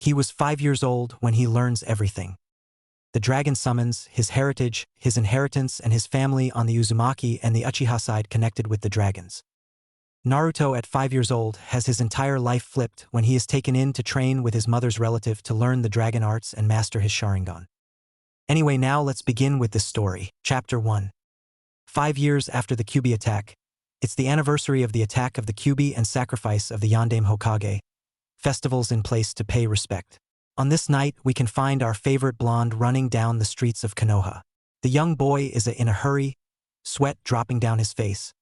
He was 5 years old when he learns everything. The dragon summons his heritage, his inheritance, and his family on the Uzumaki and the Uchiha side connected with the dragons. Naruto at 5 years old has his entire life flipped when he is taken in to train with his mother's relative to learn the dragon arts and master his Sharingan. Anyway, now let's begin with this story. Chapter 1. 5 years after the Kyuubi attack. It's the anniversary of the attack of the Kyuubi and sacrifice of the Yondaime Hokage. Festivals in place to pay respect. On this night, we can find our favorite blonde running down the streets of Konoha. The young boy is in a hurry, sweat dropping down his face.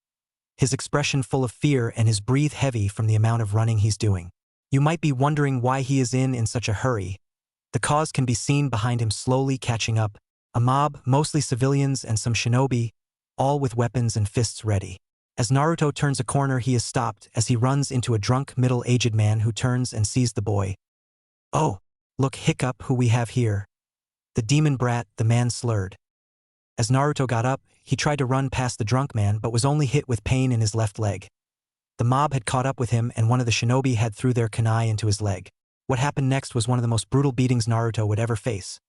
His expression full of fear and his breath heavy from the amount of running he's doing. You might be wondering why he is in such a hurry. The cause can be seen behind him slowly catching up. A mob, mostly civilians and some shinobi, all with weapons and fists ready. As Naruto turns a corner, he is stopped as he runs into a drunk middle-aged man who turns and sees the boy. "Oh, look, hiccup, who we have here." "The demon brat," the man slurred. As Naruto got up, he tried to run past the drunk man but was only hit with pain in his left leg. The mob had caught up with him and one of the shinobi had threw their kunai into his leg. What happened next was one of the most brutal beatings Naruto would ever face.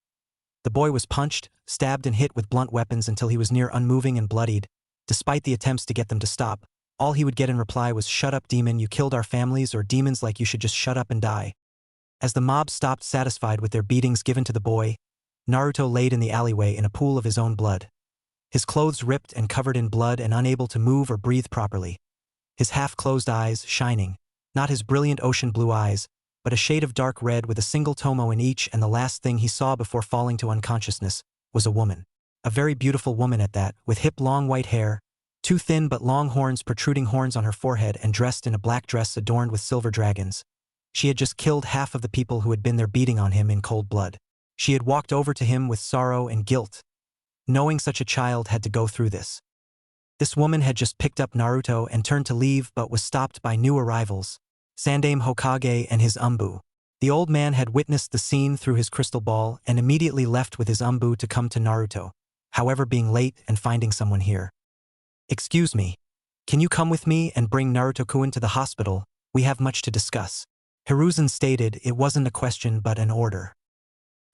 The boy was punched, stabbed and hit with blunt weapons until he was near unmoving and bloodied. Despite the attempts to get them to stop, all he would get in reply was, "Shut up, demon, you killed our families," or "Demons like you should just shut up and die." As the mob stopped satisfied with their beatings given to the boy, Naruto laid in the alleyway in a pool of his own blood. His clothes ripped and covered in blood and unable to move or breathe properly. His half-closed eyes shining, not his brilliant ocean blue eyes, but a shade of dark red with a single tomo in each, and the last thing he saw before falling to unconsciousness was a woman. A very beautiful woman at that, with hip-long white hair, two thin but long horns, protruding horns on her forehead, and dressed in a black dress adorned with silver dragons. She had just killed half of the people who had been there beating on him in cold blood. She had walked over to him with sorrow and guilt, knowing such a child had to go through this. This woman had just picked up Naruto and turned to leave but was stopped by new arrivals, Yondaime Hokage and his umbu. The old man had witnessed the scene through his crystal ball and immediately left with his umbu to come to Naruto, however being late and finding someone here. "Excuse me, can you come with me and bring Naruto-kun to the hospital? We have much to discuss." Hiruzen stated. It wasn't a question but an order.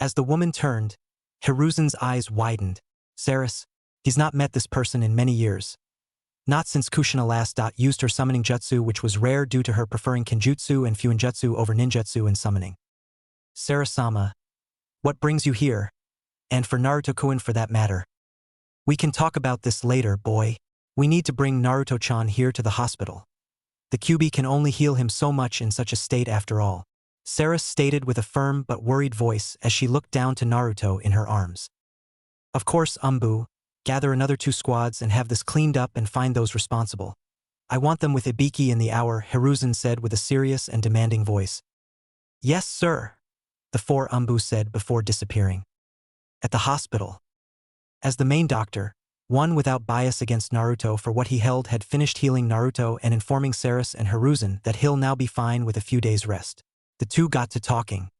As the woman turned, Hiruzen's eyes widened. "Saris, he's not met this person in many years. Not since Kushina last used her summoning jutsu, which was rare due to her preferring kenjutsu and fuinjutsu over ninjutsu in summoning." "Saris-sama, what brings you here? And for Naruto-kun for that matter. We can talk about this later, boy. We need to bring Naruto-chan here to the hospital. The Kyuubi can only heal him so much in such a state after all," Saris stated with a firm but worried voice as she looked down to Naruto in her arms. "Of course, umbu. Gather another 2 squads and have this cleaned up and find those responsible. I want them with Ibiki in the hour," Hiruzen said with a serious and demanding voice. "Yes, sir," the 4 umbu said before disappearing. At the hospital, as the main doctor, one without bias against Naruto for what he held, had finished healing Naruto and informing Saris and Hiruzen that he'll now be fine with a few days' rest. The two got to talking.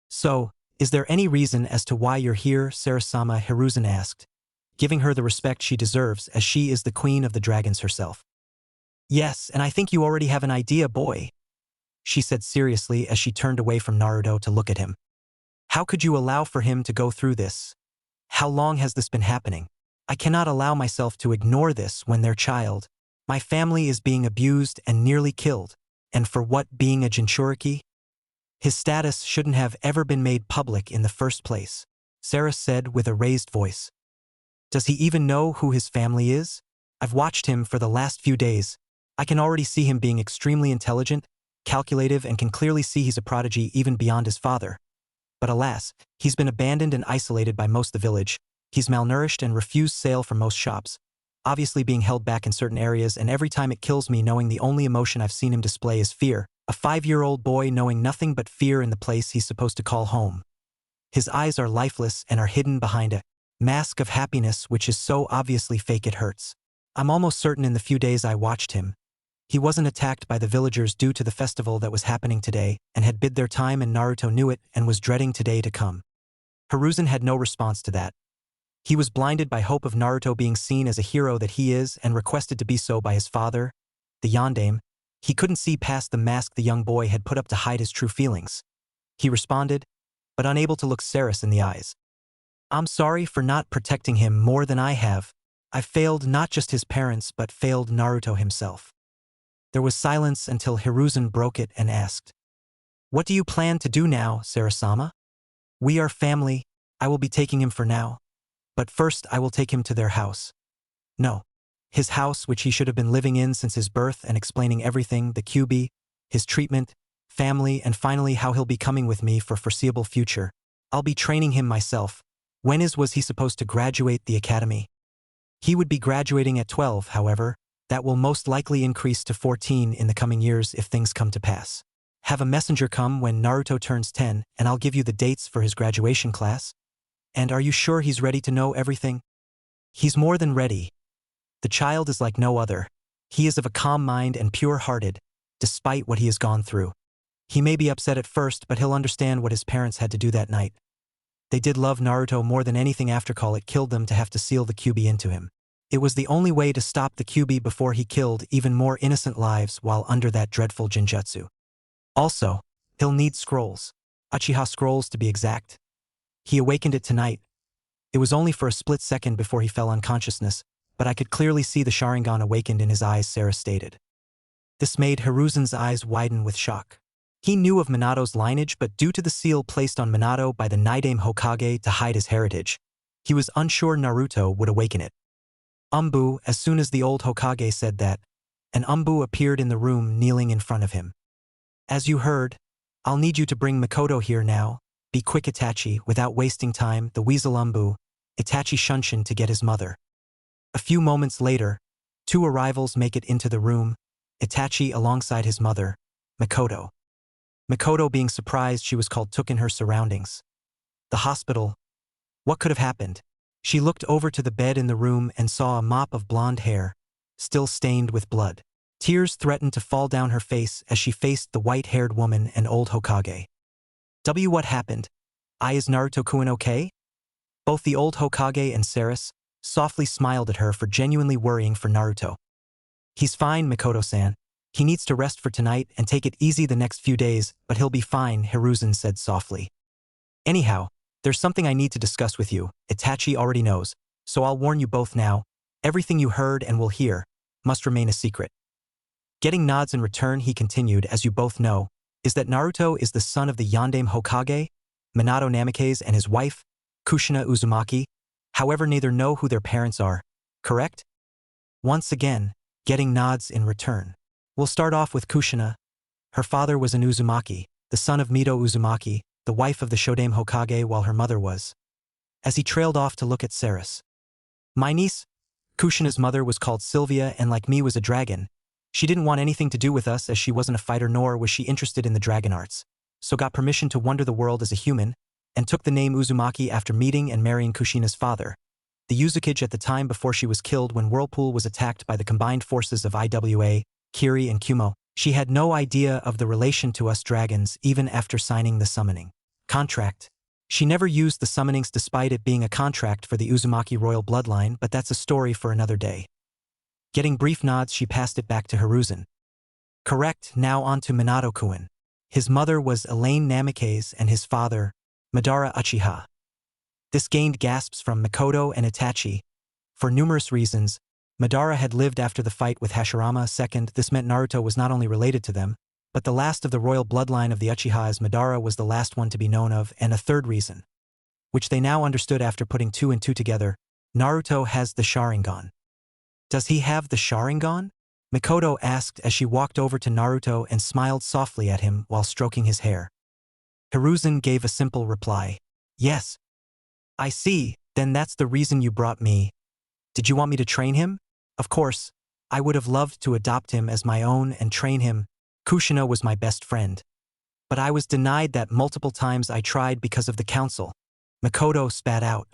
"So, is there any reason as to why you're here, Saris-sama?" Hiruzen asked, giving her the respect she deserves as she is the queen of the dragons herself. "Yes, and I think you already have an idea, boy," she said seriously as she turned away from Naruto to look at him. "How could you allow for him to go through this? How long has this been happening? I cannot allow myself to ignore this when their child, my family, is being abused and nearly killed. And for what, being a Jinchuriki? His status shouldn't have ever been made public in the first place," Saris said with a raised voice. "Does he even know who his family is? I've watched him for the last few days. I can already see him being extremely intelligent, calculative, and can clearly see he's a prodigy even beyond his father. But alas, he's been abandoned and isolated by most of the village. He's malnourished and refused sale from most shops, obviously being held back in certain areas, and every time it kills me knowing the only emotion I've seen him display is fear, a 5-year-old boy knowing nothing but fear in the place he's supposed to call home. His eyes are lifeless and are hidden behind a mask of happiness which is so obviously fake it hurts. I'm almost certain in the few days I watched him, he wasn't attacked by the villagers due to the festival that was happening today and had bid their time, and Naruto knew it and was dreading today to come." Hiruzen had no response to that. He was blinded by hope of Naruto being seen as a hero that he is and requested to be so by his father, the Yondaime. He couldn't see past the mask the young boy had put up to hide his true feelings. he responded, but unable to look Saris in the eyes. I'm sorry for not protecting him more than I have. I failed not just his parents but failed Naruto himself. There was silence until Hiruzen broke it and asked, "What do you plan to do now, Sarasama?" "We are family. I will be taking him for now. But first I will take him to their house." No. His house, which he should have been living in since his birth, and explaining everything, the QB, his treatment, family, and finally how he'll be coming with me for foreseeable future. I'll be training him myself. Was he supposed to graduate the academy? He would be graduating at 12, however. That will most likely increase to 14 in the coming years if things come to pass. Have a messenger come when Naruto turns 10, and I'll give you the dates for his graduation class. And are you sure he's ready to know everything? He's more than ready. The child is like no other. He is of a calm mind and pure-hearted, despite what he has gone through. He may be upset at first, but he'll understand what his parents had to do that night. They did love Naruto more than anything after it killed them to have to seal the QB into him. It was the only way to stop the QB before he killed even more innocent lives while under that dreadful genjutsu. Also, he'll need scrolls. Uchiha scrolls to be exact. He awakened it tonight. It was only for a split second before he fell unconsciousness, but I could clearly see the Sharingan awakened in his eyes, Sarah stated. This made Hiruzen's eyes widen with shock. He knew of Minato's lineage, but due to the seal placed on Minato by the Naidame Hokage to hide his heritage, he was unsure Naruto would awaken it. As soon as the old Hokage said that, an appeared in the room kneeling in front of him. As you heard, I'll need you to bring Mikoto here now. Be quick, Itachi, without wasting time, the weasel Itachi Shunshin to get his mother. A few moments later, two arrivals make it into the room, Itachi alongside his mother, Mikoto. Mikoto being surprised she was called took in her surroundings. The hospital. What could have happened? She looked over to the bed in the room and saw a mop of blonde hair, still stained with blood. Tears threatened to fall down her face as she faced the white-haired woman and old Hokage. What happened? Is Naruto-kun okay? Both the old Hokage and Saris softly smiled at her for genuinely worrying for Naruto. He's fine, Mikoto-san. He needs to rest for tonight and take it easy the next few days, but he'll be fine, Hiruzen said softly. Anyhow, there's something I need to discuss with you. Itachi already knows, so I'll warn you both now. Everything you heard and will hear must remain a secret. Getting nods in return, he continued, as you both know, is that Naruto is the son of the Yondaime Hokage, Minato Namikaze, and his wife, Kushina Uzumaki. However, neither know who their parents are, correct? Once again, getting nods in return. We'll start off with Kushina. Her father was an Uzumaki, the son of Mito Uzumaki, the wife of the Shodaime Hokage, while her mother was. As he trailed off to look at Saris. My niece, Kushina's mother, was called Sylvia and like me was a dragon. She didn't want anything to do with us as she wasn't a fighter nor was she interested in the dragon arts, so got permission to wander the world as a human, and took the name Uzumaki after meeting and marrying Kushina's father, the Uzukage at the time before she was killed when Whirlpool was attacked by the combined forces of IWA, Kiri and Kumo. She had no idea of the relation to us dragons even after signing the summoning contract. She never used the summonings despite it being a contract for the Uzumaki royal bloodline, but that's a story for another day. Getting brief nods, she passed it back to Hiruzen. Correct, now on to Minato-kun. His mother was Elaine Namikaze and his father, Madara Uchiha. This gained gasps from Mikoto and Itachi. For numerous reasons, Madara had lived after the fight with Hashirama. Second, this meant Naruto was not only related to them, but the last of the royal bloodline of the Uchiha, as Madara was the last one to be known of, and a third reason, which they now understood after putting two and two together, Naruto has the Sharingan. Does he have the Sharingan? Mikoto asked as she walked over to Naruto and smiled softly at him while stroking his hair. Hiruzen gave a simple reply. Yes. I see, then that's the reason you brought me. Did you want me to train him? Of course, I would have loved to adopt him as my own and train him. Kushina was my best friend. But I was denied that multiple times. I tried because of the council. Mikoto spat out.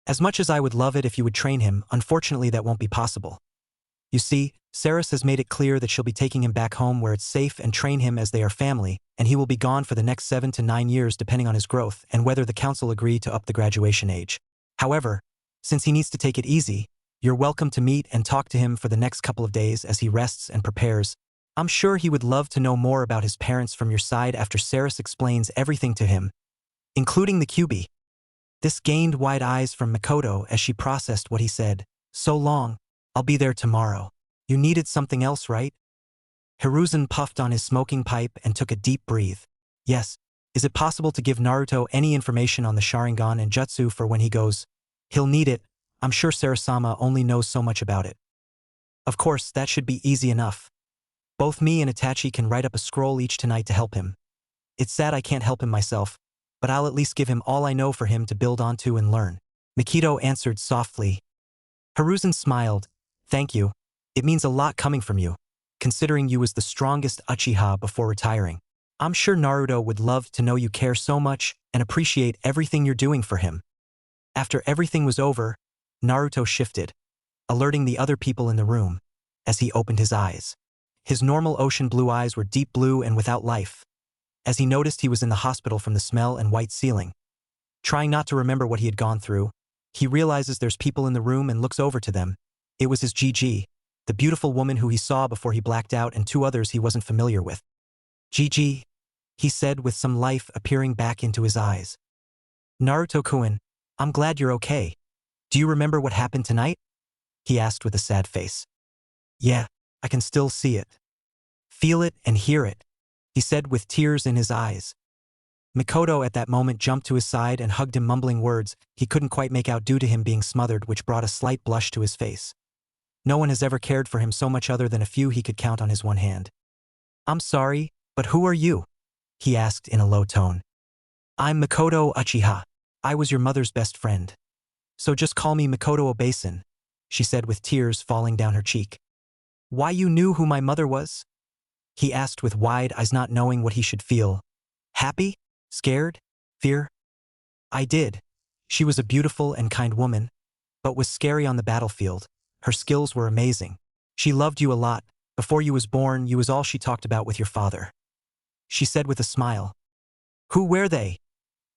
As much as I would love it if you would train him, unfortunately that won't be possible. You see, Saris has made it clear that she'll be taking him back home where it's safe and train him as they are family, and he will be gone for the next 7 to 9 years depending on his growth and whether the council agree to up the graduation age. However, since he needs to take it easy, you're welcome to meet and talk to him for the next couple of days as he rests and prepares. I'm sure he would love to know more about his parents from your side after Saris explains everything to him, including the QB. This gained wide eyes from Makoto as she processed what he said. So long, I'll be there tomorrow. You needed something else, right? Hiruzen puffed on his smoking pipe and took a deep breath. Yes. Is it possible to give Naruto any information on the Sharingan and Jutsu for when he goes? He'll need it. I'm sure Sarasama only knows so much about it. Of course, that should be easy enough. Both me and Itachi can write up a scroll each tonight to help him. It's sad I can't help him myself, but I'll at least give him all I know for him to build onto and learn. Mikito answered softly. Hiruzen smiled. Thank you. It means a lot coming from you, considering you was the strongest Uchiha before retiring. I'm sure Naruto would love to know you care so much and appreciate everything you're doing for him. After everything was over, Naruto shifted, alerting the other people in the room, as he opened his eyes. His normal ocean blue eyes were deep blue and without life, as he noticed he was in the hospital from the smell and white ceiling. Trying not to remember what he had gone through, he realizes there's people in the room and looks over to them. It was his Gigi, the beautiful woman who he saw before he blacked out, and two others he wasn't familiar with. Gigi, he said with some life appearing back into his eyes. Naruto-kun, I'm glad you're okay. Do you remember what happened tonight? He asked with a sad face. Yeah, I can still see it. Feel it and hear it, he said with tears in his eyes. Mikoto at that moment jumped to his side and hugged him, mumbling words he couldn't quite make out due to him being smothered, which brought a slight blush to his face. No one has ever cared for him so much other than a few he could count on his one hand. I'm sorry, but who are you? He asked in a low tone. I'm Makoto Uchiha. I was your mother's best friend. So just call me Makoto Obasan, she said with tears falling down her cheek. Why, you knew who my mother was? He asked with wide eyes, not knowing what he should feel. Happy? Scared? Fear? I did. She was a beautiful and kind woman, but was scary on the battlefield. Her skills were amazing. She loved you a lot. Before you was born, you was all she talked about with your father. She said with a smile. Who were they?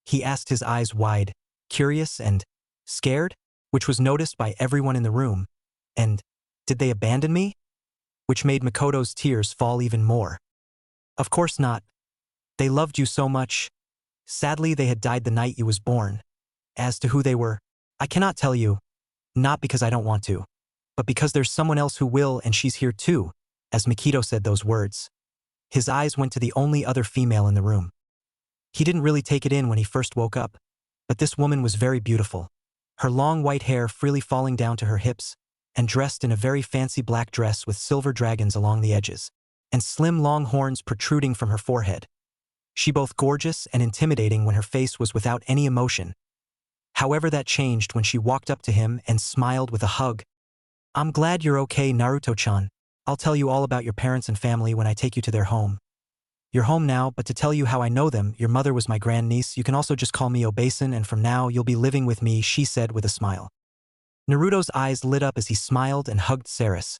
He asked, his eyes wide, curious and scared, which was noticed by everyone in the room. And did they abandon me? Which made Makoto's tears fall even more. Of course not. They loved you so much. Sadly, they had died the night you was born. As to who they were, I cannot tell you. Not because I don't want to, but because there's someone else who will, and she's here too, as Mikito said those words. His eyes went to the only other female in the room. He didn't really take it in when he first woke up, but this woman was very beautiful. Her long white hair freely falling down to her hips, and dressed in a very fancy black dress with silver dragons along the edges, and slim long horns protruding from her forehead. She both gorgeous and intimidating when her face was without any emotion. However, that changed when she walked up to him and smiled with a hug. I'm glad you're okay, Naruto-chan. I'll tell you all about your parents and family when I take you to their home. You're home now, but to tell you how I know them, your mother was my grandniece. You can also just call me Obasan, and from now you'll be living with me, she said with a smile. Naruto's eyes lit up as he smiled and hugged Saris.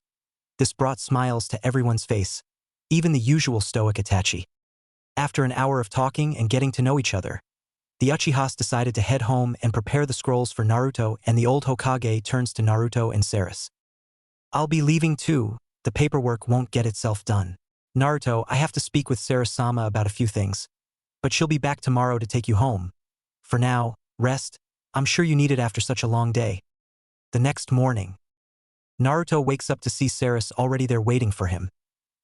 This brought smiles to everyone's face, even the usual stoic Itachi. After an hour of talking and getting to know each other, the Uchihas decided to head home and prepare the scrolls for Naruto, and the old Hokage turns to Naruto and Saris. I'll be leaving too. The paperwork won't get itself done. Naruto, I have to speak with Sarasama about a few things, but she'll be back tomorrow to take you home. For now, rest. I'm sure you need it after such a long day. The next morning, Naruto wakes up to see Saris already there waiting for him.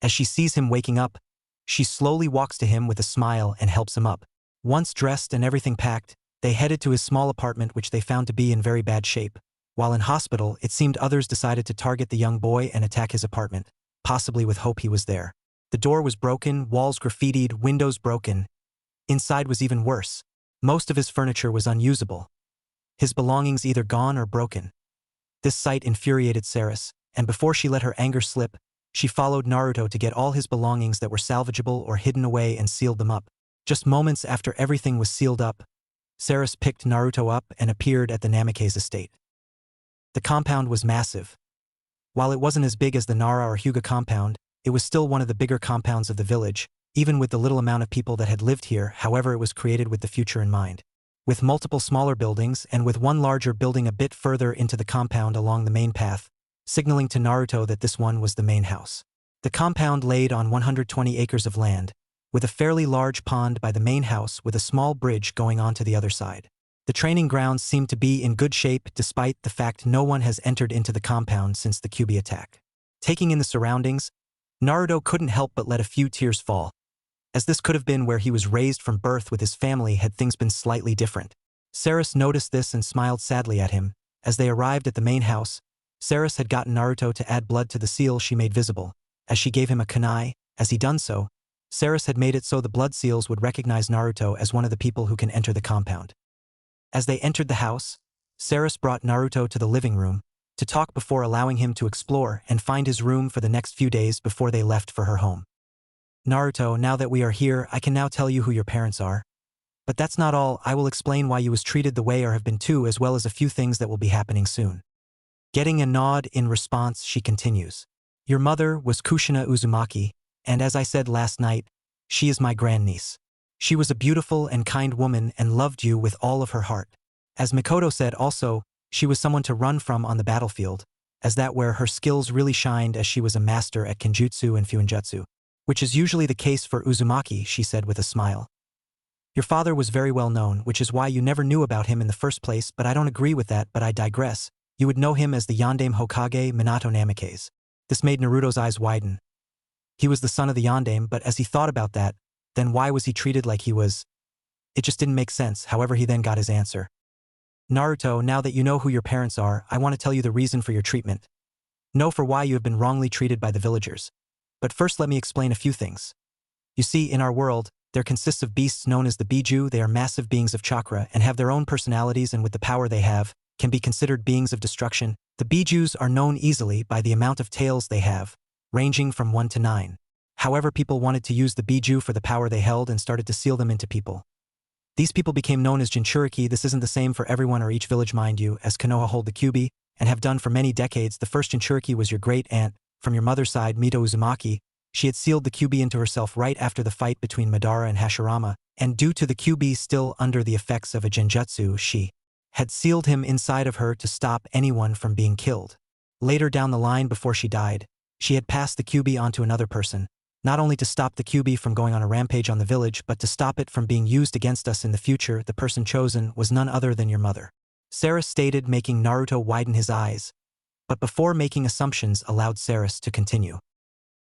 As she sees him waking up, she slowly walks to him with a smile and helps him up. Once dressed and everything packed, they headed to his small apartment, which they found to be in very bad shape. While in hospital, it seemed others decided to target the young boy and attack his apartment, possibly with hope he was there. The door was broken, walls graffitied, windows broken. Inside was even worse. Most of his furniture was unusable. His belongings either gone or broken. This sight infuriated Saris, and before she let her anger slip, she followed Naruto to get all his belongings that were salvageable or hidden away and sealed them up. Just moments after everything was sealed up, Saris picked Naruto up and appeared at the Namikaze estate. The compound was massive. While it wasn't as big as the Nara or Hyuga compound, it was still one of the bigger compounds of the village, even with the little amount of people that had lived here. However, it was created with the future in mind. With multiple smaller buildings and with one larger building a bit further into the compound along the main path, signaling to Naruto that this one was the main house. The compound laid on 120 acres of land, with a fairly large pond by the main house with a small bridge going on to the other side. The training grounds seem to be in good shape despite the fact no one has entered into the compound since the Kyuubi attack. Taking in the surroundings, Naruto couldn't help but let a few tears fall, as this could have been where he was raised from birth with his family had things been slightly different. Saris noticed this and smiled sadly at him. As they arrived at the main house, Saris had gotten Naruto to add blood to the seal she made visible. As she gave him a kunai, as he done so, Saris had made it so the blood seals would recognize Naruto as one of the people who can enter the compound. As they entered the house, Saris brought Naruto to the living room to talk before allowing him to explore and find his room for the next few days before they left for her home. Naruto, now that we are here, I can now tell you who your parents are. But that's not all. I will explain why you was treated the way or have been too, as well as a few things that will be happening soon. Getting a nod in response, she continues. Your mother was Kushina Uzumaki, and as I said last night, she is my grandniece. She was a beautiful and kind woman and loved you with all of her heart. As Mikoto said also, she was someone to run from on the battlefield, as that where her skills really shined, as she was a master at Kenjutsu and Fuinjutsu, which is usually the case for Uzumaki, she said with a smile. Your father was very well known, which is why you never knew about him in the first place, but I don't agree with that, but I digress. You would know him as the Yondaime Hokage Minato Namikaze. This made Naruto's eyes widen. He was the son of the Yondaime, but as he thought about that, then why was he treated like he was? It just didn't make sense. However, he then got his answer. Naruto, now that you know who your parents are, I want to tell you the reason for your treatment. Know for why you have been wrongly treated by the villagers. But first let me explain a few things. You see, in our world, there consists of beasts known as the Biju. They are massive beings of chakra and have their own personalities, and with the power they have, can be considered beings of destruction. The Bijus are known easily by the amount of tails they have, ranging from 1 to 9. However, people wanted to use the Biju for the power they held and started to seal them into people. These people became known as Jinchuriki. This isn't the same for everyone or each village, mind you, as Konoha hold the Kyuubi, and have done for many decades. The first Jinchuriki was your great-aunt, from your mother's side, Mito Uzumaki. She had sealed the Kyuubi into herself right after the fight between Madara and Hashirama, and due to the Kyuubi still under the effects of a genjutsu, she had sealed him inside of her to stop anyone from being killed. Later down the line, before she died, she had passed the Kyuubi onto another person, not only to stop the Kyuubi from going on a rampage on the village, but to stop it from being used against us in the future. The person chosen was none other than your mother. Saris stated, making Naruto widen his eyes, but before making assumptions allowed Saris to continue.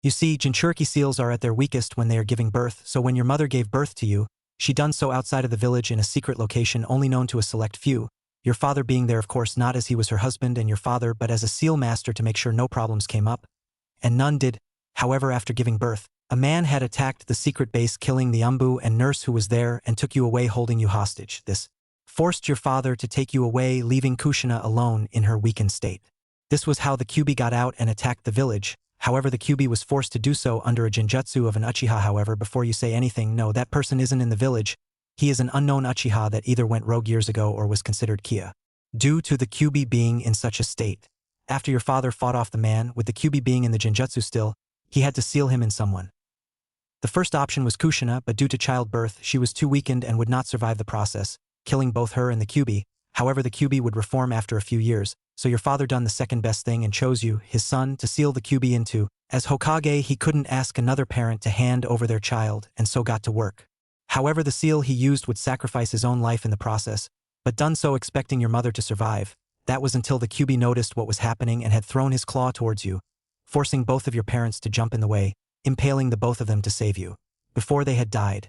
You see, Jinchuriki seals are at their weakest when they are giving birth, so when your mother gave birth to you, she done so outside of the village in a secret location only known to a select few, your father being there, of course, not as he was her husband and your father, but as a seal master to make sure no problems came up. And none did. However, after giving birth, a man had attacked the secret base, killing the umbu and nurse who was there, and took you away holding you hostage. This forced your father to take you away, leaving Kushina alone in her weakened state. This was how the Kyuubi got out and attacked the village. However, the Kyuubi was forced to do so under a genjutsu of an Uchiha. However, before you say anything, no, that person isn't in the village. He is an unknown Uchiha that either went rogue years ago or was considered Kia. Due to the Kyuubi being in such a state, after your father fought off the man, with the Kyuubi being in the genjutsu still, he had to seal him in someone. The first option was Kushina, but due to childbirth, she was too weakened and would not survive the process, killing both her and the Kyuubi. However, the Kyuubi would reform after a few years, so your father done the second best thing and chose you, his son, to seal the Kyuubi into. As Hokage, he couldn't ask another parent to hand over their child, and so got to work. However, the seal he used would sacrifice his own life in the process, but done so expecting your mother to survive. That was until the Kyuubi noticed what was happening and had thrown his claw towards you, forcing both of your parents to jump in the way, impaling the both of them to save you. Before they had died,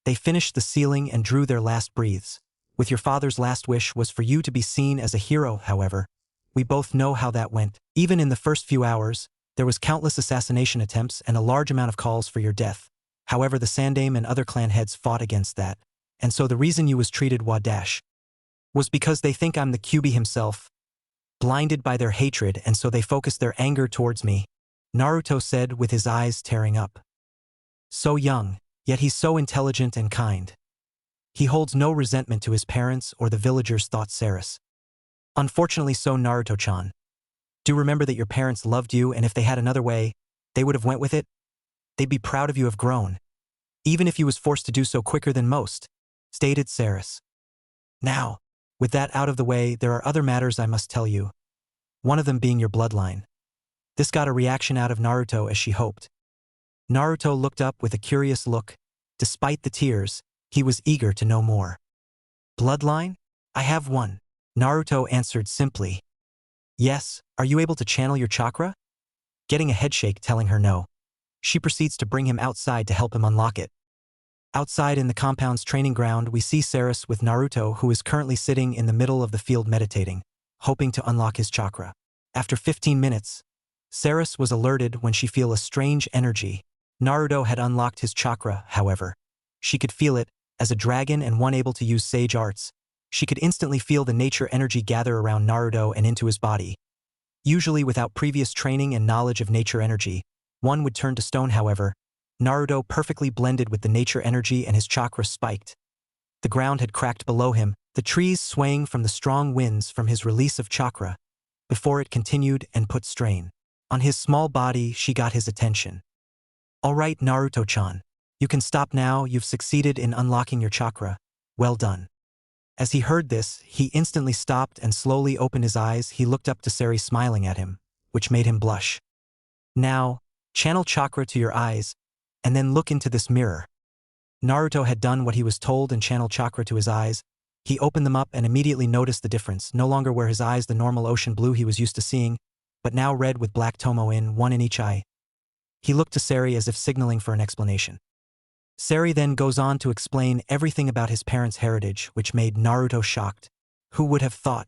they finished the sealing and drew their last breaths. With your father's last wish was for you to be seen as a hero. However, we both know how that went. Even in the first few hours, there was countless assassination attempts and a large amount of calls for your death. However, the Sandaime and other clan heads fought against that, and so the reason you was treated wadash was because they think I'm the Kyuubi himself, blinded by their hatred, and so they focus their anger towards me, Naruto said with his eyes tearing up. So young, yet he's so intelligent and kind. He holds no resentment to his parents or the villagers, thought Saris. Unfortunately so, Naruto-chan. Do remember that your parents loved you, and if they had another way, they would have went with it. They'd be proud of you have grown, even if you was forced to do so quicker than most, stated Saris. Now, with that out of the way, there are other matters I must tell you, one of them being your bloodline. This got a reaction out of Naruto as she hoped. Naruto looked up with a curious look. Despite the tears, he was eager to know more. Bloodline? I have one. Naruto answered simply. Yes, are you able to channel your chakra? Getting a headshake telling her no. She proceeds to bring him outside to help him unlock it. Outside in the compound's training ground, we see Sarus with Naruto, who is currently sitting in the middle of the field meditating, hoping to unlock his chakra. After 15 minutes, Sarus was alerted when she felt a strange energy. Naruto had unlocked his chakra, however. She could feel it, as a dragon and one able to use sage arts. She could instantly feel the nature energy gather around Naruto and into his body. Usually without previous training and knowledge of nature energy, one would turn to stone. However, Naruto perfectly blended with the nature energy and his chakra spiked. The ground had cracked below him, the trees swaying from the strong winds from his release of chakra. Before it continued and put strain on his small body, she got his attention. All right, Naruto-chan. You can stop now, you've succeeded in unlocking your chakra. Well done. As he heard this, he instantly stopped and slowly opened his eyes. He looked up to Sari smiling at him, which made him blush. Now, channel chakra to your eyes, and then look into this mirror. Naruto had done what he was told and channeled chakra to his eyes. He opened them up and immediately noticed the difference. No longer were his eyes the normal ocean blue he was used to seeing, but now red with black tomo in, one in each eye. He looked to Sari as if signaling for an explanation. Sari then goes on to explain everything about his parents' heritage, which made Naruto shocked. Who would have thought?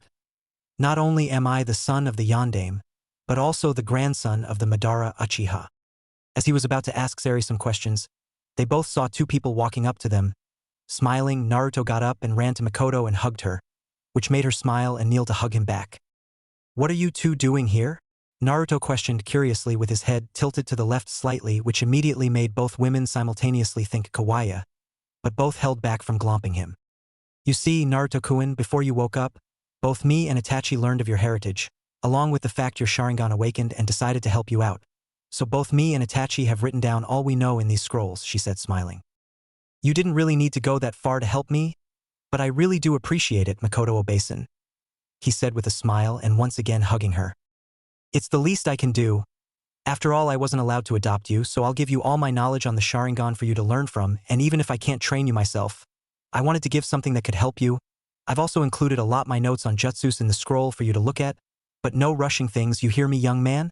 Not only am I the son of the Yondaime, but also the grandson of the Madara Uchiha. As he was about to ask Sari some questions, they both saw two people walking up to them. Smiling, Naruto got up and ran to Mikoto and hugged her, which made her smile and kneel to hug him back. What are you two doing here? Naruto questioned curiously with his head tilted to the left slightly, which immediately made both women simultaneously think kawaii, but both held back from glomping him. You see, Naruto-kun, before you woke up, both me and Itachi learned of your heritage, along with the fact your Sharingan awakened and decided to help you out. So both me and Itachi have written down all we know in these scrolls, she said smiling. You didn't really need to go that far to help me, but I really do appreciate it, Mikoto Obasan, he said with a smile and once again hugging her. It's the least I can do. After all, I wasn't allowed to adopt you, so I'll give you all my knowledge on the Sharingan for you to learn from, and even if I can't train you myself, I wanted to give something that could help you. I've also included a lot my notes on jutsus in the scroll for you to look at, but no rushing things, you hear me, young man?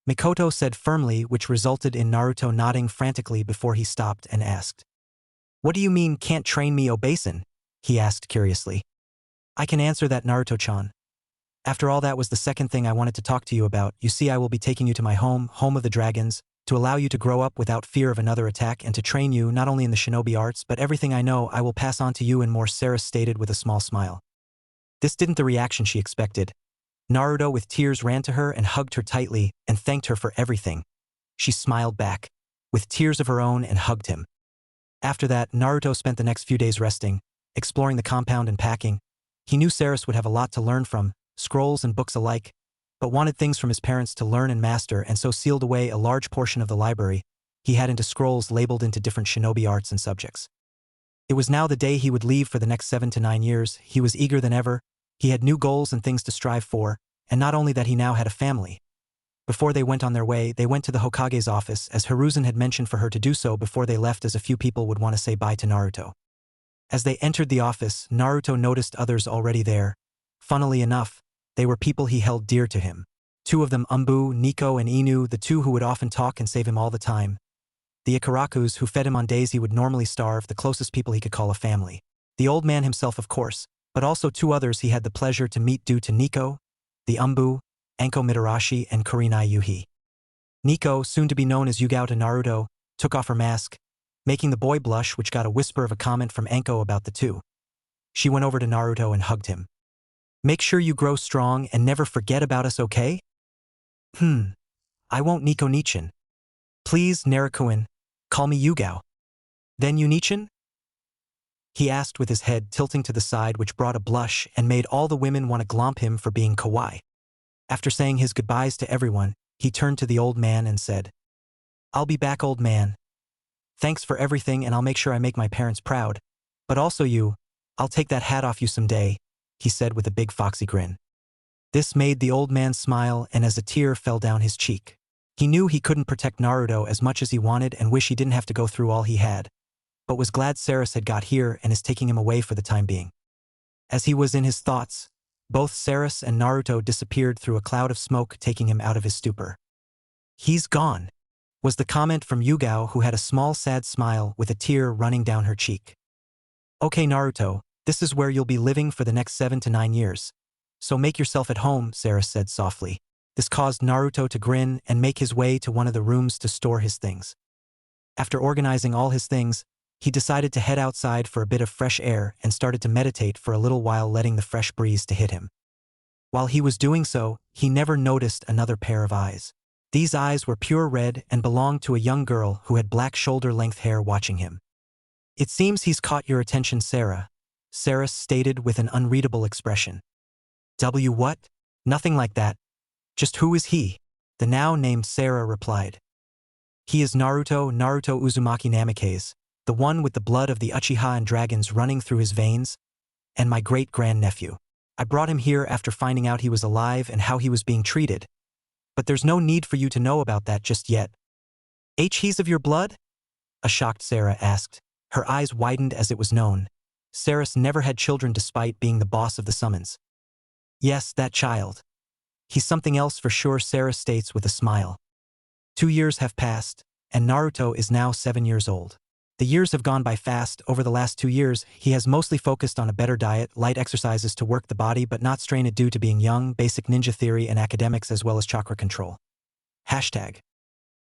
Mikoto said firmly, which resulted in Naruto nodding frantically before he stopped and asked. What do you mean, can't train me, Obasan? He asked curiously. I can answer that, Naruto-chan. After all, that was the second thing I wanted to talk to you about. You see, I will be taking you to my home of the dragons, to allow you to grow up without fear of another attack and to train you not only in the shinobi arts, but everything I know I will pass on to you and more, Sarah stated with a small smile. This didn't the reaction she expected. Naruto with tears ran to her and hugged her tightly and thanked her for everything. She smiled back, with tears of her own, and hugged him. After that, Naruto spent the next few days resting, exploring the compound and packing. He knew Sarus would have a lot to learn from, scrolls and books alike, but wanted things from his parents to learn and master, and so sealed away a large portion of the library he had into scrolls labeled into different shinobi arts and subjects. It was now the day he would leave for the next 7 to 9 years. He was eager than ever. He had new goals and things to strive for, and not only that, he now had a family. Before they went on their way, they went to the Hokage's office, as Hiruzen had mentioned for her to do so before they left, as a few people would want to say bye to Naruto. As they entered the office, Naruto noticed others already there. Funnily enough, they were people he held dear to him. Two of them, Umbu, Nico, and Inu, the two who would often talk and save him all the time. The Ikarakus, who fed him on days he would normally starve, the closest people he could call a family. The old man himself, of course, but also two others he had the pleasure to meet due to Nico, the Umbu, Anko Mitarashi, and Kurenai Yuhi. Nico, soon to be known as Yugao to Naruto, took off her mask, making the boy blush, which got a whisper of a comment from Anko about the two. She went over to Naruto and hugged him. Make sure you grow strong and never forget about us, okay? I won't, Nico-nichan. Please, Naruto-kun, call me Yugao. Then Yunichan? He asked with his head tilting to the side, which brought a blush and made all the women want to glomp him for being kawaii. After saying his goodbyes to everyone, he turned to the old man and said, I'll be back, old man. Thanks for everything, and I'll make sure I make my parents proud. But also you, I'll take that hat off you someday, he said with a big foxy grin. This made the old man smile, and as a tear fell down his cheek. He knew he couldn't protect Naruto as much as he wanted and wished he didn't have to go through all he had, but was glad Sarus had got here and is taking him away for the time being. As he was in his thoughts, both Sarus and Naruto disappeared through a cloud of smoke, taking him out of his stupor. "He's gone," was the comment from Yugao, who had a small sad smile with a tear running down her cheek. "Okay Naruto, this is where you'll be living for the next 7 to 9 years. So make yourself at home," Sarus said softly. This caused Naruto to grin and make his way to one of the rooms to store his things. After organizing all his things, he decided to head outside for a bit of fresh air and started to meditate for a little while, letting the fresh breeze to hit him. While he was doing so, he never noticed another pair of eyes. These eyes were pure red and belonged to a young girl who had black shoulder-length hair watching him. "It seems he's caught your attention, Sarah," Sarus stated with an unreadable expression. What? Nothing like that. Just who is he?" the now named Sarah replied. "He is Naruto Uzumaki Namikaze, the one with the blood of the Uchiha and dragons running through his veins, and my great-grandnephew. I brought him here after finding out he was alive and how he was being treated. But there's no need for you to know about that just yet." "He's of your blood?" a shocked Sarah asked. Her eyes widened as it was known. Sarus never had children despite being the boss of the summons. "Yes, that child. He's something else for sure," Sarah states with a smile. 2 years have passed, and Naruto is now 7 years old. The years have gone by fast. Over the last 2 years, he has mostly focused on a better diet, light exercises to work the body but not strain it due to being young, basic ninja theory and academics, as well as chakra control. Hashtag.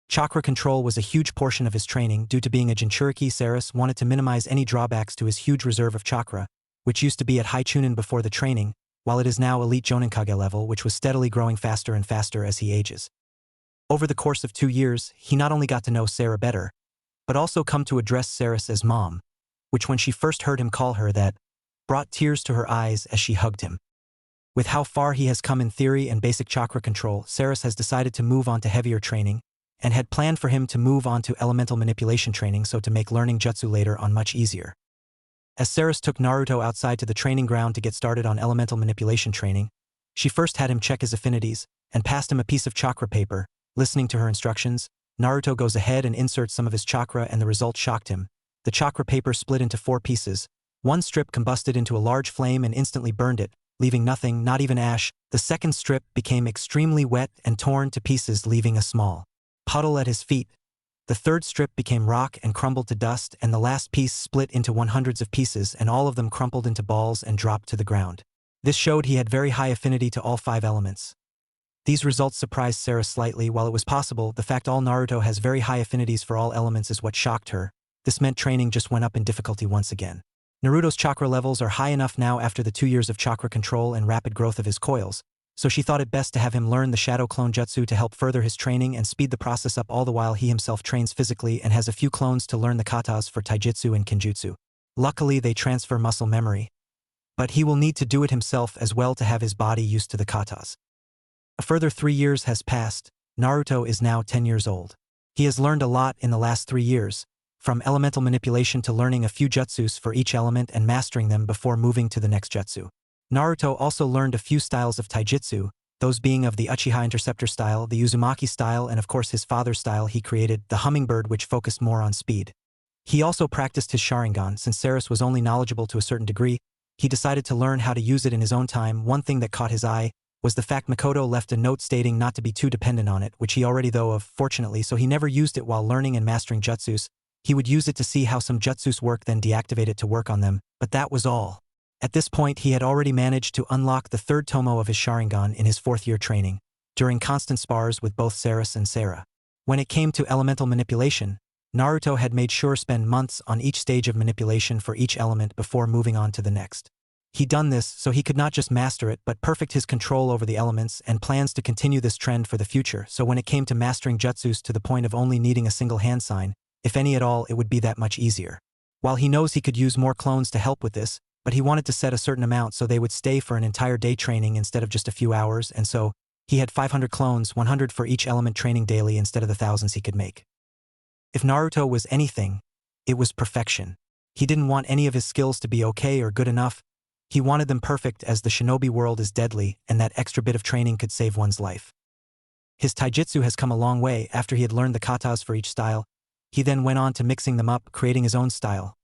Chakra control was a huge portion of his training. Due to being a Jinchuriki, Sarus wanted to minimize any drawbacks to his huge reserve of chakra, which used to be at high chunin before the training, while it is now elite Jonankage level, which was steadily growing faster and faster as he ages. Over the course of 2 years, he not only got to know Sarah better, but also come to address Sarus as mom, which when she first heard him call her that, brought tears to her eyes as she hugged him. With how far he has come in theory and basic chakra control, Sarus has decided to move on to heavier training, and had planned for him to move on to elemental manipulation training so to make learning jutsu later on much easier. As Sarus took Naruto outside to the training ground to get started on elemental manipulation training, she first had him check his affinities, and passed him a piece of chakra paper. Listening to her instructions, Naruto goes ahead and inserts some of his chakra, and the result shocked him. The chakra paper split into 4 pieces. One strip combusted into a large flame and instantly burned it, leaving nothing, not even ash. The second strip became extremely wet and torn to pieces, leaving a small puddle at his feet. The third strip became rock and crumbled to dust, and the last piece split into 100s of pieces, and all of them crumpled into balls and dropped to the ground. This showed he had very high affinity to all 5 elements. These results surprised Sarah slightly. While it was possible, the fact all Naruto has very high affinities for all elements is what shocked her. This meant training just went up in difficulty once again. Naruto's chakra levels are high enough now after the 2 years of chakra control and rapid growth of his coils, so she thought it best to have him learn the shadow clone jutsu to help further his training and speed the process up, all the while he himself trains physically and has a few clones to learn the katas for taijutsu and kinjutsu. Luckily they transfer muscle memory, but he will need to do it himself as well to have his body used to the katas. A further 3 years has passed. Naruto is now 10 years old. He has learned a lot in the last 3 years, from elemental manipulation to learning a few jutsus for each element and mastering them before moving to the next jutsu. Naruto also learned a few styles of taijutsu, those being of the Uchiha interceptor style, the Uzumaki style, and of course his father's style he created, the hummingbird, which focused more on speed. He also practiced his Sharingan. Since Sarus was only knowledgeable to a certain degree, he decided to learn how to use it in his own time. One thing that caught his eye was the fact Makoto left a note stating not to be too dependent on it, which he already though of, fortunately, so he never used it while learning and mastering jutsus. He would use it to see how some jutsus work, then deactivate it to work on them, but that was all. At this point he had already managed to unlock the 3rd tomo of his Sharingan in his 4th year training, during constant spars with both Sarus and Sarah. When it came to elemental manipulation, Naruto had made sure spend months on each stage of manipulation for each element before moving on to the next. He'd done this so he could not just master it but perfect his control over the elements, and plans to continue this trend for the future, so when it came to mastering jutsus to the point of only needing a single hand sign, if any at all, it would be that much easier. While he knows he could use more clones to help with this, but he wanted to set a certain amount so they would stay for an entire day training instead of just a few hours, and so he had 500 clones, 100 for each element, training daily instead of the thousands he could make. If Naruto was anything, it was perfection. He didn't want any of his skills to be okay or good enough. He wanted them perfect, as the shinobi world is deadly and that extra bit of training could save one's life. His taijutsu has come a long way. After he had learned the katas for each style, he then went on to mixing them up, creating his own style.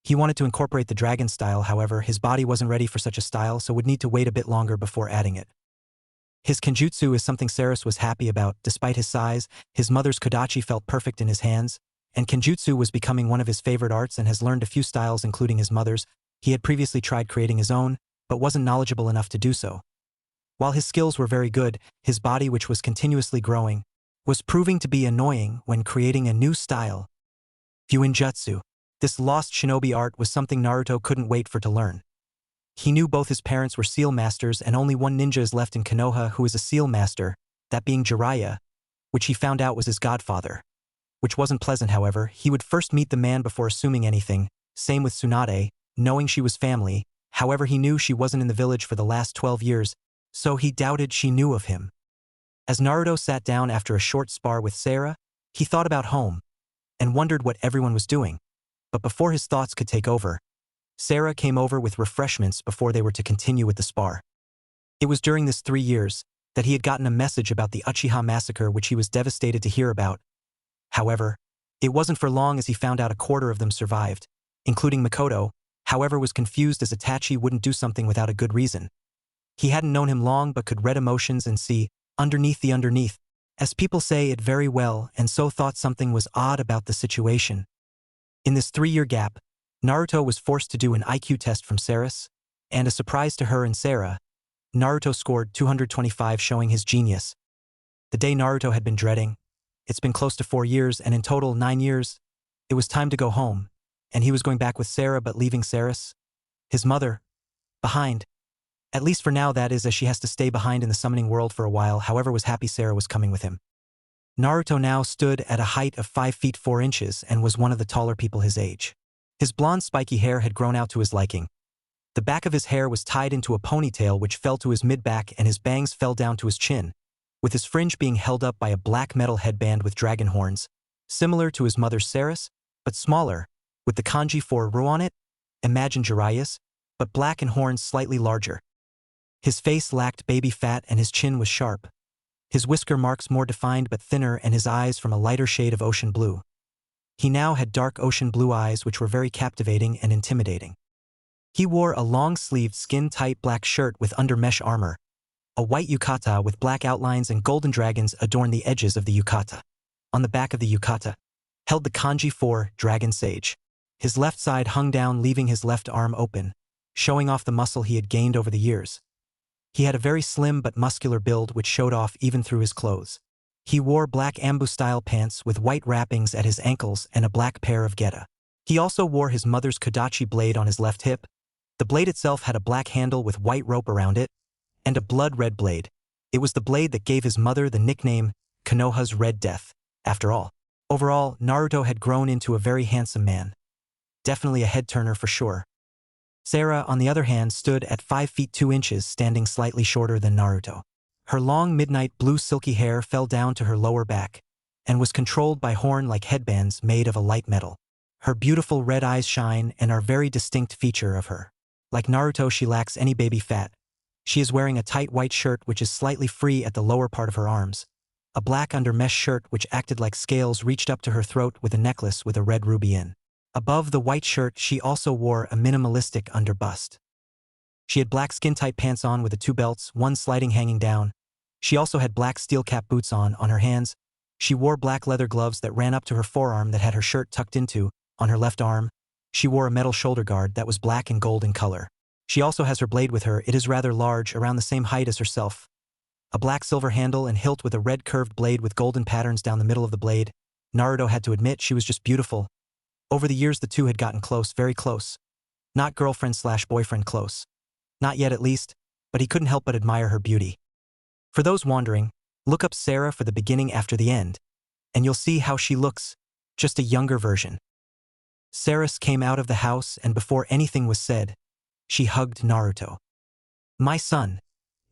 He wanted to incorporate the dragon style, however, his body wasn't ready for such a style, so would need to wait a bit longer before adding it. His kenjutsu is something Saris was happy about. Despite his size, his mother's kodachi felt perfect in his hands, and kenjutsu was becoming one of his favorite arts and has learned a few styles including his mother's. He had previously tried creating his own, but wasn't knowledgeable enough to do so. While his skills were very good, his body, which was continuously growing, was proving to be annoying when creating a new style. Fuinjutsu. This lost shinobi art was something Naruto couldn't wait for to learn. He knew both his parents were seal masters and only one ninja is left in Konoha who is a seal master, that being Jiraiya, which he found out was his godfather. Which wasn't pleasant, however. He would first meet the man before assuming anything, same with Tsunade, knowing she was family. However, he knew she wasn't in the village for the last 12 years, so he doubted she knew of him. As Naruto sat down after a short spar with Sarah, he thought about home and wondered what everyone was doing. But before his thoughts could take over, Sarah came over with refreshments before they were to continue with the spar. It was during this 3 years that he had gotten a message about the Uchiha massacre, which he was devastated to hear about. However, it wasn't for long as he found out a quarter of them survived, including Makoto, however was confused as Itachi wouldn't do something without a good reason. He hadn't known him long but could read emotions and see underneath the underneath, as people say it very well, and so thought something was odd about the situation. In this 3-year gap, Naruto was forced to do an IQ test from Saris, and a surprise to her and Sarah, Naruto scored 225, showing his genius. The day Naruto had been dreading. It's been close to 4 years and in total 9 years. It was time to go home, and he was going back with Sarah but leaving Saris, his mother, behind. At least for now, that is, as she has to stay behind in the summoning world for a while. However, was happy Sarah was coming with him. Naruto now stood at a height of 5 feet 4 inches and was one of the taller people his age. His blonde spiky hair had grown out to his liking. The back of his hair was tied into a ponytail which fell to his mid-back and his bangs fell down to his chin, with his fringe being held up by a black metal headband with dragon horns, similar to his mother's Saris, but smaller, with the kanji for Ru on it, imagine Jiraiya's, but black and horns slightly larger. His face lacked baby fat and his chin was sharp. His whisker marks more defined but thinner and his eyes from a lighter shade of ocean blue. He now had dark ocean blue eyes which were very captivating and intimidating. He wore a long-sleeved skin-tight black shirt with under-mesh armor. A white yukata with black outlines and golden dragons adorned the edges of the yukata. On the back of the yukata, held the kanji for Dragon Sage. His left side hung down, leaving his left arm open, showing off the muscle he had gained over the years. He had a very slim but muscular build which showed off even through his clothes. He wore black ambu-style pants with white wrappings at his ankles and a black pair of geta. He also wore his mother's kodachi blade on his left hip. The blade itself had a black handle with white rope around it, and a blood-red blade. It was the blade that gave his mother the nickname Konoha's Red Death. After all, overall, Naruto had grown into a very handsome man. Definitely a head-turner for sure. Sarah, on the other hand, stood at 5 feet 2 inches, standing slightly shorter than Naruto. Her long midnight blue silky hair fell down to her lower back, and was controlled by horn-like headbands made of a light metal. Her beautiful red eyes shine and are a very distinct feature of her. Like Naruto, she lacks any baby fat. She is wearing a tight white shirt which is slightly free at the lower part of her arms. A black under-mesh shirt which acted like scales reached up to her throat with a necklace with a red ruby in. Above the white shirt, she also wore a minimalistic underbust. She had black skin-tight pants on with the 2 belts, one sliding hanging down. She also had black steel-cap boots on her hands. She wore black leather gloves that ran up to her forearm that had her shirt tucked into. On her left arm, she wore a metal shoulder guard that was black and gold in color. She also has her blade with her. It is rather large, around the same height as herself. A black silver handle and hilt with a red curved blade with golden patterns down the middle of the blade. Naruto had to admit she was just beautiful. Over the years the two had gotten close, very close. Not girlfriend/boyfriend close. Not yet at least, but he couldn't help but admire her beauty. For those wondering, look up Sarah for the beginning after the end, and you'll see how she looks, just a younger version. Saris came out of the house and before anything was said, she hugged Naruto. "My son,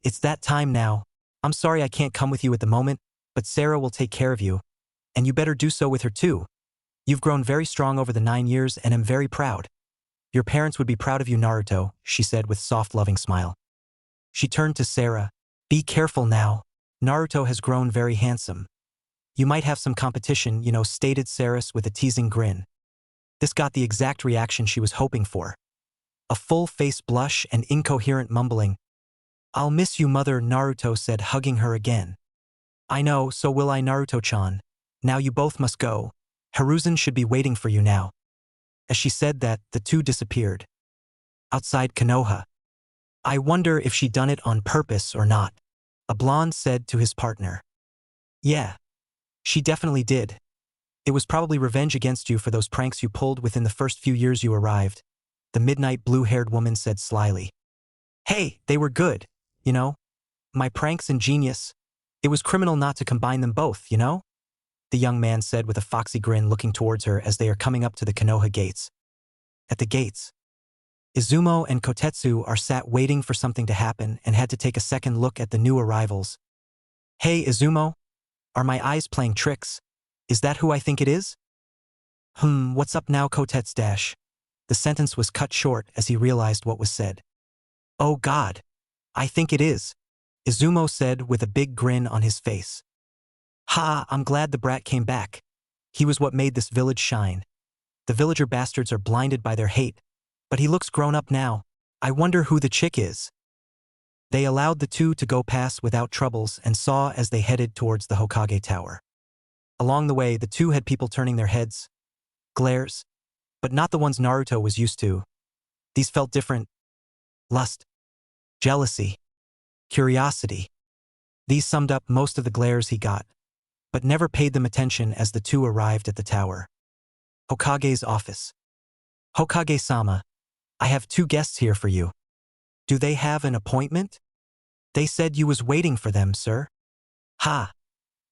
it's that time now. I'm sorry I can't come with you at the moment, but Sarah will take care of you, and you better do so with her too. You've grown very strong over the 9 years and am very proud. Your parents would be proud of you, Naruto," she said with soft loving smile. She turned to Sarah. "Be careful now. Naruto has grown very handsome. You might have some competition, stated Saris with a teasing grin. This got the exact reaction she was hoping for. A full-face blush and incoherent mumbling. I'll miss you, mother, Naruto said, hugging her again. I know, so will I, Naruto-chan. Now you both must go. Hiruzen should be waiting for you now. As she said that, the two disappeared. Outside Konoha. I wonder if she done it on purpose or not, a blonde said to his partner. Yeah. She definitely did. It was probably revenge against you for those pranks you pulled within the first few years you arrived, the midnight blue-haired woman said slyly. Hey, they were good, My pranks ingenious. It was criminal not to combine them both, The young man said with a foxy grin, looking towards her as they are coming up to the Konoha gates. At the gates, Izumo and Kotetsu are sat waiting for something to happen and had to take a second look at the new arrivals. Hey, Izumo? Are my eyes playing tricks? Is that who I think it is? What's up now, Kotetsu dash? The sentence was cut short as he realized what was said. Oh God. I think it is, Izumo said with a big grin on his face. Ha, I'm glad the brat came back. He was what made this village shine. The villager bastards are blinded by their hate, but he looks grown up now. I wonder who the chick is. They allowed the two to go past without troubles and saw as they headed towards the Hokage Tower. Along the way, the two had people turning their heads. Glares. But not the ones Naruto was used to. These felt different. Lust. Jealousy. Curiosity. These summed up most of the glares he got, but never paid them attention as the two arrived at the tower. Hokage's office. Hokage-sama, I have two guests here for you. Do they have an appointment? They said you was waiting for them, sir. Ha!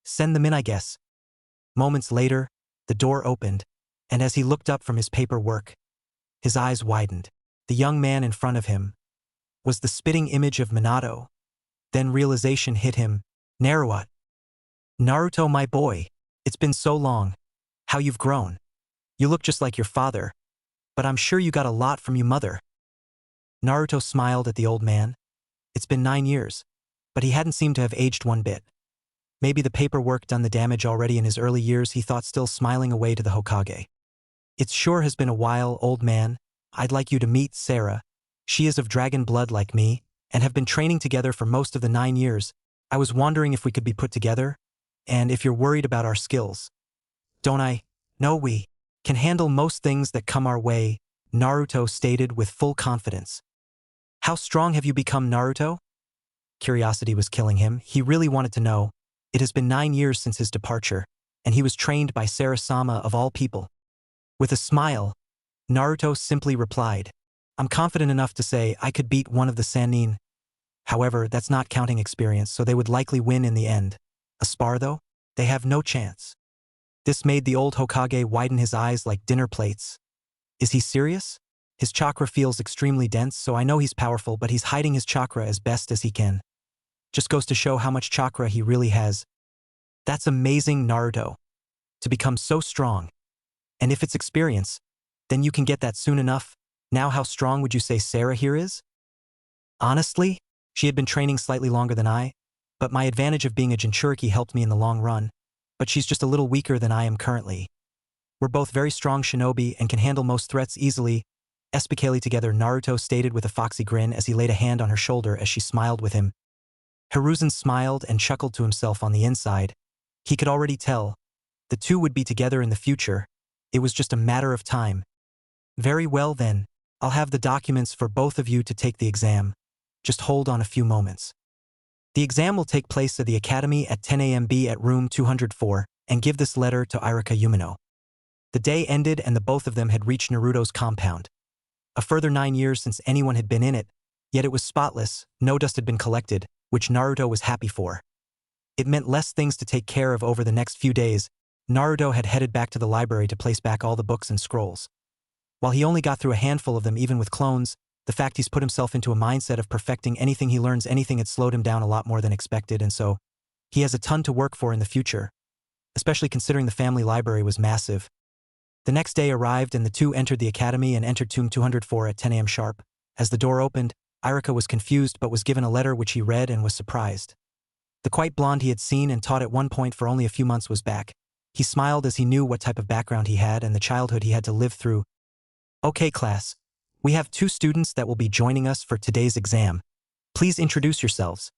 Send them in, I guess. Moments later, the door opened, and as he looked up from his paperwork, his eyes widened. The young man in front of him was the spitting image of Minato. Then realization hit him. Naruto. Naruto, my boy. It's been so long. How you've grown. You look just like your father, but I'm sure you got a lot from your mother. Naruto smiled at the old man. It's been 9 years, but he hadn't seemed to have aged one bit. Maybe the paperwork done the damage already in his early years, he thought, still smiling away to the Hokage. It sure has been a while, old man. I'd like you to meet Sarah. She is of dragon blood like me, and have been training together for most of the 9 years. I was wondering if we could be put together, and if you're worried about our skills. Don't I? No, we can handle most things that come our way, Naruto stated with full confidence. How strong have you become, Naruto? Curiosity was killing him. He really wanted to know. It has been 9 years since his departure, and he was trained by Sarah-sama of all people. With a smile, Naruto simply replied, I'm confident enough to say I could beat one of the Sannin. However, that's not counting experience, so they would likely win in the end. A spar, though? They have no chance. This made the old Hokage widen his eyes like dinner plates. Is he serious? His chakra feels extremely dense, so I know he's powerful, but he's hiding his chakra as best as he can. Just goes to show how much chakra he really has. That's amazing, Naruto. To become so strong. And if it's experience, then you can get that soon enough. Now how strong would you say Sarah here is? Honestly, she had been training slightly longer than I, but my advantage of being a Jinchuriki helped me in the long run, but she's just a little weaker than I am currently. We're both very strong shinobi and can handle most threats easily. Especially together, Naruto stated with a foxy grin as he laid a hand on her shoulder as she smiled with him. Hiruzen smiled and chuckled to himself on the inside. He could already tell. The two would be together in the future. It was just a matter of time. Very well then, I'll have the documents for both of you to take the exam. Just hold on a few moments. The exam will take place at the academy at 10 a.m. at room 204, and give this letter to Irika Yumino. The day ended and the both of them had reached Naruto's compound. A further 9 years since anyone had been in it, yet it was spotless, no dust had been collected, which Naruto was happy for. It meant less things to take care of over the next few days. Naruto had headed back to the library to place back all the books and scrolls. While he only got through a handful of them even with clones, the fact he's put himself into a mindset of perfecting anything he learns anything had slowed him down a lot more than expected, and so he has a ton to work for in the future, especially considering the family library was massive. The next day arrived and the two entered the academy and entered tomb 204 at 10 a.m. sharp. As the door opened, Irika was confused but was given a letter which he read and was surprised. The quite blonde he had seen and taught at one point for only a few months was back. He smiled as he knew what type of background he had and the childhood he had to live through. Okay, class. We have 2 students that will be joining us for today's exam. Please introduce yourselves.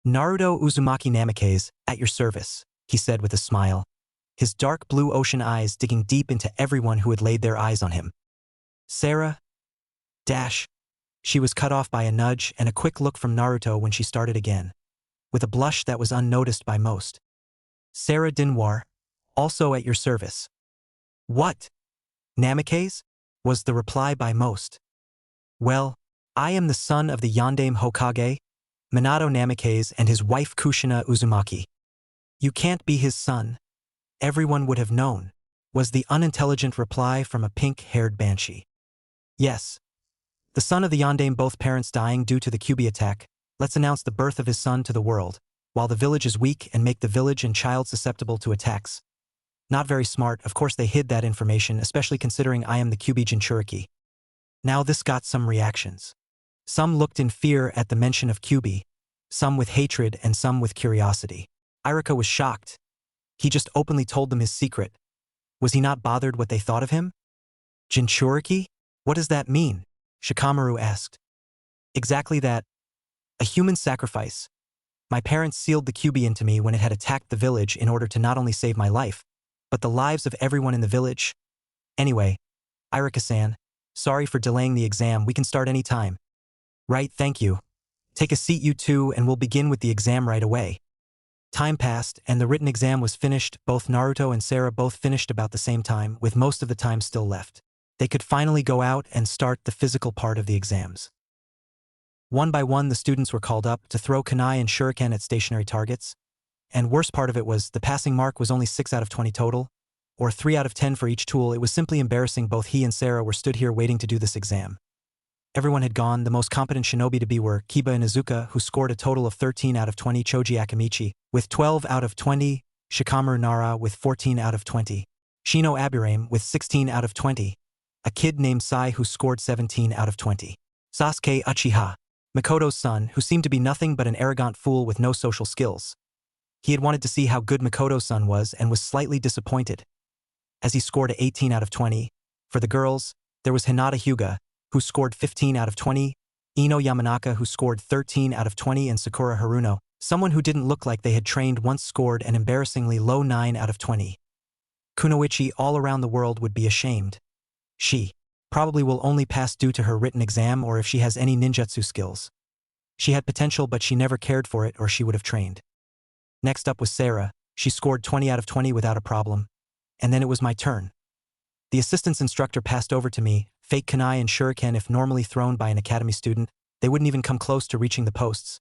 Naruto Uzumaki Namikaze, at your service, he said with a smile, his dark blue ocean eyes digging deep into everyone who had laid their eyes on him. Sarah? Dash. She was cut off by a nudge and a quick look from Naruto when she started again, with a blush that was unnoticed by most. Sarah Dinwar, also at your service. What? Namikaze? Was the reply by most. Well, I am the son of the Yondaime Hokage, Minato Namikaze, and his wife Kushina Uzumaki. You can't be his son. Everyone would have known, was the unintelligent reply from a pink-haired banshee. Yes. The son of the Yondaime, both parents dying due to the Kyuubi attack. Let's announce the birth of his son to the world, while the village is weak and make the village and child susceptible to attacks. Not very smart, of course they hid that information, especially considering I am the Kyuubi Jinchuriki. Now this got some reactions. Some looked in fear at the mention of Kyuubi, some with hatred and some with curiosity. Irika was shocked. He just openly told them his secret. Was he not bothered what they thought of him? Jinchuriki? What does that mean? Shikamaru asked. Exactly that. A human sacrifice. My parents sealed the Kyuubi into me when it had attacked the village in order to not only save my life, but the lives of everyone in the village. Anyway, Irika-san, sorry for delaying the exam, we can start any time. Right, thank you. Take a seat you two and we'll begin with the exam right away. Time passed and the written exam was finished. Both Naruto and Sarah both finished about the same time, with most of the time still left. They could finally go out and start the physical part of the exams. One by one the students were called up to throw kunai and shuriken at stationary targets. And worst part of it was the passing mark was only 6 out of 20 total, or 3 out of 10 for each tool. It was simply embarrassing. Both he and Sarah were stood here waiting to do this exam. Everyone had gone. The most competent shinobi to be were Kiba and Izuka, who scored a total of 13 out of 20, Choji Akamichi with 12 out of 20, Shikamaru Nara with 14 out of 20, Shino Aburame with 16 out of 20, a kid named Sai who scored 17 out of 20. Sasuke Uchiha, Makoto's son, who seemed to be nothing but an arrogant fool with no social skills. He had wanted to see how good Makoto's son was and was slightly disappointed, as he scored a 18 out of 20. For the girls, there was Hinata Hyuga, who scored 15 out of 20, Ino Yamanaka, who scored 13 out of 20, and Sakura Haruno, someone who didn't look like they had trained once, scored an embarrassingly low 9 out of 20. Kunoichi all around the world would be ashamed. She probably will only pass due to her written exam or if she has any ninjutsu skills. She had potential but she never cared for it or she would have trained. Next up was Sarah. She scored 20 out of 20 without a problem. And then it was my turn. The assistance instructor passed over to me, fake kunai and shuriken if normally thrown by an academy student, they wouldn't even come close to reaching the posts.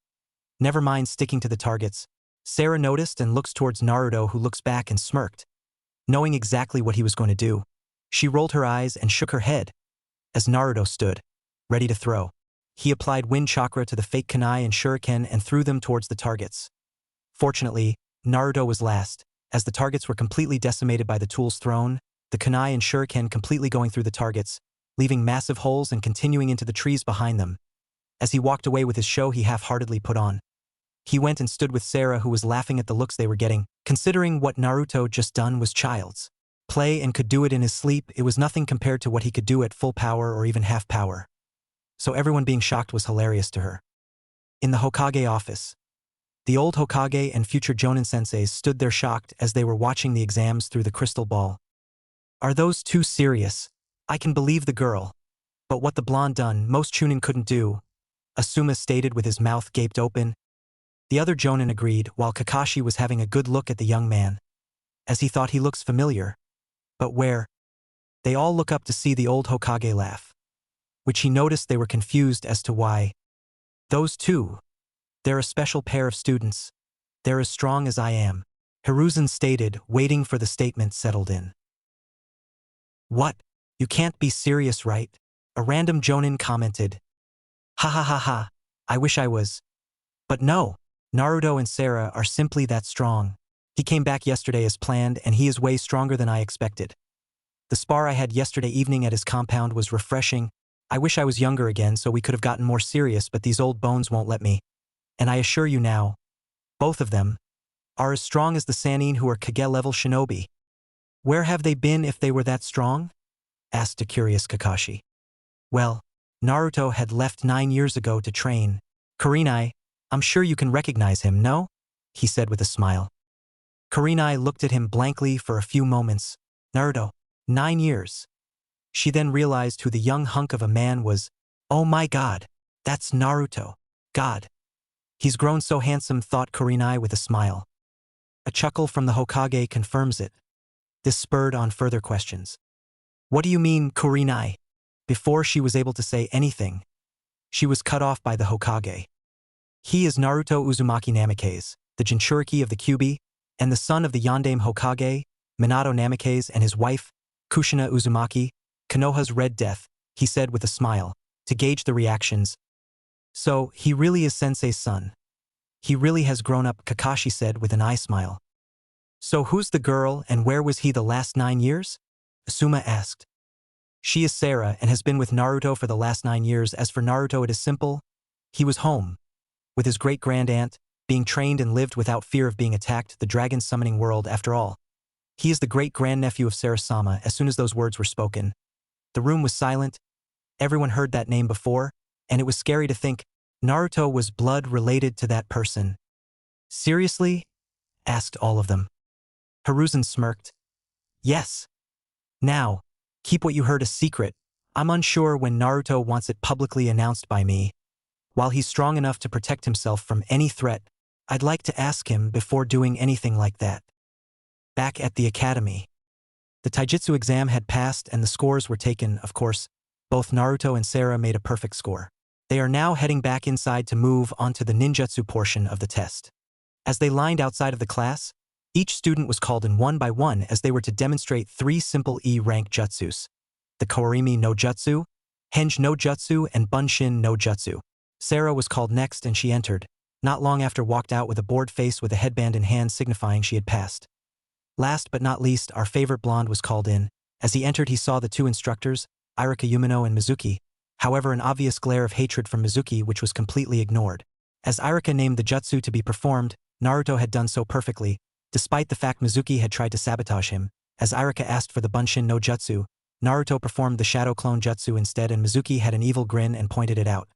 Never mind sticking to the targets. Sarah noticed and looks towards Naruto, who looks back and smirked. Knowing exactly what he was going to do, she rolled her eyes and shook her head as Naruto stood, ready to throw. He applied wind chakra to the fake kunai and shuriken and threw them towards the targets. Fortunately, Naruto was last, as the targets were completely decimated by the tools thrown, the kunai and shuriken completely going through the targets, leaving massive holes and continuing into the trees behind them. As he walked away with his show he half-heartedly put on. He went and stood with Sarah, who was laughing at the looks they were getting, considering what Naruto just done was child's play and could do it in his sleep. It was nothing compared to what he could do at full power or even half power. So everyone being shocked was hilarious to her. In the Hokage office, the old Hokage and future Jonin senseis stood there shocked as they were watching the exams through the crystal ball. Are those two serious? I can believe the girl. But what the blonde done, most Chunin couldn't do, Asuma stated with his mouth gaped open. The other Jonin agreed, while Kakashi was having a good look at the young man, as he thought he looks familiar. But where? They all look up to see the old Hokage laugh, which he noticed they were confused as to why. Those two. They're a special pair of students. They're as strong as I am, Hiruzen stated, waiting for the statement settled in. What? You can't be serious, right? A random Jonin commented. Ha ha ha ha, I wish I was. But no, Naruto and Sarah are simply that strong. He came back yesterday as planned and he is way stronger than I expected. The spar I had yesterday evening at his compound was refreshing. I wish I was younger again so we could have gotten more serious, but these old bones won't let me. And I assure you now, Both of them are as strong as the Sannin who are Kage-level shinobi. Where have they been if they were that strong? Asked a curious Kakashi. Well, Naruto had left 9 years ago to train. Kurenai, I'm sure you can recognize him, no? He said with a smile. Kurenai looked at him blankly for a few moments. Naruto, 9 years. She then realized who the young hunk of a man was. Oh my god, that's Naruto. God. He's grown so handsome, thought Kurenai with a smile. A chuckle from the Hokage confirms it. This spurred on further questions. What do you mean, Kurenai? Before she was able to say anything, she was cut off by the Hokage. He is Naruto Uzumaki Namikaze, the Jinchuriki of the Kyuubi, and the son of the Yondaime Hokage, Minato Namikaze, and his wife, Kushina Uzumaki, Konoha's Red Death, he said with a smile, to gauge the reactions. So, he really is Sensei's son. He really has grown up, Kakashi said with an eye smile. So who's the girl and where was he the last 9 years? Asuma asked. She is Sarah and has been with Naruto for the last 9 years. As for Naruto, it is simple. He was home, with his great-grand-aunt, being trained and lived without fear of being attacked, the dragon summoning world after all. He is the great-grandnephew of Sarah-sama. As soon as those words were spoken, the room was silent. Everyone heard that name before, and it was scary to think Naruto was blood related to that person. Seriously? Asked all of them. Hiruzen smirked. Yes. Now, keep what you heard a secret. I'm unsure when Naruto wants it publicly announced by me. While he's strong enough to protect himself from any threat, I'd like to ask him before doing anything like that. Back at the academy. The taijutsu exam had passed and the scores were taken, of course. Both Naruto and Sarah made a perfect score. They are now heading back inside to move on to the ninjutsu portion of the test. As they lined outside of the class, each student was called in one by one as they were to demonstrate 3 simple E-rank jutsus: the Kourimi no Jutsu, Henge no Jutsu, and Bunshin no Jutsu. Sarah was called next and she entered. Not long after walked out with a bored face with a headband in hand signifying she had passed. Last but not least, our favorite blonde was called in. As he entered he saw the 2 instructors, Iruka Yumino and Mizuki. However, an obvious glare of hatred from Mizuki which was completely ignored. As Iruka named the jutsu to be performed, Naruto had done so perfectly, despite the fact Mizuki had tried to sabotage him. As Iruka asked for the Bunshin no Jutsu, Naruto performed the Shadow Clone Jutsu instead and Mizuki had an evil grin and pointed it out.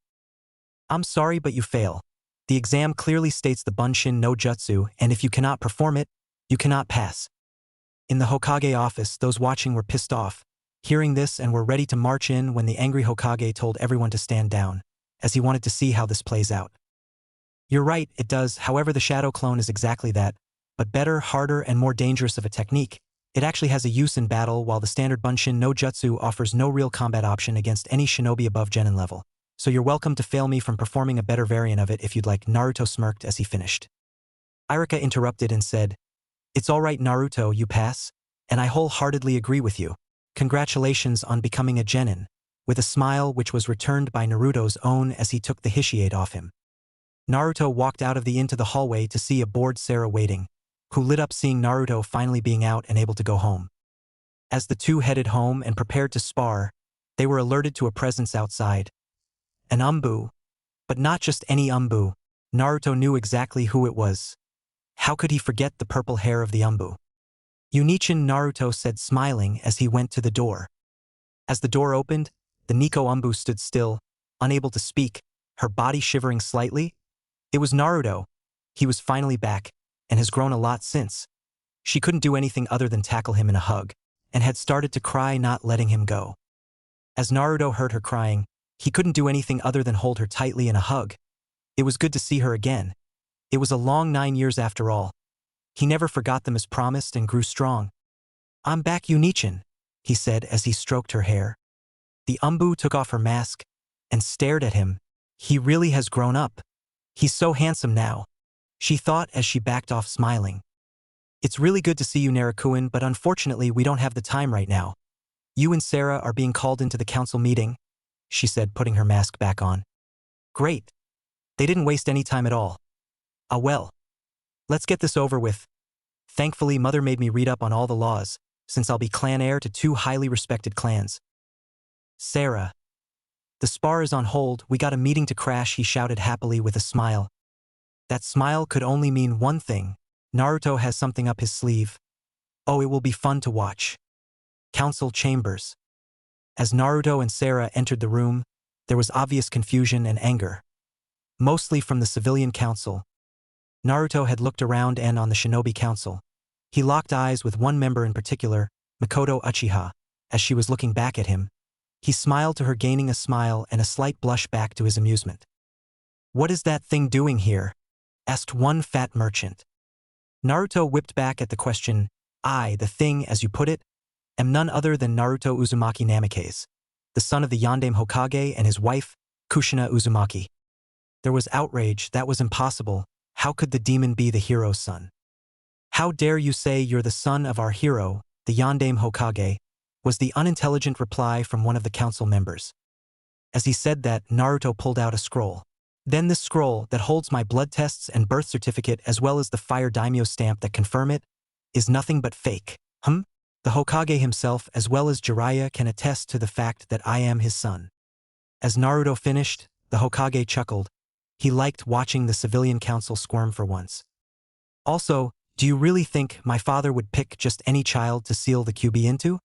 I'm sorry but you fail. The exam clearly states the Bunshin no Jutsu and if you cannot perform it, you cannot pass. In the Hokage office, those watching were pissed off, hearing this and were ready to march in when the angry Hokage told everyone to stand down, as he wanted to see how this plays out. You're right, it does, however the Shadow Clone is exactly that, but better, harder, and more dangerous of a technique. It actually has a use in battle while the standard Bunshin no Jutsu offers no real combat option against any shinobi above genin level. So you're welcome to fail me from performing a better variant of it if you'd like, Naruto smirked as he finished. Iruka interrupted and said, It's alright Naruto, you pass, and I wholeheartedly agree with you. Congratulations on becoming a genin, with a smile which was returned by Naruto's own as he took the Hishiate off him. Naruto walked out of the inn to the hallway to see a bored Sarah waiting, who lit up seeing Naruto finally being out and able to go home. As the two headed home and prepared to spar, they were alerted to a presence outside. An Umbu. But not just any Umbu. Naruto knew exactly who it was. How could he forget the purple hair of the Umbu? Yunichin, Naruto said smiling as he went to the door. As the door opened, the Nico Umbu stood still, unable to speak, her body shivering slightly. It was Naruto. He was finally back, and has grown a lot since. She couldn't do anything other than tackle him in a hug, and had started to cry not letting him go. As Naruto heard her crying, he couldn't do anything other than hold her tightly in a hug. It was good to see her again. It was a long 9 years after all. He never forgot them as promised and grew strong. I'm back Yunichin, he said as he stroked her hair. The Umbu took off her mask and stared at him. He really has grown up. He's so handsome now, she thought as she backed off smiling. It's really good to see you Narukuin, but unfortunately we don't have the time right now. You and Sarah are being called into the council meeting, she said putting her mask back on. Great. They didn't waste any time at all. Ah well. Let's get this over with. Thankfully Mother made me read up on all the laws, since I'll be clan heir to 2 highly respected clans. Sarah. The spar is on hold, we got a meeting to crash, he shouted happily with a smile. That smile could only mean one thing. Naruto has something up his sleeve. Oh, it will be fun to watch. Council chambers. As Naruto and Sarah entered the room, there was obvious confusion and anger. Mostly from the civilian council. Naruto had looked around and on the shinobi council. He locked eyes with one member in particular, Makoto Uchiha, as she was looking back at him. He smiled to her, gaining a smile and a slight blush back to his amusement. "What is that thing doing here?" asked one fat merchant. Naruto whipped back at the question. "I, the thing, as you put it, am none other than Naruto Uzumaki Namikaze, the son of the Yondaime Hokage and his wife, Kushina Uzumaki." There was outrage. That was impossible. How could the demon be the hero's son? "How dare you say you're the son of our hero, the Yondaime Hokage," was the unintelligent reply from one of the council members. As he said that, Naruto pulled out a scroll. "Then this scroll, that holds my blood tests and birth certificate as well as the fire daimyo stamp that confirm it, is nothing but fake." The Hokage himself as well as Jiraiya can attest to the fact that I am his son. As Naruto finished, the Hokage chuckled. He liked watching the civilian council squirm for once. "Also, do you really think my father would pick just any child to seal the QB into?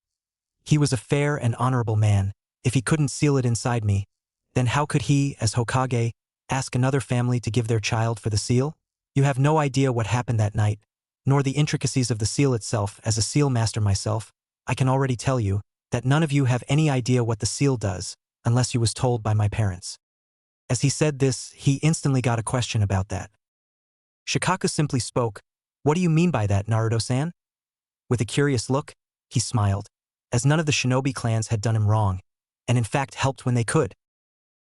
He was a fair and honorable man. If he couldn't seal it inside me, then how could he, as Hokage, ask another family to give their child for the seal? You have no idea what happened that night, nor the intricacies of the seal itself. As a seal master myself, I can already tell you that none of you have any idea what the seal does, unless you was told by my parents." As he said this, he instantly got a question about that. Shikaku simply spoke. "What do you mean by that, Naruto-san?" With a curious look, he smiled, as none of the shinobi clans had done him wrong, and in fact helped when they could.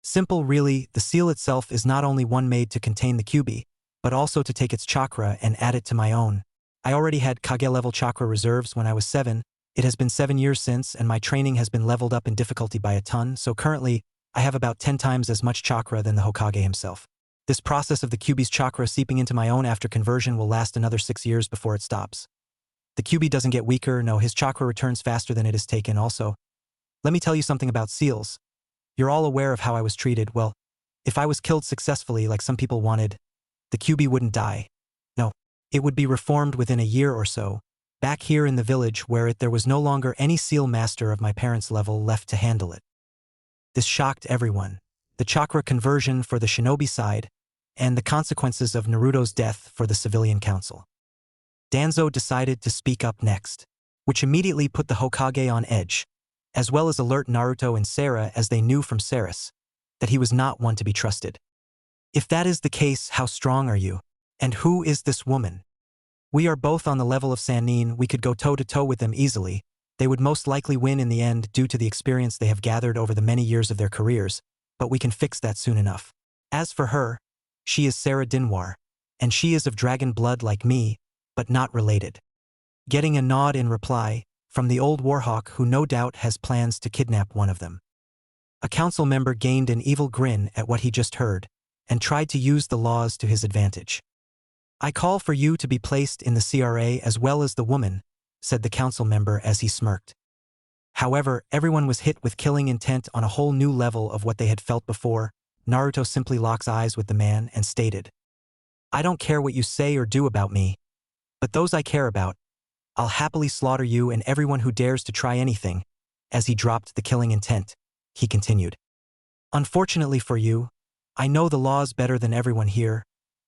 "Simple really, the seal itself is not only one made to contain the QB, but also to take its chakra and add it to my own. I already had Kage-level chakra reserves when I was 7, it has been 7 years since, and my training has been leveled up in difficulty by a ton, so currently, I have about 10 times as much chakra than the Hokage himself. This process of the QB's chakra seeping into my own after conversion will last another 6 years before it stops. The QB doesn't get weaker, no, his chakra returns faster than it is taken also. Let me tell you something about seals. You're all aware of how I was treated. Well, if I was killed successfully like some people wanted, the QB wouldn't die. No, it would be reformed within a year or so, back here in the village where there was no longer any seal master of my parents' level left to handle it." This shocked everyone. The chakra conversion for the shinobi side, and the consequences of Naruto's death for the civilian council. Danzo decided to speak up next, which immediately put the Hokage on edge, as well as alert Naruto and Sarah, as they knew from Saris that he was not one to be trusted. "If that is the case, how strong are you? And who is this woman? We are both on the level of Sannin, we could go toe-to-toe with them easily. They would most likely win in the end due to the experience they have gathered over the many years of their careers, but we can fix that soon enough. As for her, she is Sarah Dinwar, and she is of dragon blood like me, but not related." Getting a nod in reply from the old warhawk, who no doubt has plans to kidnap one of them. A council member gained an evil grin at what he just heard, and tried to use the laws to his advantage. "I call for you to be placed in the CRA as well as the woman," said the council member as he smirked. However, everyone was hit with killing intent on a whole new level of what they had felt before. Naruto simply locks eyes with the man and stated, "I don't care what you say or do about me, but those I care about, I'll happily slaughter you and everyone who dares to try anything." As he dropped the killing intent, he continued, "Unfortunately for you, I know the laws better than everyone here.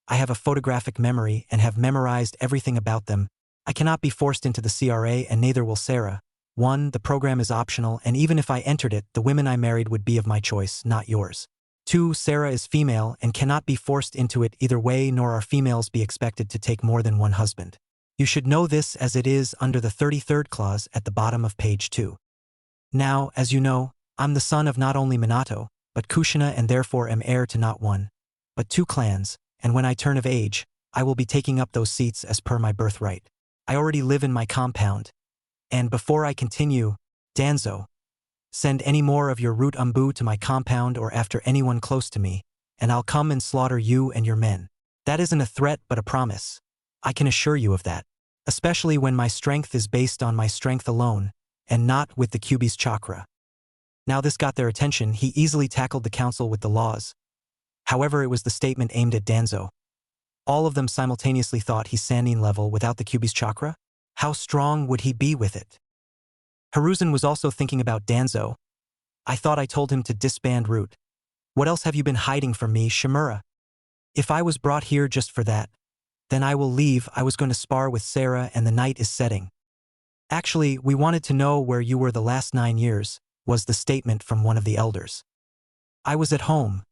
I have a photographic memory and have memorized everything about them. I cannot be forced into the CRA, and neither will Sarah. 1. The program is optional, and even if I entered it, the women I married would be of my choice, not yours. 2. Sarah is female and cannot be forced into it either way, nor are females be expected to take more than one husband. You should know this, as it is under the 33rd clause at the bottom of page 2. Now, as you know, I'm the son of not only Minato, but Kushina, and therefore am heir to not one, but 2 clans, and when I turn of age, I will be taking up those seats as per my birthright. I already live in my compound. And before I continue, Danzo, send any more of your root umbu to my compound or after anyone close to me, and I'll come and slaughter you and your men. That isn't a threat but a promise. I can assure you of that, especially when my strength is based on my strength alone, and not with the QB's chakra." Now this got their attention. He easily tackled the council with the laws. However, it was the statement aimed at Danzo. All of them simultaneously thought he's Sannin level without the Kyuubi's chakra? How strong would he be with it? Hiruzen was also thinking about Danzo. I thought I told him to disband Root. What else have you been hiding from me, Shimura? If I was brought here just for that, then I will leave. I was going to spar with Sarah and the night is setting. Actually, we wanted to know where you were the last 9 years, was the statement from one of the elders. I was at home,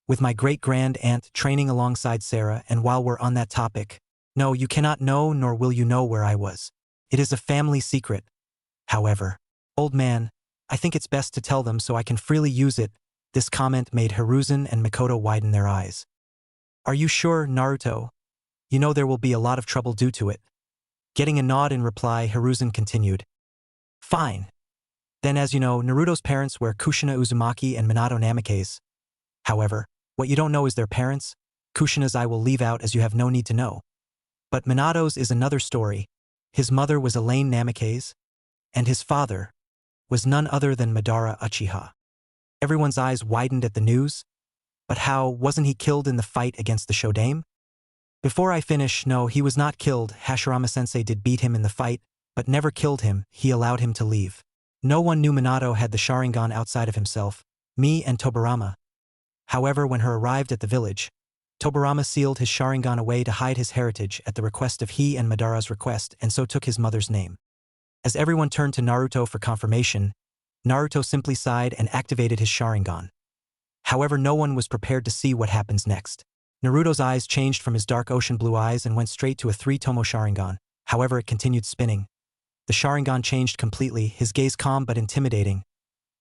with my great-grand-aunt training alongside Sarah, and while we're on that topic, no, you cannot know nor will you know where I was. It is a family secret. However, old man, I think it's best to tell them so I can freely use it. This comment made Hiruzen and Makoto widen their eyes. Are you sure, Naruto? You know there will be a lot of trouble due to it. Getting a nod in reply, Hiruzen continued. Fine. Then as you know, Naruto's parents were Kushina Uzumaki and Minato Namikaze. However, what you don't know is their parents. Kushina's I will leave out as you have no need to know. But Minato's is another story. His mother was Elaine Namikaze, and his father was none other than Madara Uchiha. Everyone's eyes widened at the news. But how, wasn't he killed in the fight against the Shodaime? Before I finish, no, he was not killed. Hashirama-sensei did beat him in the fight, but never killed him. He allowed him to leave. No one knew Minato had the Sharingan outside of himself, me and Tobirama. However, when he arrived at the village, Tobirama sealed his Sharingan away to hide his heritage at the request of he and Madara's request, and so took his mother's name. As everyone turned to Naruto for confirmation, Naruto simply sighed and activated his Sharingan. However, no one was prepared to see what happens next. Naruto's eyes changed from his dark ocean blue eyes and went straight to a 3-tomo Sharingan. However, it continued spinning. The Sharingan changed completely, his gaze calm but intimidating.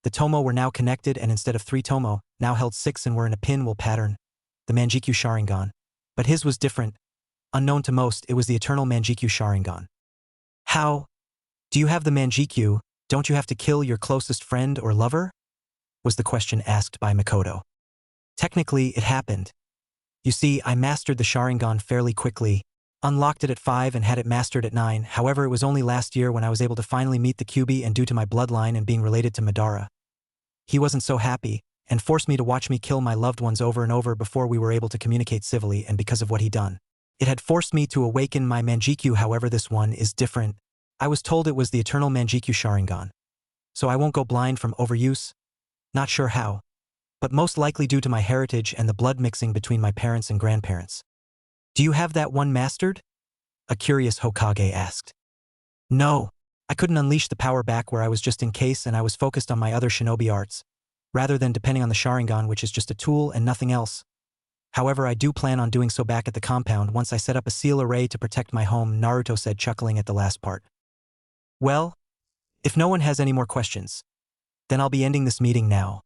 The tomo were now connected and instead of 3 tomo, now held 6 and were in a pinwheel pattern. The Manjikyu Sharingan. But his was different. Unknown to most, it was the eternal Manjikyu Sharingan. How? Do you have the Manjikyu? Don't you have to kill your closest friend or lover? Was the question asked by Makoto. Technically, it happened. You see, I mastered the Sharingan fairly quickly, unlocked it at 5 and had it mastered at 9, however it was only last year when I was able to finally meet the Kyuubi and due to my bloodline and being related to Madara. He wasn't so happy, and forced me to watch me kill my loved ones over and over before we were able to communicate civilly and because of what he done. It had forced me to awaken my Manjikyu, however this one is different. I was told it was the eternal Manjikyu Sharingan. So I won't go blind from overuse? Not sure how. But most likely due to my heritage and the blood mixing between my parents and grandparents. Do you have that one mastered? A curious Hokage asked. No. I couldn't unleash the power back where I was just in case and I was focused on my other shinobi arts, rather than depending on the Sharingan which is just a tool and nothing else. However, I do plan on doing so back at the compound once I set up a seal array to protect my home, Naruto said, chuckling at the last part. Well, if no one has any more questions, then I'll be ending this meeting now.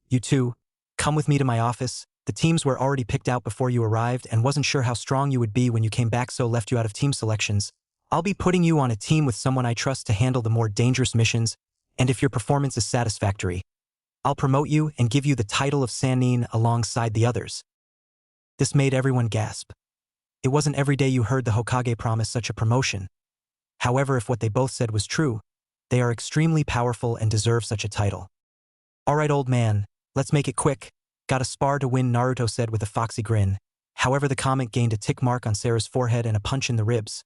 You two, come with me to my office. The teams were already picked out before you arrived and wasn't sure how strong you would be when you came back, so left you out of team selections. I'll be putting you on a team with someone I trust to handle the more dangerous missions, and if your performance is satisfactory, I'll promote you and give you the title of Sannin alongside the others. This made everyone gasp. It wasn't every day you heard the Hokage promise such a promotion. However, if what they both said was true, they are extremely powerful and deserve such a title. Alright, old man, let's make it quick. Got a spar to win, Naruto said with a foxy grin. However, the comment gained a tick mark on Sarah's forehead and a punch in the ribs.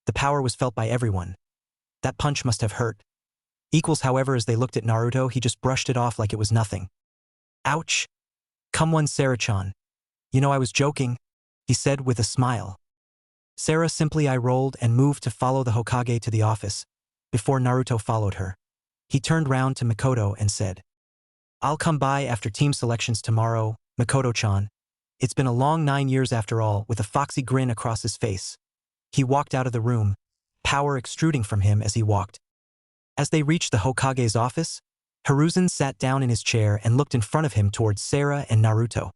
The power was felt by everyone. That punch must have hurt. Equals, however, as they looked at Naruto, he just brushed it off like it was nothing. Ouch. Come on, Sarah-chan. You know I was joking, he said with a smile. Sarah simply eye-rolled and moved to follow the Hokage to the office, before Naruto followed her. He turned round to Makoto and said, I'll come by after team selections tomorrow, Makoto-chan. It's been a long 9 years after all, with a foxy grin across his face. He walked out of the room, power extruding from him as he walked. As they reached the Hokage's office, Hiruzen sat down in his chair and looked in front of him towards Sarah and Naruto.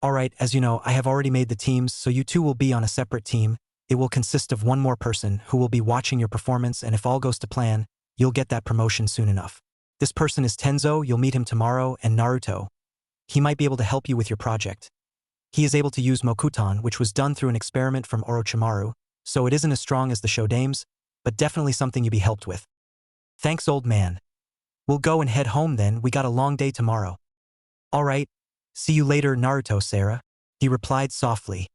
Alright, as you know, I have already made the teams, so you two will be on a separate team. It will consist of one more person who will be watching your performance, and if all goes to plan, you'll get that promotion soon enough. This person is Tenzo, you'll meet him tomorrow, and Naruto. He might be able to help you with your project. He is able to use Mokutan, which was done through an experiment from Orochimaru, so it isn't as strong as the Shodaimes, but definitely something you'll be helped with. Thanks, old man. We'll go and head home then, we got a long day tomorrow. Alright, see you later, Naruto, Sarah, he replied softly.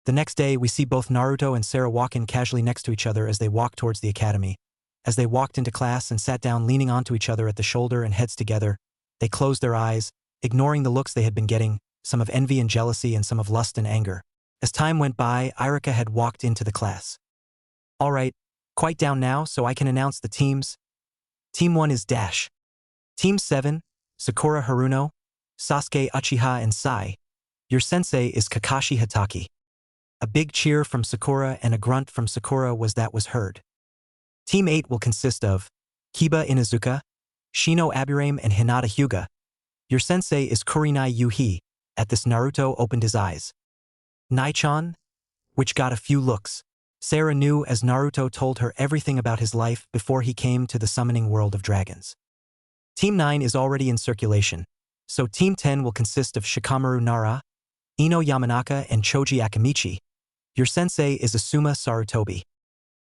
The next day, we see both Naruto and Sarah walk in casually next to each other as they walk towards the academy. As they walked into class and sat down leaning onto each other at the shoulder and heads together, they closed their eyes, ignoring the looks they had been getting, some of envy and jealousy and some of lust and anger. As time went by, Irika had walked into the class. All right, quiet down now so I can announce the teams. Team 1 is Dash. Team 7, Sakura Haruno, Sasuke Uchiha and Sai. Your sensei is Kakashi Hatake. A big cheer from Sakura and a grunt from Sakura was heard. Team 8 will consist of Kiba Inuzuka, Shino Aburame and Hinata Hyuga. Your sensei is Kurenai Yuhi. At this, Naruto opened his eyes. Nai-chan, which got a few looks. Sarah knew as Naruto told her everything about his life before he came to the summoning world of dragons. Team 9 is already in circulation, so Team 10 will consist of Shikamaru Nara, Ino Yamanaka and Choji Akamichi. Your sensei is Asuma Sarutobi.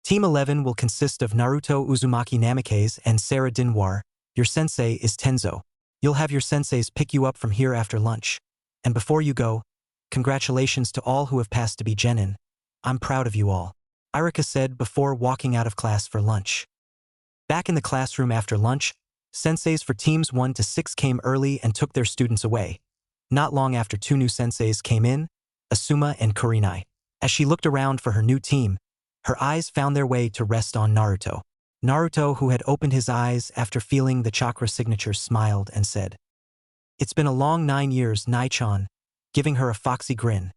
Team 11 will consist of Naruto Uzumaki Namikaze and Sarah Dinwar. Your sensei is Tenzo. You'll have your senseis pick you up from here after lunch. And before you go, congratulations to all who have passed to be genin. I'm proud of you all, Irika said before walking out of class for lunch. Back in the classroom after lunch, senseis for teams 1 to 6 came early and took their students away. Not long after, 2 new senseis came in, Asuma and Kurenai. As she looked around for her new team, her eyes found their way to rest on Naruto. Naruto, who had opened his eyes after feeling the chakra signature, smiled and said, "It's been a long 9 years, Nai-chan," giving her a foxy grin,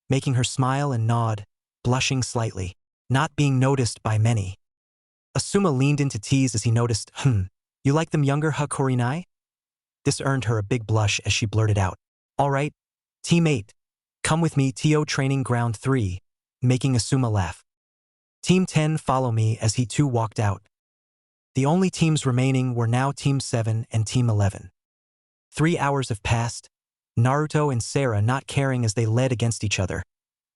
making her smile and nod, blushing slightly, not being noticed by many. Asuma leaned in to tease as he noticed, "You like them younger, huh, Kurenai?" This earned her a big blush as she blurted out, "All right, Team 8, come with me to Training Ground 3, making Asuma laugh. Team 10 follow me as he too walked out. The only teams remaining were now Team 7 and Team 11. 3 hours have passed, Naruto and Sarah not caring as they led against each other,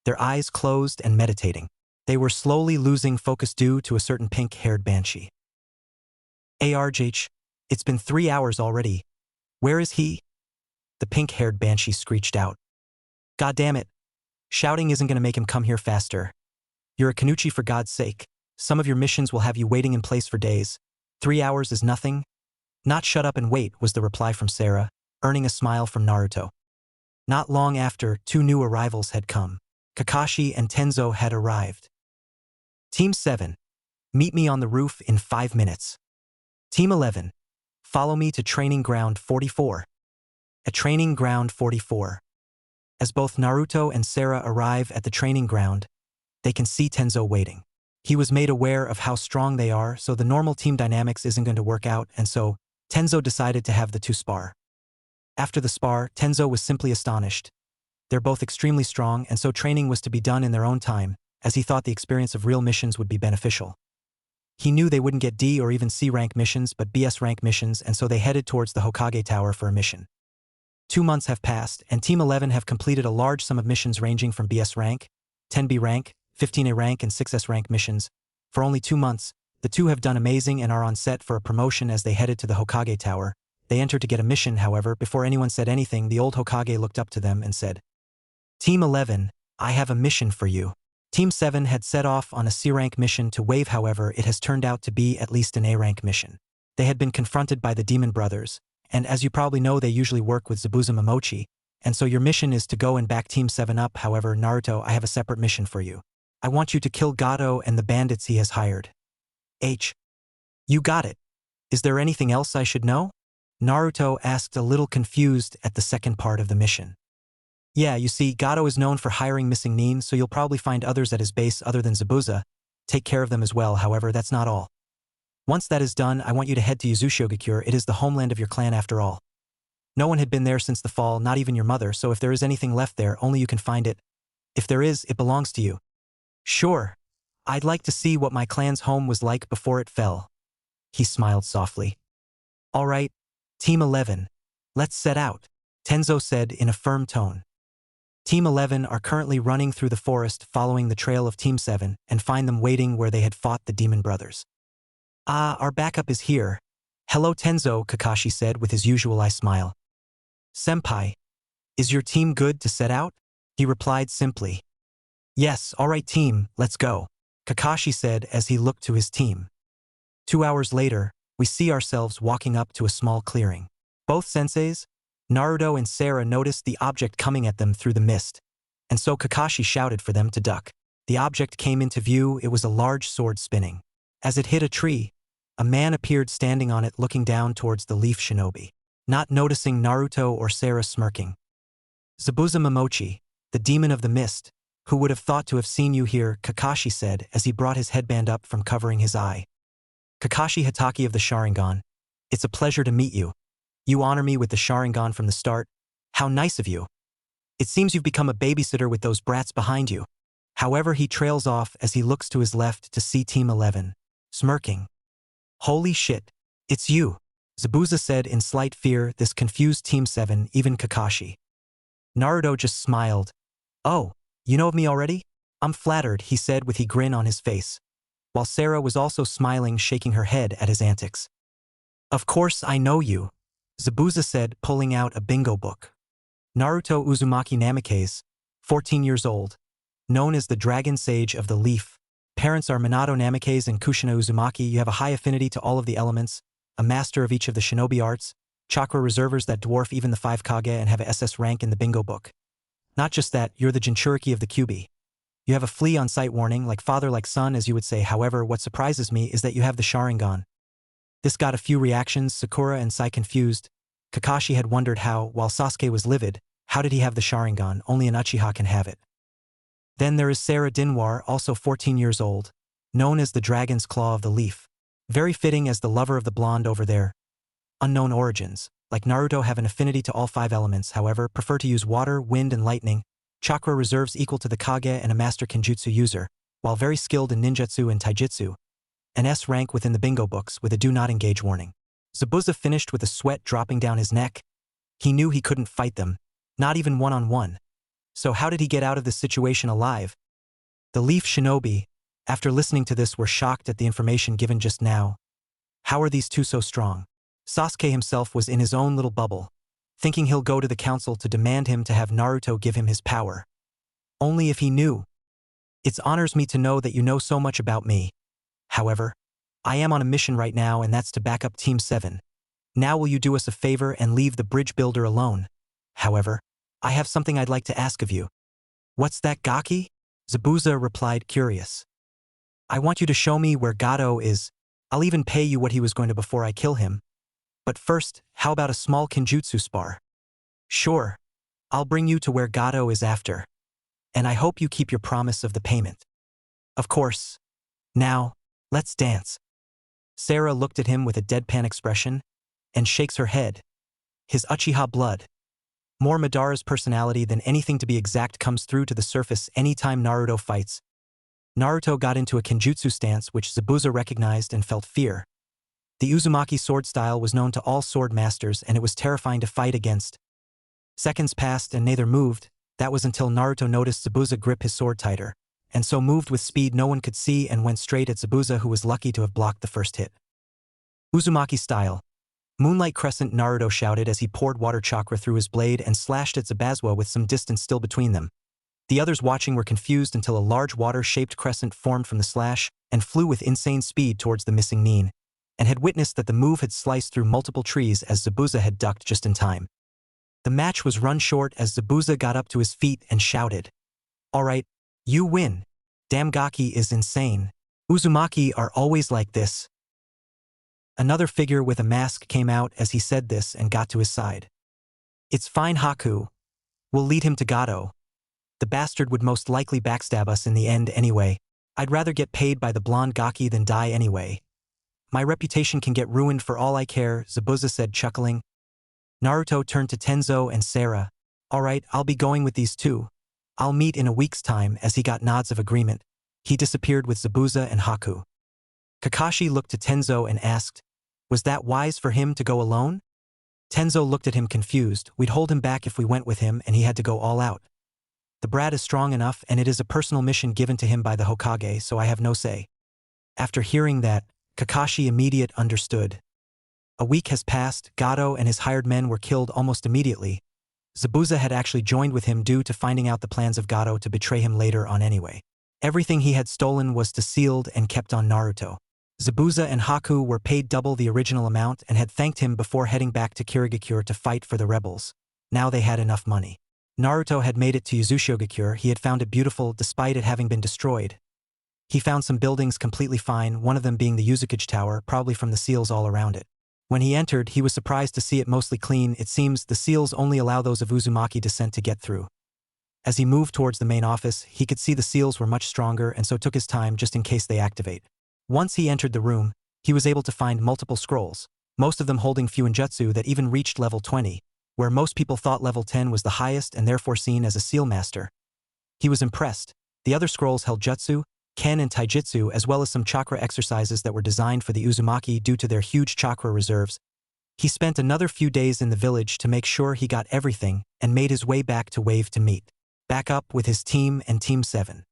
their eyes closed and meditating. They were slowly losing focus due to a certain pink-haired banshee. "ARJH, it's been 3 hours already. Where is he?" The pink-haired banshee screeched out. "God damn it. Shouting isn't going to make him come here faster. You're a Kanuchi, for God's sake. Some of your missions will have you waiting in place for days. 3 hours is nothing." "Not shut up and wait," was the reply from Sarah, earning a smile from Naruto. Not long after, 2 new arrivals had come. Kakashi and Tenzo had arrived. Team 7, meet me on the roof in 5 minutes. Team 11, follow me to Training Ground 44. At Training Ground 44. As both Naruto and Sarah arrive at the training ground, they can see Tenzo waiting. He was made aware of how strong they are, so the normal team dynamics isn't going to work out, and so Tenzo decided to have the 2 spar. After the spar, Tenzo was simply astonished. They're both extremely strong, and so training was to be done in their own time, as he thought the experience of real missions would be beneficial. He knew they wouldn't get D or even C rank missions but BS rank missions, and so they headed towards the Hokage Tower for a mission. 2 months have passed, and Team 11 have completed a large sum of missions ranging from BS rank, 10B rank, 15A rank and 6S rank missions. For only 2 months, the 2 have done amazing and are on set for a promotion as they headed to the Hokage Tower. They entered to get a mission, however, before anyone said anything, the old Hokage looked up to them and said, "Team 11, I have a mission for you." Team 7 had set off on a C-rank mission to Wave, however, it has turned out to be at least an A-rank mission. They had been confronted by the Demon Brothers, and as you probably know, they usually work with Zabuza Momochi, and so your mission is to go and back Team 7 up. However, Naruto, I have a separate mission for you. I want you to kill Gato and the bandits he has hired. You got it. Is there anything else I should know? Naruto asked, a little confused at the second part of the mission. Yeah, you see, Gato is known for hiring missing nin, so you'll probably find others at his base other than Zabuza. Take care of them as well, however, that's not all. Once that is done, I want you to head to Yuzushiogakure. It is the homeland of your clan after all. No one had been there since the fall, not even your mother, so if there is anything left there, only you can find it. If there is, it belongs to you. Sure. I'd like to see what my clan's home was like before it fell. He smiled softly. All right, Team 11, let's set out, Tenzo said in a firm tone. Team 11 are currently running through the forest following the trail of Team 7 and find them waiting where they had fought the Demon Brothers. Ah, our backup is here. Hello Tenzo, Kakashi said with his usual smile. Senpai, is your team good to set out? He replied simply. Yes, alright team, let's go, Kakashi said as he looked to his team. 2 hours later, we see ourselves walking up to a small clearing. Both senseis, Naruto and Sarah, noticed the object coming at them through the mist, and so Kakashi shouted for them to duck. The object came into view. It was a large sword spinning. As it hit a tree, a man appeared standing on it looking down towards the leaf shinobi, not noticing Naruto or Sarah smirking. Zabuza Momochi, the demon of the mist, who would have thought to have seen you here, Kakashi said as he brought his headband up from covering his eye. Kakashi Hatake of the Sharingan, it's a pleasure to meet you. You honor me with the Sharingan from the start. How nice of you. It seems you've become a babysitter with those brats behind you. However, he trails off as he looks to his left to see Team 11, smirking. Holy shit, it's you, Zabuza said in slight fear. This confused Team 7, even Kakashi. Naruto just smiled. Oh, you know of me already? I'm flattered, he said with a grin on his face, while Sarah was also smiling, shaking her head at his antics. Of course I know you, Zabuza said, pulling out a bingo book. Naruto Uzumaki Namikaze, 14 years old, known as the Dragon Sage of the Leaf. Parents are Minato Namikaze and Kushina Uzumaki. You have a high affinity to all of the elements, a master of each of the shinobi arts, chakra reservers that dwarf even the 5 Kage, and have a SS rank in the bingo book. Not just that, you're the Jinchuriki of the Kyuubi. You have a flea on sight warning, like father like son as you would say. However, what surprises me is that you have the Sharingan. This got a few reactions, Sakura and Sai confused. Kakashi had wondered how, while Sasuke was livid, how did he have the Sharingan? Only an Uchiha can have it. Then there is Sarah Dinwar, also 14 years old, known as the Dragon's Claw of the Leaf. Very fitting as the lover of the blonde over there. Unknown origins, like Naruto, have an affinity to all 5 elements, however, prefer to use water, wind and lightning, chakra reserves equal to the Kage, and a master Kenjutsu user, while very skilled in ninjutsu and taijutsu. An S rank within the bingo books with a do not engage warning. Zabuza finished with a sweat dropping down his neck. He knew he couldn't fight them, not even one-on-one. So how did he get out of this situation alive? The Leaf Shinobi, after listening to this, were shocked at the information given just now. How are these two so strong? Sasuke himself was in his own little bubble, thinking he'll go to the council to demand him to have Naruto give him his power. Only if he knew. It honors me to know that you know so much about me. However, I am on a mission right now, and that's to back up Team 7. Now will you do us a favor and leave the bridge builder alone? However, I have something I'd like to ask of you. What's that, Gaki? Zabuza replied, curious. I want you to show me where Gato is. I'll even pay you what he was going to before I kill him. But first, how about a small Kenjutsu spar? Sure. I'll bring you to where Gato is after. And I hope you keep your promise of the payment. Of course. Now, let's dance. Sarah looked at him with a deadpan expression and shakes her head. His Uchiha blood. More Madara's personality than anything, to be exact, comes through to the surface anytime Naruto fights. Naruto got into a Kenjutsu stance which Zabuza recognized and felt fear. The Uzumaki sword style was known to all sword masters, and it was terrifying to fight against. Seconds passed and neither moved. That was until Naruto noticed Zabuza grip his sword tighter, and so moved with speed no one could see and went straight at Zabuza, who was lucky to have blocked the first hit. Uzumaki style. Moonlight Crescent, Naruto shouted as he poured water chakra through his blade and slashed at Zabuza with some distance still between them. The others watching were confused until a large water-shaped crescent formed from the slash and flew with insane speed towards the missing Nin, and had witnessed that the move had sliced through multiple trees as Zabuza had ducked just in time. The match was run short as Zabuza got up to his feet and shouted, "Alright, you win. Damn, Gaki is insane. Uzumaki are always like this." Another figure with a mask came out as he said this and got to his side. "It's fine, Haku. We'll lead him to Gato. The bastard would most likely backstab us in the end anyway. I'd rather get paid by the blonde Gaki than die anyway. My reputation can get ruined for all I care," Zabuza said, chuckling. Naruto turned to Tenzo and Sarah. "Alright, I'll be going with these two. I'll meet in a week's time," as he got nods of agreement. He disappeared with Zabuza and Haku. Kakashi looked to Tenzo and asked, "Was that wise for him to go alone?" Tenzo looked at him confused. "We'd hold him back if we went with him, and he had to go all out. The brat is strong enough, and it is a personal mission given to him by the Hokage, so I have no say." After hearing that, Kakashi immediately understood. A week has passed. Gato and his hired men were killed almost immediately. Zabuza had actually joined with him due to finding out the plans of Gato to betray him later on anyway. Everything he had stolen was sealed and kept on Naruto. Zabuza and Haku were paid double the original amount and had thanked him before heading back to Kirigakure to fight for the rebels. Now they had enough money. Naruto had made it to Uzushigakure. He had found it beautiful despite it having been destroyed. He found some buildings completely fine, one of them being the Uzukage Tower, probably from the seals all around it. When he entered, he was surprised to see it mostly clean. It seems the seals only allow those of Uzumaki descent to get through. As he moved towards the main office, he could see the seals were much stronger and so took his time just in case they activate. Once he entered the room, he was able to find multiple scrolls, most of them holding Fuinjutsu that even reached level 20, where most people thought level 10 was the highest and therefore seen as a seal master. He was impressed. The other scrolls held jutsu, ken and taijutsu as well as some chakra exercises that were designed for the Uzumaki due to their huge chakra reserves. He spent another few days in the village to make sure he got everything and made his way back to Wave to meet back up with his team and Team 7.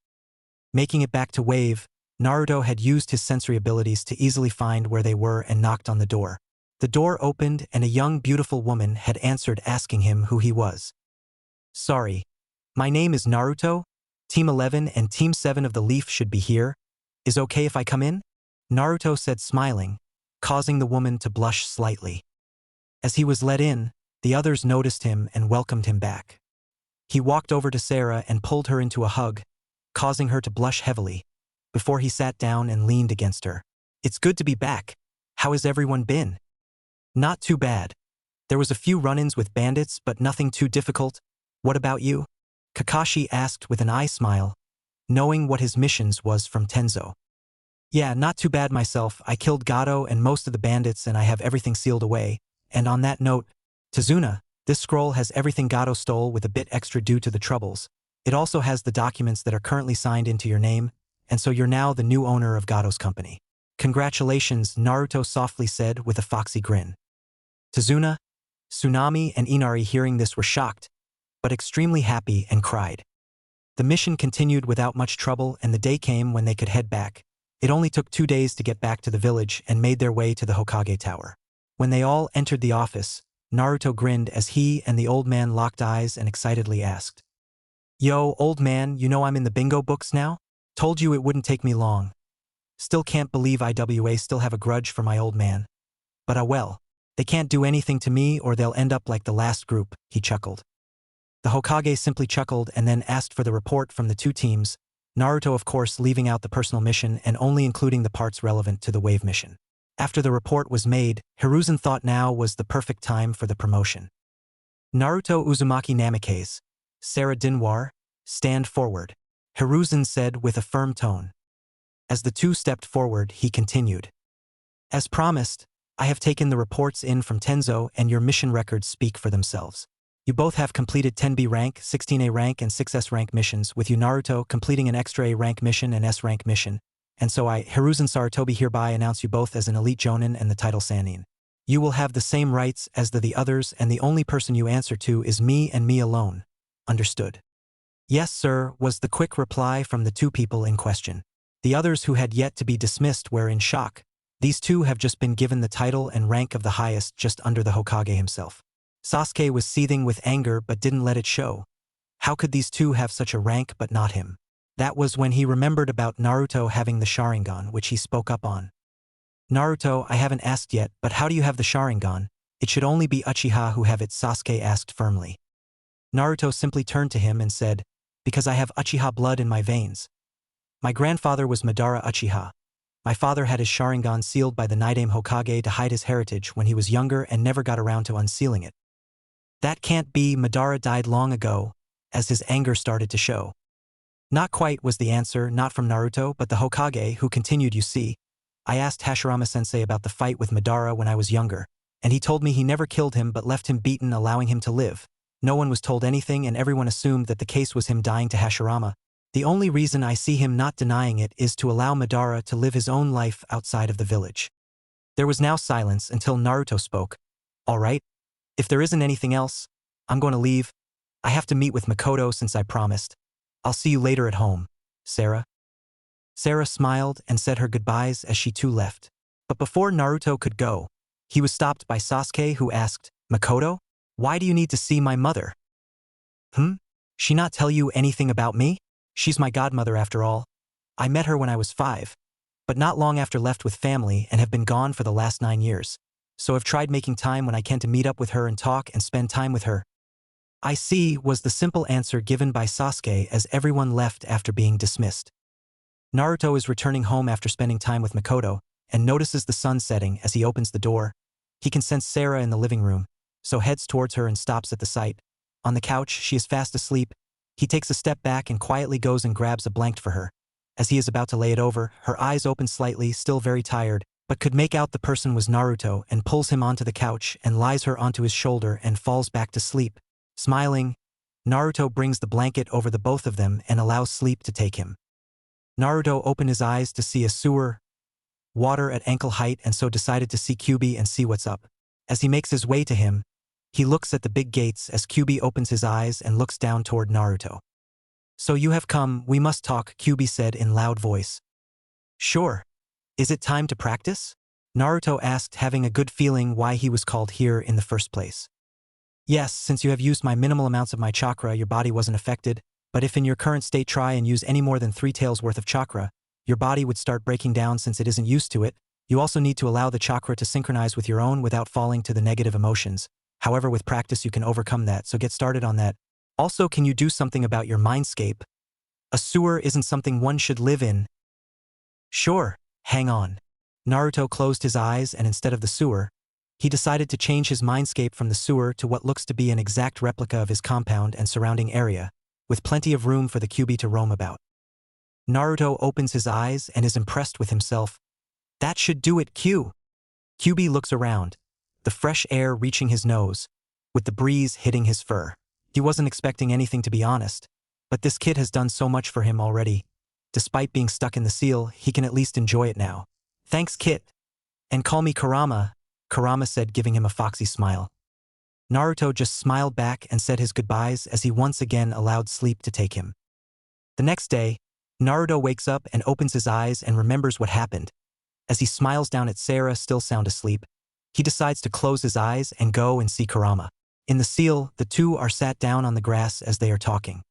Making it back to Wave, Naruto had used his sensory abilities to easily find where they were and knocked on the door. The door opened and a young beautiful woman had answered asking him who he was. "Sorry. My name is Naruto. Team 11 and Team 7 of the Leaf should be here. Is okay if I come in?" Naruto said smiling, causing the woman to blush slightly. As he was let in, the others noticed him and welcomed him back. He walked over to Sarah and pulled her into a hug, causing her to blush heavily, before he sat down and leaned against her. "It's good to be back. How has everyone been?" "Not too bad. There was a few run-ins with bandits, but nothing too difficult. What about you?" Kakashi asked with an eye smile, knowing what his missions was from Tenzo. "Yeah, not too bad myself. I killed Gato and most of the bandits and I have everything sealed away. And on that note, Tazuna, this scroll has everything Gato stole with a bit extra due to the troubles. It also has the documents that are currently signed into your name, and so you're now the new owner of Gato's company." "Congratulations," Naruto softly said with a foxy grin. Tazuna, Tsunami, and Inari hearing this were shocked, but extremely happy and cried. The mission continued without much trouble and the day came when they could head back. It only took 2 days to get back to the village and made their way to the Hokage Tower. When they all entered the office, Naruto grinned as he and the old man locked eyes and excitedly asked, "Yo, old man, you know I'm in the bingo books now? Told you it wouldn't take me long. Still can't believe IWA still have a grudge for my old man. But well, they can't do anything to me or they'll end up like the last group," he chuckled. The Hokage simply chuckled and then asked for the report from the two teams, Naruto of course leaving out the personal mission and only including the parts relevant to the Wave mission. After the report was made, Hiruzen thought now was the perfect time for the promotion. "Naruto Uzumaki Namikaze, Sarah Dinwar, stand forward," Hiruzen said with a firm tone. As the two stepped forward, he continued. "As promised, I have taken the reports in from Tenzo and your mission records speak for themselves. You both have completed 10B rank, 16A rank, and 6S rank missions, with you Naruto completing an extra A rank mission and S rank mission. And so I, Hiruzen Sarutobi, hereby announce you both as an elite Jonin and the title Sannin. You will have the same rights as the others and the only person you answer to is me and me alone. Understood?" "Yes, sir," was the quick reply from the two people in question. The others who had yet to be dismissed were in shock. These two have just been given the title and rank of the highest just under the Hokage himself. Sasuke was seething with anger but didn't let it show. How could these two have such a rank but not him? That was when he remembered about Naruto having the Sharingan, which he spoke up on. "Naruto, I haven't asked yet, but how do you have the Sharingan? It should only be Uchiha who have it," Sasuke asked firmly. Naruto simply turned to him and said, "Because I have Uchiha blood in my veins. My grandfather was Madara Uchiha. My father had his Sharingan sealed by the Nidaime Hokage to hide his heritage when he was younger and never got around to unsealing it." "That can't be, Madara died long ago," as his anger started to show. "Not quite," was the answer, not from Naruto but the Hokage, who continued, "You see, I asked Hashirama-sensei about the fight with Madara when I was younger, and he told me he never killed him but left him beaten, allowing him to live. No one was told anything and everyone assumed that the case was him dying to Hashirama. The only reason I see him not denying it is to allow Madara to live his own life outside of the village." There was now silence until Naruto spoke. "All right. If there isn't anything else, I'm going to leave. I have to meet with Makoto since I promised. I'll see you later at home, Sarah." Sarah smiled and said her goodbyes as she too left. But before Naruto could go, he was stopped by Sasuke, who asked, "Makoto? Why do you need to see my mother?" She not tell you anything about me? She's my godmother after all. I met her when I was 5, but not long after left with family and have been gone for the last 9 years. So I've tried making time when I can to meet up with her and talk and spend time with her. I see, was the simple answer given by Sasuke as everyone left after being dismissed. Naruto is returning home after spending time with Mikoto and notices the sun setting as he opens the door. He can sense Sarah in the living room, so heads towards her and stops at the sight. On the couch, she is fast asleep. He takes a step back and quietly goes and grabs a blanket for her. As he is about to lay it over, her eyes open slightly, still very tired, but could make out the person was Naruto, and pulls him onto the couch and lies her onto his shoulder and falls back to sleep. Smiling, Naruto brings the blanket over the both of them and allows sleep to take him. Naruto opened his eyes to see a sewer, water at ankle height, and so decided to see Kyuubi and see what's up. As he makes his way to him, he looks at the big gates as Kyuubi opens his eyes and looks down toward Naruto. "So you have come, we must talk," Kyuubi said in loud voice. "Sure. Is it time to practice?" Naruto asked, having a good feeling why he was called here in the first place. "Yes, since you have used my minimal amounts of my chakra, your body wasn't affected, but if in your current state try and use any more than 3 taels worth of chakra, your body would start breaking down since it isn't used to it. You also need to allow the chakra to synchronize with your own without falling to the negative emotions. However, with practice you can overcome that, so get started on that. Also, can you do something about your mindscape? A sewer isn't something one should live in." "Sure, hang on." Naruto closed his eyes and instead of the sewer, he decided to change his mindscape from the sewer to what looks to be an exact replica of his compound and surrounding area, with plenty of room for the Kyuubi to roam about. Naruto opens his eyes and is impressed with himself. "That should do it, Kyuubi looks around, the fresh air reaching his nose, with the breeze hitting his fur. He wasn't expecting anything, to be honest, but this kid has done so much for him already. Despite being stuck in the seal, he can at least enjoy it now. "Thanks, Kit. And call me Kurama," Kurama said, giving him a foxy smile. Naruto just smiled back and said his goodbyes as he once again allowed sleep to take him. The next day, Naruto wakes up and opens his eyes and remembers what happened. As he smiles down at Sarah, still sound asleep, he decides to close his eyes and go and see Kurama. In the seal, the two are sat down on the grass as they are talking.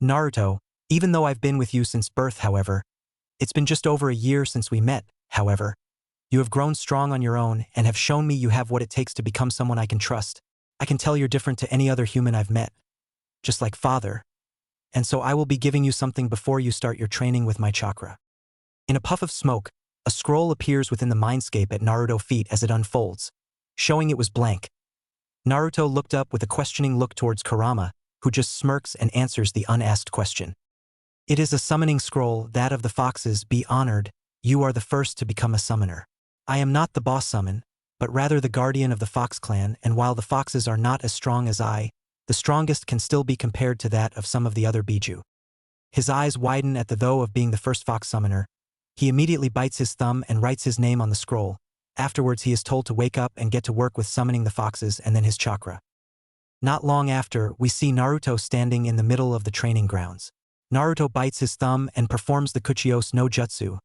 "Naruto, even though I've been with you since birth, however, it's been just over a year since we met, however. You have grown strong on your own and have shown me you have what it takes to become someone I can trust. I can tell you're different to any other human I've met, just like father. And so I will be giving you something before you start your training with my chakra." In a puff of smoke, a scroll appears within the mindscape at Naruto's feet as it unfolds, showing it was blank. Naruto looked up with a questioning look towards Kurama, who just smirks and answers the unasked question. "It is a summoning scroll, that of the foxes. Be honored, you are the first to become a summoner. I am not the boss summon, but rather the guardian of the Fox clan, and while the foxes are not as strong as I, the strongest can still be compared to that of some of the other Biju." His eyes widen at the though of being the first fox summoner. He immediately bites his thumb and writes his name on the scroll. Afterwards he is told to wake up and get to work with summoning the foxes and then his chakra. Not long after, we see Naruto standing in the middle of the training grounds. Naruto bites his thumb and performs the Kuchiyose no Jutsu,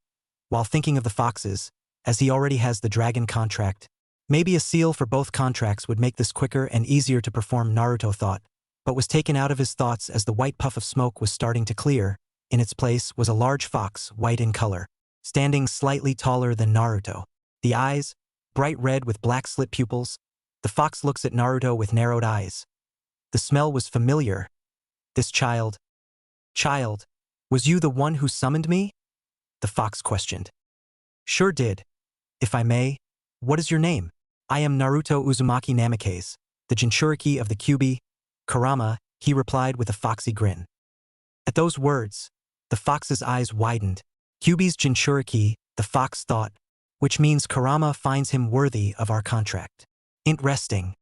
while thinking of the foxes, as he already has the dragon contract. Maybe a seal for both contracts would make this quicker and easier to perform, Naruto thought, but was taken out of his thoughts as the white puff of smoke was starting to clear. In its place was a large fox, white in color, standing slightly taller than Naruto. The eyes, bright red with black slit pupils. The fox looks at Naruto with narrowed eyes. The smell was familiar. "This child, was you the one who summoned me?" the fox questioned. "Sure did. If I may, what is your name?" "I am Naruto Uzumaki Namikaze, the Jinchuriki of the Kyuubi, Kurama," he replied with a foxy grin. At those words, the fox's eyes widened. Kyuubi's Jinchuriki, the fox thought, which means Kurama finds him worthy of our contract. Interesting.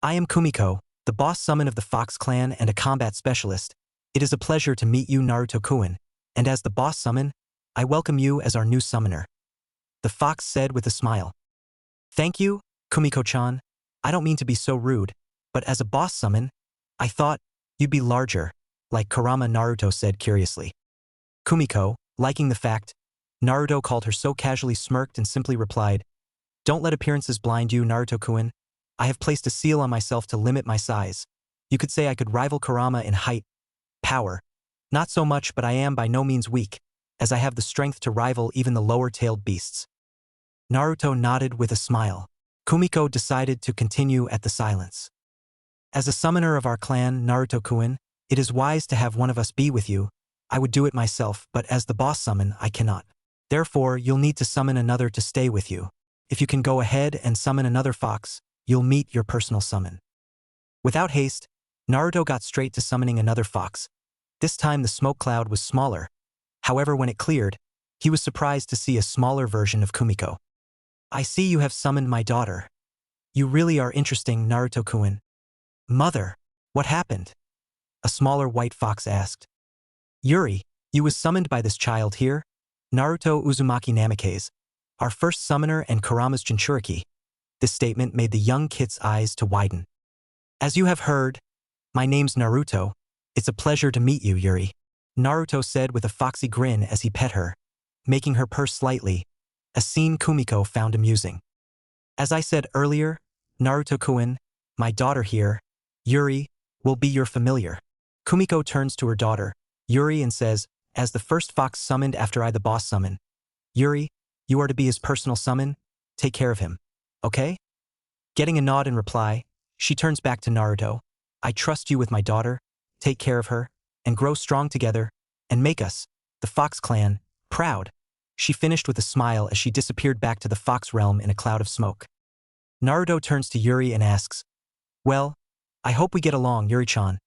"I am Kumiko, the boss summon of the Fox clan and a combat specialist. It is a pleasure to meet you, Naruto-kun, and as the boss summon, I welcome you as our new summoner," the fox said with a smile. "Thank you, Kumiko-chan. I don't mean to be so rude, but as a boss summon, I thought you'd be larger, like Kurama," Naruto said curiously. Kumiko, liking the fact Naruto called her so casually, smirked and simply replied, "Don't let appearances blind you, Naruto-kun. I have placed a seal on myself to limit my size. You could say I could rival Kurama in height, power. Not so much, but I am by no means weak, as I have the strength to rival even the lower-tailed beasts. Naruto nodded with a smile. Kumiko decided to continue at the silence. As a summoner of our clan, Naruto-kun, it is wise to have one of us be with you. I would do it myself, but as the boss summon, I cannot. Therefore, you'll need to summon another to stay with you. If you can go ahead and summon another fox, you'll meet your personal summon. Without haste, Naruto got straight to summoning another fox. This time the smoke cloud was smaller. However, when it cleared, he was surprised to see a smaller version of Kumiko. I see you have summoned my daughter. You really are interesting, Naruto-kun. Mother, what happened? A smaller white fox asked. Yuri, you was summoned by this child here? Naruto Uzumaki Namikaze, our first summoner and Kurama's Jinchuriki. This statement made the young kit's eyes to widen. As you have heard, my name's Naruto. It's a pleasure to meet you, Yuri. Naruto said with a foxy grin as he pet her, making her purr slightly, a scene Kumiko found amusing. As I said earlier, Naruto-kun, my daughter here, Yuri, will be your familiar. Kumiko turns to her daughter, Yuri, and says, as the first fox summoned after I the boss summon, Yuri, you are to be his personal summon, take care of him, okay? Getting a nod in reply, she turns back to Naruto, I trust you with my daughter, take care of her, and grow strong together, and make us, the Fox clan, proud. She finished with a smile as she disappeared back to the Fox realm in a cloud of smoke. Naruto turns to Yuri and asks, well, I hope we get along, Yuri-chan.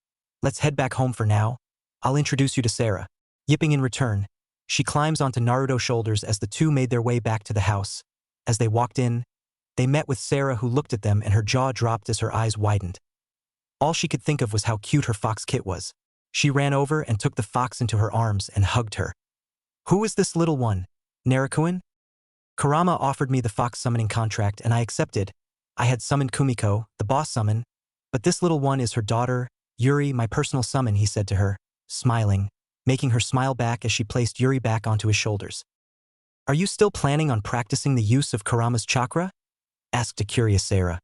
Let's head back home for now. I'll introduce you to Sarah. Yipping in return, she climbs onto Naruto's shoulders as the two made their way back to the house. As they walked in, they met with Sarah, who looked at them and her jaw dropped as her eyes widened. All she could think of was how cute her fox kit was. She ran over and took the fox into her arms and hugged her. Who is this little one? Naruto-kun? Kurama offered me the fox summoning contract and I accepted. I had summoned Kumiko, the boss summon, but this little one is her daughter, Yuri, my personal summon, he said to her, smiling, making her smile back as she placed Yuri back onto his shoulders. Are you still planning on practicing the use of Kurama's chakra? Asked a curious Sarah.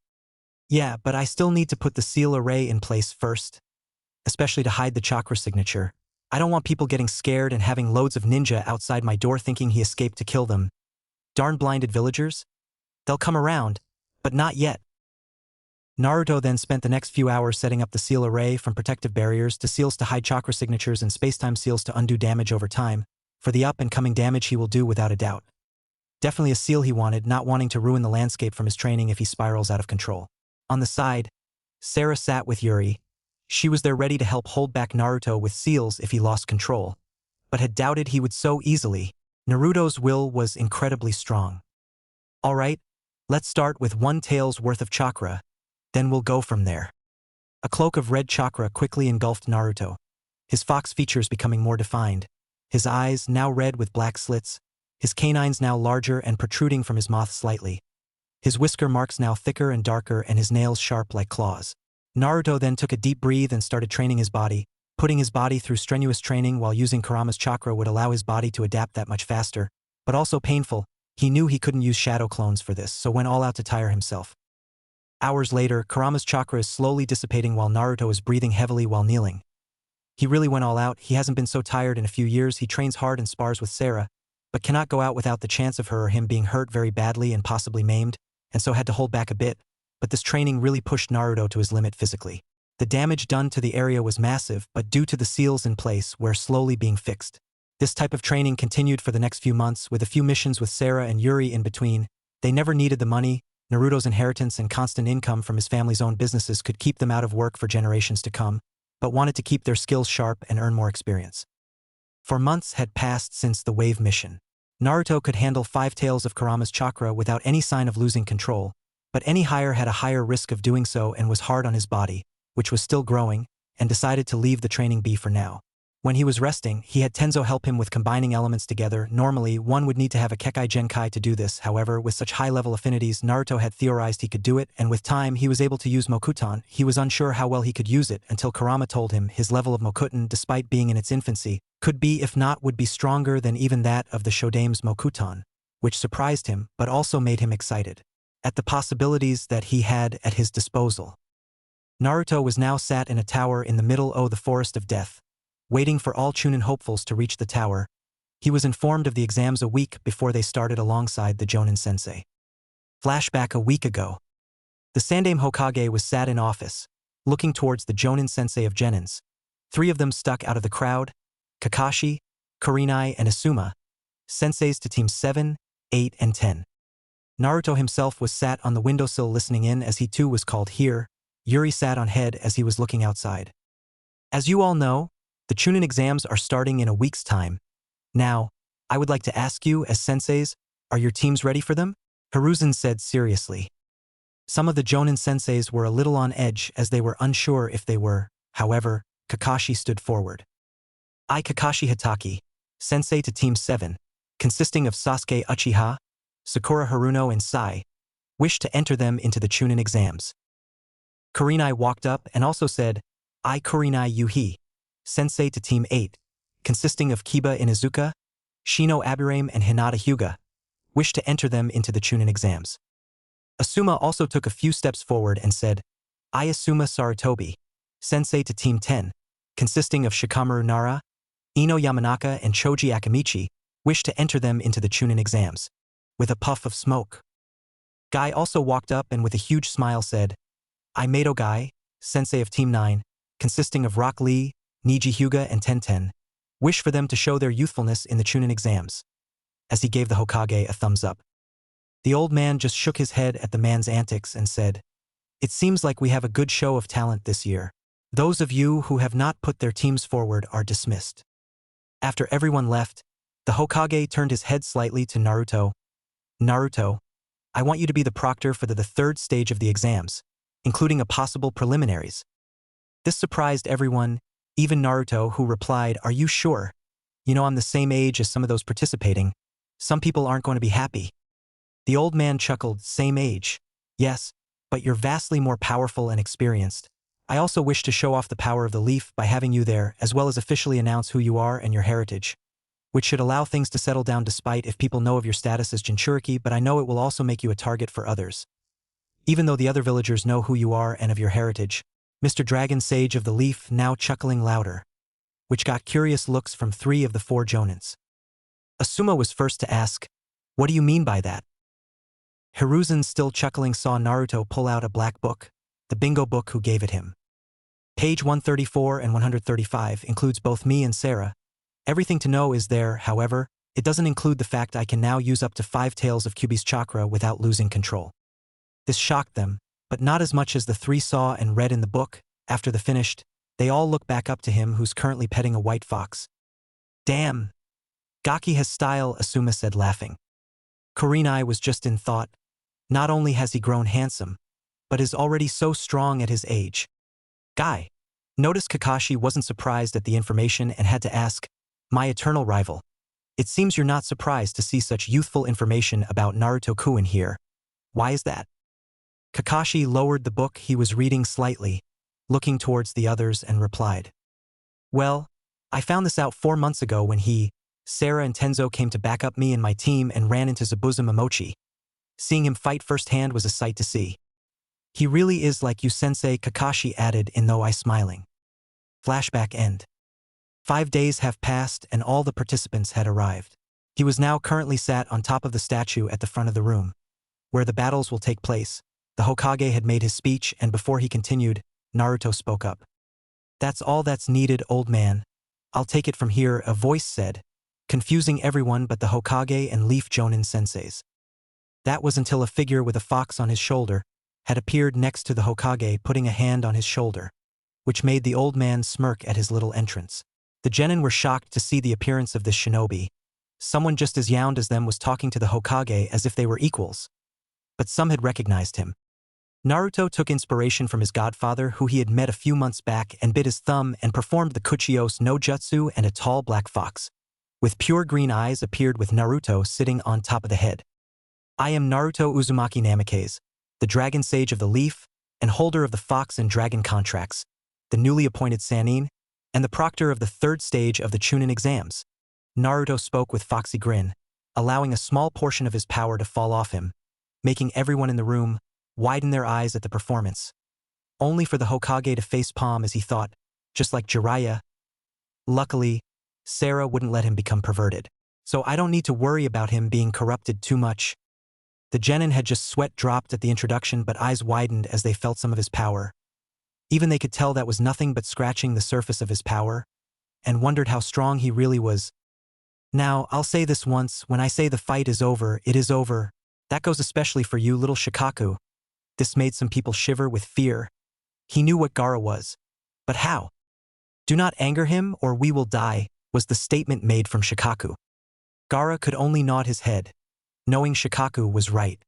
Yeah, but I still need to put the seal array in place first, especially to hide the chakra signature. I don't want people getting scared and having loads of ninja outside my door thinking he escaped to kill them. Darn blinded villagers. They'll come around, but not yet. Naruto then spent the next few hours setting up the seal array, from protective barriers to seals to hide chakra signatures and spacetime seals to undo damage over time. For the up-and-coming damage he will do without a doubt. Definitely a seal he wanted, not wanting to ruin the landscape from his training if he spirals out of control. On the side, Sarah sat with Yuri. She was there ready to help hold back Naruto with seals if he lost control, but had doubted he would so easily. Naruto's will was incredibly strong. All right, let's start with one tail's worth of chakra, then we'll go from there. A cloak of red chakra quickly engulfed Naruto, his fox features becoming more defined, his eyes now red with black slits, his canines now larger and protruding from his mouth slightly, his whisker marks now thicker and darker and his nails sharp like claws. Naruto then took a deep breath and started training his body. Putting his body through strenuous training while using Kurama's chakra would allow his body to adapt that much faster, but also painful. He knew he couldn't use shadow clones for this, so went all out to tire himself. Hours later, Kurama's chakra is slowly dissipating while Naruto is breathing heavily while kneeling. He really went all out. He hasn't been so tired in a few years. He trains hard and spars with Sarah, but cannot go out without the chance of her or him being hurt very badly and possibly maimed, and so had to hold back a bit, but this training really pushed Naruto to his limit physically. The damage done to the area was massive, but due to the seals in place were slowly being fixed. This type of training continued for the next few months, with a few missions with Sarah and Yuri in between. They never needed the money. Naruto's inheritance and constant income from his family's own businesses could keep them out of work for generations to come, but wanted to keep their skills sharp and earn more experience. For months had passed since the wave mission. Naruto could handle 5 tails of Kurama's chakra without any sign of losing control, but any higher had a higher risk of doing so and was hard on his body, which was still growing, and decided to leave the training be for now. When he was resting, he had Tenzo help him with combining elements together. Normally, one would need to have a Kekai Genkai to do this. However, with such high-level affinities, Naruto had theorized he could do it, and with time he was able to use Mokuton. He was unsure how well he could use it until Kurama told him his level of Mokuton, despite being in its infancy, could be, if not would be, stronger than even that of the Shodame's Mokuton, which surprised him but also made him excited at the possibilities that he had at his disposal. Naruto was now sat in a tower in the middle of the forest of death, waiting for all Chunin hopefuls to reach the tower. He was informed of the exams a week before they started alongside the Jonin sensei. Flashback a week ago. The Sandaime Hokage was sat in office, looking towards the Jonin sensei of Genins. 3 of them stuck out of the crowd: Kakashi, Kurenai, and Asuma, senseis to teams 7, 8, and 10. Naruto himself was sat on the windowsill listening in as he too was called here. Yuri sat on head as he was looking outside. As you all know, the Chunin exams are starting in a week's time. Now, I would like to ask you, as senseis, are your teams ready for them? Hiruzen said seriously. Some of the Jonin senseis were a little on edge as they were unsure if they were. However, Kakashi stood forward. I, Kakashi Hitaki, sensei to Team 7, consisting of Sasuke Uchiha, Sakura Haruno and Sai, wish to enter them into the Chunin exams. Kurenai walked up and also said, I, Kurenai Yuhi, sensei to Team 8, consisting of Kiba Inuzuka, Shino Aburame and Hinata Hyuga, wish to enter them into the Chunin exams. Asuma also took a few steps forward and said, I, Asuma Sarutobi, sensei to Team 10, consisting of Shikamaru Nara, Ino Yamanaka and Choji Akamichi, wish to enter them into the Chunin exams. With a puff of smoke. Guy also walked up and with a huge smile said, I, Mato Guy, sensei of Team 9, consisting of Rock Lee, Niji Hyuga and Tenten, wish for them to show their youthfulness in the Chunin exams. As he gave the Hokage a thumbs up. The old man just shook his head at the man's antics and said, It seems like we have a good show of talent this year. Those of you who have not put their teams forward are dismissed. After everyone left, the Hokage turned his head slightly to Naruto. Naruto, I want you to be the proctor for the 3rd stage of the exams, including a possible preliminaries. This surprised everyone, even Naruto, who replied, Are you sure? You know I'm the same age as some of those participating. Some people aren't going to be happy. The old man chuckled, Same age. Yes, but you're vastly more powerful and experienced. I also wish to show off the power of the leaf by having you there, as well as officially announce who you are and your heritage, which should allow things to settle down despite if people know of your status as Jinchuriki, but I know it will also make you a target for others. Even though the other villagers know who you are and of your heritage. Mr. Dragon Sage of the Leaf now chuckling louder, which got curious looks from 3 of the 4 Jonins. Asuma was first to ask, What do you mean by that? Hiruzen, still chuckling, saw Naruto pull out a black book, the bingo book who gave it him. Page 134 and 135 includes both me and Sarah. Everything to know is there, however, it doesn't include the fact I can now use up to 5 tails of Kyuubi's chakra without losing control. This shocked them, but not as much as the 3 saw and read in the book. After the finished, they all look back up to him who's currently petting a white fox. Damn! Gaki has style, Asuma said laughing. Kurenai was just in thought. Not only has he grown handsome, but is already so strong at his age. Guy. Noticed Kakashi wasn't surprised at the information and had to ask, My eternal rival. It seems you're not surprised to see such youthful information about Naruto-kun here. Why is that? Kakashi lowered the book he was reading slightly, looking towards the others and replied. Well, I found this out 4 months ago when Sarah and Tenzo came to back up me and my team and ran into Zabuza Momochi. Seeing him fight firsthand was a sight to see. He really is like you, sensei, Kakashi added in no eye smiling. Flashback end. 5 days have passed and all the participants had arrived. He was now currently sat on top of the statue at the front of the room, where the battles will take place. The Hokage had made his speech and before he continued, Naruto spoke up. That's all that's needed, old man. I'll take it from here, a voice said, confusing everyone but the Hokage and Leaf Jonin senseis. That was until a figure with a fox on his shoulder had appeared next to the Hokage, putting a hand on his shoulder, which made the old man smirk at his little entrance. The genin were shocked to see the appearance of this shinobi. Someone just as young as them was talking to the Hokage as if they were equals. But some had recognized him. Naruto took inspiration from his godfather who he had met a few months back and bit his thumb and performed the Kuchiyos no Jutsu, and a tall black fox with pure green eyes appeared with Naruto sitting on top of the head. I am Naruto Uzumaki Namikaze, the Dragon Sage of the Leaf and holder of the Fox and Dragon contracts, the newly appointed Sannin, and the proctor of the 3rd stage of the Chunin exams. Naruto spoke with foxy grin, allowing a small portion of his power to fall off him, making everyone in the room widen their eyes at the performance. only for the Hokage to facepalm as he thought, just like Jiraiya. Luckily, Sarah wouldn't let him become perverted. So I don't need to worry about him being corrupted too much. The genin had just sweat dropped at the introduction, but eyes widened as they felt some of his power. Even they could tell that was nothing but scratching the surface of his power, and wondered how strong he really was. Now, I'll say this once, when I say the fight is over, it is over. That goes especially for you, little Shikaku. This made some people shiver with fear. He knew what Gaara was. But how? Do not anger him or we will die, was the statement made from Shikaku. Gaara could only nod his head, knowing Shikaku was right.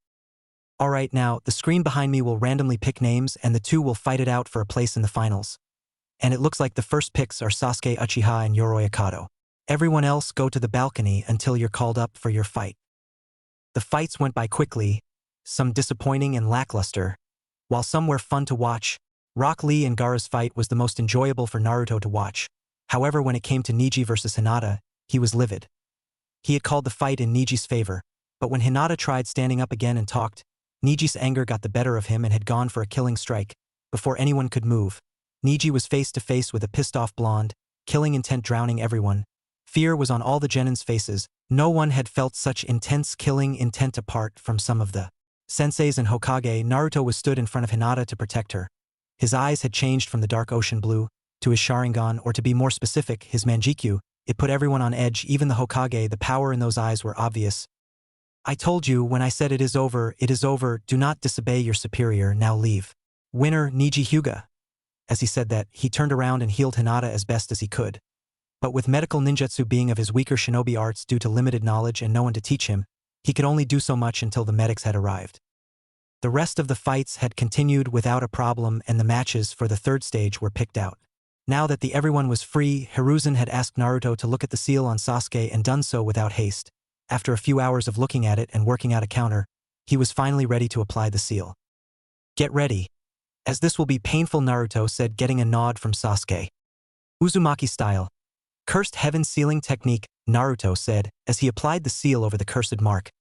Alright, now, the screen behind me will randomly pick names and the two will fight it out for a place in the finals. And it looks like the first picks are Sasuke Uchiha and Yoroi Akato. Everyone else go to the balcony until you're called up for your fight. The fights went by quickly, some disappointing and lackluster. While some were fun to watch, Rock Lee and Gaara's fight was the most enjoyable for Naruto to watch. However, when it came to Neji versus Hinata, he was livid. He had called the fight in Neji's favor, but when Hinata tried standing up again and talked, Neji's anger got the better of him and had gone for a killing strike. Before anyone could move, Neji was face to face with a pissed-off blonde, killing intent drowning everyone. Fear was on all the genins' faces. No one had felt such intense killing intent apart from some of the senseis and Hokage. Naruto was stood in front of Hinata to protect her. His eyes had changed from the dark ocean blue to his Sharingan, or to be more specific, his Manjikyu. It put everyone on edge, even the Hokage. The power in those eyes were obvious. I told you when I said it is over, do not disobey your superior, now leave. Winner Neji Hyuga. As he said that, he turned around and healed Hinata as best as he could. But with medical ninjutsu being of his weaker shinobi arts due to limited knowledge and no one to teach him, he could only do so much until the medics had arrived. The rest of the fights had continued without a problem and the matches for the third stage were picked out. Now that everyone was free, Hiruzen had asked Naruto to look at the seal on Sasuke and done so without haste. After a few hours of looking at it and working out a counter, he was finally ready to apply the seal. Get ready, as this will be painful, Naruto said, getting a nod from Sasuke. Uzumaki style. Cursed heaven sealing technique, Naruto said, as he applied the seal over the cursed mark,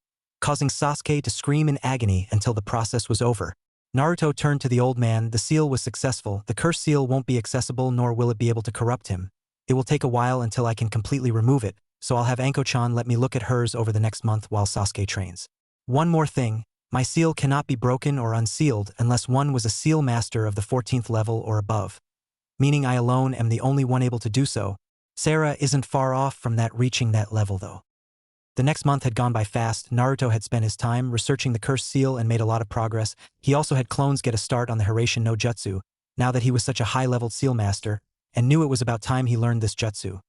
causing Sasuke to scream in agony until the process was over. Naruto turned to the old man. The seal was successful. The cursed seal won't be accessible, nor will it be able to corrupt him. It will take a while until I can completely remove it, so I'll have Anko-chan let me look at hers over the next month while Sasuke trains. One more thing, my seal cannot be broken or unsealed unless one was a seal master of the 14th level or above. Meaning I alone am the only one able to do so. Sarah isn't far off from that, reaching that level though. The next month had gone by fast. Naruto had spent his time researching the cursed seal and made a lot of progress. He also had clones get a start on the Hiraishin no Jutsu, now that he was such a high-leveled seal master, and knew it was about time he learned this jutsu.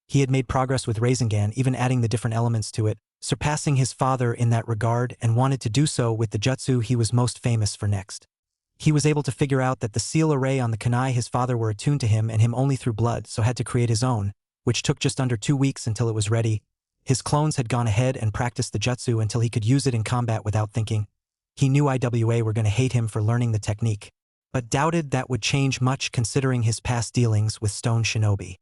He had made progress with Rasengan, even adding the different elements to it, surpassing his father in that regard, and wanted to do so with the jutsu he was most famous for next. He was able to figure out that the seal array on the kunai his father were attuned to him and him only through blood, so had to create his own, which took just under 2 weeks until it was ready. His clones had gone ahead and practiced the jutsu until he could use it in combat without thinking. He knew IWA were going to hate him for learning the technique, but doubted that would change much considering his past dealings with stone shinobi.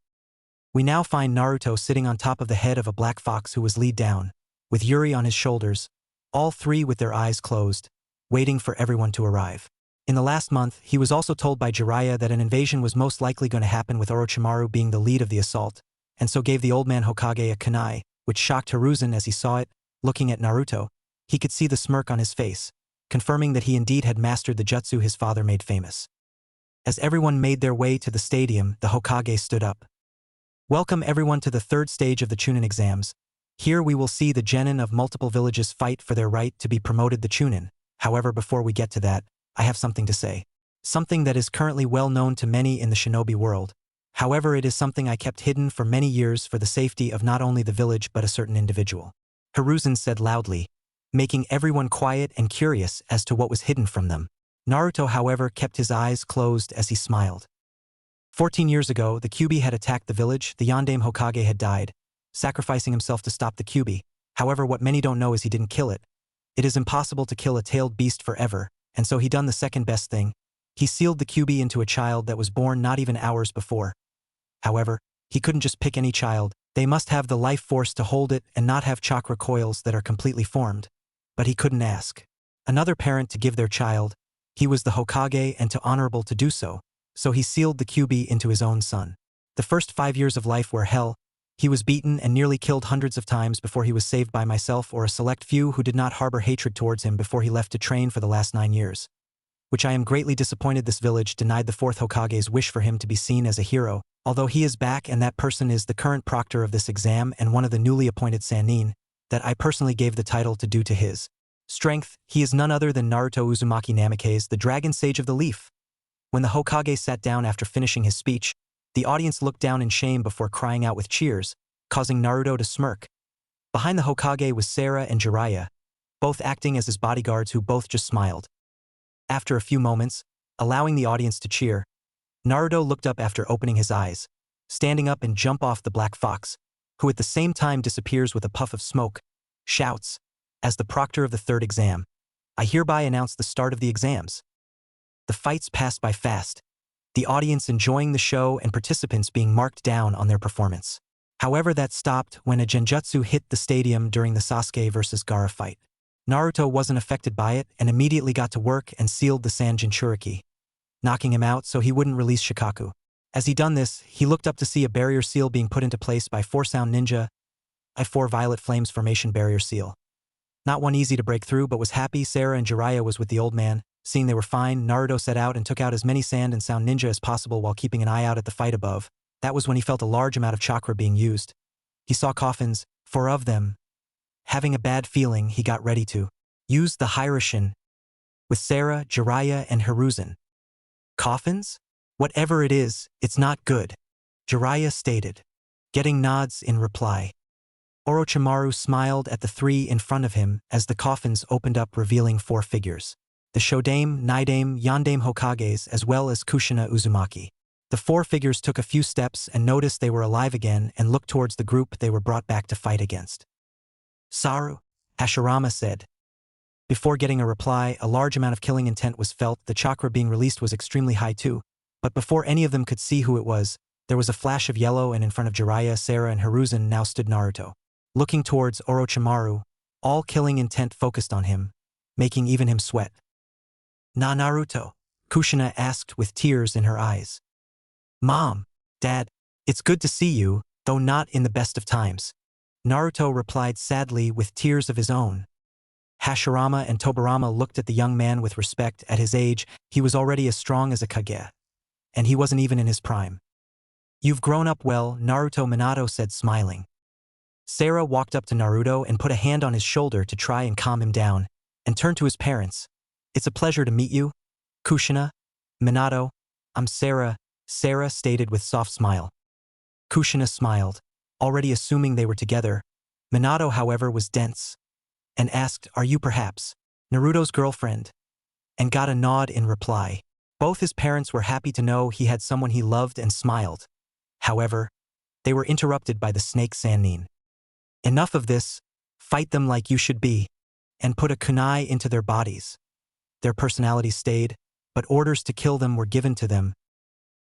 We now find Naruto sitting on top of the head of a black fox who was lead down, with Yuri on his shoulders, all three with their eyes closed, waiting for everyone to arrive. In the last month, he was also told by Jiraiya that an invasion was most likely going to happen with Orochimaru being the lead of the assault, and so gave the old man Hokage a kunai, which shocked Hiruzen as he saw it. Looking at Naruto, he could see the smirk on his face, confirming that he indeed had mastered the jutsu his father made famous. As everyone made their way to the stadium, the Hokage stood up. Welcome everyone to the third stage of the Chunin exams. Here we will see the genin of multiple villages fight for their right to be promoted the Chunin. However, before we get to that, I have something to say. Something that is currently well known to many in the shinobi world. However, it is something I kept hidden for many years for the safety of not only the village but a certain individual. Hiruzen said loudly, making everyone quiet and curious as to what was hidden from them. Naruto, however, kept his eyes closed as he smiled. 14 years ago, the Kyuubi had attacked the village. The Yondaime Hokage had died, sacrificing himself to stop the Kyuubi. However, what many don't know is he didn't kill it. It is impossible to kill a tailed beast forever, and so he done the second best thing. He sealed the Kyuubi into a child that was born not even hours before. However, he couldn't just pick any child. They must have the life force to hold it and not have chakra coils that are completely formed. But he couldn't ask another parent to give their child. He was the Hokage and too honorable to do so, so he sealed the QB into his own son. The first 5 years of life were hell. He was beaten and nearly killed hundreds of times before he was saved by myself or a select few who did not harbor hatred towards him before he left to train for the last 9 years. Which I am greatly disappointed this village denied the 4th Hokage's wish for him to be seen as a hero, although he is back and that person is the current proctor of this exam and one of the newly appointed Sannin, that I personally gave the title to due to his strength. He is none other than Naruto Uzumaki Namikaze, the Dragon Sage of the Leaf. When the Hokage sat down after finishing his speech, the audience looked down in shame before crying out with cheers, causing Naruto to smirk. Behind the Hokage was Sarah and Jiraiya, both acting as his bodyguards who both just smiled. After a few moments, allowing the audience to cheer, Naruto looked up after opening his eyes, standing up and jump off the black fox, who at the same time disappears with a puff of smoke, shouts, "As the proctor of the 3rd exam, I hereby announce the start of the exams." The fights passed by fast, the audience enjoying the show and participants being marked down on their performance. However, that stopped when a genjutsu hit the stadium during the Sasuke vs. Gaara fight. Naruto wasn't affected by it and immediately got to work and sealed the Sand Jinchuriki, knocking him out so he wouldn't release Shikaku. As he done this, he looked up to see a barrier seal being put into place by 4 Sound Ninja, a 4 Violet Flames formation barrier seal. Not one easy to break through, but was happy Sarah and Jiraiya was with the old man. Seeing they were fine, Naruto set out and took out as many Sand and Sound Ninja as possible while keeping an eye out at the fight above. That was when he felt a large amount of chakra being used. He saw coffins, 4 of them. Having a bad feeling, he got ready to use the Hiraishin with Sarah, Jiraiya, and Hiruzen. Coffins? Whatever it is, it's not good, Jiraiya stated, getting nods in reply. Orochimaru smiled at the 3 in front of him as the coffins opened up revealing 4 figures. The Shodame, Nidame, Yondame Hokages as well as Kushina Uzumaki. The 4 figures took a few steps and noticed they were alive again and looked towards the group they were brought back to fight against. Saru, Hashirama said. Before getting a reply, a large amount of killing intent was felt. The chakra being released was extremely high too, but before any of them could see who it was, there was a flash of yellow and in front of Jiraiya, Sarah, and Hiruzen now stood Naruto. Looking towards Orochimaru, all killing intent focused on him, making even him sweat. "Na Naruto?" Kushina asked with tears in her eyes. "Mom, Dad, it's good to see you, though not in the best of times," Naruto replied sadly with tears of his own. Hashirama and Tobirama looked at the young man with respect. At his age, he was already as strong as a Kage, and he wasn't even in his prime. "You've grown up well," Naruto Minato said smiling. Sarah walked up to Naruto and put a hand on his shoulder to try and calm him down, and turned to his parents. "It's a pleasure to meet you, Kushina, Minato. I'm Sarah," Sarah stated with soft smile. Kushina smiled, already assuming they were together. Minato, however, was dense, and asked, "Are you perhaps Naruto's girlfriend?" and got a nod in reply. Both his parents were happy to know he had someone he loved and smiled. However, they were interrupted by the snake Sannin. "Enough of this, fight them like you should be, and put a kunai into their bodies." Their personalities stayed, but orders to kill them were given to them.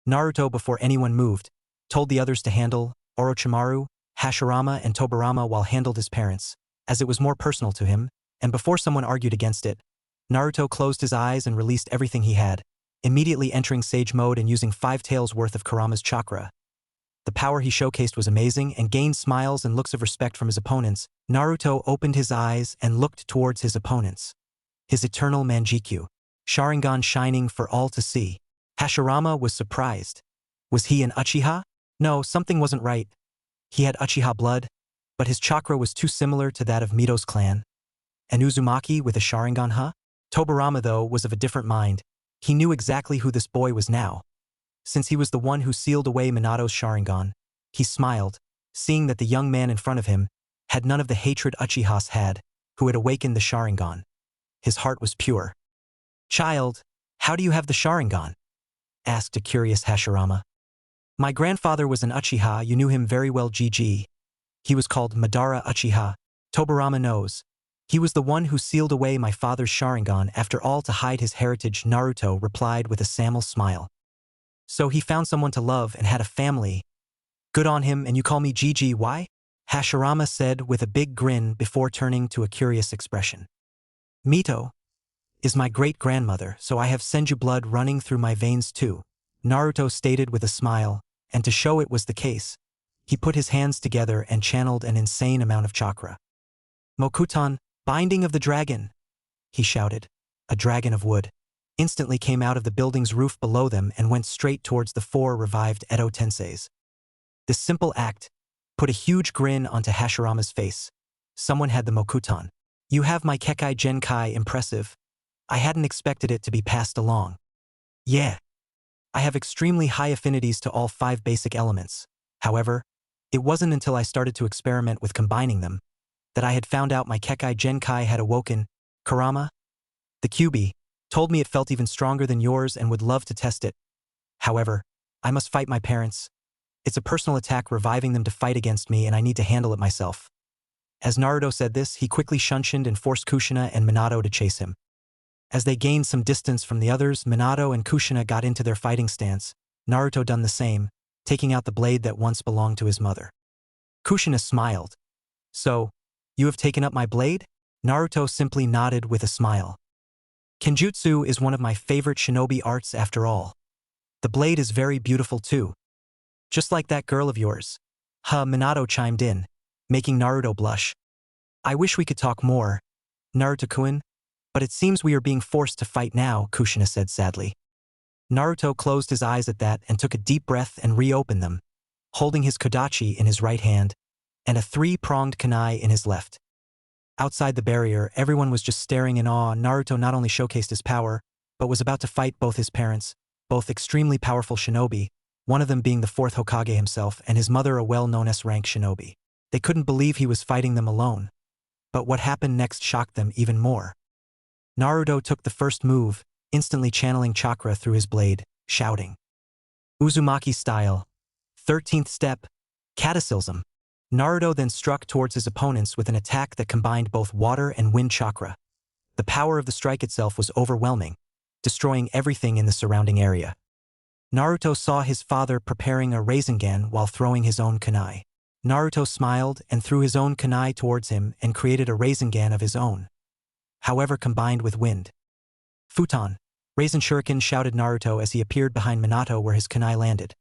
Naruto, before anyone moved, told the others to handle Orochimaru, Hashirama, and Tobirama while handled his parents, as it was more personal to him, and before someone argued against it, Naruto closed his eyes and released everything he had, immediately entering Sage mode and using 5 taels worth of Kurama's chakra. The power he showcased was amazing and gained smiles and looks of respect from his opponents. Naruto opened his eyes and looked towards his opponents. His eternal Manjikyu, Sharingan shining for all to see. Hashirama was surprised. Was he an Uchiha? No, something wasn't right. He had Uchiha blood, but his chakra was too similar to that of Mito's clan. And Uzumaki with a Sharingan, huh? Tobirama, though, was of a different mind. He knew exactly who this boy was now. Since he was the one who sealed away Minato's Sharingan, he smiled, seeing that the young man in front of him had none of the hatred Uchihas had, who had awakened the Sharingan. His heart was pure. "Child, how do you have the Sharingan?" asked a curious Hashirama. "My grandfather was an Uchiha, you knew him very well, GG. He was called Madara Uchiha. Tobirama knows. He was the one who sealed away my father's Sharingan after all to hide his heritage," Naruto replied with a Samuel smile. "So he found someone to love and had a family. Good on him, and you call me GG, why?" Hashirama said with a big grin before turning to a curious expression. "Mito, is my great-grandmother, so I have Senju blood running through my veins too, Naruto stated with a smile, and to show it was the case, he put his hands together and channeled an insane amount of chakra. Mokuton, binding of the dragon, he shouted. A dragon of wood instantly came out of the building's roof below them and went straight towards the four revived Edo Tenseis. This simple act put a huge grin onto Hashirama's face. Someone had the Mokuton. You have my Kekai Genkai impressive. I hadn't expected it to be passed along. Yeah. I have extremely high affinities to all 5 basic elements. However, it wasn't until I started to experiment with combining them that I had found out my Kekai Genkai had awoken. Kurama, the QB, told me it felt even stronger than yours and would love to test it. However, I must fight my parents. It's a personal attack reviving them to fight against me and I need to handle it myself. As Naruto said this, he quickly shunshined and forced Kushina and Minato to chase him. As they gained some distance from the others, Minato and Kushina got into their fighting stance. Naruto done the same, taking out the blade that once belonged to his mother. Kushina smiled. So, you have taken up my blade? Naruto simply nodded with a smile. Kenjutsu is one of my favorite shinobi arts after all. The blade is very beautiful too. Just like that girl of yours. Minato chimed in, making Naruto blush. I wish we could talk more, Naruto-kun, but it seems we are being forced to fight now, Kushina said sadly. Naruto closed his eyes at that and took a deep breath and reopened them, holding his kodachi in his right hand and a 3-pronged kunai in his left. Outside the barrier, everyone was just staring in awe. Naruto not only showcased his power, but was about to fight both his parents, both extremely powerful shinobi, one of them being the 4th Hokage himself and his mother a well-known S-rank shinobi. They couldn't believe he was fighting them alone. But what happened next shocked them even more. Naruto took the first move, instantly channeling chakra through his blade, shouting. Uzumaki style. 13th step. Cataclysm. Naruto then struck towards his opponents with an attack that combined both water and wind chakra. The power of the strike itself was overwhelming, destroying everything in the surrounding area. Naruto saw his father preparing a Rasengan while throwing his own kunai. Naruto smiled and threw his own kunai towards him and created a Rasengan of his own, however combined with wind. Futon, Rasen Shuriken, shouted Naruto as he appeared behind Minato where his kunai landed,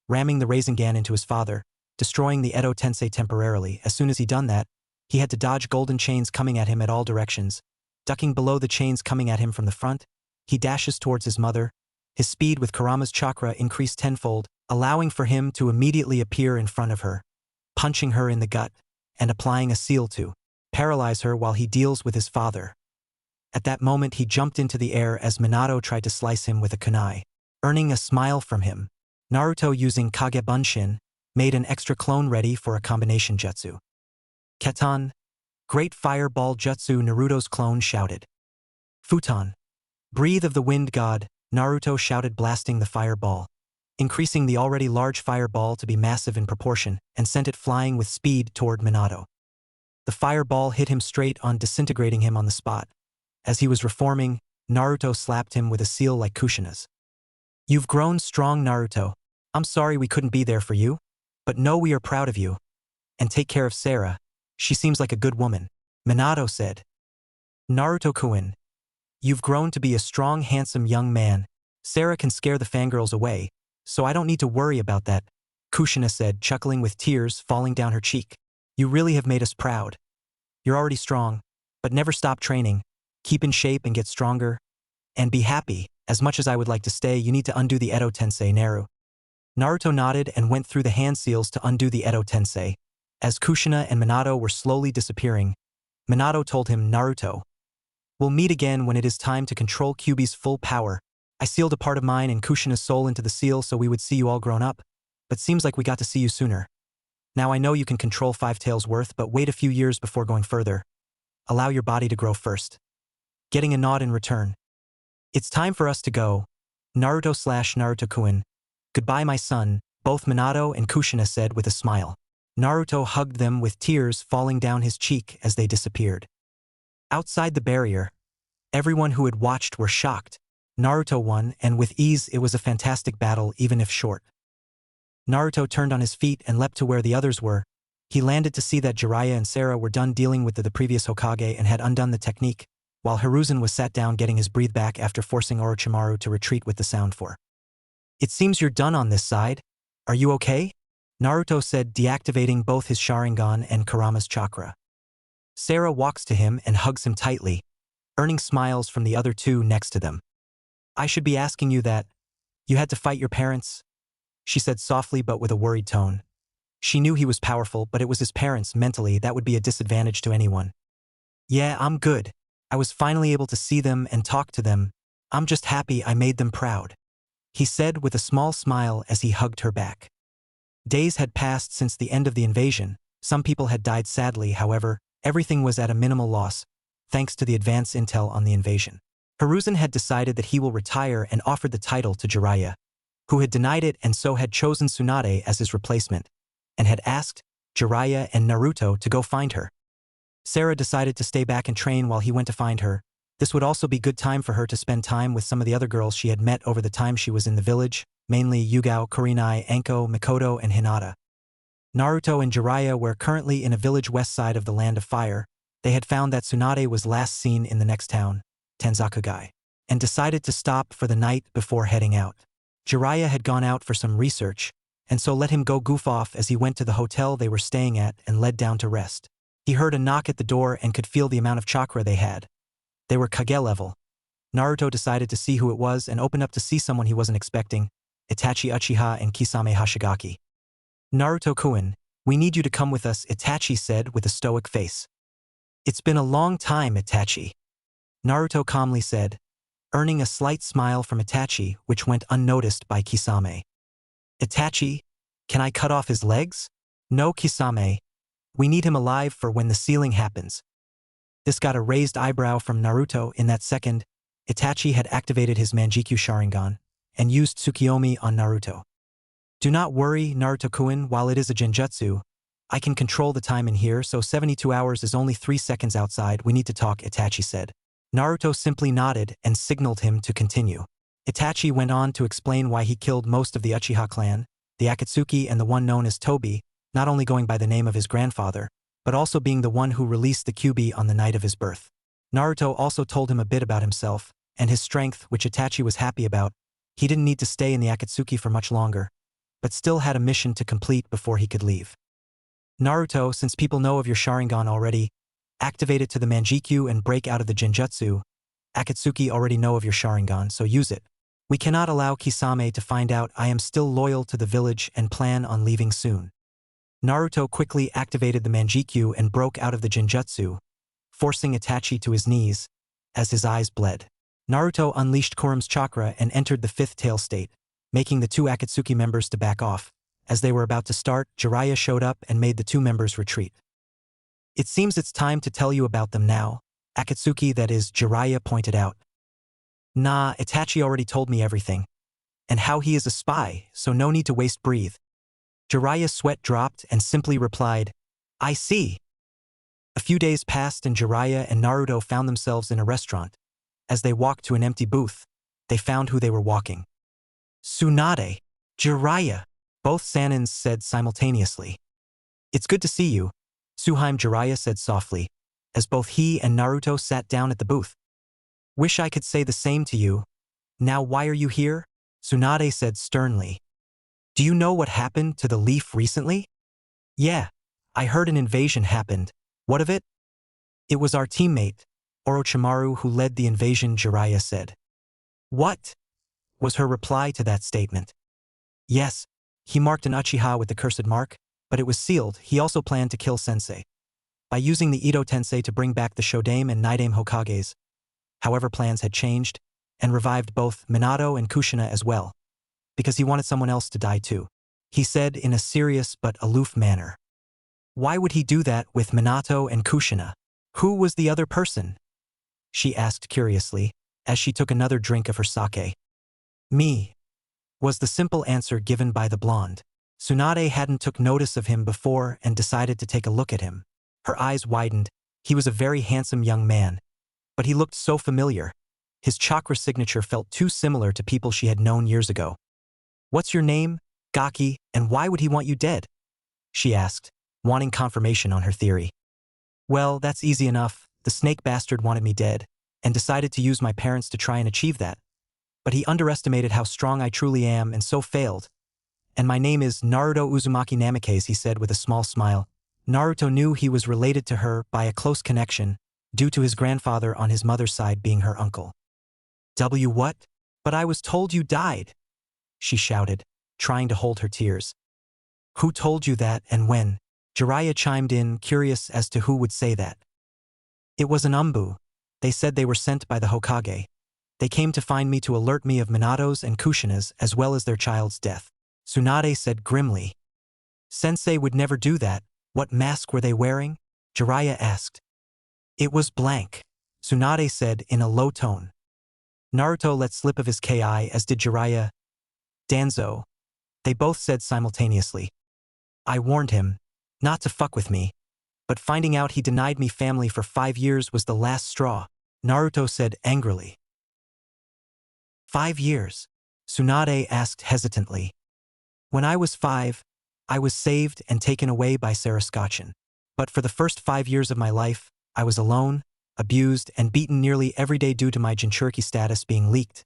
ramming the Rasengan into his father, destroying the Edo Tensei temporarily. As soon as he done that, he had to dodge golden chains coming at him at all directions. Ducking below the chains coming at him from the front, he dashes towards his mother. His speed with Kurama's chakra increased tenfold, allowing for him to immediately appear in front of her, punching her in the gut, and applying a seal to paralyze her while he deals with his father. At that moment he jumped into the air as Minato tried to slice him with a kunai, earning a smile from him. Naruto, using Kage Bunshin, made an extra clone ready for a combination jutsu. Keton, Great Fireball Jutsu, Naruto's clone shouted. Futon, Breathe of the Wind God, Naruto shouted, blasting the fireball, increasing the already large fireball to be massive in proportion, and sent it flying with speed toward Minato. The fireball hit him straight on, disintegrating him on the spot. As he was reforming, Naruto slapped him with a seal like Kushina's. You've grown strong, Naruto. I'm sorry we couldn't be there for you, but know we are proud of you. And take care of Sarah. She seems like a good woman, Minato said. Naruto-kun, you've grown to be a strong, handsome young man. Sarah can scare the fangirls away, so I don't need to worry about that, Kushina said, chuckling with tears falling down her cheek. You really have made us proud. You're already strong, but never stop training. Keep in shape and get stronger. And be happy. As much as I would like to stay, you need to undo the Edo Tensei, Naru. Naruto nodded and went through the hand seals to undo the Edo Tensei. As Kushina and Minato were slowly disappearing, Minato told him, Naruto, we'll meet again when it is time to control Kyuubi's full power. I sealed a part of mine and Kushina's soul into the seal so we would see you all grown up, but seems like we got to see you sooner. Now I know you can control 5 tails worth, but wait a few years before going further. Allow your body to grow first. Getting a nod in return. It's time for us to go. Naruto/Naruto-kun. Goodbye, my son, both Minato and Kushina said with a smile. Naruto hugged them with tears falling down his cheek as they disappeared. Outside the barrier, everyone who had watched were shocked. Naruto won, and with ease. It was a fantastic battle, even if short. Naruto turned on his feet and leapt to where the others were. He landed to see that Jiraiya and Sarah were done dealing with the previous Hokage and had undone the technique, while Hiruzen was sat down getting his breath back after forcing Orochimaru to retreat with the sound for. It seems you're done on this side. Are you okay? Naruto said, deactivating both his Sharingan and Kurama's chakra. Sarah walks to him and hugs him tightly, earning smiles from the other two next to them. I should be asking you that. You had to fight your parents? She said softly but with a worried tone. She knew he was powerful, but it was his parents. Mentally, that would be a disadvantage to anyone. Yeah, I'm good. I was finally able to see them and talk to them. I'm just happy I made them proud, he said with a small smile as he hugged her back. Days had passed since the end of the invasion. Some people had died sadly, however, everything was at a minimal loss, thanks to the advance intel on the invasion. Hiruzen had decided that he will retire and offered the title to Jiraiya, who had denied it and so had chosen Tsunade as his replacement, and had asked Jiraiya and Naruto to go find her. Sarah decided to stay back and train while he went to find her. This would also be good time for her to spend time with some of the other girls she had met over the time she was in the village, mainly Yugao, Kurenai, Anko, Mikoto, and Hinata. Naruto and Jiraiya were currently in a village west side of the Land of Fire. They had found that Tsunade was last seen in the next town, Tanzakugai, and decided to stop for the night before heading out. Jiraiya had gone out for some research, and so let him go goof off as he went to the hotel they were staying at and led down to rest. He heard a knock at the door and could feel the amount of chakra they had. They were Kage level. Naruto decided to see who it was and opened up to see someone he wasn't expecting, Itachi Uchiha and Kisame Hashigaki. Naruto-kun, we need you to come with us, Itachi said with a stoic face. It's been a long time, Itachi, Naruto calmly said, earning a slight smile from Itachi which went unnoticed by Kisame. Itachi, can I cut off his legs? No, Kisame. We need him alive for when the sealing happens. This got a raised eyebrow from Naruto. In that second, Itachi had activated his Manjikyu Sharingan and used Tsukiyomi on Naruto. Do not worry, Naruto-kun, while it is a genjutsu, I can control the time in here, so 72 hours is only 3 seconds outside. We need to talk, Itachi said. Naruto simply nodded and signaled him to continue. Itachi went on to explain why he killed most of the Uchiha clan, the Akatsuki and the one known as Tobi, not only going by the name of his grandfather, but also being the one who released the Kyuubi on the night of his birth. Naruto also told him a bit about himself and his strength, which Itachi was happy about. He didn't need to stay in the Akatsuki for much longer, but still had a mission to complete before he could leave. Naruto, since people know of your Sharingan already, activate it to the Manjikyu and break out of the Genjutsu. Akatsuki already know of your Sharingan, so use it. We cannot allow Kisame to find out I am still loyal to the village and plan on leaving soon. Naruto quickly activated the Manjikyu and broke out of the Genjutsu, forcing Itachi to his knees, as his eyes bled. Naruto unleashed Kurum's chakra and entered the fifth tail state, making the two Akatsuki members to back off. As they were about to start, Jiraiya showed up and made the two members retreat. It seems it's time to tell you about them now, Akatsuki, that is, Jiraiya pointed out. Nah, Itachi already told me everything. And how he is a spy, so no need to waste breath. Jiraiya's sweat dropped and simply replied, I see. A few days passed and Jiraiya and Naruto found themselves in a restaurant. As they walked to an empty booth, they found who they were walking. Tsunade, Jiraiya, both Sanins said simultaneously. It's good to see you, Tsuhime, Jiraiya said softly, as both he and Naruto sat down at the booth. Wish I could say the same to you. Now why are you here? Tsunade said sternly. Do you know what happened to the leaf recently? Yeah, I heard an invasion happened. What of it? It was our teammate, Orochimaru, who led the invasion, Jiraiya said. What? Was her reply to that statement. Yes, he marked an Uchiha with the cursed mark, but it was sealed. He also planned to kill Sensei by using the Ito Tensei to bring back the Shodame and Nidaime Hokages. However, plans had changed and revived both Minato and Kushina as well, because he wanted someone else to die too, he said in a serious but aloof manner. Why would he do that with Minato and Kushina? Who was the other person? She asked curiously, as she took another drink of her sake. Me, was the simple answer given by the blonde. Tsunade hadn't took notice of him before and decided to take a look at him. Her eyes widened. He was a very handsome young man, but he looked so familiar. His chakra signature felt too similar to people she had known years ago. What's your name, Gaki, and why would he want you dead? She asked, wanting confirmation on her theory. Well, that's easy enough. The snake bastard wanted me dead, and decided to use my parents to try and achieve that. But he underestimated how strong I truly am and so failed. And my name is Naruto Uzumaki Namikaze, he said with a small smile. Naruto knew he was related to her by a close connection, due to his grandfather on his mother's side being her uncle. What? But I was told you died, she shouted, trying to hold her tears. Who told you that and when? Jiraiya chimed in, curious as to who would say that. It was an umbu. They said they were sent by the Hokage. They came to find me to alert me of Minato's and Kushina's as well as their child's death. Tsunade said grimly. Sensei would never do that. What mask were they wearing? Jiraiya asked. It was blank, Tsunade said in a low tone. Naruto let slip of his ki, as did Jiraiya. Danzo. They both said simultaneously. I warned him not to fuck with me, but finding out he denied me family for 5 years was the last straw, Naruto said angrily. 5 years? Tsunade asked hesitantly. When I was 5, I was saved and taken away by Sarascachin. But for the first 5 years of my life, I was alone, abused, and beaten nearly every day due to my Jinchuriki status being leaked.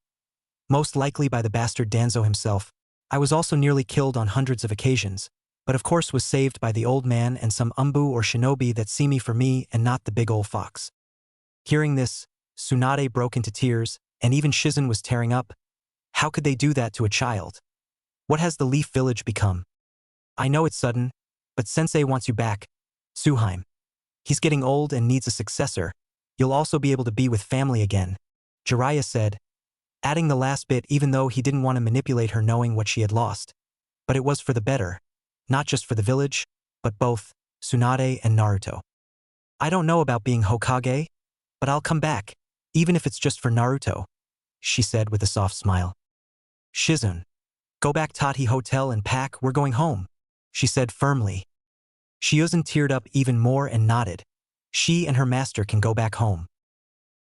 Most likely by the bastard Danzo himself. I was also nearly killed on hundreds of occasions, but of course was saved by the old man and some umbu or shinobi that see me for me and not the big ol' fox. Hearing this, Tsunade broke into tears, and even Shizun was tearing up. How could they do that to a child? What has the Leaf Village become? I know it's sudden, but Sensei wants you back, Suheim. He's getting old and needs a successor. You'll also be able to be with family again, Jiraiya said, adding the last bit even though he didn't want to manipulate her knowing what she had lost. But it was for the better, not just for the village, but both Tsunade and Naruto. I don't know about being Hokage, but I'll come back, even if it's just for Naruto, she said with a soft smile. Shizun. Go back Tati Hotel and pack, we're going home, she said firmly. Shizun teared up even more and nodded. She and her master can go back home.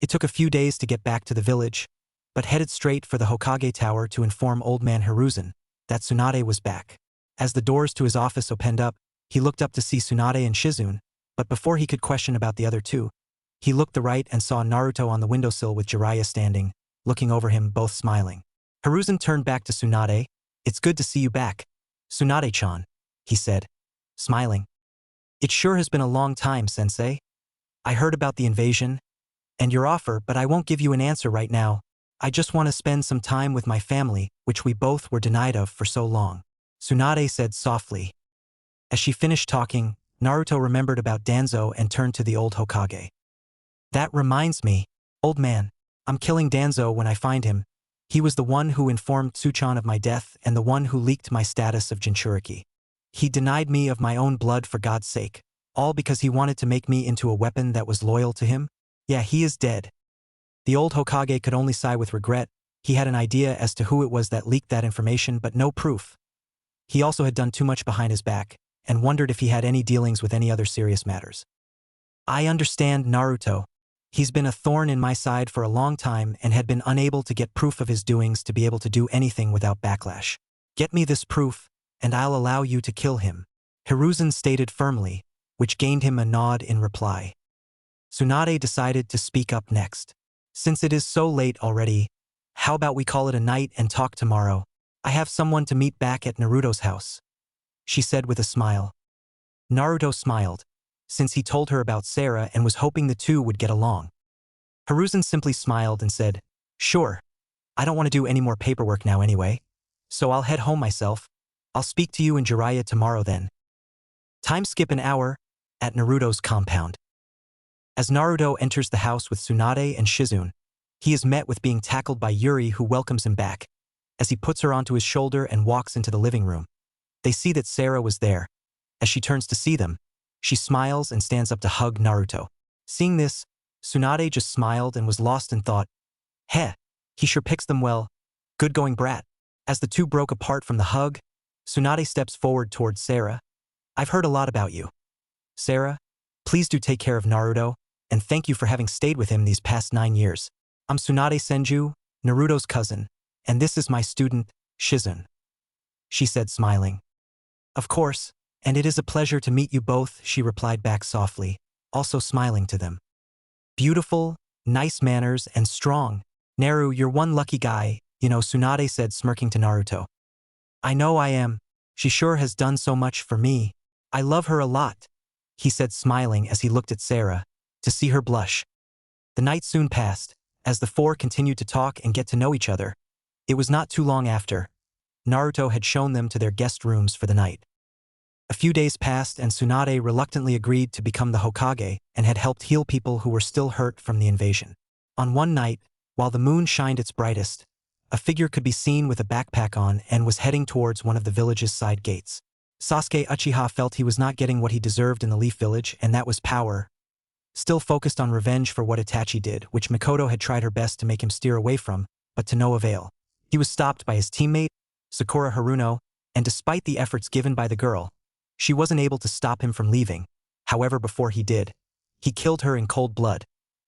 It took a few days to get back to the village, but headed straight for the Hokage Tower to inform Old Man Hiruzen that Tsunade was back. As the doors to his office opened up, he looked up to see Tsunade and Shizun, but before he could question about the other two, he looked to the right and saw Naruto on the windowsill with Jiraiya standing, looking over him, both smiling. Hiruzen turned back to Tsunade. It's good to see you back, Tsunade-chan, he said, smiling. It sure has been a long time, Sensei. I heard about the invasion and your offer, but I won't give you an answer right now. I just want to spend some time with my family, which we both were denied of for so long, Tsunade said softly. As she finished talking, Naruto remembered about Danzo and turned to the old Hokage. That reminds me, old man, I'm killing Danzo when I find him. He was the one who informed Tsuchan of my death and the one who leaked my status of Jinchuriki. He denied me of my own blood for God's sake, all because he wanted to make me into a weapon that was loyal to him? Yeah, he is dead. The old Hokage could only sigh with regret. He had an idea as to who it was that leaked that information, but no proof. He also had done too much behind his back, and wondered if he had any dealings with any other serious matters. I understand Naruto. He's been a thorn in my side for a long time and had been unable to get proof of his doings to be able to do anything without backlash. Get me this proof, and I'll allow you to kill him, Hiruzen stated firmly, which gained him a nod in reply. Tsunade decided to speak up next. Since it is so late already, how about we call it a night and talk tomorrow? I have someone to meet back at Naruto's house, she said with a smile. Naruto smiled, since he told her about Sarah and was hoping the two would get along. Hiruzen simply smiled and said, sure. I don't want to do any more paperwork now anyway, so I'll head home myself. I'll speak to you and Jiraiya tomorrow then. Time skip an hour, at Naruto's compound. As Naruto enters the house with Tsunade and Shizun, he is met with being tackled by Yuri, who welcomes him back, as he puts her onto his shoulder and walks into the living room. They see that Sarah was there. As she turns to see them, she smiles and stands up to hug Naruto. Seeing this, Tsunade just smiled and was lost in thought. Heh, he sure picks them well. Good going brat. As the two broke apart from the hug, Tsunade steps forward towards Sarah. I've heard a lot about you. Sarah, please do take care of Naruto, and thank you for having stayed with him these past 9 years. I'm Tsunade Senju, Naruto's cousin, and this is my student, Shizun, she said smiling. Of course, and it is a pleasure to meet you both, she replied back softly, also smiling to them. Beautiful, Nice manners and strong. Naru, you're one lucky guy, Tsunade said, smirking to Naruto. I know I am. She sure has done so much for me. I love her a lot, he said, smiling as he looked at Sarah, to see her blush. The night soon passed, as the four continued to talk and get to know each other. It was not too long after. Naruto had shown them to their guest rooms for the night. A few days passed and Tsunade reluctantly agreed to become the Hokage and had helped heal people who were still hurt from the invasion. On one night, while the moon shined its brightest, a figure could be seen with a backpack on and was heading towards one of the village's side gates. Sasuke Uchiha felt he was not getting what he deserved in the Leaf Village, and that was power. Still focused on revenge for what Itachi did, which Mikoto had tried her best to make him steer away from, but to no avail. He was stopped by his teammate, Sakura Haruno, and despite the efforts given by the girl, she wasn't able to stop him from leaving. However, before he did, he killed her in cold blood,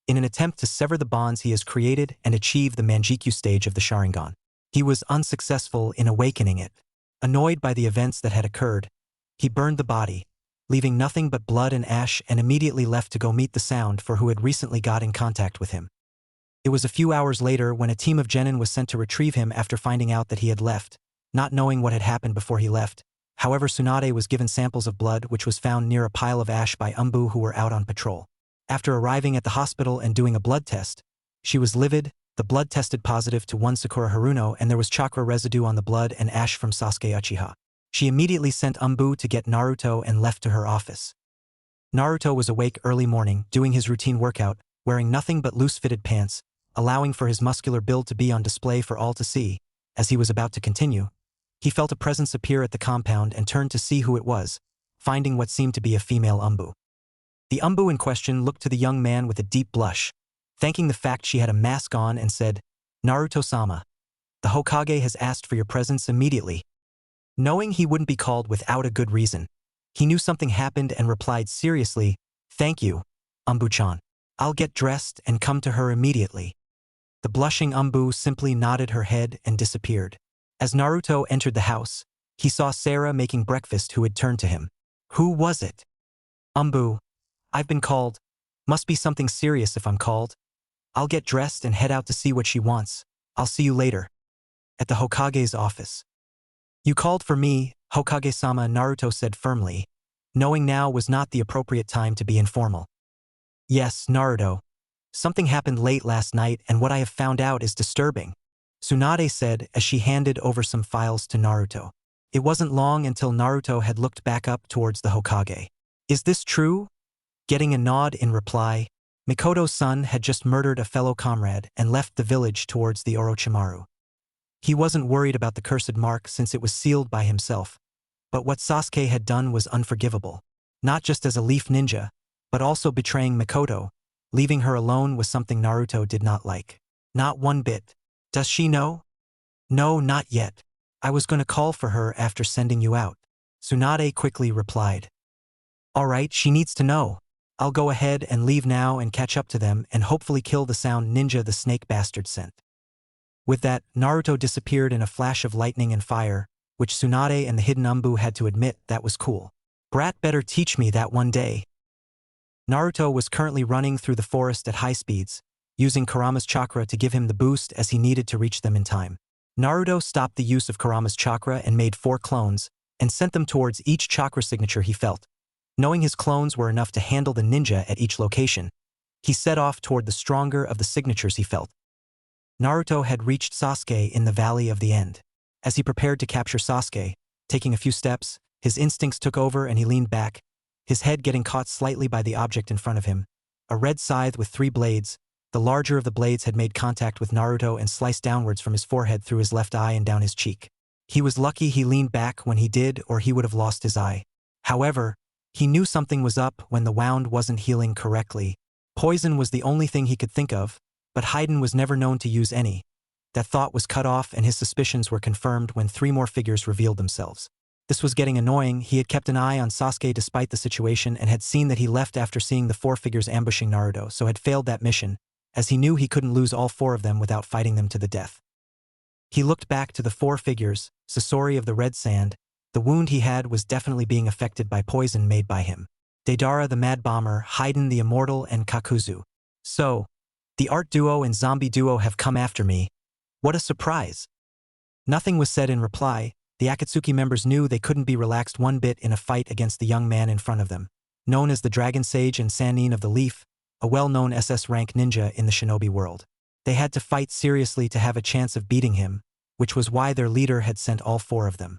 in an attempt to sever the bonds he has created and achieve the Manjikyu stage of the Sharingan. He was unsuccessful in awakening it. Annoyed by the events that had occurred, he burned the body, leaving nothing but blood and ash, and immediately left to go meet the Sound for who had recently got in contact with him. It was a few hours later when a team of genin was sent to retrieve him after finding out that he had left, not knowing what had happened before he left. However, Tsunade was given samples of blood which was found near a pile of ash by Umbu who were out on patrol. After arriving at the hospital and doing a blood test, she was livid. The blood tested positive to one Sakura Haruno and there was chakra residue on the blood and ash from Sasuke Uchiha. She immediately sent Umbu to get Naruto and left to her office. Naruto was awake early morning, doing his routine workout, wearing nothing but loose-fitted pants, allowing for his muscular build to be on display for all to see. As he was about to continue, he felt a presence appear at the compound and turned to see who it was, finding what seemed to be a female Umbu. The Umbu in question looked to the young man with a deep blush, thanking the fact she had a mask on, and said, "Naruto-sama, the Hokage has asked for your presence immediately." Knowing he wouldn't be called without a good reason, he knew something happened and replied seriously, "Thank you, Umbu-chan. I'll get dressed and come to her immediately." The blushing Umbu simply nodded her head and disappeared. As Naruto entered the house, he saw Sarah making breakfast, who had turned to him. "Who was it?" "Umbu. I've been called. Must be something serious if I'm called. I'll get dressed and head out to see what she wants. I'll see you later." At the Hokage's office. "You called for me, Hokage-sama," Naruto said firmly, knowing now was not the appropriate time to be informal. "Yes, Naruto. Something happened late last night and what I have found out is disturbing," Tsunade said as she handed over some files to Naruto. It wasn't long until Naruto had looked back up towards the Hokage. "Is this true?" Getting a nod in reply, Mikoto's son had just murdered a fellow comrade and left the village towards the Orochimaru. He wasn't worried about the cursed mark since it was sealed by himself, but what Sasuke had done was unforgivable. Not just as a leaf ninja, but also betraying Mikoto. Leaving her alone was something Naruto did not like. Not one bit. "Does she know?" "No, not yet. I was going to call for her after sending you out," Tsunade quickly replied. "All right, she needs to know. I'll go ahead and leave now and catch up to them and hopefully kill the Sound ninja the snake bastard sent." With that, Naruto disappeared in a flash of lightning and fire, which Tsunade and the hidden Umbu had to admit that was cool. "Brat better teach me that one day." Naruto was currently running through the forest at high speeds, using Kurama's chakra to give him the boost as he needed to reach them in time. Naruto stopped the use of Kurama's chakra and made 4 clones, and sent them towards each chakra signature he felt. Knowing his clones were enough to handle the ninja at each location, he set off toward the stronger of the signatures he felt. Naruto had reached Sasuke in the Valley of the End. As he prepared to capture Sasuke, taking a few steps, his instincts took over and he leaned back, his head getting caught slightly by the object in front of him. A red scythe with 3 blades. The larger of the blades had made contact with Naruto and sliced downwards from his forehead through his left eye and down his cheek. He was lucky he leaned back when he did, or he would have lost his eye. However, he knew something was up when the wound wasn't healing correctly. Poison was the only thing he could think of, but Haiden was never known to use any. That thought was cut off and his suspicions were confirmed when 3 more figures revealed themselves. This was getting annoying. He had kept an eye on Sasuke despite the situation and had seen that he left after seeing the 4 figures ambushing Naruto, so had failed that mission, as he knew he couldn't lose all 4 of them without fighting them to the death. He looked back to the 4 figures, Sasori of the Red Sand. The wound he had was definitely being affected by poison made by him. Deidara the Mad Bomber, Haiden the Immortal, and Kakuzu. So, The art duo and zombie duo have come after me. What a surprise. Nothing was said in reply. The Akatsuki members knew they couldn't be relaxed one bit in a fight against the young man in front of them. Known as the Dragon Sage and Sannin of the Leaf, a well-known SS rank ninja in the shinobi world. They had to fight seriously to have a chance of beating him, which was why their leader had sent all four of them.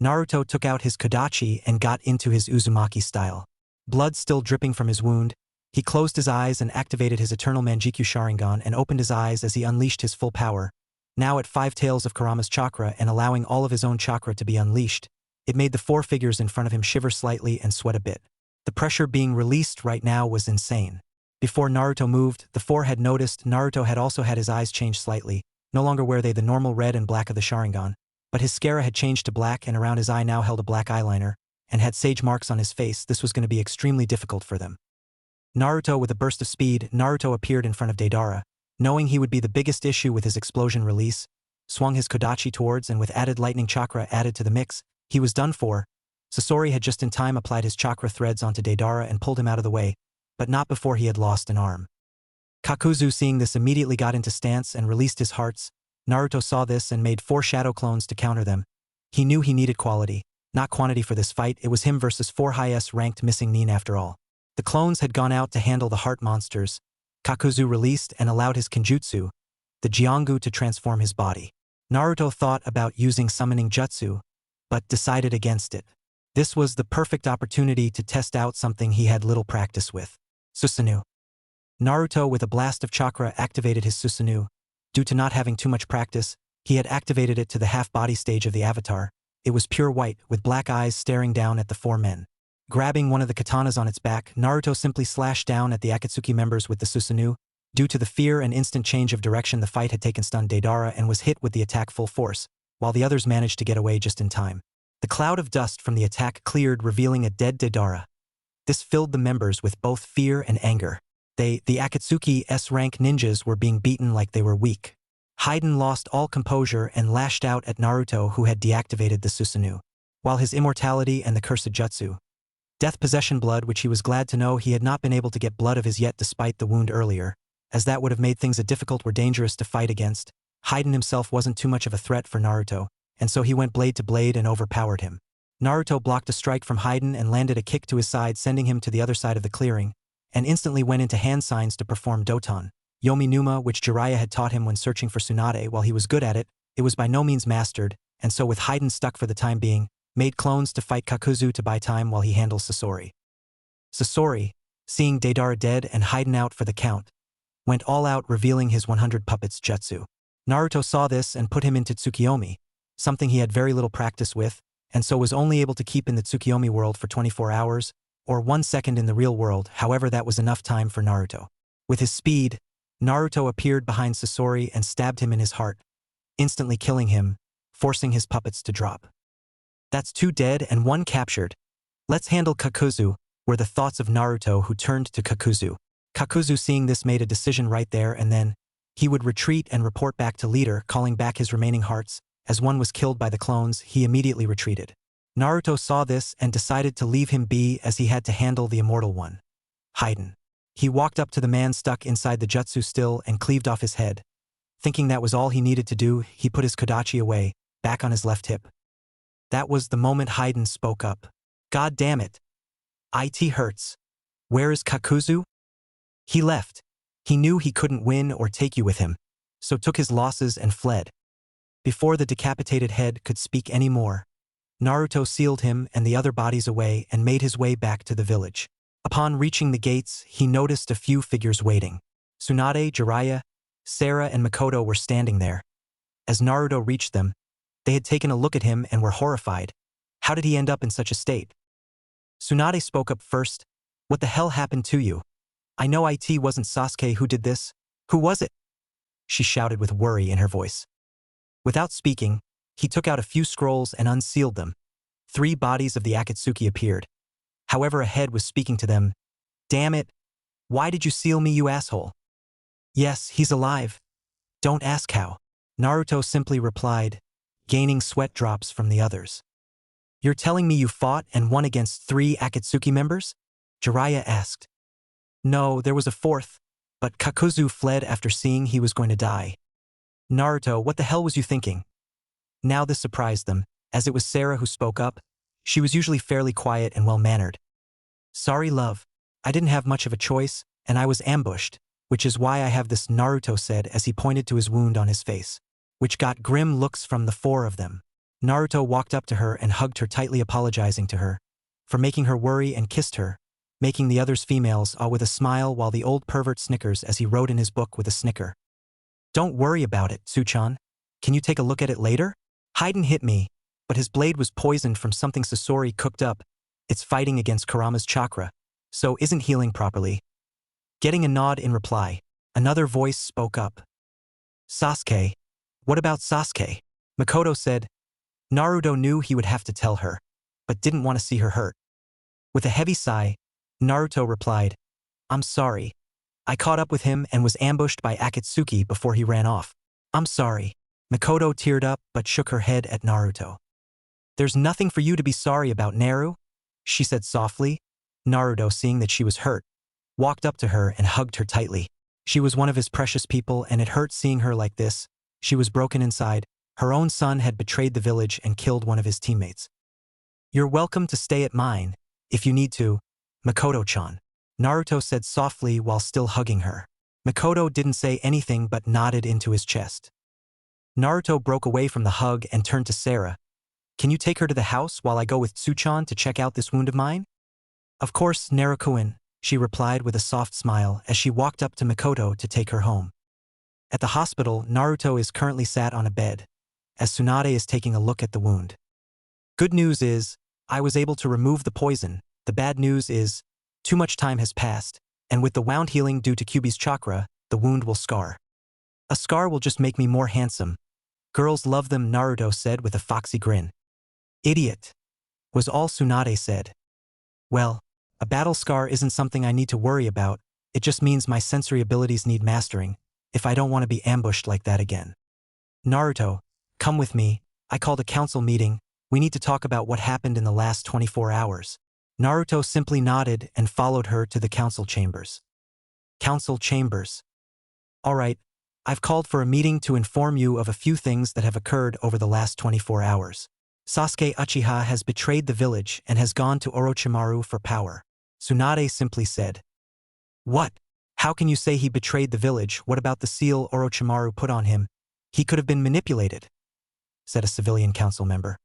Naruto took out his kodachi and got into his uzumaki style. Blood still dripping from his wound, he closed his eyes and activated his eternal Manjikyu Sharingan and opened his eyes as he unleashed his full power. Now at 5 tails of Kurama's chakra and allowing all of his own chakra to be unleashed, it made the four figures in front of him shiver slightly and sweat a bit. The pressure being released right now was insane. Before Naruto moved, the four had noticed Naruto had also had his eyes change slightly. No longer were they the normal red and black of the Sharingan, but his scara had changed to black and around his eye now held a black eyeliner, and had sage marks on his face. This was going to be extremely difficult for them. Naruto, with a burst of speed, Naruto appeared in front of Deidara, knowing he would be the biggest issue with his explosion release, swung his kodachi towards and with added lightning chakra added to the mix, he was done for. Sasori had just in time applied his chakra threads onto Deidara and pulled him out of the way, but not before he had lost an arm. Kakuzu, seeing this, immediately got into stance and released his hearts. Naruto saw this and made 4 shadow clones to counter them. He knew he needed quality, not quantity for this fight. It was him versus 4 highest ranked missing Nin after all. The clones had gone out to handle the heart monsters. Kakuzu released and allowed his Kenjutsu, the Jiangu, to transform his body. Naruto thought about using summoning jutsu, but decided against it. This was the perfect opportunity to test out something he had little practice with. Susanoo. Naruto, with a blast of chakra, activated his Susanoo. Due to not having too much practice, he had activated it to the half-body stage of the avatar. It was pure white, with black eyes staring down at the 4 men. Grabbing one of the katanas on its back, Naruto simply slashed down at the Akatsuki members with the Susanoo. Due to the fear and instant change of direction, the fight had taken stunned Deidara and was hit with the attack full force, while the others managed to get away just in time. The cloud of dust from the attack cleared, revealing a dead Deidara. This filled the members with both fear and anger. The Akatsuki S-rank ninjas were being beaten like they were weak. Haiden lost all composure and lashed out at Naruto, who had deactivated the Susanoo, while his immortality and the cursed jutsu. Death possession blood, which he was glad to know he had not been able to get blood of his yet despite the wound earlier, as that would have made things difficult, were dangerous to fight against. Haiden himself wasn't too much of a threat for Naruto, and so he went blade to blade and overpowered him. Naruto blocked a strike from Haiden and landed a kick to his side, sending him to the other side of the clearing, and instantly went into hand signs to perform Doton, Yomi Numa, which Jiraiya had taught him when searching for Tsunade. While he was good at it, it was by no means mastered, and so with Haiden stuck for the time being, made clones to fight Kakuzu to buy time while he handles Sasori. Sasori, seeing Deidara dead and Haiden out for the count, went all out, revealing his 100 puppets jutsu. Naruto saw this and put him into Tsukiyomi, something he had very little practice with, and so was only able to keep in the Tsukiyomi world for 24 hours, or 1 second in the real world. However, that was enough time for Naruto. With his speed, Naruto appeared behind Sasori and stabbed him in his heart, instantly killing him, forcing his puppets to drop. That's 2 dead and 1 captured. Let's handle Kakuzu, were the thoughts of Naruto, who turned to Kakuzu. Kakuzu, seeing this, made a decision right there and then. He would retreat and report back to leader, calling back his remaining hearts. As one was killed by the clones, he immediately retreated. Naruto saw this and decided to leave him be, as he had to handle the immortal one, Haiden. He walked up to the man stuck inside the jutsu still and cleaved off his head. Thinking that was all he needed to do, he put his kodachi away, back on his left hip. That was the moment Haiden spoke up. God damn it. It hurts. Where is Kakuzu? He left. He knew he couldn't win or take you with him, so took his losses and fled. Before the decapitated head could speak any more, Naruto sealed him and the other bodies away and made his way back to the village. Upon reaching the gates, he noticed a few figures waiting. Tsunade, Jiraiya, Sarah, and Makoto were standing there. As Naruto reached them, they had taken a look at him and were horrified. How did he end up in such a state? Tsunade spoke up first. What the hell happened to you? I know it wasn't Sasuke who did this. Who was it? She shouted with worry in her voice. Without speaking, he took out a few scrolls and unsealed them. 3 bodies of the Akatsuki appeared. However, a head was speaking to them. Damn it! Why did you seal me, you asshole? Yes, he's alive. Don't ask how. Naruto simply replied, gaining sweat drops from the others. You're telling me you fought and won against 3 Akatsuki members? Jiraiya asked. No, there was a 4th. but Kakuzu fled after seeing he was going to die. Naruto, what the hell was you thinking? Now this surprised them, as it was Sarah who spoke up. She was usually fairly quiet and well-mannered. Sorry, love. I didn't have much of a choice, and I was ambushed, which is why I have this, Naruto said as he pointed to his wound on his face, which got grim looks from the four of them. Naruto walked up to her and hugged her tightly, apologizing to her for making her worry, and kissed her, making the others females awe with a smile while the old pervert snickers as he wrote in his book with a snicker. Don't worry about it, Suchan. Can you take a look at it later? Haiden hit me, but his blade was poisoned from something Sasori cooked up. It's fighting against Kurama's chakra, so isn't healing properly. Getting a nod in reply, another voice spoke up. Sasuke. What about Sasuke? Makoto said. Naruto knew he would have to tell her, but didn't want to see her hurt. With a heavy sigh, Naruto replied, I'm sorry. I caught up with him and was ambushed by Akatsuki before he ran off. I'm sorry. Makoto teared up but shook her head at Naruto. There's nothing for you to be sorry about, Naru, she said softly. Naruto, seeing that she was hurt, walked up to her and hugged her tightly. She was one of his precious people, and it hurt seeing her like this. She was broken inside. Her own son had betrayed the village and killed one of his teammates. You're welcome to stay at mine, if you need to, Makoto-chan, Naruto said softly while still hugging her. Makoto didn't say anything but nodded into his chest. Naruto broke away from the hug and turned to Sarah. Can you take her to the house while I go with Tsuchan to check out this wound of mine? Of course, Naruto-kun, she replied with a soft smile as she walked up to Makoto to take her home. At the hospital, Naruto is currently sat on a bed, as Tsunade is taking a look at the wound. Good news is, I was able to remove the poison. The bad news is, too much time has passed, and with the wound healing due to Kyuubi's chakra, the wound will scar. A scar will just make me more handsome. Girls love them, Naruto said with a foxy grin. Idiot, was all Tsunade said. Well, a battle scar isn't something I need to worry about, it just means my sensory abilities need mastering, if I don't want to be ambushed like that again. Naruto, come with me, I called a council meeting, we need to talk about what happened in the last 24 hours. Naruto simply nodded and followed her to the council chambers. Council chambers. Alright, I've called for a meeting to inform you of a few things that have occurred over the last 24 hours. Sasuke Uchiha has betrayed the village and has gone to Orochimaru for power. Tsunade simply said. What? How can you say he betrayed the village? What about the seal Orochimaru put on him? He could have been manipulated, said a civilian council member.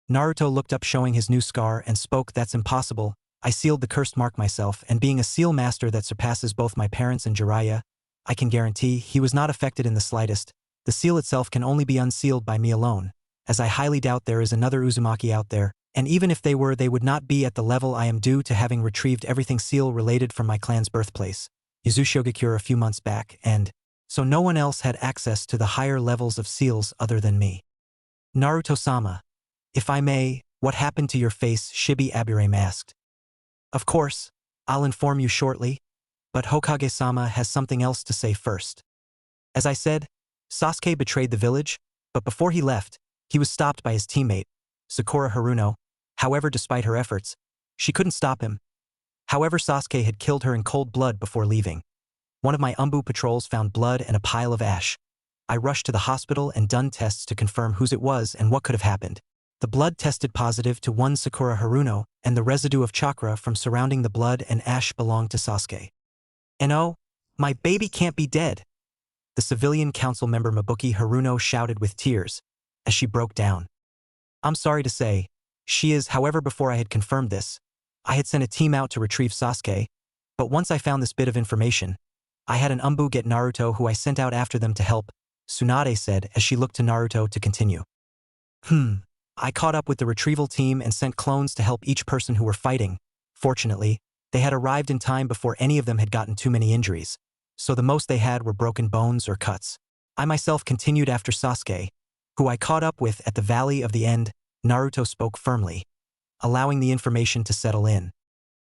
Naruto looked up showing his new scar and spoke, that's impossible. I sealed the cursed mark myself, and being a seal master that surpasses both my parents and Jiraiya, I can guarantee he was not affected in the slightest. The seal itself can only be unsealed by me alone, as I highly doubt there is another Uzumaki out there, and even if they were, they would not be at the level I am due to having retrieved everything seal-related from my clan's birthplace, Yuzushiogakure, a few months back, and so no one else had access to the higher levels of seals other than me. Naruto-sama, if I may, what happened to your face? Shibi Aburame asked. Of course, I'll inform you shortly, but Hokage-sama has something else to say first. As I said, Sasuke betrayed the village, but before he left, he was stopped by his teammate, Sakura Haruno. However, despite her efforts, she couldn't stop him. However, Sasuke had killed her in cold blood before leaving. One of my Umbu patrols found blood and a pile of ash. I rushed to the hospital and done tests to confirm whose it was and what could have happened. The blood tested positive to one Sakura Haruno, and the residue of chakra from surrounding the blood and ash belonged to Sasuke. And oh, my baby can't be dead, the civilian council member Mabuki Haruno shouted with tears, as she broke down. I'm sorry to say, she is. However, before I had confirmed this, I had sent a team out to retrieve Sasuke, but once I found this bit of information, I had an Umbu get Naruto who I sent out after them to help, Tsunade said as she looked to Naruto to continue. I caught up with the retrieval team and sent clones to help each person who were fighting. Fortunately, they had arrived in time before any of them had gotten too many injuries, so the most they had were broken bones or cuts. I myself continued after Sasuke, who I caught up with at the Valley of the End. Naruto spoke firmly, allowing the information to settle in.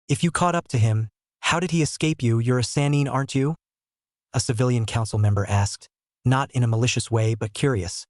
If you caught up to him, how did he escape you? You're a Sannin, aren't you? A civilian council member asked, not in a malicious way but curious.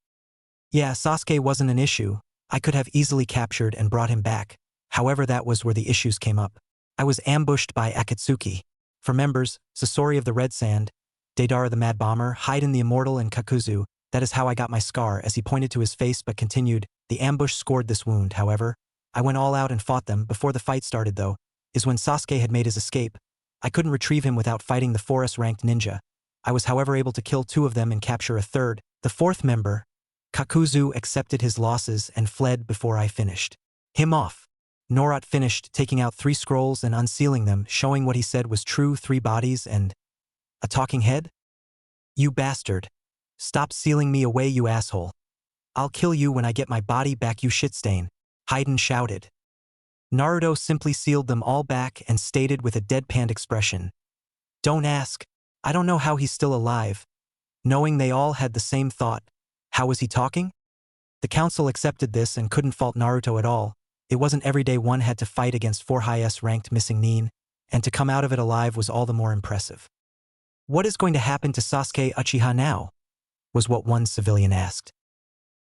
Yeah, Sasuke wasn't an issue. I could have easily captured and brought him back. However, that was where the issues came up. I was ambushed by Akatsuki. For members, Sasori of the Red Sand, Deidara the Mad Bomber, Haiden the Immortal, and Kakuzu, that is how I got my scar, as he pointed to his face but continued, the ambush scored this wound, however. I went all out and fought them. Before the fight started, though, is when Sasuke had made his escape. I couldn't retrieve him without fighting the 4S-ranked ninja. I was however able to kill 2 of them and capture a 3rd. The 4th member, Kakuzu, accepted his losses and fled before I finished him off. Naruto finished, taking out 3 scrolls and unsealing them, showing what he said was true: 3 bodies and a talking head? You bastard. Stop sealing me away, you asshole. I'll kill you when I get my body back, you shitstain. Haiden shouted. Naruto simply sealed them all back and stated with a deadpan expression, "Don't ask. I don't know how he's still alive." Knowing they all had the same thought, how was he talking? The council accepted this and couldn't fault Naruto at all. It wasn't every day one had to fight against 4 highest ranked missing nin, and to come out of it alive was all the more impressive. What is going to happen to Sasuke Uchiha now? Was what one civilian asked.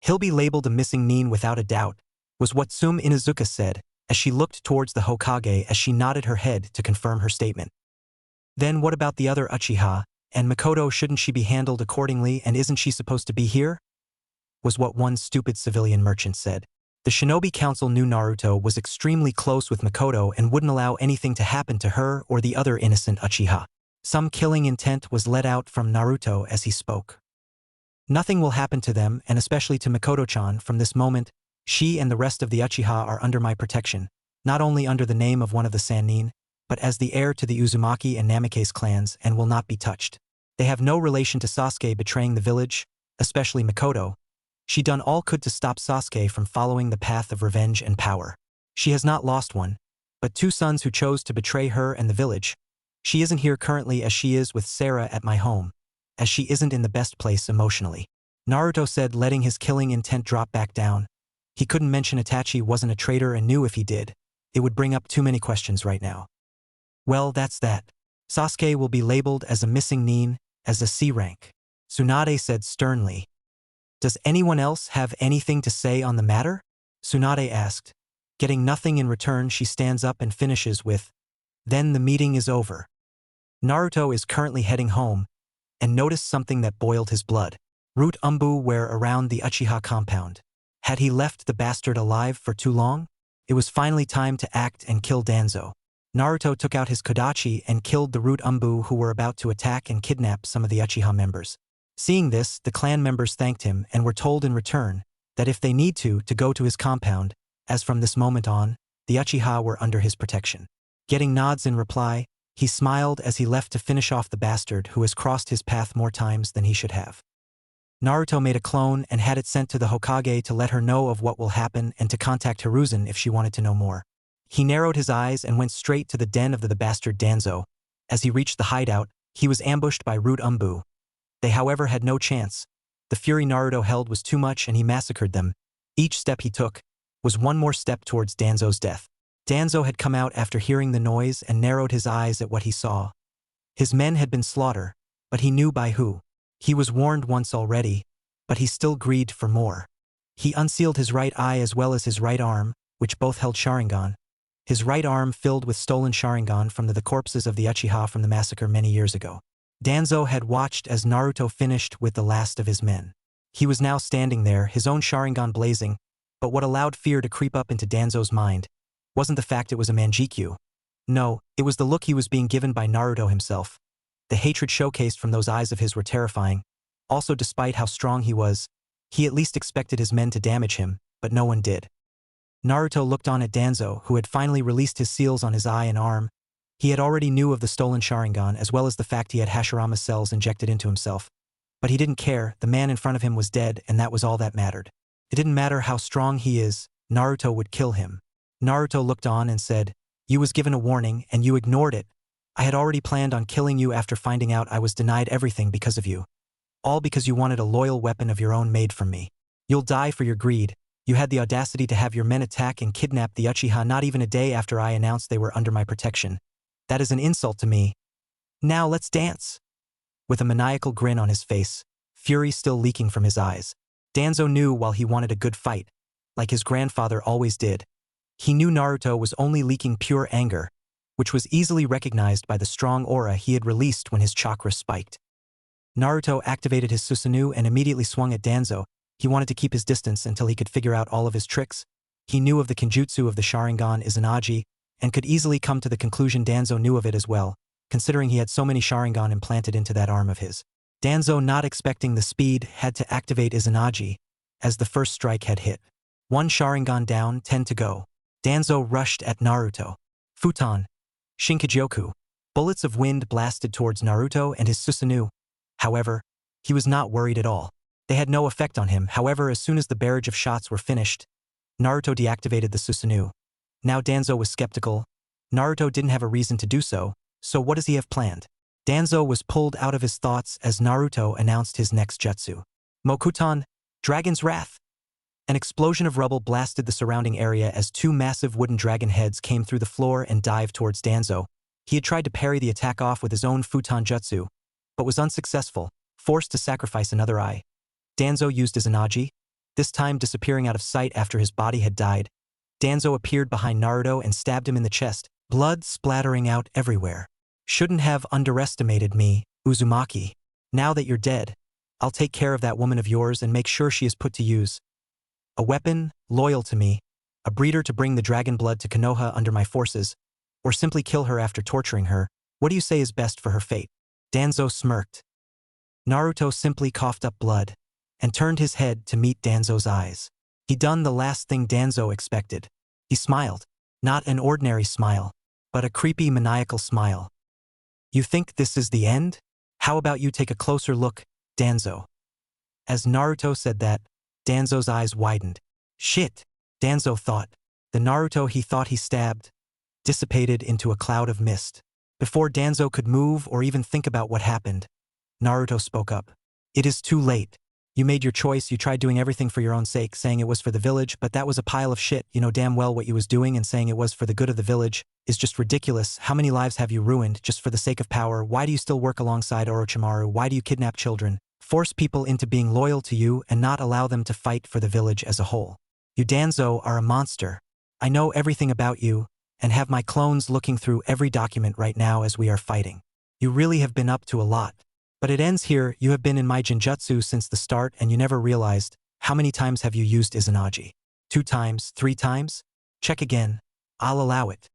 He'll be labeled a missing nin without a doubt, was what Sum Inuzuka said, as she looked towards the Hokage as she nodded her head to confirm her statement. Then what about the other Uchiha, and Mikoto, shouldn't she be handled accordingly, and isn't she supposed to be here? Was what one stupid civilian merchant said. The Shinobi Council knew Naruto was extremely close with Mikoto and wouldn't allow anything to happen to her or the other innocent Uchiha. Some killing intent was let out from Naruto as he spoke. Nothing will happen to them, and especially to Mikoto-chan. From this moment, she and the rest of the Uchiha are under my protection, not only under the name of one of the Sannin, but as the heir to the Uzumaki and Namikaze clans, and will not be touched. They have no relation to Sasuke betraying the village, especially Mikoto. She done all could to stop Sasuke from following the path of revenge and power. She has not lost one, but 2 sons who chose to betray her and the village. She isn't here currently as she is with Sarah at my home, as she isn't in the best place emotionally. Naruto said, letting his killing intent drop back down. He couldn't mention Itachi wasn't a traitor and knew if he did, it would bring up too many questions right now. Well, that's that. Sasuke will be labeled as a missing nin, as a C rank. Tsunade said sternly. Does anyone else have anything to say on the matter? Tsunade asked. Getting nothing in return, she stands up and finishes with, then the meeting is over. Naruto is currently heading home, and noticed something that boiled his blood. Root Umbu were around the Uchiha compound. Had he left the bastard alive for too long? It was finally time to act and kill Danzo. Naruto took out his Kodachi and killed the Root Umbu who were about to attack and kidnap some of the Uchiha members. Seeing this, the clan members thanked him and were told in return that if they need to go to his compound, as from this moment on, the Uchiha were under his protection. Getting nods in reply, he smiled as he left to finish off the bastard who has crossed his path more times than he should have. Naruto made a clone and had it sent to the Hokage to let her know of what will happen and to contact Hiruzen if she wanted to know more. He narrowed his eyes and went straight to the den of the bastard Danzo. As he reached the hideout, he was ambushed by Root Umbu. They however had no chance. The fury Naruto held was too much and he massacred them. Each step he took was one more step towards Danzo's death. Danzo had come out after hearing the noise and narrowed his eyes at what he saw. His men had been slaughtered, but he knew by who. He was warned once already, but he still grieved for more. He unsealed his right eye as well as his right arm, which both held Sharingan. His right arm filled with stolen Sharingan from the corpses of the Uchiha from the massacre many years ago. Danzo had watched as Naruto finished with the last of his men. He was now standing there, his own Sharingan blazing, but what allowed fear to creep up into Danzo's mind wasn't the fact it was a Manjikyu. No, it was the look he was being given by Naruto himself. The hatred showcased from those eyes of his were terrifying. Also, despite how strong he was, he at least expected his men to damage him, but no one did. Naruto looked on at Danzo, who had finally released his seals on his eye and arm. He had already knew of the stolen Sharingan as well as the fact he had Hashirama's cells injected into himself. But he didn't care, the man in front of him was dead and that was all that mattered. It didn't matter how strong he is, Naruto would kill him. Naruto looked on and said, "You was given a warning and you ignored it. I had already planned on killing you after finding out I was denied everything because of you. All because you wanted a loyal weapon of your own made from me. You'll die for your greed. You had the audacity to have your men attack and kidnap the Uchiha not even a day after I announced they were under my protection. That is an insult to me. Now let's dance." With a maniacal grin on his face, fury still leaking from his eyes, Danzo knew while he wanted a good fight, like his grandfather always did. He knew Naruto was only leaking pure anger, which was easily recognized by the strong aura he had released when his chakra spiked. Naruto activated his Susanoo and immediately swung at Danzo. He wanted to keep his distance until he could figure out all of his tricks. He knew of the Kenjutsu of the Sharingan Izanagi, and could easily come to the conclusion Danzo knew of it as well, considering he had so many Sharingan implanted into that arm of his. Danzo, not expecting the speed, had to activate Izanagi, as the first strike had hit. 1 Sharingan down, 10 to go. Danzo rushed at Naruto. Futon. Shinkigyoku. Bullets of wind blasted towards Naruto and his Susanoo. However, he was not worried at all. They had no effect on him. However, as soon as the barrage of shots were finished, Naruto deactivated the Susanoo. Now Danzo was skeptical. Naruto didn't have a reason to do so, so what does he have planned? Danzo was pulled out of his thoughts as Naruto announced his next jutsu. Mokuton, Dragon's Wrath. An explosion of rubble blasted the surrounding area as 2 massive wooden dragon heads came through the floor and dived towards Danzo. He had tried to parry the attack off with his own Futon Jutsu, but was unsuccessful, forced to sacrifice another eye. Danzo used his Izanagi, this time disappearing out of sight after his body had died. Danzo appeared behind Naruto and stabbed him in the chest, blood splattering out everywhere. Shouldn't have underestimated me, Uzumaki. Now that you're dead, I'll take care of that woman of yours and make sure she is put to use. A weapon, loyal to me, a breeder to bring the dragon blood to Konoha under my forces, or simply kill her after torturing her. What do you say is best for her fate? Danzo smirked. Naruto simply coughed up blood and turned his head to meet Danzo's eyes. He'd done the last thing Danzo expected. He smiled. Not an ordinary smile, but a creepy maniacal smile. You think this is the end? How about you take a closer look, Danzo? As Naruto said that, Danzo's eyes widened. Shit, Danzo thought. The Naruto he thought he stabbed dissipated into a cloud of mist. Before Danzo could move or even think about what happened, Naruto spoke up. It is too late. You made your choice, you tried doing everything for your own sake, saying it was for the village, but that was a pile of shit. You know damn well what you was doing, and saying it was for the good of the village is just ridiculous. How many lives have you ruined just for the sake of power? Why do you still work alongside Orochimaru? Why do you kidnap children, force people into being loyal to you, and not allow them to fight for the village as a whole? You Danzo are a monster. I know everything about you, and have my clones looking through every document right now as we are fighting. You really have been up to a lot. But it ends here. You have been in my Genjutsu since the start and you never realized. How many times have you used Izanagi? 2 times? 3 times? Check again. I'll allow it.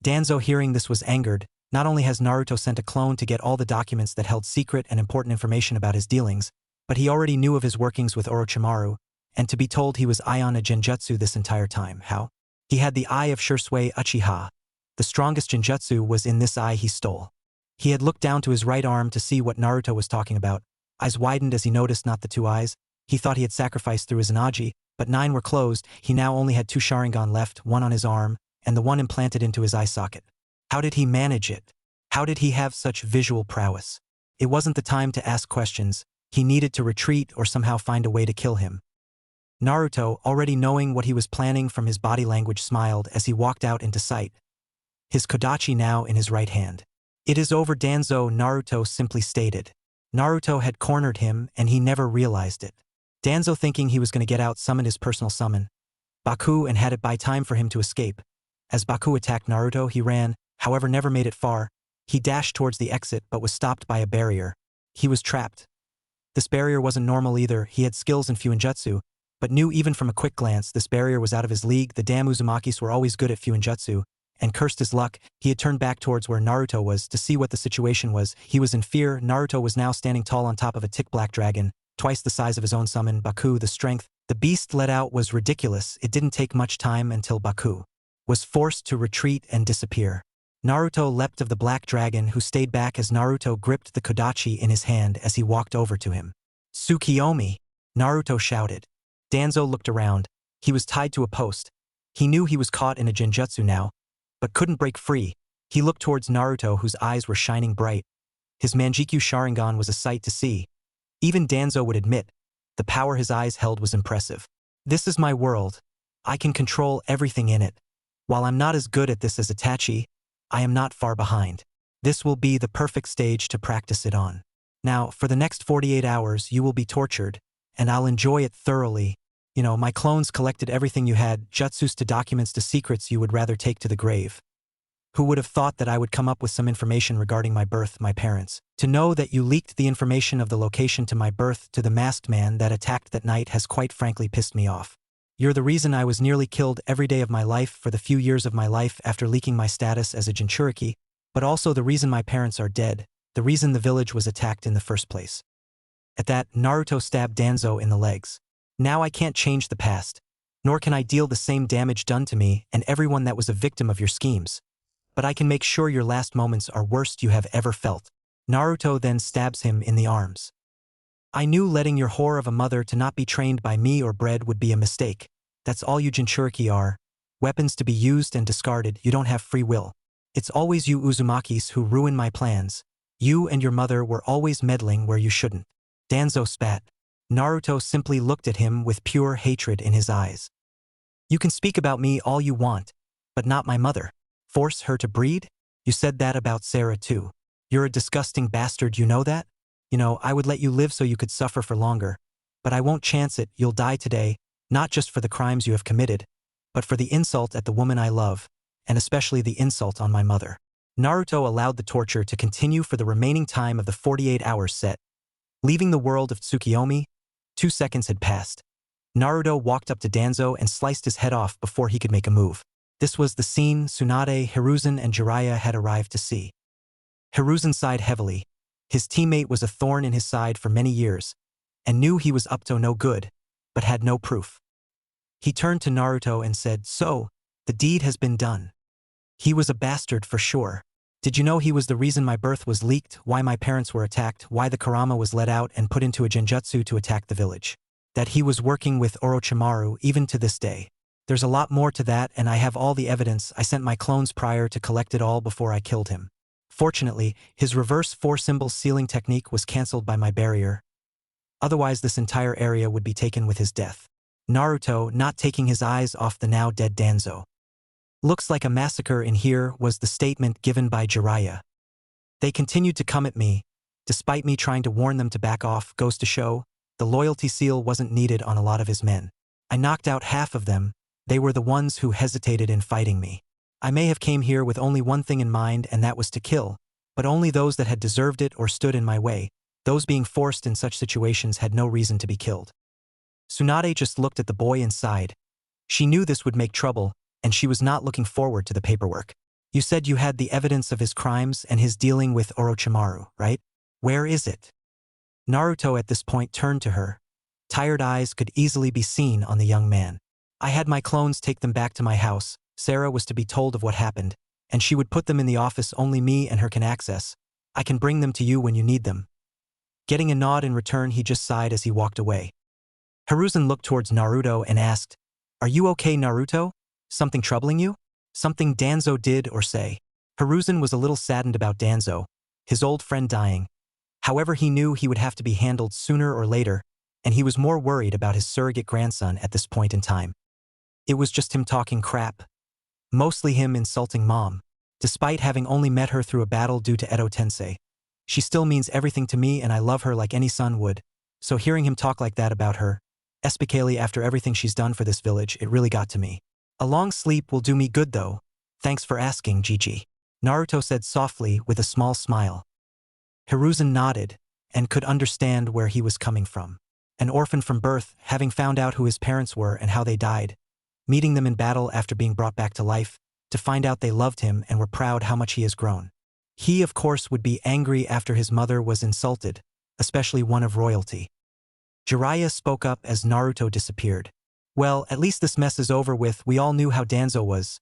Danzo, hearing this, was angered. Not only has Naruto sent a clone to get all the documents that held secret and important information about his dealings, but he already knew of his workings with Orochimaru, and to be told he was eye on a Genjutsu this entire time. How? He had the eye of Shursui Uchiha. The strongest Genjutsu was in this eye he stole. He had looked down to his right arm to see what Naruto was talking about. Eyes widened as he noticed not the 2 eyes. He thought he had sacrificed through his Izanagi, but 9 were closed. He now only had 2 Sharingan left, 1 on his arm, and the 1 implanted into his eye socket. How did he manage it? How did he have such visual prowess? It wasn't the time to ask questions. He needed to retreat or somehow find a way to kill him. Naruto, already knowing what he was planning from his body language, smiled as he walked out into sight, his Kodachi now in his right hand. It is over, Danzo, Naruto simply stated. Naruto had cornered him and he never realized it. Danzo, thinking he was going to get out, summoned his personal summon, Baku, and had it by time for him to escape. As Baku attacked Naruto, he ran, however never made it far. He dashed towards the exit but was stopped by a barrier. He was trapped. This barrier wasn't normal either. He had skills in Fuinjutsu, but knew even from a quick glance this barrier was out of his league. The damn Uzumakis were always good at Fuinjutsu, and cursed his luck, he had turned back towards where Naruto was to see what the situation was. He was in fear. Naruto was now standing tall on top of a thick black dragon, twice the size of his own summon, Baku. The strength the beast let out was ridiculous. It didn't take much time until Baku was forced to retreat and disappear. Naruto leapt of the black dragon, who stayed back as Naruto gripped the Kodachi in his hand as he walked over to him. Tsukiyomi! Naruto shouted. Danzo looked around. He was tied to a post. He knew he was caught in a Genjutsu now, but couldn't break free. He looked towards Naruto, whose eyes were shining bright. His Manjikyu Sharingan was a sight to see. Even Danzo would admit, the power his eyes held was impressive. This is my world. I can control everything in it. While I'm not as good at this as Itachi, I am not far behind. This will be the perfect stage to practice it on. Now, for the next 48 hours, you will be tortured, and I'll enjoy it thoroughly. You know, my clones collected everything you had, jutsus to documents to secrets you would rather take to the grave. Who would have thought that I would come up with some information regarding my birth, my parents? To know that you leaked the information of the location to my birth to the masked man that attacked that night has quite frankly pissed me off. You're the reason I was nearly killed every day of my life for the few years of my life after leaking my status as a Jinchuriki, but also the reason my parents are dead, the reason the village was attacked in the first place. At that, Naruto stabbed Danzo in the legs. Now I can't change the past, nor can I deal the same damage done to me and everyone that was a victim of your schemes. But I can make sure your last moments are worst you have ever felt. Naruto then stabs him in the arms. I knew letting your whore of a mother to not be trained by me or bred would be a mistake. That's all you Jinchuriki are. Weapons to be used and discarded, you don't have free will. It's always you Uzumakis who ruin my plans. You and your mother were always meddling where you shouldn't. Danzo spat. Naruto simply looked at him with pure hatred in his eyes. You can speak about me all you want, but not my mother. Force her to breed? You said that about Sarah too. You're a disgusting bastard, you know that? You know, I would let you live so you could suffer for longer. But I won't chance it, you'll die today, not just for the crimes you have committed, but for the insult at the woman I love, and especially the insult on my mother. Naruto allowed the torture to continue for the remaining time of the 48 hours set. Leaving the world of Tsukiyomi, 2 seconds had passed. Naruto walked up to Danzo and sliced his head off before he could make a move. This was the scene Tsunade, Hiruzen, and Jiraiya had arrived to see. Hiruzen sighed heavily. His teammate was a thorn in his side for many years, and knew he was up to no good, but had no proof. He turned to Naruto and said, "So, the deed has been done. He was a bastard for sure. Did you know he was the reason my birth was leaked, why my parents were attacked, why the Kurama was let out and put into a genjutsu to attack the village? That he was working with Orochimaru even to this day. There's a lot more to that, and I have all the evidence. I sent my clones prior to collect it all before I killed him. Fortunately, his reverse 4-symbol sealing technique was cancelled by my barrier. Otherwise this entire area would be taken with his death." Naruto, not taking his eyes off the now dead Danzo. "Looks like a massacre in here," was the statement given by Jiraiya. "They continued to come at me, despite me trying to warn them to back off. Goes to show, the loyalty seal wasn't needed on a lot of his men. I knocked out half of them. They were the ones who hesitated in fighting me. I may have came here with only one thing in mind, and that was to kill, but only those that had deserved it or stood in my way. Those being forced in such situations had no reason to be killed." Tsunade just looked at the boy and sighed. She knew this would make trouble, and she was not looking forward to the paperwork. "You said you had the evidence of his crimes and his dealing with Orochimaru, right? Where is it?" Naruto at this point turned to her. Tired eyes could easily be seen on the young man. "I had my clones take them back to my house. Sarah was to be told of what happened, and she would put them in the office only me and her can access. I can bring them to you when you need them." Getting a nod in return, he just sighed as he walked away. Hiruzen looked towards Naruto and asked, "Are you okay, Naruto? Something troubling you? Something Danzo did or say?" Hiruzen was a little saddened about Danzo, his old friend dying. However, he knew he would have to be handled sooner or later, and he was more worried about his surrogate grandson at this point in time. It was just him talking crap. Mostly him insulting Mom. Despite having only met her through a battle due to Edo Tensei, she still means everything to me and I love her like any son would. So hearing him talk like that about her, especially after everything she's done for this village, it really got to me. "A long sleep will do me good though. Thanks for asking, Gigi," Naruto said softly with a small smile. Hiruzen nodded and could understand where he was coming from. An orphan from birth, having found out who his parents were and how they died, meeting them in battle after being brought back to life, to find out they loved him and were proud how much he has grown. He, of course, would be angry after his mother was insulted, especially one of royalty. Jiraiya spoke up as Naruto disappeared. "Well, at least this mess is over with. We all knew how Danzo was.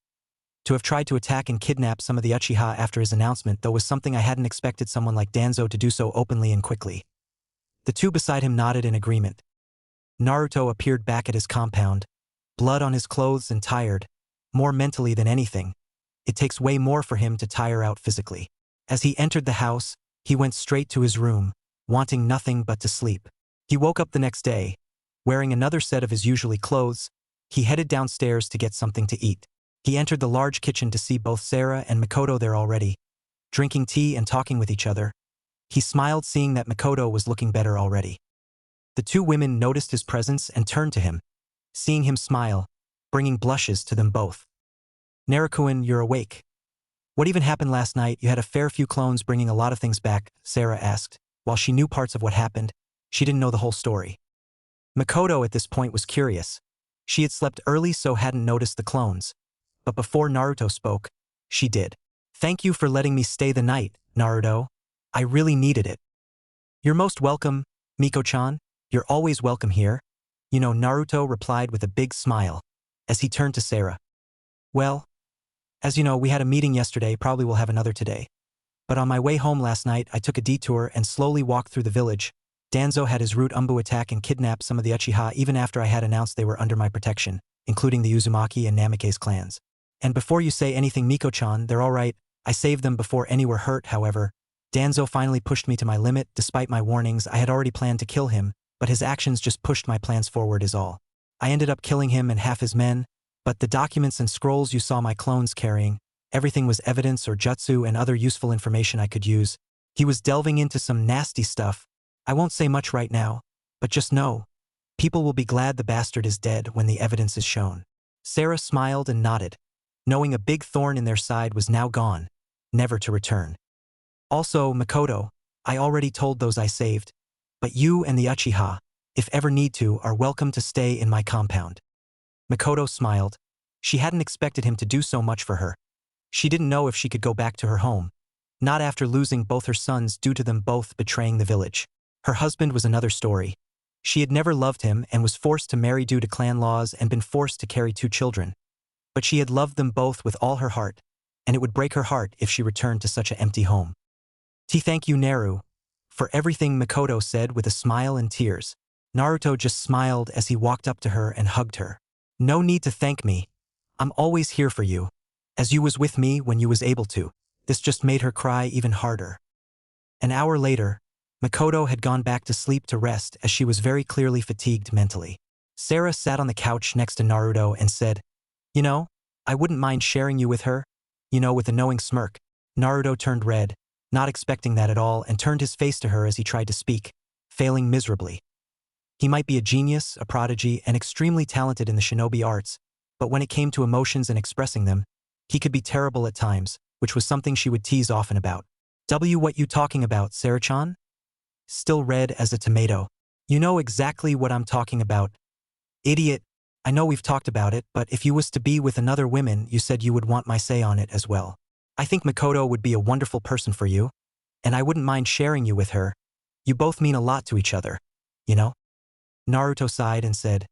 To have tried to attack and kidnap some of the Uchiha after his announcement, though, was something I hadn't expected someone like Danzo to do so openly and quickly." The two beside him nodded in agreement. Naruto appeared back at his compound, blood on his clothes and tired, more mentally than anything. It takes way more for him to tire out physically. As he entered the house, he went straight to his room, wanting nothing but to sleep. He woke up the next day, wearing another set of his usually clothes. He headed downstairs to get something to eat. He entered the large kitchen to see both Sarah and Makoto there already, drinking tea and talking with each other. He smiled seeing that Makoto was looking better already. The two women noticed his presence and turned to him, seeing him smile, bringing blushes to them both. "Narukuin, you're awake." What even happened last night? You had a fair few clones bringing a lot of things back, Sarah asked. While she knew parts of what happened, she didn't know the whole story. Makoto at this point was curious. She had slept early so hadn't noticed the clones. But before Naruto spoke, she did. Thank you for letting me stay the night, Naruto. I really needed it. You're most welcome, Miko-chan. You're always welcome here. Naruto replied with a big smile, as he turned to Sarah. Well, as you know, we had a meeting yesterday, probably we'll have another today. But on my way home last night, I took a detour and slowly walked through the village. Danzo had his root Umbu attack and kidnap some of the Uchiha even after I had announced they were under my protection, including the Uzumaki and Namikaze clans. And before you say anything, Miko-chan, they're all right. I saved them before any were hurt, however. Danzo finally pushed me to my limit. Despite my warnings, I had already planned to kill him, but his actions just pushed my plans forward is all. I ended up killing him and half his men, but the documents and scrolls you saw my clones carrying, everything was evidence or jutsu and other useful information I could use. He was delving into some nasty stuff. I won't say much right now, but just know, people will be glad the bastard is dead when the evidence is shown. Sarah smiled and nodded, knowing a big thorn in their side was now gone, never to return. Also, Makoto, I already told those I saved, but you and the Uchiha, if ever need to, are welcome to stay in my compound. Makoto smiled. She hadn't expected him to do so much for her. She didn't know if she could go back to her home, not after losing both her sons due to them both betraying the village. Her husband was another story. She had never loved him and was forced to marry due to clan laws and been forced to carry 2 children. But she had loved them both with all her heart, and it would break her heart if she returned to such an empty home. Thank you, Naru, for everything, Makoto said with a smile and tears. Naruto just smiled as he walked up to her and hugged her. No need to thank me. I'm always here for you, as you was with me when you was able to. This just made her cry even harder. An hour later, Makoto had gone back to sleep to rest as she was very clearly fatigued mentally. Sarah sat on the couch next to Naruto and said, I wouldn't mind sharing you with her, with a knowing smirk. Naruto turned red, not expecting that at all, and turned his face to her as he tried to speak, failing miserably. He might be a genius, a prodigy, and extremely talented in the shinobi arts, but when it came to emotions and expressing them, he could be terrible at times, which was something she would tease often about. What you talking about, Sarah-chan? Still red as a tomato. You know exactly what I'm talking about. Idiot. I know we've talked about it, but if you was to be with another woman, you said you would want my say on it as well. I think Makoto would be a wonderful person for you, and I wouldn't mind sharing you with her. You both mean a lot to each other, Naruto sighed and said,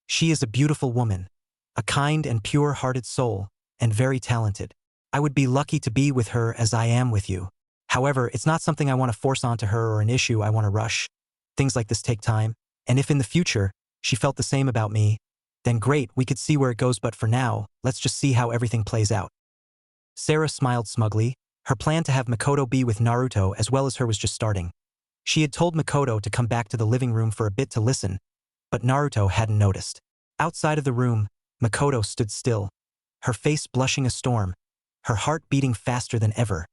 she is a beautiful woman, a kind and pure-hearted soul, and very talented. I would be lucky to be with her as I am with you. However, it's not something I want to force onto her or an issue I want to rush. Things like this take time, and if in the future she felt the same about me, then great, we could see where it goes, but for now, let's just see how everything plays out. Sarah smiled smugly. Her plan to have Makoto be with Naruto as well as her was just starting. She had told Makoto to come back to the living room for a bit to listen, but Naruto hadn't noticed. Outside of the room, Makoto stood still, her face blushing a storm, her heart beating faster than ever.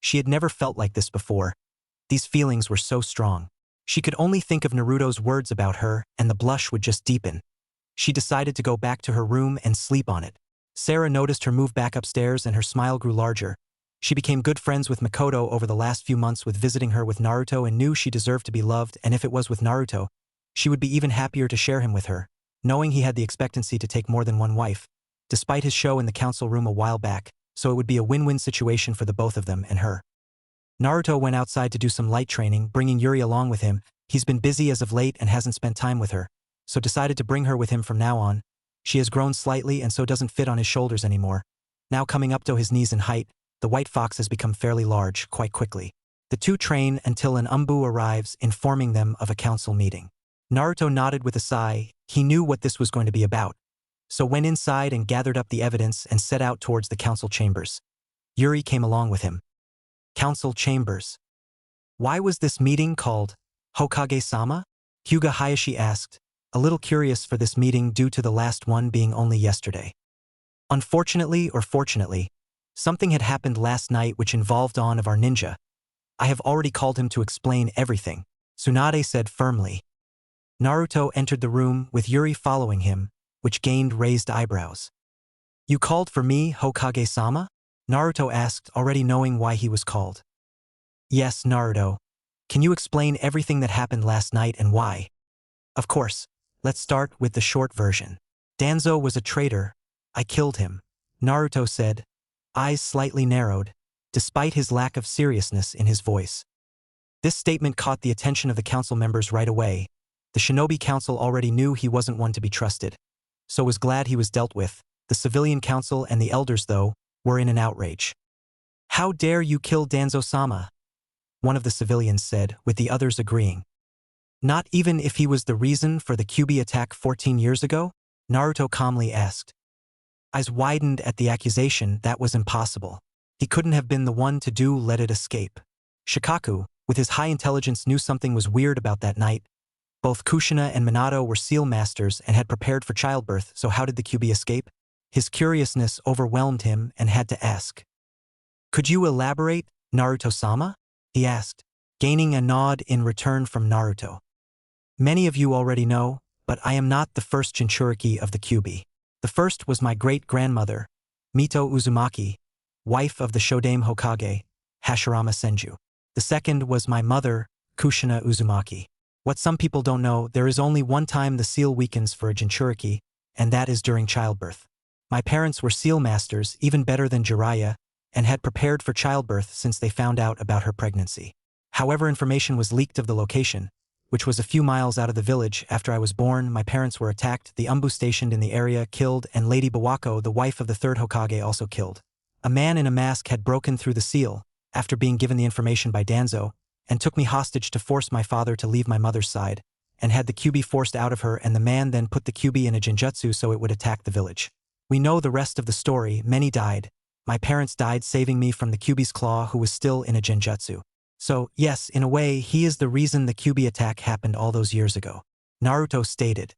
She had never felt like this before. These feelings were so strong. She could only think of Naruto's words about her, and the blush would just deepen. She decided to go back to her room and sleep on it. Sarah noticed her move back upstairs and her smile grew larger. She became good friends with Makoto over the last few months with visiting her with Naruto and knew she deserved to be loved, and if it was with Naruto, she would be even happier to share him with her, knowing he had the expectancy to take more than one wife, despite his show in the council room a while back, so it would be a win-win situation for the both of them and her. Naruto went outside to do some light training, bringing Yuri along with him. He's been busy as of late and hasn't spent time with her, so decided to bring her with him from now on. She has grown slightly and so doesn't fit on his shoulders anymore. Now coming up to his knees in height, the white fox has become fairly large quite quickly. The two train until an Umbu arrives, informing them of a council meeting. Naruto nodded with a sigh. He knew what this was going to be about, so went inside and gathered up the evidence and set out towards the council chambers. Yuri came along with him. Council chambers. Why was this meeting called Hokage-sama? Hyuga Hayashi asked, a little curious for this meeting due to the last one being only yesterday. Unfortunately or fortunately, something had happened last night which involved one of our ninja. I have already called him to explain everything, Tsunade said firmly. Naruto entered the room with Yuri following him, which gained raised eyebrows. You called for me, Hokage-sama? Naruto asked, already knowing why he was called. Yes, Naruto. Can you explain everything that happened last night and why? Of course. Let's start with the short version. Danzo was a traitor. I killed him, Naruto said, eyes slightly narrowed, despite his lack of seriousness in his voice. This statement caught the attention of the council members right away. The Shinobi Council already knew he wasn't one to be trusted, so was glad he was dealt with. The civilian council and the elders, though, were in an outrage. How dare you kill Danzo-sama? One of the civilians said, with the others agreeing. Not even if he was the reason for the Kyuubi attack 14 years ago? Naruto calmly asked. Eyes widened at the accusation. That was impossible. He couldn't have been the one to let it escape. Shikaku, with his high intelligence, knew something was weird about that night. Both Kushina and Minato were seal masters and had prepared for childbirth, so how did the Kyuubi escape? His curiousness overwhelmed him and had to ask. Could you elaborate, Naruto-sama? He asked, gaining a nod in return from Naruto. Many of you already know, but I am not the first Jinchuriki of the Kyuubi. The first was my great-grandmother, Mito Uzumaki, wife of the Shodame Hokage, Hashirama Senju. The second was my mother, Kushina Uzumaki. What some people don't know, there is only one time the seal weakens for a Jinchuriki, and that is during childbirth. My parents were seal masters, even better than Jiraiya, and had prepared for childbirth since they found out about her pregnancy. However, information was leaked of the location, which was a few miles out of the village. After I was born, my parents were attacked, the Umbu stationed in the area killed, and Lady Bawako, the wife of the third Hokage, also killed. A man in a mask had broken through the seal, after being given the information by Danzo, and took me hostage to force my father to leave my mother's side, and had the Kyuubi forced out of her, and the man then put the Kyuubi in a Genjutsu so it would attack the village. We know the rest of the story. Many died. My parents died saving me from the Kyuubi's claw, who was still in a Genjutsu. So, yes, in a way, he is the reason the Kyuubi attack happened all those years ago. Naruto stated.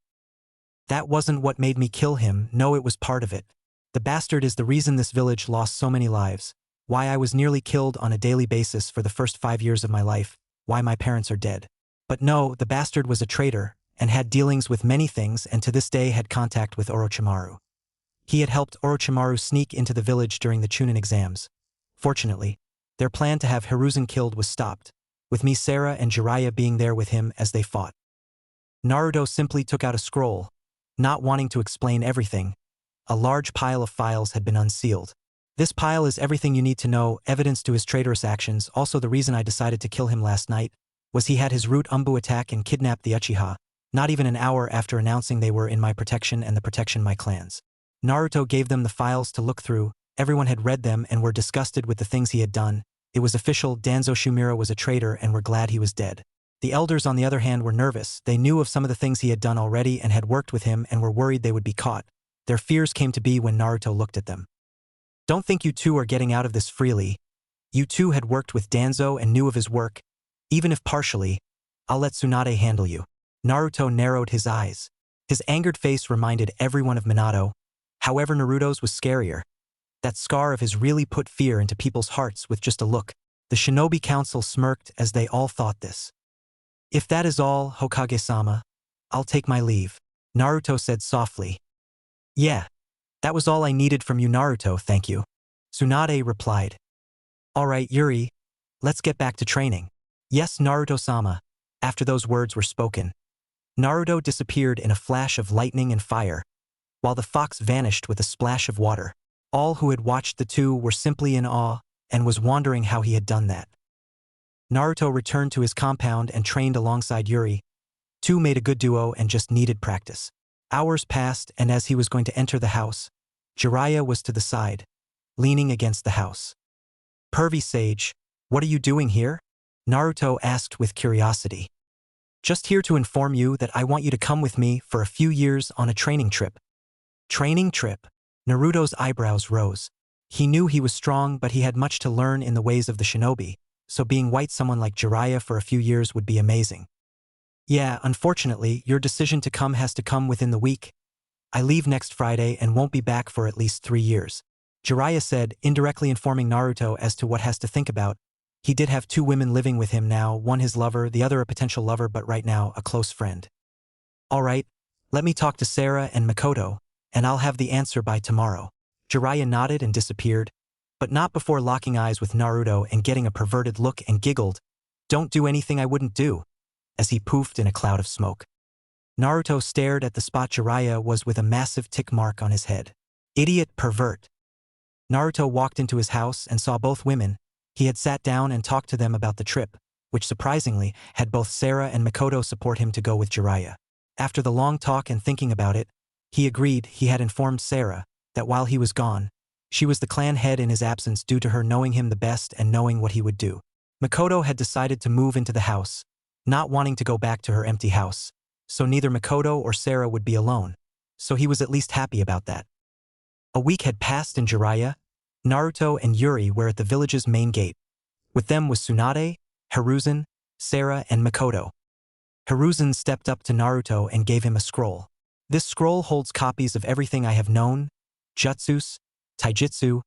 That wasn't what made me kill him. No, it was part of it. The bastard is the reason this village lost so many lives. Why I was nearly killed on a daily basis for the first 5 years of my life. Why my parents are dead. But no, the bastard was a traitor, and had dealings with many things, and to this day had contact with Orochimaru. He had helped Orochimaru sneak into the village during the Chunin exams. Fortunately, their plan to have Hiruzen killed was stopped, with me, Sarah, and Jiraiya being there with him as they fought. Naruto simply took out a scroll, not wanting to explain everything. A large pile of files had been unsealed. This pile is everything you need to know, evidence to his traitorous actions. Also, the reason I decided to kill him last night was he had his root Umbu attack and kidnapped the Uchiha, not even an hour after announcing they were in my protection and the protection of my clans. Naruto gave them the files to look through. Everyone had read them and were disgusted with the things he had done. It was official, Danzo Shumira was a traitor and were glad he was dead. The elders, on the other hand, were nervous. They knew of some of the things he had done already and had worked with him and were worried they would be caught. Their fears came to be when Naruto looked at them. Don't think you two are getting out of this freely. You two had worked with Danzo and knew of his work. Even if partially, I'll let Tsunade handle you. Naruto narrowed his eyes. His angered face reminded everyone of Minato. However, Naruto's was scarier. That scar of his really put fear into people's hearts with just a look. The Shinobi Council smirked as they all thought this. If that is all, Hokage-sama, I'll take my leave, Naruto said softly. Yeah, that was all I needed from you, Naruto, thank you. Tsunade replied. All right, Yuri, let's get back to training. Yes, Naruto-sama. After those words were spoken, Naruto disappeared in a flash of lightning and fire, while the fox vanished with a splash of water. All who had watched the two were simply in awe and was wondering how he had done that. Naruto returned to his compound and trained alongside Yuri. Two made a good duo and just needed practice. Hours passed, and as he was going to enter the house, Jiraiya was to the side, leaning against the house. Pervy Sage, what are you doing here? Naruto asked with curiosity. Just here to inform you that I want you to come with me for a few years on a training trip. Training trip? Naruto's eyebrows rose. He knew he was strong, but he had much to learn in the ways of the shinobi, so being white someone like Jiraiya for a few years would be amazing. Yeah, unfortunately, your decision to come has to come within the week. I leave next Friday and won't be back for at least 3 years. Jiraiya said, indirectly informing Naruto as to what has to think about. He did have 2 women living with him now, one his lover, the other a potential lover, but right now a close friend. All right, let me talk to Sarah and Makoto, and I'll have the answer by tomorrow. Jiraiya nodded and disappeared, but not before locking eyes with Naruto and getting a perverted look and giggled, "Don't do anything I wouldn't do," as he poofed in a cloud of smoke. Naruto stared at the spot Jiraiya was with a massive tick mark on his head. Idiot pervert. Naruto walked into his house and saw both women. He had sat down and talked to them about the trip, which surprisingly had both Sarah and Makoto support him to go with Jiraiya. After the long talk and thinking about it, he agreed. He had informed Sarah that while he was gone, she was the clan head in his absence due to her knowing him the best and knowing what he would do. Makoto had decided to move into the house, not wanting to go back to her empty house, so neither Makoto or Sarah would be alone, so he was at least happy about that. A week had passed and Jiraiya, Naruto and Yuri were at the village's main gate. With them was Tsunade, Hiruzen, Sarah and Makoto. Hiruzen stepped up to Naruto and gave him a scroll. This scroll holds copies of everything I have known, jutsus, taijutsu,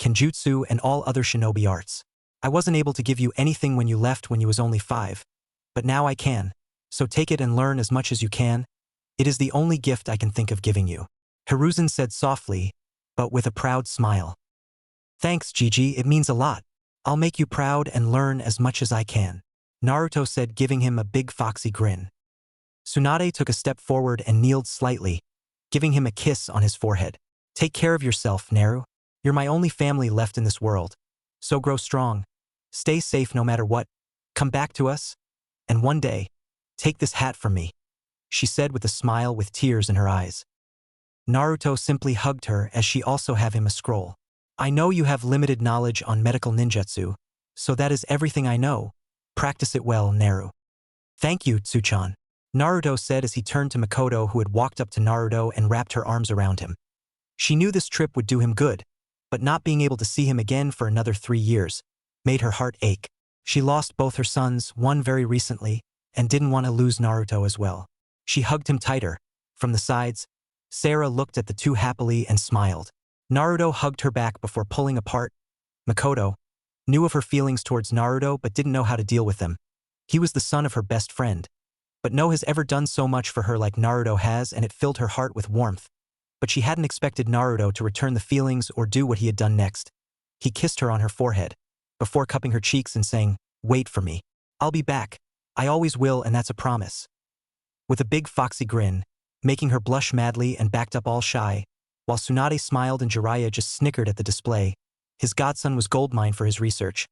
kenjutsu and all other shinobi arts. I wasn't able to give you anything when you left when you was only 5, but now I can, so take it and learn as much as you can. It is the only gift I can think of giving you. Hiruzen said softly, but with a proud smile. Thanks, Gigi, it means a lot. I'll make you proud and learn as much as I can, Naruto said, giving him a big foxy grin. Tsunade took a step forward and kneeled slightly, giving him a kiss on his forehead. Take care of yourself, Naru. You're my only family left in this world. So grow strong. Stay safe no matter what. Come back to us. And one day, take this hat from me, she said with a smile with tears in her eyes. Naruto simply hugged her as she also gave him a scroll. I know you have limited knowledge on medical ninjutsu, so that is everything I know. Practice it well, Naru. Thank you, Tsuchan, Naruto said as he turned to Makoto, who had walked up to Naruto and wrapped her arms around him. She knew this trip would do him good, but not being able to see him again for another 3 years made her heart ache. She lost both her sons, one very recently, and didn't want to lose Naruto as well. She hugged him tighter. From the sides, Sarah looked at the two happily and smiled. Naruto hugged her back before pulling apart. Makoto knew of her feelings towards Naruto but didn't know how to deal with them. He was the son of her best friend, but no has ever done so much for her like Naruto has, and it filled her heart with warmth. But she hadn't expected Naruto to return the feelings or do what he had done next. He kissed her on her forehead, before cupping her cheeks and saying, "Wait for me. I'll be back. I always will, and that's a promise." With a big foxy grin, making her blush madly and backed up all shy, while Tsunade smiled and Jiraiya just snickered at the display. His godson was goldmine for his research.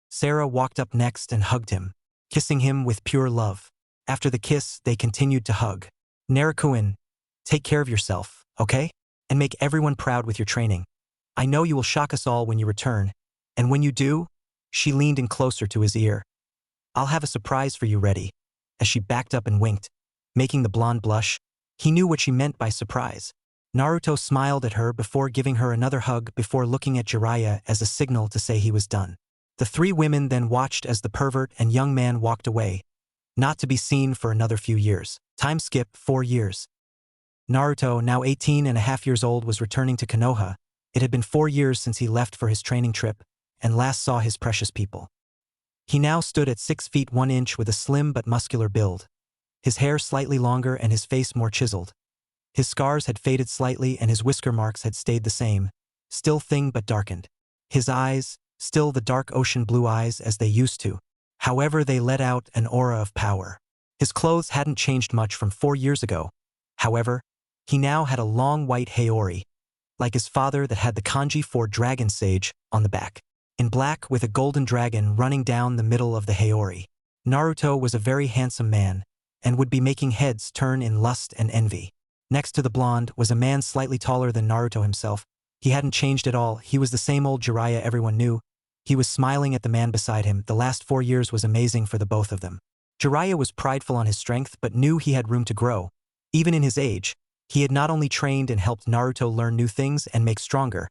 Sarah walked up next and hugged him, kissing him with pure love. After the kiss, they continued to hug. Narukuin, take care of yourself, okay? And make everyone proud with your training. I know you will shock us all when you return, and when you do, she leaned in closer to his ear. I'll have a surprise for you ready, as she backed up and winked, making the blonde blush. He knew what she meant by surprise. Naruto smiled at her before giving her another hug before looking at Jiraiya as a signal to say he was done. The 3 women then watched as the pervert and young man walked away, not to be seen for another few years. Time skip 4 years. Naruto, now 18.5 years old, was returning to Konoha. It had been 4 years since he left for his training trip and last saw his precious people. He now stood at 6 feet 1 inch with a slim but muscular build. His hair slightly longer and his face more chiseled. His scars had faded slightly and his whisker marks had stayed the same, still thin but darkened. His eyes, still the dark ocean blue eyes as they used to. However, they let out an aura of power. His clothes hadn't changed much from 4 years ago. However, he now had a long white haori, like his father that had the kanji for dragon sage on the back, in black with a golden dragon running down the middle of the haori. Naruto was a very handsome man, and would be making heads turn in lust and envy. Next to the blonde was a man slightly taller than Naruto himself. He hadn't changed at all. He was the same old Jiraiya everyone knew. He was smiling at the man beside him. The last 4 years was amazing for the both of them. Jiraiya was prideful on his strength but knew he had room to grow. Even in his age, he had not only trained and helped Naruto learn new things and make stronger,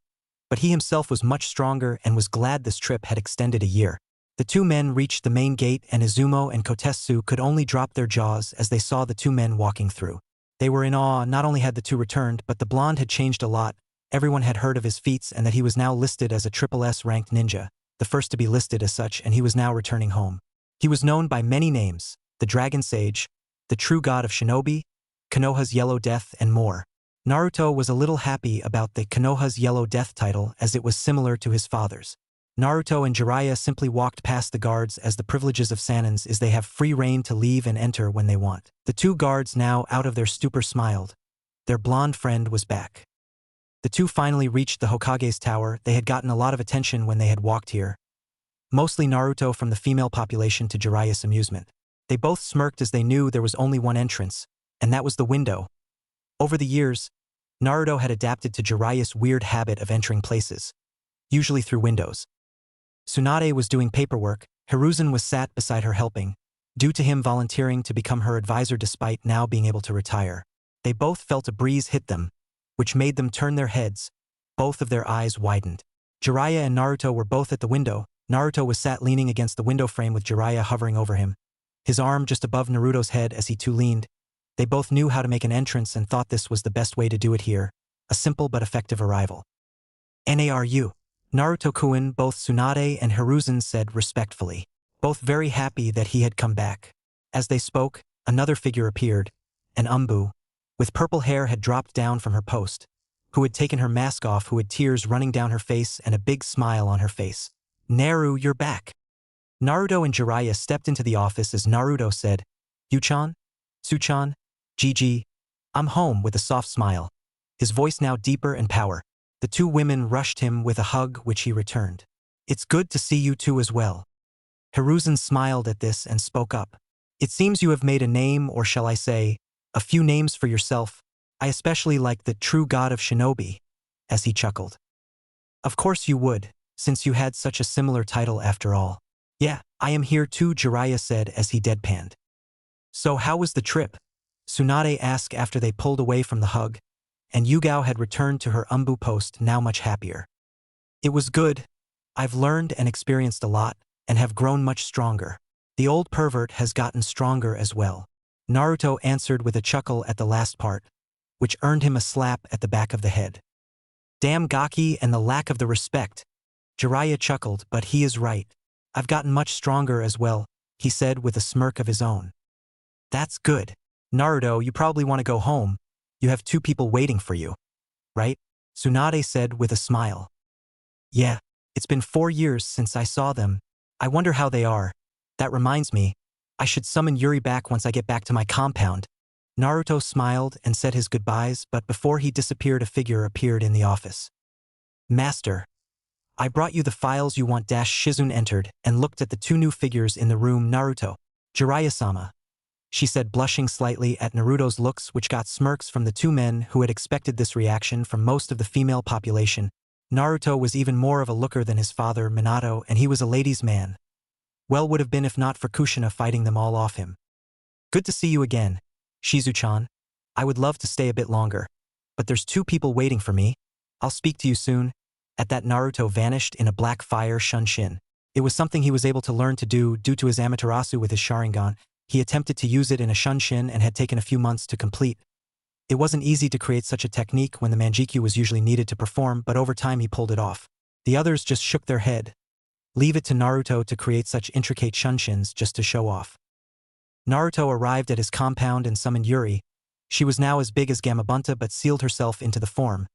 but he himself was much stronger and was glad this trip had extended a year. The 2 men reached the main gate and Izumo and Kotetsu could only drop their jaws as they saw the 2 men walking through. They were in awe. Not only had the 2 returned, but the blonde had changed a lot. Everyone had heard of his feats and that he was now listed as a SSS ranked ninja, the first to be listed as such, and he was now returning home. He was known by many names: the Dragon Sage, the True God of Shinobi, Konoha's Yellow Death, and more. Naruto was a little happy about the Konoha's Yellow Death title as it was similar to his father's. Naruto and Jiraiya simply walked past the guards as the privileges of Sanins is they have free reign to leave and enter when they want. The two guards now out of their stupor smiled. Their blonde friend was back. The two finally reached the Hokage's tower. They had gotten a lot of attention when they had walked here. Mostly Naruto from the female population to Jiraiya's amusement. They both smirked as they knew there was only one entrance, and that was the window. Over the years, Naruto had adapted to Jiraiya's weird habit of entering places, usually through windows. Tsunade was doing paperwork, Hiruzen was sat beside her helping, due to him volunteering to become her advisor despite now being able to retire. They both felt a breeze hit them, which made them turn their heads. Both of their eyes widened. Jiraiya and Naruto were both at the window. Naruto was sat leaning against the window frame with Jiraiya hovering over him, his arm just above Naruto's head as he too leaned. They both knew how to make an entrance and thought this was the best way to do it here, a simple but effective arrival. Naru. Naruto-kun, both Tsunade and Hiruzen said respectfully, both very happy that he had come back. As they spoke, another figure appeared, an Umbu, with purple hair had dropped down from her post, who had taken her mask off, who had tears running down her face and a big smile on her face. Naru, you're back. Naruto and Jiraiya stepped into the office as Naruto said, Yu-chan? Su-chan? Gigi? I'm home, with a soft smile. His voice now deeper and power. The two women rushed him with a hug which he returned. It's good to see you two as well. Hiruzen smiled at this and spoke up. It seems you have made a name, or shall I say, a few names for yourself. I especially like the true god of shinobi, as he chuckled. Of course you would, since you had such a similar title after all. Yeah, I am here too, Jiraiya said as he deadpanned. So how was the trip? Tsunade asked after they pulled away from the hug, and Yugao had returned to her Umbu post, now much happier. It was good. I've learned and experienced a lot, and have grown much stronger. The old pervert has gotten stronger as well. Naruto answered with a chuckle at the last part, which earned him a slap at the back of the head. Damn Gaki and the lack of the respect. Jiraiya chuckled, but he is right. I've gotten much stronger as well, he said with a smirk of his own. That's good. Naruto, you probably want to go home. You have two people waiting for you, right? Tsunade said with a smile. Yeah, it's been 4 years since I saw them. I wonder how they are. That reminds me, I should summon Yuri back once I get back to my compound. Naruto smiled and said his goodbyes, but before he disappeared a figure appeared in the office. Master, I brought you the files you want. Shizune entered and looked at the two new figures in the room. Naruto. Jiraiya-sama, she said, blushing slightly at Naruto's looks, which got smirks from the two men who had expected this reaction from most of the female population. Naruto was even more of a looker than his father, Minato, and he was a ladies' man. Well would have been if not for Kushina fighting them all off him. Good to see you again, Shizu-chan. I would love to stay a bit longer, but there's two people waiting for me. I'll speak to you soon. At that, Naruto vanished in a black fire Shunshin. It was something he was able to learn to do due to his Amaterasu with his Sharingan. He attempted to use it in a Shunshin and had taken a few months to complete. It wasn't easy to create such a technique when the Manjikyu was usually needed to perform, but over time he pulled it off. The others just shook their head. Leave it to Naruto to create such intricate Shunshins just to show off. Naruto arrived at his compound and summoned Yuri. She was now as big as Gamabunta but sealed herself into the form.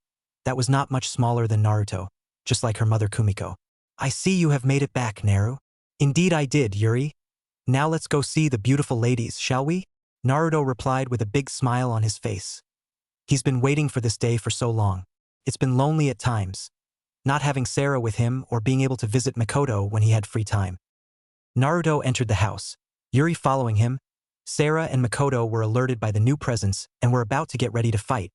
That was not much smaller than Naruto, just like her mother Kumiko. I see you have made it back, Naru. Indeed I did, Yuri. Now let's go see the beautiful ladies, shall we? Naruto replied with a big smile on his face. He's been waiting for this day for so long. It's been lonely at times, not having Sarah with him or being able to visit Makoto when he had free time. Naruto entered the house, Yuri following him. Sarah and Makoto were alerted by the new presence and were about to get ready to fight,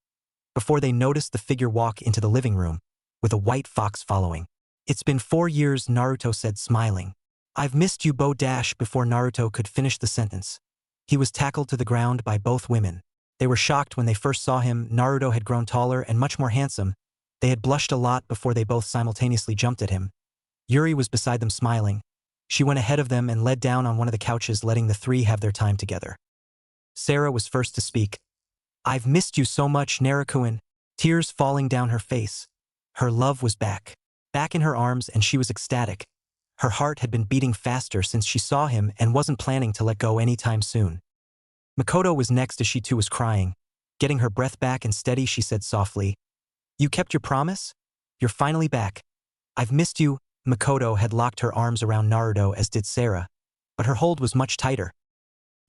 before they noticed the figure walk into the living room, with a white fox following. It's been 4 years, Naruto said, smiling. I've missed you, Bo. Before Naruto could finish the sentence, he was tackled to the ground by both women. They were shocked when they first saw him. Naruto had grown taller and much more handsome. They had blushed a lot before they both simultaneously jumped at him. Yuri was beside them smiling. She went ahead of them and led down on one of the couches, letting the three have their time together. Sarah was first to speak. I've missed you so much, Naruto, tears falling down her face. Her love was back in her arms, and she was ecstatic. Her heart had been beating faster since she saw him and wasn't planning to let go anytime soon. Makoto was next as she too was crying. Getting her breath back and steady, she said softly, "You kept your promise? You're finally back. I've missed you." Makoto had locked her arms around Naruto, as did Sarah, but her hold was much tighter.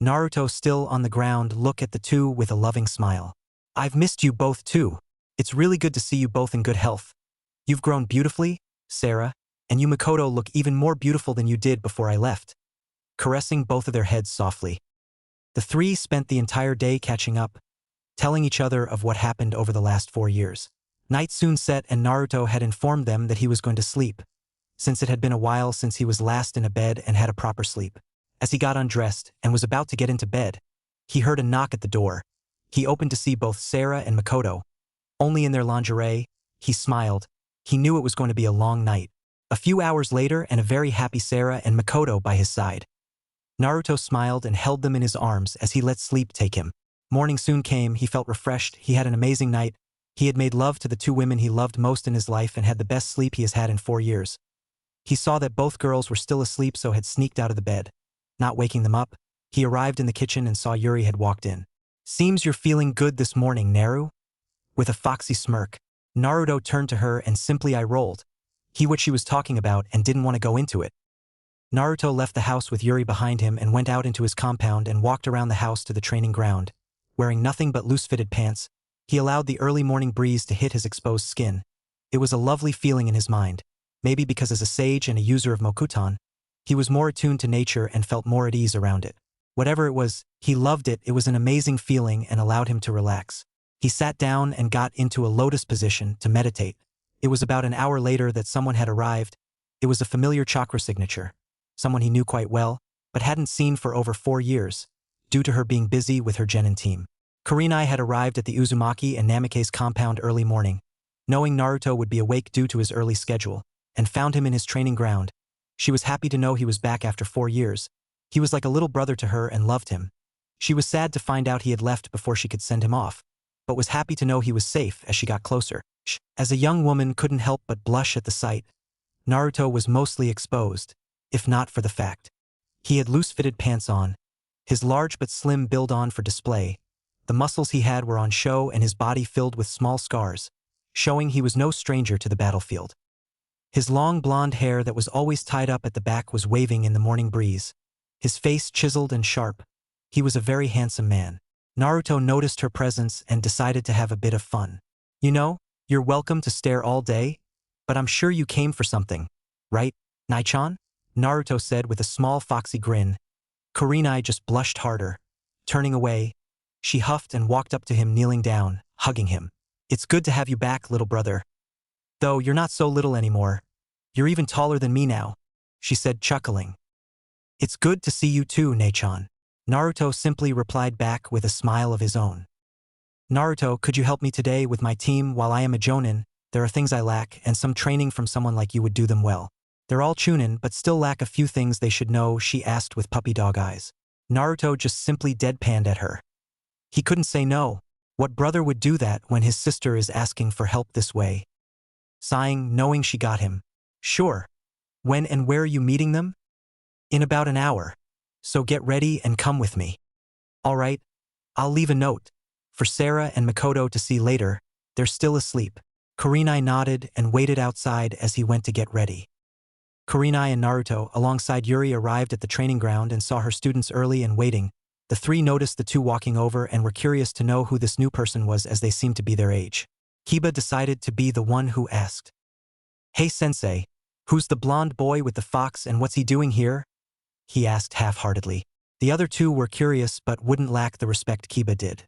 Naruto, still on the ground, looked at the two with a loving smile. "I've missed you both too. It's really good to see you both in good health. You've grown beautifully, Sarah, and you, Makoto, look even more beautiful than you did before I left," caressing both of their heads softly. The three spent the entire day catching up, telling each other of what happened over the last 4 years. Night soon set and Naruto had informed them that he was going to sleep, since it had been a while since he was last in a bed and had a proper sleep. As he got undressed and was about to get into bed, he heard a knock at the door. He opened to see both Sarah and Makoto, only in their lingerie. He smiled. He knew it was going to be a long night. A few hours later, and a very happy Sarah and Makoto by his side. Naruto smiled and held them in his arms as he let sleep take him. Morning soon came. He felt refreshed. He had an amazing night. He had made love to the 2 women he loved most in his life and had the best sleep he has had in 4 years. He saw that both girls were still asleep, so had sneaked out of the bed. Not waking them up, he arrived in the kitchen and saw Yuri had walked in. "Seems you're feeling good this morning, Naru?" With a foxy smirk, Naruto turned to her and simply eye-rolled. He what she was talking about and didn't want to go into it. Naruto left the house with Yuri behind him and went out into his compound and walked around the house to the training ground. Wearing nothing but loose-fitted pants, he allowed the early morning breeze to hit his exposed skin. It was a lovely feeling in his mind, maybe because as a sage and a user of Mokuton, he was more attuned to nature and felt more at ease around it. Whatever it was, he loved it. It was an amazing feeling and allowed him to relax. He sat down and got into a lotus position to meditate. It was about an hour later that someone had arrived. It was a familiar chakra signature, someone he knew quite well, but hadn't seen for over 4 years, due to her being busy with her genin team. Kurenai had arrived at the Uzumaki and Namikaze compound early morning, knowing Naruto would be awake due to his early schedule, and found him in his training ground. She was happy to know he was back after 4 years. He was like a little brother to her and loved him. She was sad to find out he had left before she could send him off, but was happy to know he was safe as she got closer. As a young woman couldn't help but blush at the sight. Naruto was mostly exposed, if not for the fact he had loose-fitted pants on, his large but slim build on for display. The muscles he had were on show and his body filled with small scars, showing he was no stranger to the battlefield. His long blonde hair that was always tied up at the back was waving in the morning breeze. His face chiseled and sharp. He was a very handsome man. Naruto noticed her presence and decided to have a bit of fun. "You know, you're welcome to stare all day, but I'm sure you came for something, right, Nai-chan?" Naruto said with a small foxy grin. Kurenai just blushed harder. Turning away, she huffed and walked up to him, kneeling down, hugging him. "It's good to have you back, little brother. Though you're not so little anymore. You're even taller than me now," she said, chuckling. "It's good to see you too, Nei-chan." Naruto simply replied back with a smile of his own. "Naruto, could you help me today with my team? While I am a jonin, there are things I lack, and some training from someone like you would do them well. They're all chunin, but still lack a few things they should know," she asked with puppy dog eyes. Naruto just simply deadpanned at her. He couldn't say no. What brother would do that when his sister is asking for help this way? Sighing, knowing she got him. "Sure. When and where are you meeting them?" "In about an hour. So get ready and come with me." "All right. I'll leave a note for Sarah and Makoto to see later. They're still asleep." Kurenai nodded and waited outside as he went to get ready. Kurenai and Naruto, alongside Yuri, arrived at the training ground and saw her students early and waiting. The three noticed the two walking over and were curious to know who this new person was, as they seemed to be their age. Kiba decided to be the one who asked. "Hey sensei, who's the blonde boy with the fox and what's he doing here?" he asked half-heartedly. The other two were curious but wouldn't lack the respect Kiba did.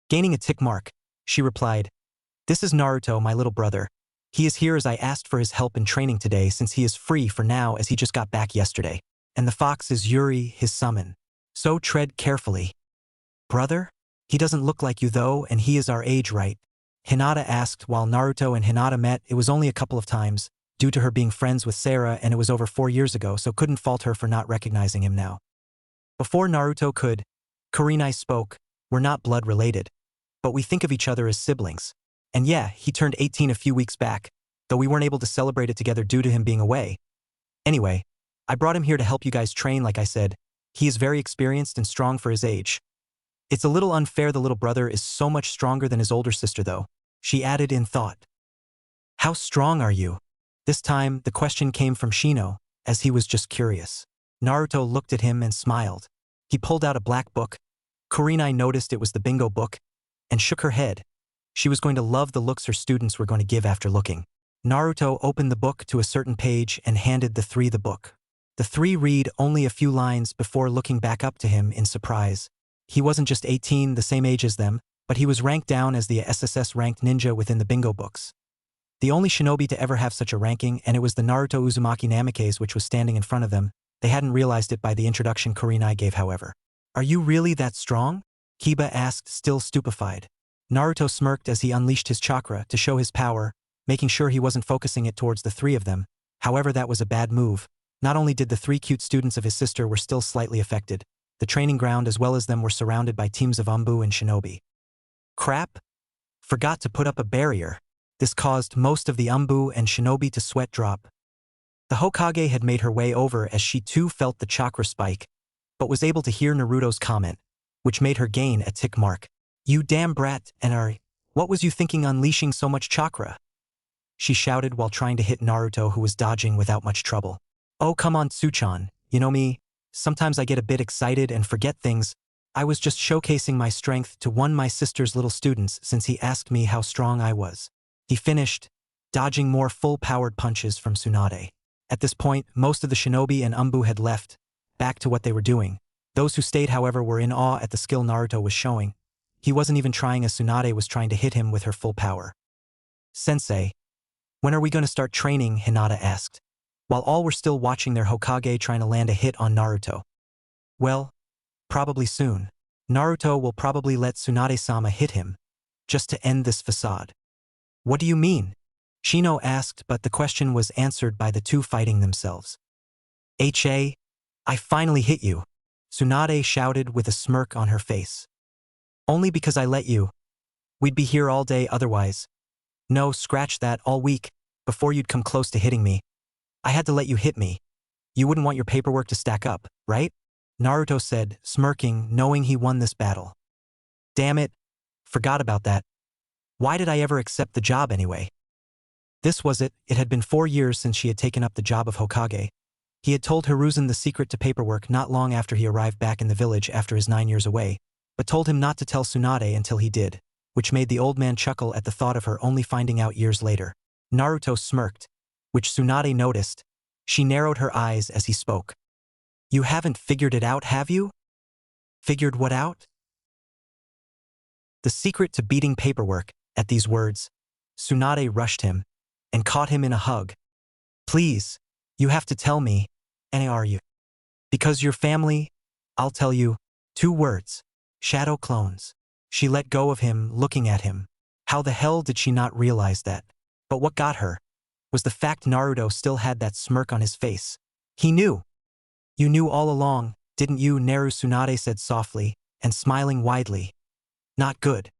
Gaining a tick mark, she replied, "This is Naruto, my little brother. He is here as I asked for his help in training today, since he is free for now as he just got back yesterday. And the fox is Yuri, his summon. So tread carefully." "Brother? He doesn't look like you though, and he is our age, right?" Hinata asked. While Naruto and Hinata met, it was only a couple of times, due to her being friends with Sarah, and it was over 4 years ago, so couldn't fault her for not recognizing him now. Before Naruto could, Kurenai spoke. "We're not blood related, but we think of each other as siblings. And yeah, he turned 18 a few weeks back, though we weren't able to celebrate it together due to him being away. Anyway, I brought him here to help you guys train like I said. He is very experienced and strong for his age." It's a little unfair the little brother is so much stronger than his older sister though, she added in thought. How strong are you? This time, the question came from Shino, as he was just curious. Naruto looked at him and smiled. He pulled out a black book. Kurenai noticed it was the bingo book, and shook her head. She was going to love the looks her students were going to give after looking. Naruto opened the book to a certain page and handed the three the book. The three read only a few lines before looking back up to him in surprise. He wasn't just 18, the same age as them, but he was ranked down as the SSS-ranked ninja within the bingo books. The only shinobi to ever have such a ranking, and it was the Naruto Uzumaki Namikaze which was standing in front of them. They hadn't realized it by the introduction Kurenai gave, however. Are you really that strong? Kiba asked, still stupefied. Naruto smirked as he unleashed his chakra to show his power, making sure he wasn't focusing it towards the three of them. However, that was a bad move. Not only did the three cute students of his sister were still slightly affected, the training ground as well as them were surrounded by teams of Umbu and shinobi. Crap! Forgot to put up a barrier. This caused most of the Umbu and shinobi to sweat drop. The Hokage had made her way over as she too felt the chakra spike, but was able to hear Naruto's comment, which made her gain a tick mark. You damn brat, Enari, what was you thinking unleashing so much chakra? She shouted while trying to hit Naruto, who was dodging without much trouble. Oh come on Tsuchan, you know me, sometimes I get a bit excited and forget things. I was just showcasing my strength to one of my sister's little students since he asked me how strong I was. He finished, dodging more full-powered punches from Tsunade. At this point, most of the shinobi and Umbu had left, back to what they were doing. Those who stayed, however, were in awe at the skill Naruto was showing. He wasn't even trying as Tsunade was trying to hit him with her full power. Sensei, when are we going to start training? Hinata asked, while all were still watching their Hokage trying to land a hit on Naruto. Well, probably soon. Naruto will probably let Tsunade-sama hit him, just to end this facade. What do you mean? Shino asked, but the question was answered by the two fighting themselves. I finally hit you, Tsunade shouted with a smirk on her face. Only because I let you. We'd be here all day otherwise. No, scratch that, all week, before you'd come close to hitting me. I had to let you hit me. You wouldn't want your paperwork to stack up, right? Naruto said, smirking, knowing he won this battle. Damn it, forgot about that. Why did I ever accept the job anyway? This was it. It had been 4 years since she had taken up the job of Hokage. He had told Hiruzen the secret to paperwork not long after he arrived back in the village after his 9 years away, but told him not to tell Tsunade until he did, which made the old man chuckle at the thought of her only finding out years later. Naruto smirked, which Tsunade noticed. She narrowed her eyes as he spoke. You haven't figured it out, have you? Figured what out? The secret to beating paperwork. At these words, Tsunade rushed him and caught him in a hug. Please, you have to tell me, and are you? Because your family, I'll tell you, 2 words, shadow clones. She let go of him, looking at him. How the hell did she not realize that? But what got her was the fact Naruto still had that smirk on his face. He knew. You knew all along, didn't you? Naru, Tsunade said softly, and smiling widely. Not good.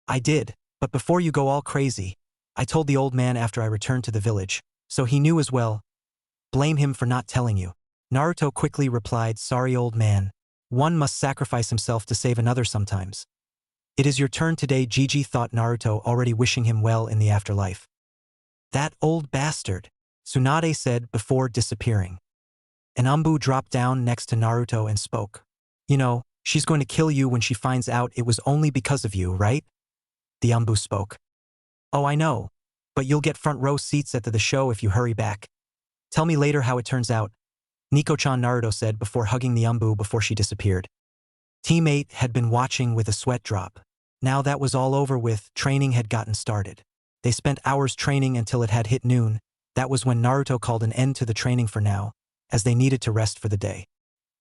I did. But before you go all crazy, I told the old man after I returned to the village, so he knew as well. Blame him for not telling you. Naruto quickly replied, sorry old man. One must sacrifice himself to save another sometimes. It is your turn today, Gigi, thought Naruto, already wishing him well in the afterlife. That old bastard, Tsunade said before disappearing. An Umbu dropped down next to Naruto and spoke. You know, she's going to kill you when she finds out it was only because of you, right? The Umbu spoke. Oh, I know, but you'll get front row seats at the show if you hurry back. Tell me later how it turns out, Nico-chan, Naruto said before hugging the Umbu before she disappeared. Team 8 had been watching with a sweat drop. Now that was all over with, training had gotten started. They spent hours training until it had hit noon. That was when Naruto called an end to the training for now, as they needed to rest for the day.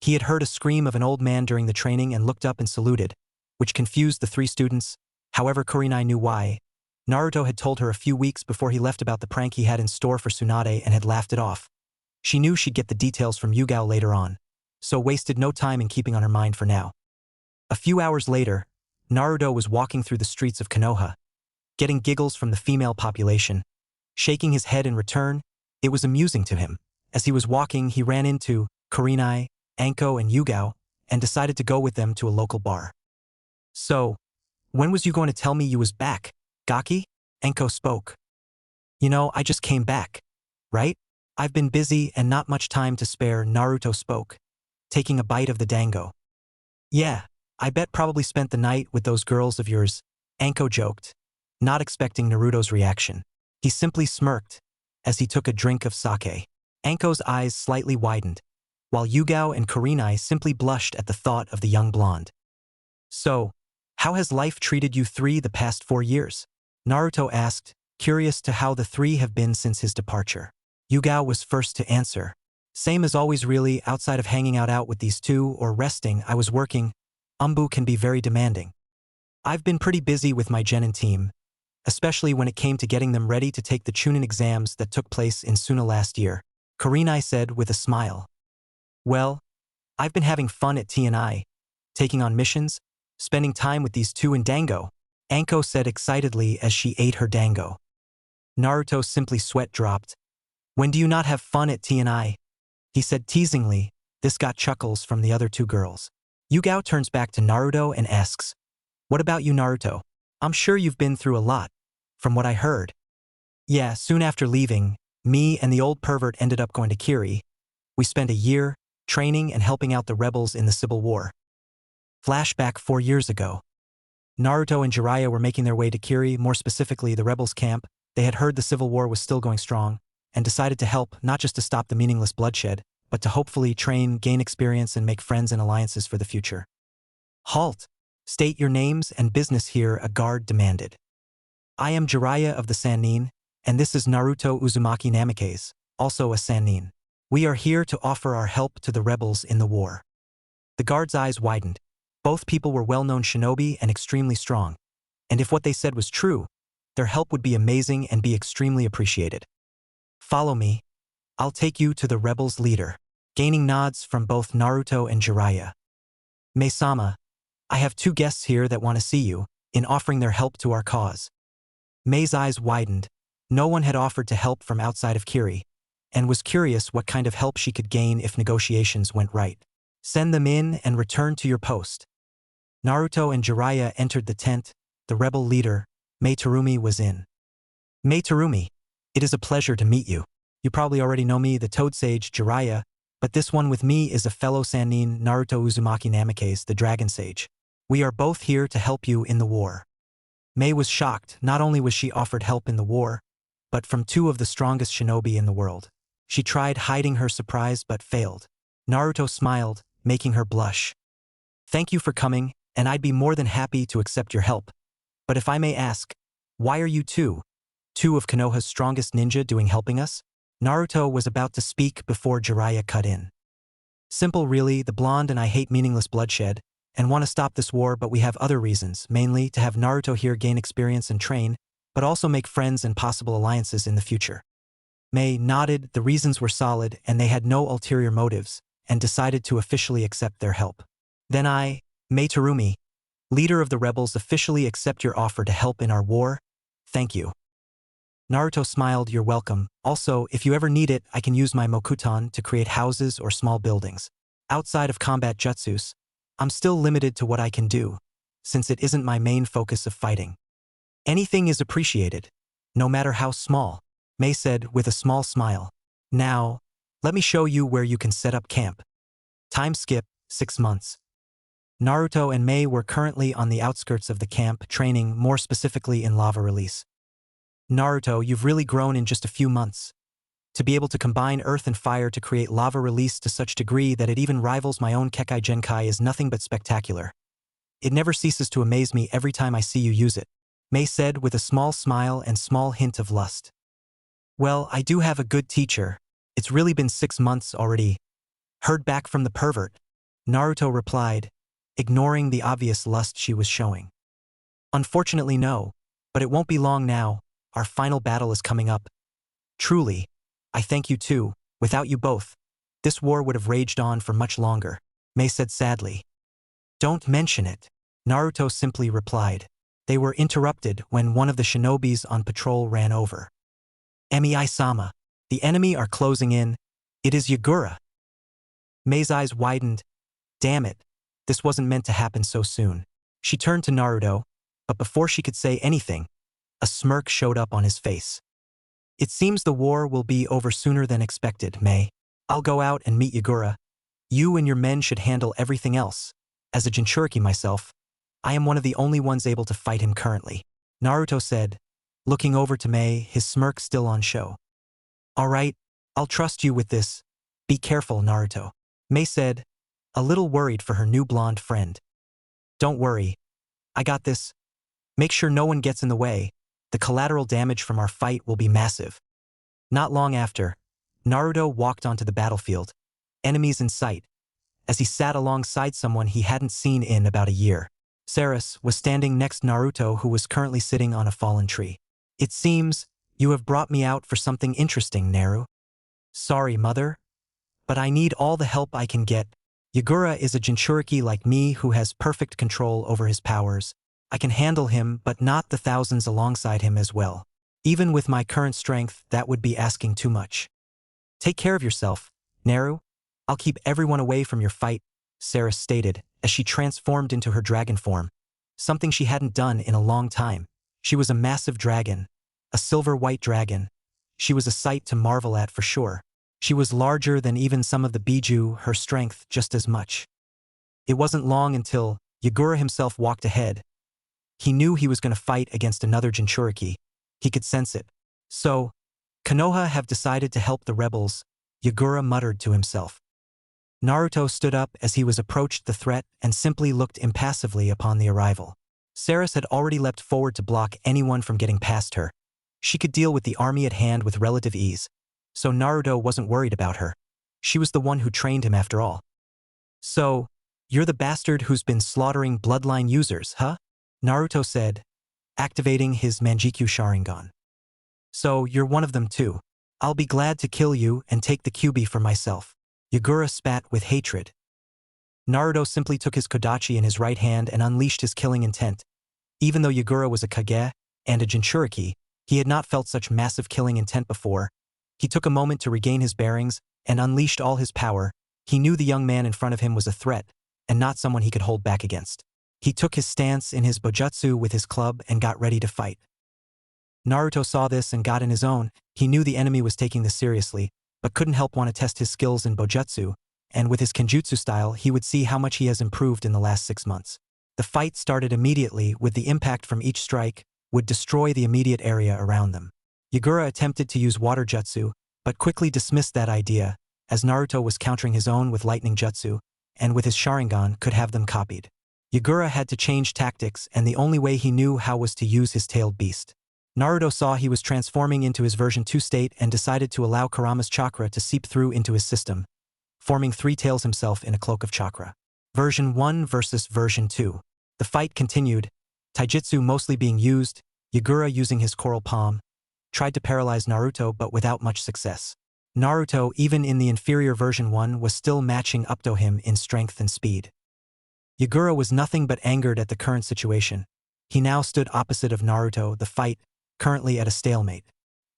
He had heard a scream of an old man during the training and looked up and saluted, which confused the 3 students. However, Kurenai knew why. Naruto had told her a few weeks before he left about the prank he had in store for Tsunade and had laughed it off. She knew she'd get the details from Yugao later on, so wasted no time in keeping on her mind for now. A few hours later, Naruto was walking through the streets of Konoha, getting giggles from the female population. Shaking his head in return, it was amusing to him. As he was walking, he ran into Kurenai, Anko, and Yugao, and decided to go with them to a local bar. So, when was you going to tell me you was back, Gaki? Enko spoke. You know, I just came back, right? I've been busy and not much time to spare, Naruto spoke, taking a bite of the dango. Yeah, I bet probably spent the night with those girls of yours, Anko joked, not expecting Naruto's reaction. He simply smirked as he took a drink of sake. Anko's eyes slightly widened, while Yugao and Kurenai simply blushed at the thought of the young blonde. So, how has life treated you three the past 4 years? Naruto asked, curious to how the three have been since his departure. Yugao was first to answer. Same as always really, outside of hanging out with these two or resting, I was working. Umbu can be very demanding. I've been pretty busy with my Genin team, especially when it came to getting them ready to take the Chunin exams that took place in Suna last year. Kurenai said with a smile. Well, I've been having fun at T&I, taking on missions, spending time with these two in dango, Anko said excitedly as she ate her dango. Naruto simply sweat dropped. When do you not have fun at T&I? He said teasingly. This got chuckles from the other two girls. Yugao turns back to Naruto and asks, what about you, Naruto? I'm sure you've been through a lot, from what I heard. Yeah, soon after leaving, me and the old pervert ended up going to Kiri. We spent a year training and helping out the rebels in the Civil War. Flashback 4 years ago. Naruto and Jiraiya were making their way to Kiri, more specifically the rebels' camp. They had heard the Civil War was still going strong, and decided to help not just to stop the meaningless bloodshed, but to hopefully train, gain experience, and make friends and alliances for the future. Halt! State your names and business here, a guard demanded. I am Jiraiya of the Sannin, and this is Naruto Uzumaki Namikaze, also a Sannin. We are here to offer our help to the rebels in the war. The guard's eyes widened. Both people were well-known shinobi and extremely strong, and if what they said was true, their help would be amazing and be extremely appreciated. Follow me. I'll take you to the rebels' leader. Gaining nods from both Naruto and Jiraiya. Mei-sama, I have 2 guests here that want to see you, in offering their help to our cause. Mei's eyes widened. No one had offered to help from outside of Kiri, and was curious what kind of help she could gain if negotiations went right. Send them in and return to your post. Naruto and Jiraiya entered the tent. The rebel leader, Mei Terumi, was in. Mei Terumi, it is a pleasure to meet you. You probably already know me, the Toad Sage, Jiraiya, but this one with me is a fellow Sannin, Naruto Uzumaki Namikaze, the Dragon Sage. We are both here to help you in the war. Mei was shocked. Not only was she offered help in the war, but from 2 of the strongest shinobi in the world. She tried hiding her surprise but failed. Naruto smiled, making her blush. Thank you for coming, and I'd be more than happy to accept your help. But if I may ask, why are you two of Konoha's strongest ninja doing helping us? Naruto was about to speak before Jiraiya cut in. Simple really, the blonde and I hate meaningless bloodshed, and want to stop this war, but we have other reasons, mainly to have Naruto here gain experience and train, but also make friends and possible alliances in the future. Mei nodded. The reasons were solid, and they had no ulterior motives, and decided to officially accept their help. Then I, Mei Terumi, leader of the rebels, officially accept your offer to help in our war. Thank you. Naruto smiled. You're welcome. Also, if you ever need it, I can use my Mokuton to create houses or small buildings. Outside of combat jutsus, I'm still limited to what I can do, since it isn't my main focus of fighting. Anything is appreciated, no matter how small, Mei said with a small smile. Now, let me show you where you can set up camp. Time skip, 6 months. Naruto and Mei were currently on the outskirts of the camp, training more specifically in lava release. Naruto, you've really grown in just a few months. To be able to combine earth and fire to create lava release to such degree that it even rivals my own Kekai Genkai is nothing but spectacular. It never ceases to amaze me every time I see you use it, Mei said with a small smile and small hint of lust. Well, I do have a good teacher. It's really been 6 months already. Heard back from the pervert, Naruto replied, ignoring the obvious lust she was showing. Unfortunately no, but it won't be long now. Our final battle is coming up. Truly, I thank you too. Without you both, this war would have raged on for much longer, Mei said sadly. Don't mention it, Naruto simply replied. They were interrupted when one of the shinobis on patrol ran over. Emi-sama, the enemy are closing in. It is Yagura. Mei's eyes widened. Damn it, this wasn't meant to happen so soon. She turned to Naruto, but before she could say anything, a smirk showed up on his face. It seems the war will be over sooner than expected, May. I'll go out and meet Yagura. You and your men should handle everything else. As a Jinchuriki myself, I am one of the only ones able to fight him currently. Naruto said, looking over to May, his smirk still on show. All right, I'll trust you with this. Be careful, Naruto. May said, a little worried for her new blonde friend. Don't worry. I got this. Make sure no one gets in the way. The collateral damage from our fight will be massive. Not long after, Naruto walked onto the battlefield, enemies in sight, as he sat alongside someone he hadn't seen in about a year. Sarus was standing next to Naruto, who was currently sitting on a fallen tree. It seems you have brought me out for something interesting, Naru. Sorry, mother, but I need all the help I can get. Yagura is a Jinchuriki like me who has perfect control over his powers. I can handle him, but not the thousands alongside him as well. Even with my current strength, that would be asking too much. Take care of yourself, Naru. I'll keep everyone away from your fight, Sarus stated, as she transformed into her dragon form, something she hadn't done in a long time. She was a massive dragon, a silver-white dragon. She was a sight to marvel at for sure. She was larger than even some of the Biju, her strength just as much. It wasn't long until Yagura himself walked ahead. He knew he was going to fight against another Jinchuriki. He could sense it. So, Konoha have decided to help the rebels, Yagura muttered to himself. Naruto stood up as he was approached the threat and simply looked impassively upon the arrival. Sarus had already leapt forward to block anyone from getting past her. She could deal with the army at hand with relative ease, so Naruto wasn't worried about her. She was the one who trained him after all. So, you're the bastard who's been slaughtering bloodline users, huh? Naruto said, activating his Manjikyu Sharingan. So, you're one of them too. I'll be glad to kill you and take the Kyuubi for myself. Yagura spat with hatred. Naruto simply took his Kodachi in his right hand and unleashed his killing intent. Even though Yagura was a Kage and a Jinchuriki, he had not felt such massive killing intent before. He took a moment to regain his bearings and unleashed all his power. He knew the young man in front of him was a threat, and not someone he could hold back against. He took his stance in his bojutsu with his club and got ready to fight. Naruto saw this and got in his own. He knew the enemy was taking this seriously, but couldn't help want to test his skills in bojutsu, and with his kenjutsu style he would see how much he has improved in the last 6 months. The fight started immediately, with the impact from each strike would destroy the immediate area around them. Yagura attempted to use water jutsu, but quickly dismissed that idea, as Naruto was countering his own with lightning jutsu, and with his Sharingan could have them copied. Yagura had to change tactics, and the only way he knew how was to use his tailed beast. Naruto saw he was transforming into his version 2 state and decided to allow Kurama's chakra to seep through into his system, forming 3 tails himself in a cloak of chakra. Version 1 versus version 2. The fight continued, taijutsu mostly being used. Yagura, using his coral palm, tried to paralyze Naruto but without much success. Naruto, even in the inferior version 1, was still matching up to him in strength and speed. Yagura was nothing but angered at the current situation. He now stood opposite of Naruto, the fight currently at a stalemate.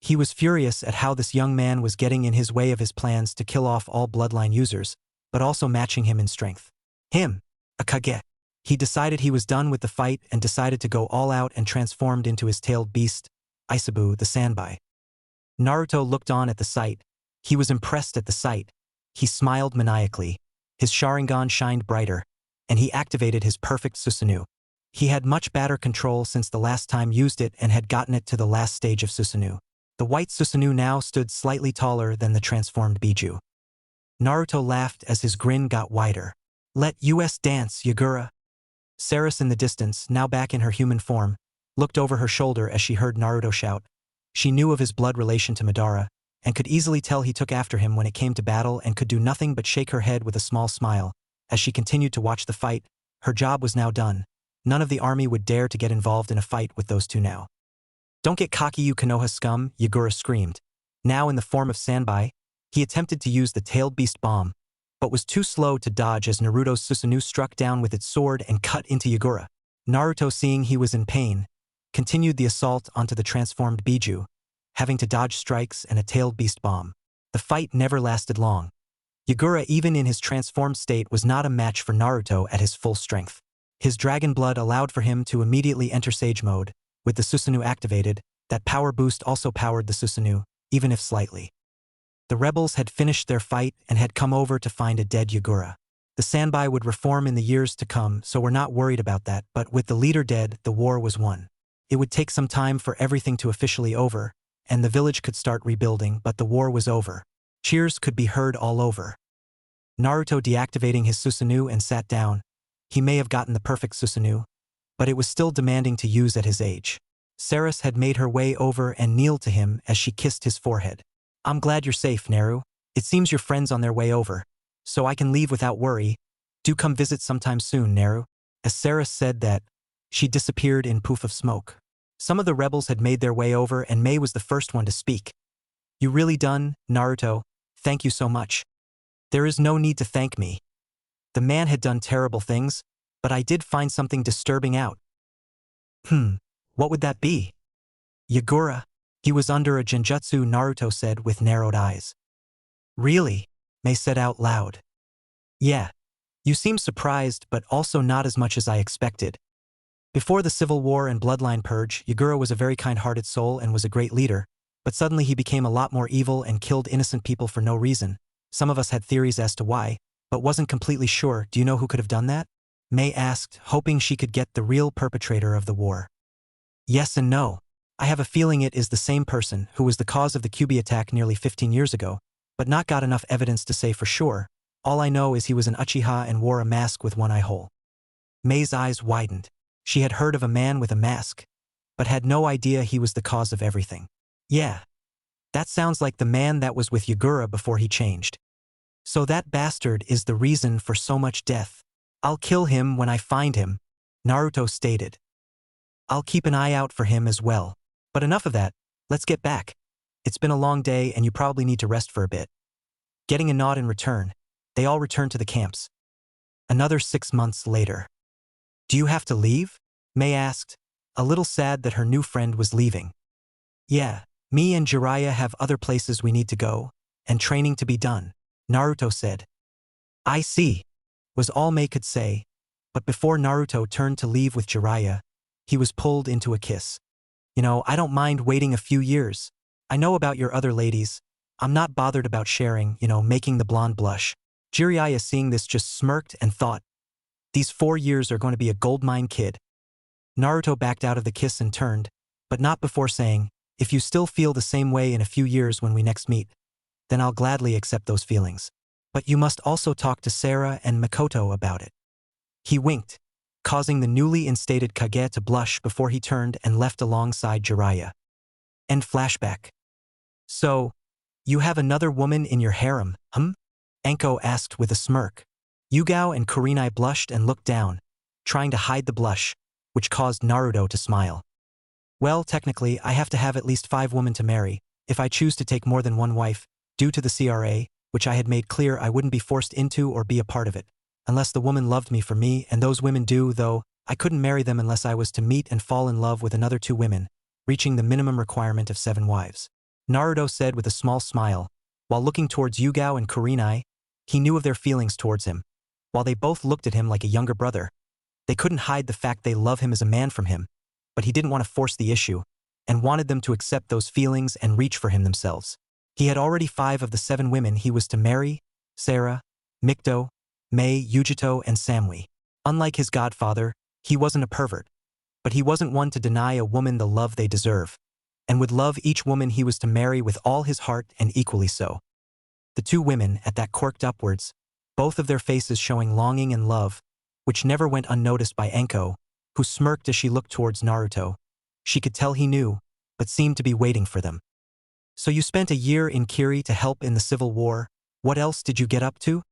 He was furious at how this young man was getting in his way of his plans to kill off all bloodline users, but also matching him in strength. Him, a Kage. He decided he was done with the fight and decided to go all out and transformed into his tailed beast, Isabu the Sanbai. Naruto looked on at the sight. He was impressed at the sight. He smiled maniacally. His Sharingan shined brighter, and he activated his perfect Susanoo. He had much better control since the last time used it and had gotten it to the last stage of Susanoo. The white Susanoo now stood slightly taller than the transformed Biju. Naruto laughed as his grin got wider. Let us dance, Yagura. Sarus, in the distance, now back in her human form, looked over her shoulder as she heard Naruto shout. She knew of his blood relation to Madara, and could easily tell he took after him when it came to battle, and could do nothing but shake her head with a small smile. As she continued to watch the fight, her job was now done. None of the army would dare to get involved in a fight with those two now. Don't get cocky, you Konoha scum, Yagura screamed. Now in the form of Sanbai, he attempted to use the tailed beast bomb, but was too slow to dodge as Naruto's Susanoo struck down with its sword and cut into Yagura. Naruto, seeing he was in pain, continued the assault onto the transformed Biju, having to dodge strikes and a tailed beast bomb. The fight never lasted long. Yagura, even in his transformed state, was not a match for Naruto at his full strength. His dragon blood allowed for him to immediately enter Sage mode. With the Susanoo activated, that power boost also powered the Susanoo, even if slightly. The rebels had finished their fight and had come over to find a dead Yagura. The Sanbai would reform in the years to come, so we're not worried about that, but with the leader dead, the war was won. It would take some time for everything to officially over, and the village could start rebuilding, but the war was over. Cheers could be heard all over. Naruto deactivating his Susanoo and sat down. He may have gotten the perfect Susanoo, but it was still demanding to use at his age. Saris had made her way over and kneeled to him as she kissed his forehead. I'm glad you're safe, Naru. It seems your friend's on their way over, so I can leave without worry. Do come visit sometime soon, Naru. As Saris said that, she disappeared in poof of smoke. Some of the rebels had made their way over and Mei was the first one to speak. You really done, Naruto? Thank you so much. There is no need to thank me. The man had done terrible things, but I did find something disturbing out. What would that be? Yagura. He was under a genjutsu, Naruto said with narrowed eyes. Really? Mei said out loud. Yeah. You seem surprised, but also not as much as I expected. Before the civil war and bloodline purge, Yagura was a very kind-hearted soul and was a great leader, but suddenly he became a lot more evil and killed innocent people for no reason. Some of us had theories as to why, but wasn't completely sure. Do you know who could have done that? Mei asked, hoping she could get the real perpetrator of the war. Yes and no. I have a feeling it is the same person who was the cause of the Kyuubi attack nearly 15 years ago, but not got enough evidence to say for sure. All I know is he was an Uchiha and wore a mask with one eye hole. Mei's eyes widened. She had heard of a man with a mask, but had no idea he was the cause of everything. Yeah. That sounds like the man that was with Yagura before he changed. So that bastard is the reason for so much death. I'll kill him when I find him, Naruto stated. I'll keep an eye out for him as well. But enough of that, let's get back. It's been a long day and you probably need to rest for a bit. Getting a nod in return, they all returned to the camps. Another 6 months later. Do you have to leave? Mei asked, a little sad that her new friend was leaving. Yeah, me and Jiraiya have other places we need to go, and training to be done, Naruto said. I see, was all Mei could say, but before Naruto turned to leave with Jiraiya, he was pulled into a kiss. You know, I don't mind waiting a few years. I know about your other ladies. I'm not bothered about sharing, making the blonde blush. Jiraiya seeing this just smirked and thought, these 4 years are going to be a goldmine, kid. Naruto backed out of the kiss and turned, but not before saying, if you still feel the same way in a few years when we next meet, then I'll gladly accept those feelings. But you must also talk to Sarah and Makoto about it. He winked, causing the newly instated Kage to blush before he turned and left alongside Jiraiya. End flashback. So, you have another woman in your harem, Anko asked with a smirk. Yugao and Kurenai blushed and looked down, trying to hide the blush, which caused Naruto to smile. Well, technically, I have to have at least 5 women to marry, if I choose to take more than one wife, due to the CRA, which I had made clear I wouldn't be forced into or be a part of it, unless the woman loved me for me, and those women do, though, I couldn't marry them unless I was to meet and fall in love with another 2 women, reaching the minimum requirement of 7 wives. Naruto said with a small smile, while looking towards Yugao and Kurenai. He knew of their feelings towards him. While they both looked at him like a younger brother, they couldn't hide the fact they love him as a man from him, but he didn't want to force the issue, and wanted them to accept those feelings and reach for him themselves. He had already 5 of the 7 women he was to marry: Sarah, Mikto, Mei, Yujito, and Samui. Unlike his godfather, he wasn't a pervert, but he wasn't one to deny a woman the love they deserve, and would love each woman he was to marry with all his heart and equally so. The 2 women at that quirked upwards, both of their faces showing longing and love, which never went unnoticed by Anko, who smirked as she looked towards Naruto. She could tell he knew, but seemed to be waiting for them. So you spent a year in Kiri to help in the Civil War. What else did you get up to?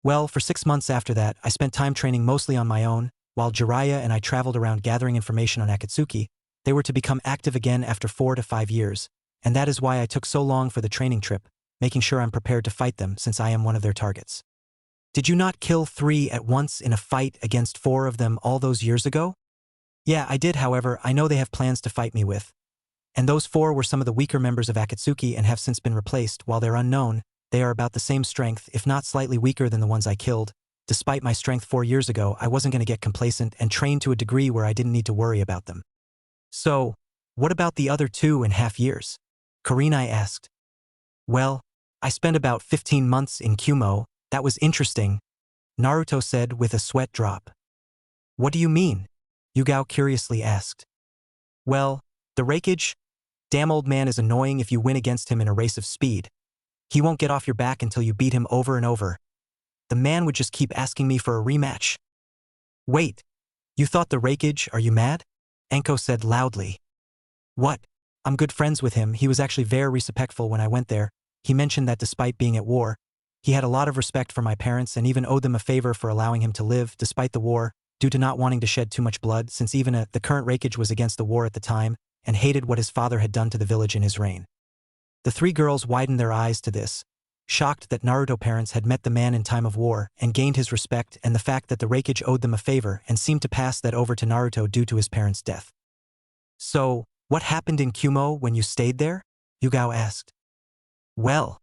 Well, for 6 months after that, I spent time training mostly on my own, while Jiraiya and I traveled around gathering information on Akatsuki. They were to become active again after 4 to 5 years, and that is why I took so long for the training trip, making sure I'm prepared to fight them since I am one of their targets. Did you not kill 3 at once in a fight against 4 of them all those years ago? Yeah, I did. However, I know they have plans to fight me with. And those 4 were some of the weaker members of Akatsuki and have since been replaced. While they're unknown, they are about the same strength, if not slightly weaker than the ones I killed, despite my strength 4 years ago, I wasn't going to get complacent and train to a degree where I didn't need to worry about them. So, what about the other 2.5 years? Kurenai asked. Well, I spent about 15 months in Kumo. That was interesting, Naruto said with a sweat drop. What do you mean? Yugao curiously asked. Well, the Raikage, damn old man is annoying if you win against him in a race of speed. He won't get off your back until you beat him over and over. The man would just keep asking me for a rematch. Wait, you thought the Raikage, are you mad? Enko said loudly. What? I'm good friends with him. He was actually very respectful when I went there. He mentioned that despite being at war, he had a lot of respect for my parents and even owed them a favor for allowing him to live despite the war, due to not wanting to shed too much blood, since even the current Raikage was against the war at the time and hated what his father had done to the village in his reign. The three girls widened their eyes to this, shocked that Naruto parents had met the man in time of war and gained his respect, and the fact that the Raikage owed them a favor and seemed to pass that over to Naruto due to his parents' death. So, what happened in Kumo when you stayed there? Yugao asked. Well,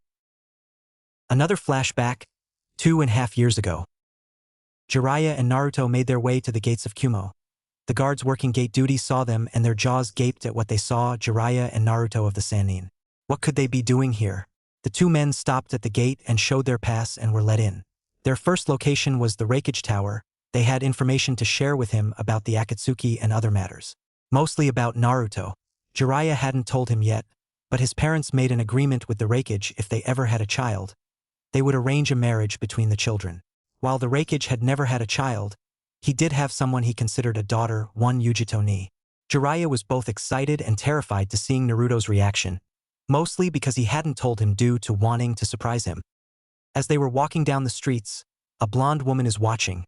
another flashback, 2.5 years ago. Jiraiya and Naruto made their way to the gates of Kumo. The guards working gate duty saw them and their jaws gaped at what they saw, Jiraiya and Naruto of the Sannin. What could they be doing here? The two men stopped at the gate and showed their pass and were let in. Their first location was the Raikage Tower. They had information to share with him about the Akatsuki and other matters. Mostly about Naruto. Jiraiya hadn't told him yet, but his parents made an agreement with the Raikage if they ever had a child, they would arrange a marriage between the children. While the Raikage had never had a child, he did have someone he considered a daughter, one Yujito ni. Jiraiya was both excited and terrified to seeing Naruto's reaction, mostly because he hadn't told him due to wanting to surprise him. As they were walking down the streets, a blonde woman is watching,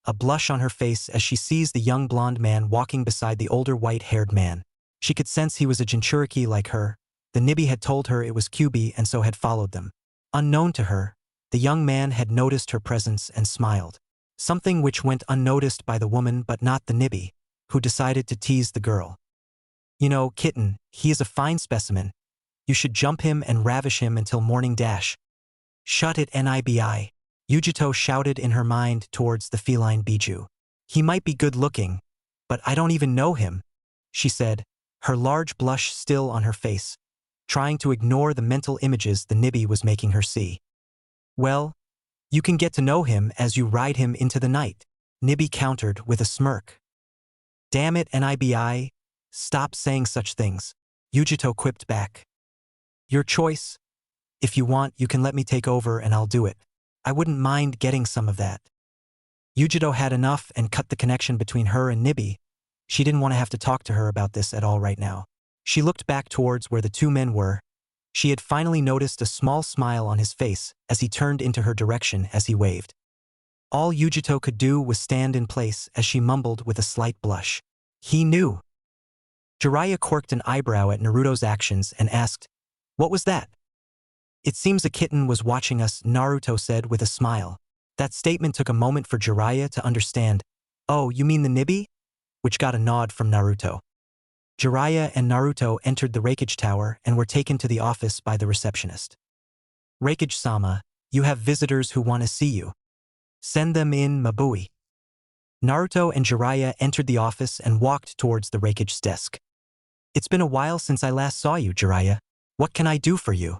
a blush on her face as she sees the young blonde man walking beside the older white-haired man. She could sense he was a Jinchuriki like her. The Nibi had told her it was Kyuubi and so had followed them. Unknown to her, the young man had noticed her presence and smiled. Something which went unnoticed by the woman but not the Nibi, who decided to tease the girl. You know, kitten, he is a fine specimen. You should jump him and ravish him until morning dash. Shut it Nibi. Yujito shouted in her mind towards the feline Biju. He might be good looking, but I don't even know him, she said, her large blush still on her face, trying to ignore the mental images the Nibi was making her see. Well, you can get to know him as you ride him into the night, Nibi countered with a smirk. Damn it Nibi, stop saying such things, Yujito quipped back. Your choice. If you want, you can let me take over and I'll do it. I wouldn't mind getting some of that. Yujito had enough and cut the connection between her and Nibi. She didn't want to have to talk to her about this at all right now. She looked back towards where the two men were. She had finally noticed a small smile on his face as he turned into her direction as he waved. All Yujito could do was stand in place as she mumbled with a slight blush. He knew. Jiraiya quirked an eyebrow at Naruto's actions and asked, "What was that?" It seems a kitten was watching us, Naruto said with a smile. That statement took a moment for Jiraiya to understand. Oh, you mean the Nibi? Which got a nod from Naruto. Jiraiya and Naruto entered the Raikage Tower and were taken to the office by the receptionist. Raikage-sama, you have visitors who want to see you. Send them in, Mabui. Naruto and Jiraiya entered the office and walked towards the Raikage's desk. It's been a while since I last saw you, Jiraiya. What can I do for you?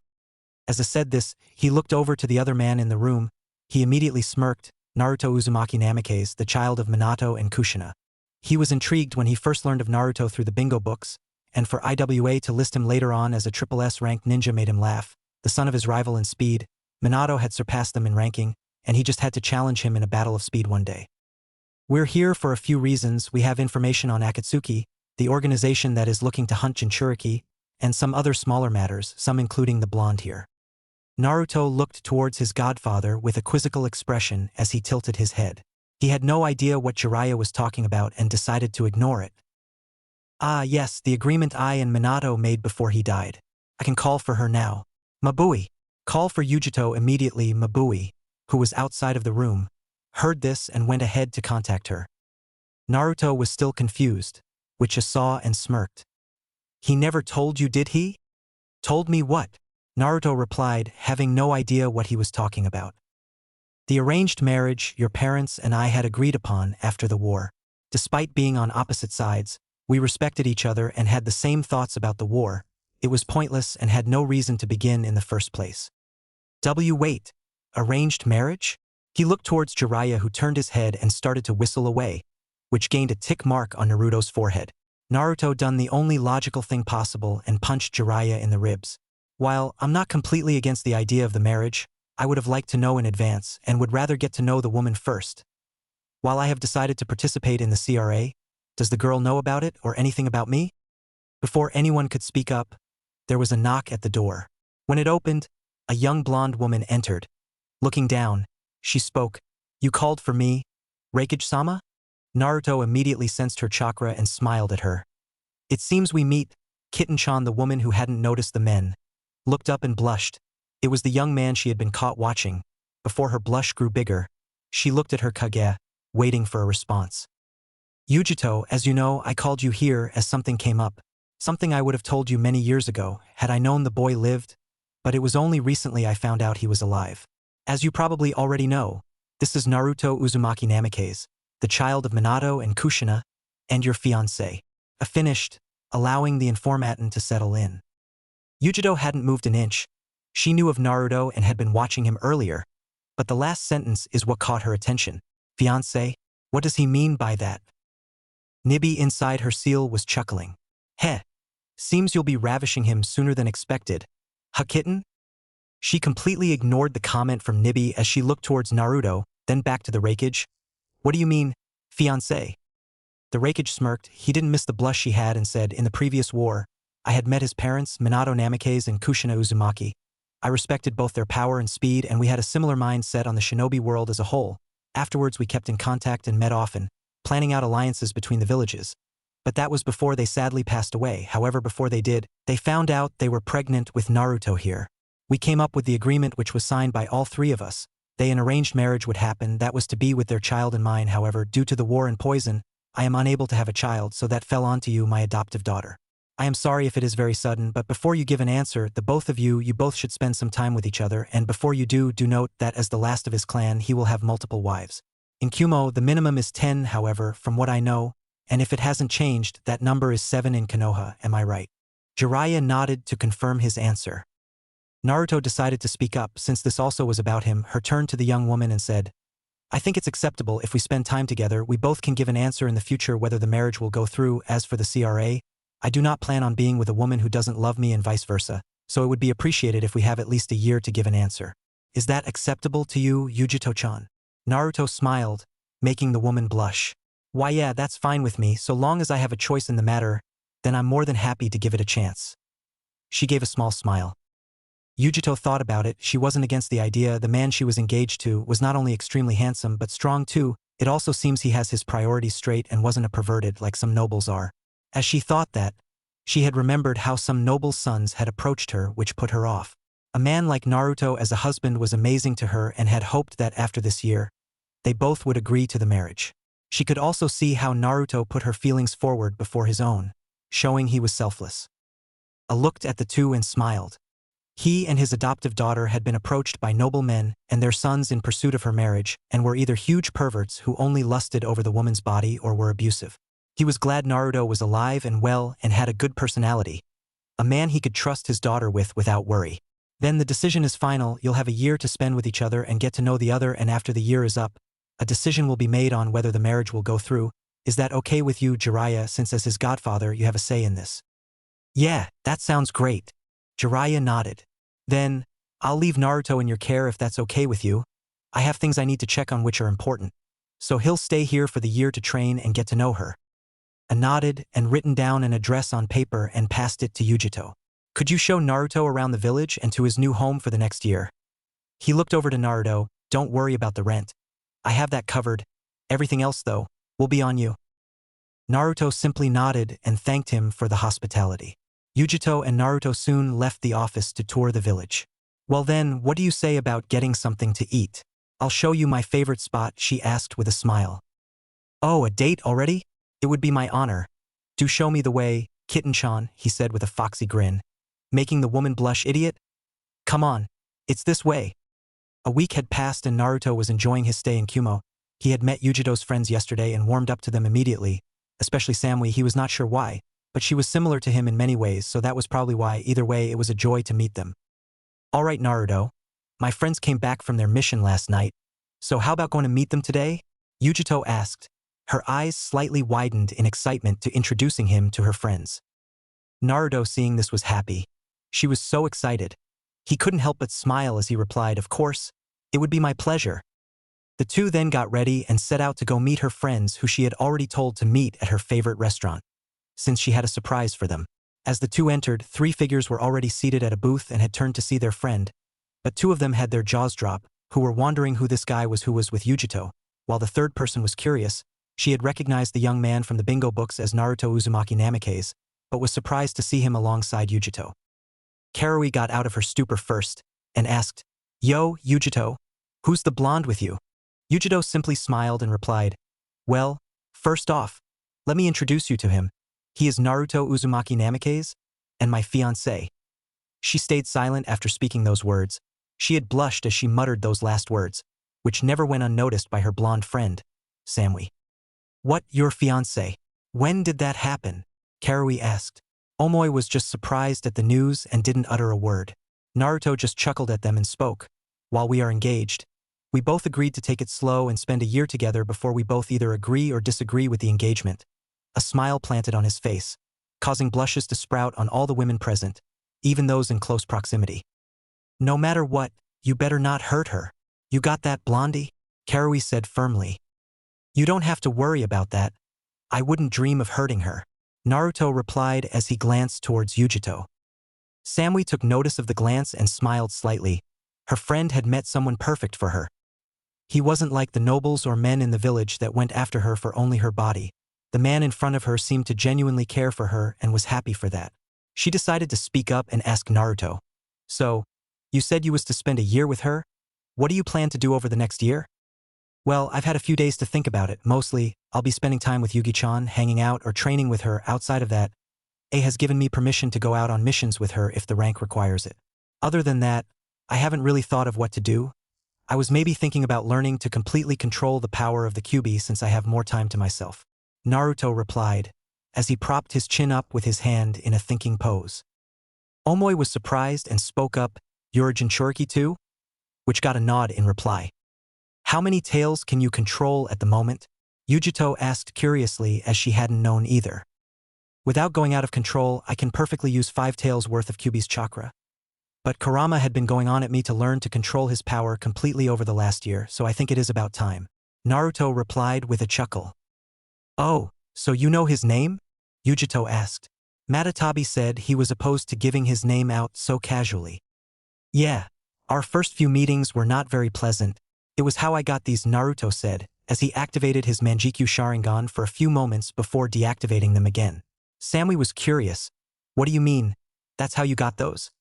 As I said this, he looked over to the other man in the room. He immediately smirked, Naruto Uzumaki Namikaze, the child of Minato and Kushina. He was intrigued when he first learned of Naruto through the bingo books, and for IWA to list him later on as a triple S ranked ninja made him laugh. The son of his rival in speed, Minato had surpassed them in ranking, and he just had to challenge him in a battle of speed one day. We're here for a few reasons. We have information on Akatsuki, the organization that is looking to hunt Jinchuriki, and some other smaller matters, some including the blonde here. Naruto looked towards his godfather with a quizzical expression as he tilted his head. He had no idea what Jiraiya was talking about and decided to ignore it. Ah yes, the agreement I and Minato made before he died. I can call for her now. Mabui. Call for Yujito immediately. Mabui, who was outside of the room, heard this and went ahead to contact her. Naruto was still confused, which he saw and smirked. He never told you, did he? Told me what? Naruto replied, having no idea what he was talking about. The arranged marriage your parents and I had agreed upon after the war. Despite being on opposite sides, we respected each other and had the same thoughts about the war. It was pointless and had no reason to begin in the first place. Wait. Arranged marriage? He looked towards Jiraiya, who turned his head and started to whistle away, which gained a tick mark on Naruto's forehead. Naruto done the only logical thing possible and punched Jiraiya in the ribs. While I'm not completely against the idea of the marriage, I would have liked to know in advance and would rather get to know the woman first. While I have decided to participate in the CRA, does the girl know about it or anything about me? Before anyone could speak up, there was a knock at the door. When it opened, a young blonde woman entered. Looking down, she spoke. "You called for me, Reikage-sama?" Naruto immediately sensed her chakra and smiled at her. "It seems we meet." Kitten-chan, the woman who hadn't noticed the men, looked up and blushed. It was the young man she had been caught watching. Before her blush grew bigger, she looked at her Kage, waiting for a response. "Yujito, as you know, I called you here as something came up. Something I would have told you many years ago, had I known the boy lived, but it was only recently I found out he was alive. As you probably already know, this is Naruto Uzumaki Namikaze, the child of Minato and Kushina, and your fiancé." Finished, allowing the information to settle in. Yujito hadn't moved an inch. She knew of Naruto and had been watching him earlier, but the last sentence is what caught her attention. "Fiancé? What does he mean by that?" Nibby inside her seal was chuckling. "Heh. Seems you'll be ravishing him sooner than expected. Huh, kitten?" She completely ignored the comment from Nibby as she looked towards Naruto, then back to the Reikage. "What do you mean, fiancé?" The Reikage smirked. He didn't miss the blush she had and said, "In the previous war, I had met his parents, Minato Namikaze and Kushina Uzumaki. I respected both their power and speed, and we had a similar mindset on the shinobi world as a whole. Afterwards we kept in contact and met often, planning out alliances between the villages. But that was before they sadly passed away. However, before they did, they found out they were pregnant with Naruto here. We came up with the agreement which was signed by all three of us. An arranged marriage would happen, that was to be with their child in mind. However, due to the war and poison, I am unable to have a child, so that fell onto you, my adoptive daughter. I am sorry if it is very sudden, but before you give an answer, the both of you both should spend some time with each other, and before you do note that as the last of his clan, he will have multiple wives. In Kumo, the minimum is 10, however, from what I know, and if it hasn't changed, that number is 7 in Konoha, am I right?" Jiraiya nodded to confirm his answer. Naruto decided to speak up, since this also was about him. Her turned to the young woman and said, "I think it's acceptable if we spend time together. We both can give an answer in the future whether the marriage will go through. As for the CRA, I do not plan on being with a woman who doesn't love me and vice versa, so it would be appreciated if we have at least a year to give an answer. Is that acceptable to you, Yujito-chan?" Naruto smiled, making the woman blush. "Why yeah, that's fine with me, so long as I have a choice in the matter, then I'm more than happy to give it a chance." She gave a small smile. Yujito thought about it. She wasn't against the idea. The man she was engaged to was not only extremely handsome but strong too. It also seems he has his priorities straight and wasn't a perverted like some nobles are. As she thought that, she had remembered how some noble sons had approached her, which put her off. A man like Naruto as a husband was amazing to her and had hoped that after this year, they both would agree to the marriage. She could also see how Naruto put her feelings forward before his own, showing he was selfless. I looked at the two and smiled. He and his adoptive daughter had been approached by noble men and their sons in pursuit of her marriage, and were either huge perverts who only lusted over the woman's body or were abusive. He was glad Naruto was alive and well and had a good personality, a man he could trust his daughter with without worry. Then the decision is final. You'll have a year to spend with each other and get to know the other, and after the year is up, a decision will be made on whether the marriage will go through. Is that okay with you, Jiraiya, since as his godfather you have a say in this? Yeah, that sounds great. Jiraiya nodded. Then, I'll leave Naruto in your care if that's okay with you. I have things I need to check on which are important. So he'll stay here for the year to train and get to know her. I nodded and written down an address on paper and passed it to Yujito. Could you show Naruto around the village and to his new home for the next year? He looked over to Naruto. Don't worry about the rent. I have that covered. Everything else, though, will be on you. Naruto simply nodded and thanked him for the hospitality. Yujito and Naruto soon left the office to tour the village. Well then, what do you say about getting something to eat? I'll show you my favorite spot, she asked with a smile. Oh, a date already? It would be my honor. Do show me the way, Kitten-chan, he said with a foxy grin, making the woman blush. Idiot? Come on, it's this way. A week had passed and Naruto was enjoying his stay in Kumo. He had met Yujito's friends yesterday and warmed up to them immediately, especially Samui. He was not sure why, but she was similar to him in many ways, so that was probably why. Either way, it was a joy to meet them. All right, Naruto. My friends came back from their mission last night, so how about going to meet them today? Yujito asked. Her eyes slightly widened in excitement to introducing him to her friends. Naruto, seeing this, was happy. She was so excited. He couldn't help but smile as he replied, "Of course, it would be my pleasure." The two then got ready and set out to go meet her friends who she had already told to meet at her favorite restaurant, since she had a surprise for them. As the two entered, three figures were already seated at a booth and had turned to see their friend, but two of them had their jaws drop, who were wondering who this guy was who was with Yujito, while the third person was curious. She had recognized the young man from the bingo books as Naruto Uzumaki Namikaze, but was surprised to see him alongside Yujito. Karui got out of her stupor first and asked, "Yo, Yujito, who's the blonde with you?" Yujito simply smiled and replied, "Well, first off, let me introduce you to him. He is Naruto Uzumaki Namikaze, and my fiancé." She stayed silent after speaking those words. She had blushed as she muttered those last words, which never went unnoticed by her blonde friend, Samui. "What, your fiancé? When did that happen?" Karui asked. Omoi was just surprised at the news and didn't utter a word. Naruto just chuckled at them and spoke. "While we are engaged, we both agreed to take it slow and spend a year together before we both either agree or disagree with the engagement." A smile planted on his face, causing blushes to sprout on all the women present, even those in close proximity. "No matter what, you better not hurt her. You got that, Blondie?" Karui said firmly. "You don't have to worry about that. I wouldn't dream of hurting her," Naruto replied as he glanced towards Yujito. Samui took notice of the glance and smiled slightly. Her friend had met someone perfect for her. He wasn't like the nobles or men in the village that went after her for only her body. The man in front of her seemed to genuinely care for her and was happy for that. She decided to speak up and ask Naruto, "So, you said you was to spend a year with her? What do you plan to do over the next year?" "Well, I've had a few days to think about it. Mostly, I'll be spending time with Yugi-chan, hanging out or training with her. Outside of that, A has given me permission to go out on missions with her if the rank requires it. Other than that, I haven't really thought of what to do. I was maybe thinking about learning to completely control the power of the Kyuubi since I have more time to myself," Naruto replied, as he propped his chin up with his hand in a thinking pose. Omoi was surprised and spoke up, "You're a Jinchuriki too?" which got a nod in reply. "How many tails can you control at the moment?" Yujito asked curiously as she hadn't known either. "Without going out of control, I can perfectly use 5 tails worth of Kyuubi's chakra. But Kurama had been going on at me to learn to control his power completely over the last year, so I think it is about time," Naruto replied with a chuckle. "Oh, so you know his name?" Yujito asked. Matatabi said he was opposed to giving his name out so casually. "Yeah, our first few meetings were not very pleasant. It was how I got these," Naruto said, as he activated his Manjikyu Sharingan for a few moments before deactivating them again. Samui was curious. "What do you mean, that's how you got those?"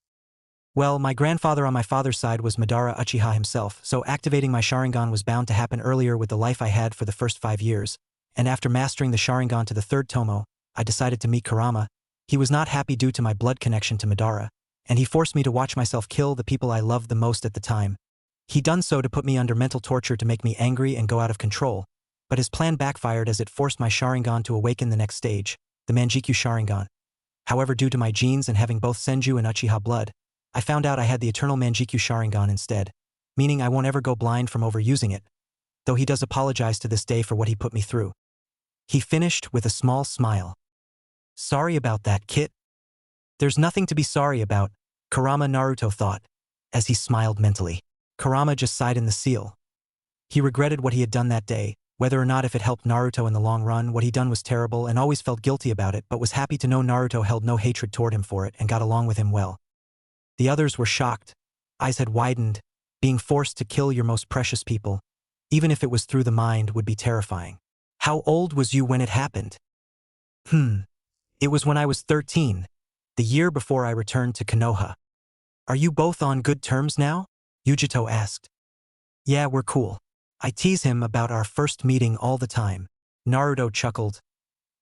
"Well, my grandfather on my father's side was Madara Uchiha himself, so activating my Sharingan was bound to happen earlier with the life I had for the first 5 years. And after mastering the Sharingan to the 3rd Tomo, I decided to meet Kurama. He was not happy due to my blood connection to Madara, and he forced me to watch myself kill the people I loved the most at the time. He done so to put me under mental torture to make me angry and go out of control, but his plan backfired as it forced my Sharingan to awaken the next stage, the Manjikyu Sharingan. However, due to my genes and having both Senju and Uchiha blood, I found out I had the eternal Manjikyu Sharingan instead, meaning I won't ever go blind from overusing it, though he does apologize to this day for what he put me through." He finished with a small smile. "Sorry about that, Kit." "There's nothing to be sorry about," Kurama Naruto thought, as he smiled mentally. Kurama just sighed in the seal. He regretted what he had done that day, whether or not if it helped Naruto in the long run. What he done was terrible and always felt guilty about it, but was happy to know Naruto held no hatred toward him for it and got along with him well. The others were shocked. Eyes had widened. Being forced to kill your most precious people, even if it was through the mind, would be terrifying. "How old was you when it happened?" It was when I was 13, the year before I returned to Konoha." "Are you both on good terms now?" Yujito asked. "Yeah, we're cool. I tease him about our first meeting all the time." Naruto chuckled.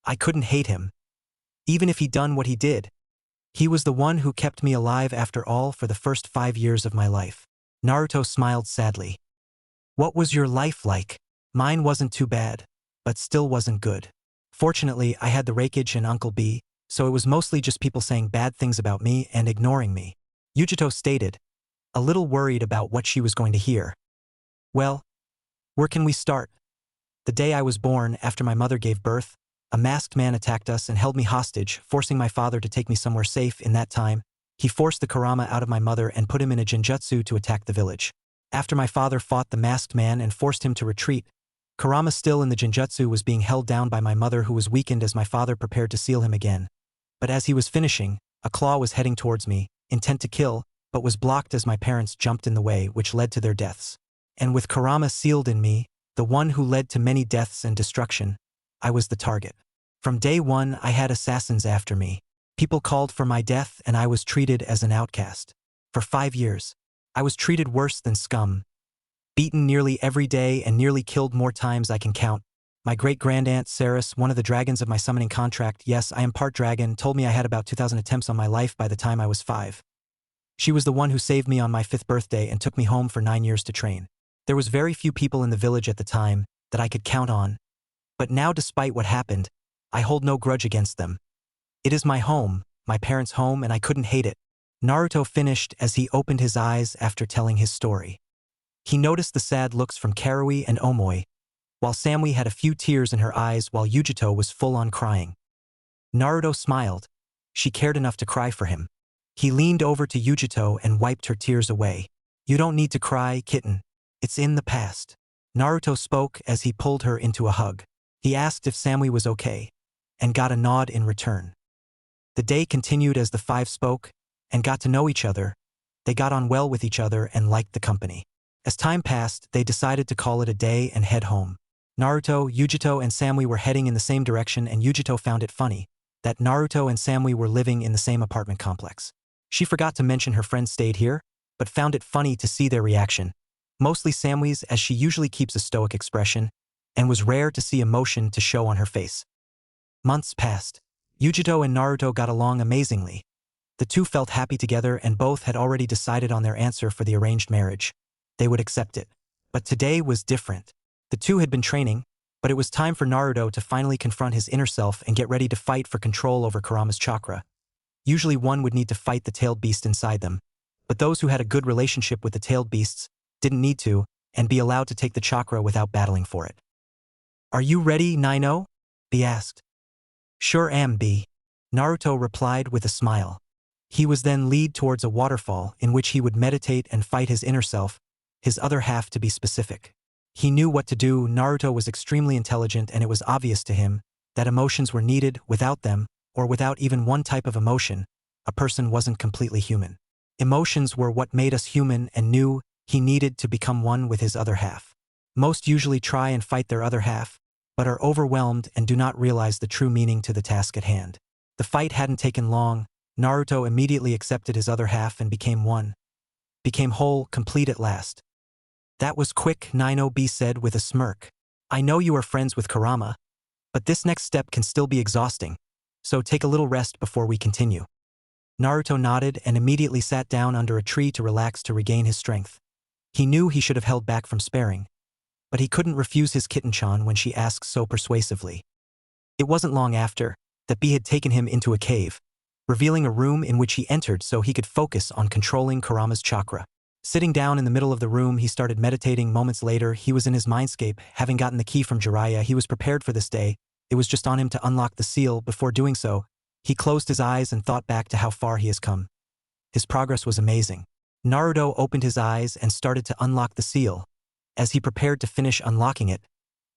"I couldn't hate him. Even if he done what he did. He was the one who kept me alive after all for the first 5 years of my life." Naruto smiled sadly. What was your life like? Mine wasn't too bad, but still wasn't good. Fortunately, I had the Raikage and Uncle B, so it was mostly just people saying bad things about me and ignoring me. Yujito stated, a little worried about what she was going to hear. Well, where can we start? The day I was born, after my mother gave birth, a masked man attacked us and held me hostage, forcing my father to take me somewhere safe. In that time, he forced the Kurama out of my mother and put him in a genjutsu to attack the village. After my father fought the masked man and forced him to retreat, Kurama, still in the genjutsu, was being held down by my mother, who was weakened as my father prepared to seal him again. But as he was finishing, a claw was heading towards me, intent to kill, but was blocked as my parents jumped in the way, which led to their deaths. And with Kurama sealed in me, the one who led to many deaths and destruction, I was the target. From day one, I had assassins after me. People called for my death and I was treated as an outcast. For 5 years, I was treated worse than scum. Beaten nearly every day and nearly killed more times I can count. My great-grandaunt Saris, one of the dragons of my summoning contract, yes, I am part dragon, told me I had about 2,000 attempts on my life by the time I was 5. She was the one who saved me on my 5th birthday and took me home for 9 years to train. There was very few people in the village at the time that I could count on. But now, despite what happened, I hold no grudge against them. It is my home, my parents' home, and I couldn't hate it. Naruto finished as he opened his eyes after telling his story. He noticed the sad looks from Karui and Omoi, while Samui had a few tears in her eyes while Yujito was full on crying. Naruto smiled. She cared enough to cry for him. He leaned over to Yujito and wiped her tears away. You don't need to cry, kitten. It's in the past. Naruto spoke as he pulled her into a hug. He asked if Samui was okay, and got a nod in return. The day continued as the 5 spoke, and got to know each other. They got on well with each other and liked the company. As time passed, they decided to call it a day and head home. Naruto, Yujito, and Samui were heading in the same direction, and Yujito found it funny that Naruto and Samui were living in the same apartment complex. She forgot to mention her friends stayed here, but found it funny to see their reaction. Mostly Samui's, as she usually keeps a stoic expression, and was rare to see emotion to show on her face. Months passed. Yujito and Naruto got along amazingly. The two felt happy together and both had already decided on their answer for the arranged marriage. They would accept it. But today was different. The two had been training, but it was time for Naruto to finally confront his inner self and get ready to fight for control over Kurama's chakra. Usually one would need to fight the tailed beast inside them, but those who had a good relationship with the tailed beasts didn't need to and be allowed to take the chakra without battling for it. Are you ready, Nino? B asked. Sure am, B. Naruto replied with a smile. He was then led towards a waterfall in which he would meditate and fight his inner self, his other half to be specific. He knew what to do. Naruto was extremely intelligent and it was obvious to him that emotions were needed. Without them, or without even one type of emotion, a person wasn't completely human. Emotions were what made us human and knew he needed to become one with his other half. Most usually try and fight their other half, but are overwhelmed and do not realize the true meaning to the task at hand. The fight hadn't taken long. Naruto immediately accepted his other half and became one. Became whole, complete at last. That was quick, Nino, B said with a smirk. I know you are friends with Kurama, but this next step can still be exhausting, so take a little rest before we continue. Naruto nodded and immediately sat down under a tree to relax to regain his strength. He knew he should have held back from sparing, but he couldn't refuse his kitten-chan when she asked so persuasively. It wasn't long after that B had taken him into a cave, revealing a room in which he entered so he could focus on controlling Kurama's chakra. Sitting down in the middle of the room, he started meditating. Moments later, he was in his mindscape. Having gotten the key from Jiraiya, he was prepared for this day. It was just on him to unlock the seal. Before doing so, he closed his eyes and thought back to how far he has come. His progress was amazing. Naruto opened his eyes and started to unlock the seal. As he prepared to finish unlocking it,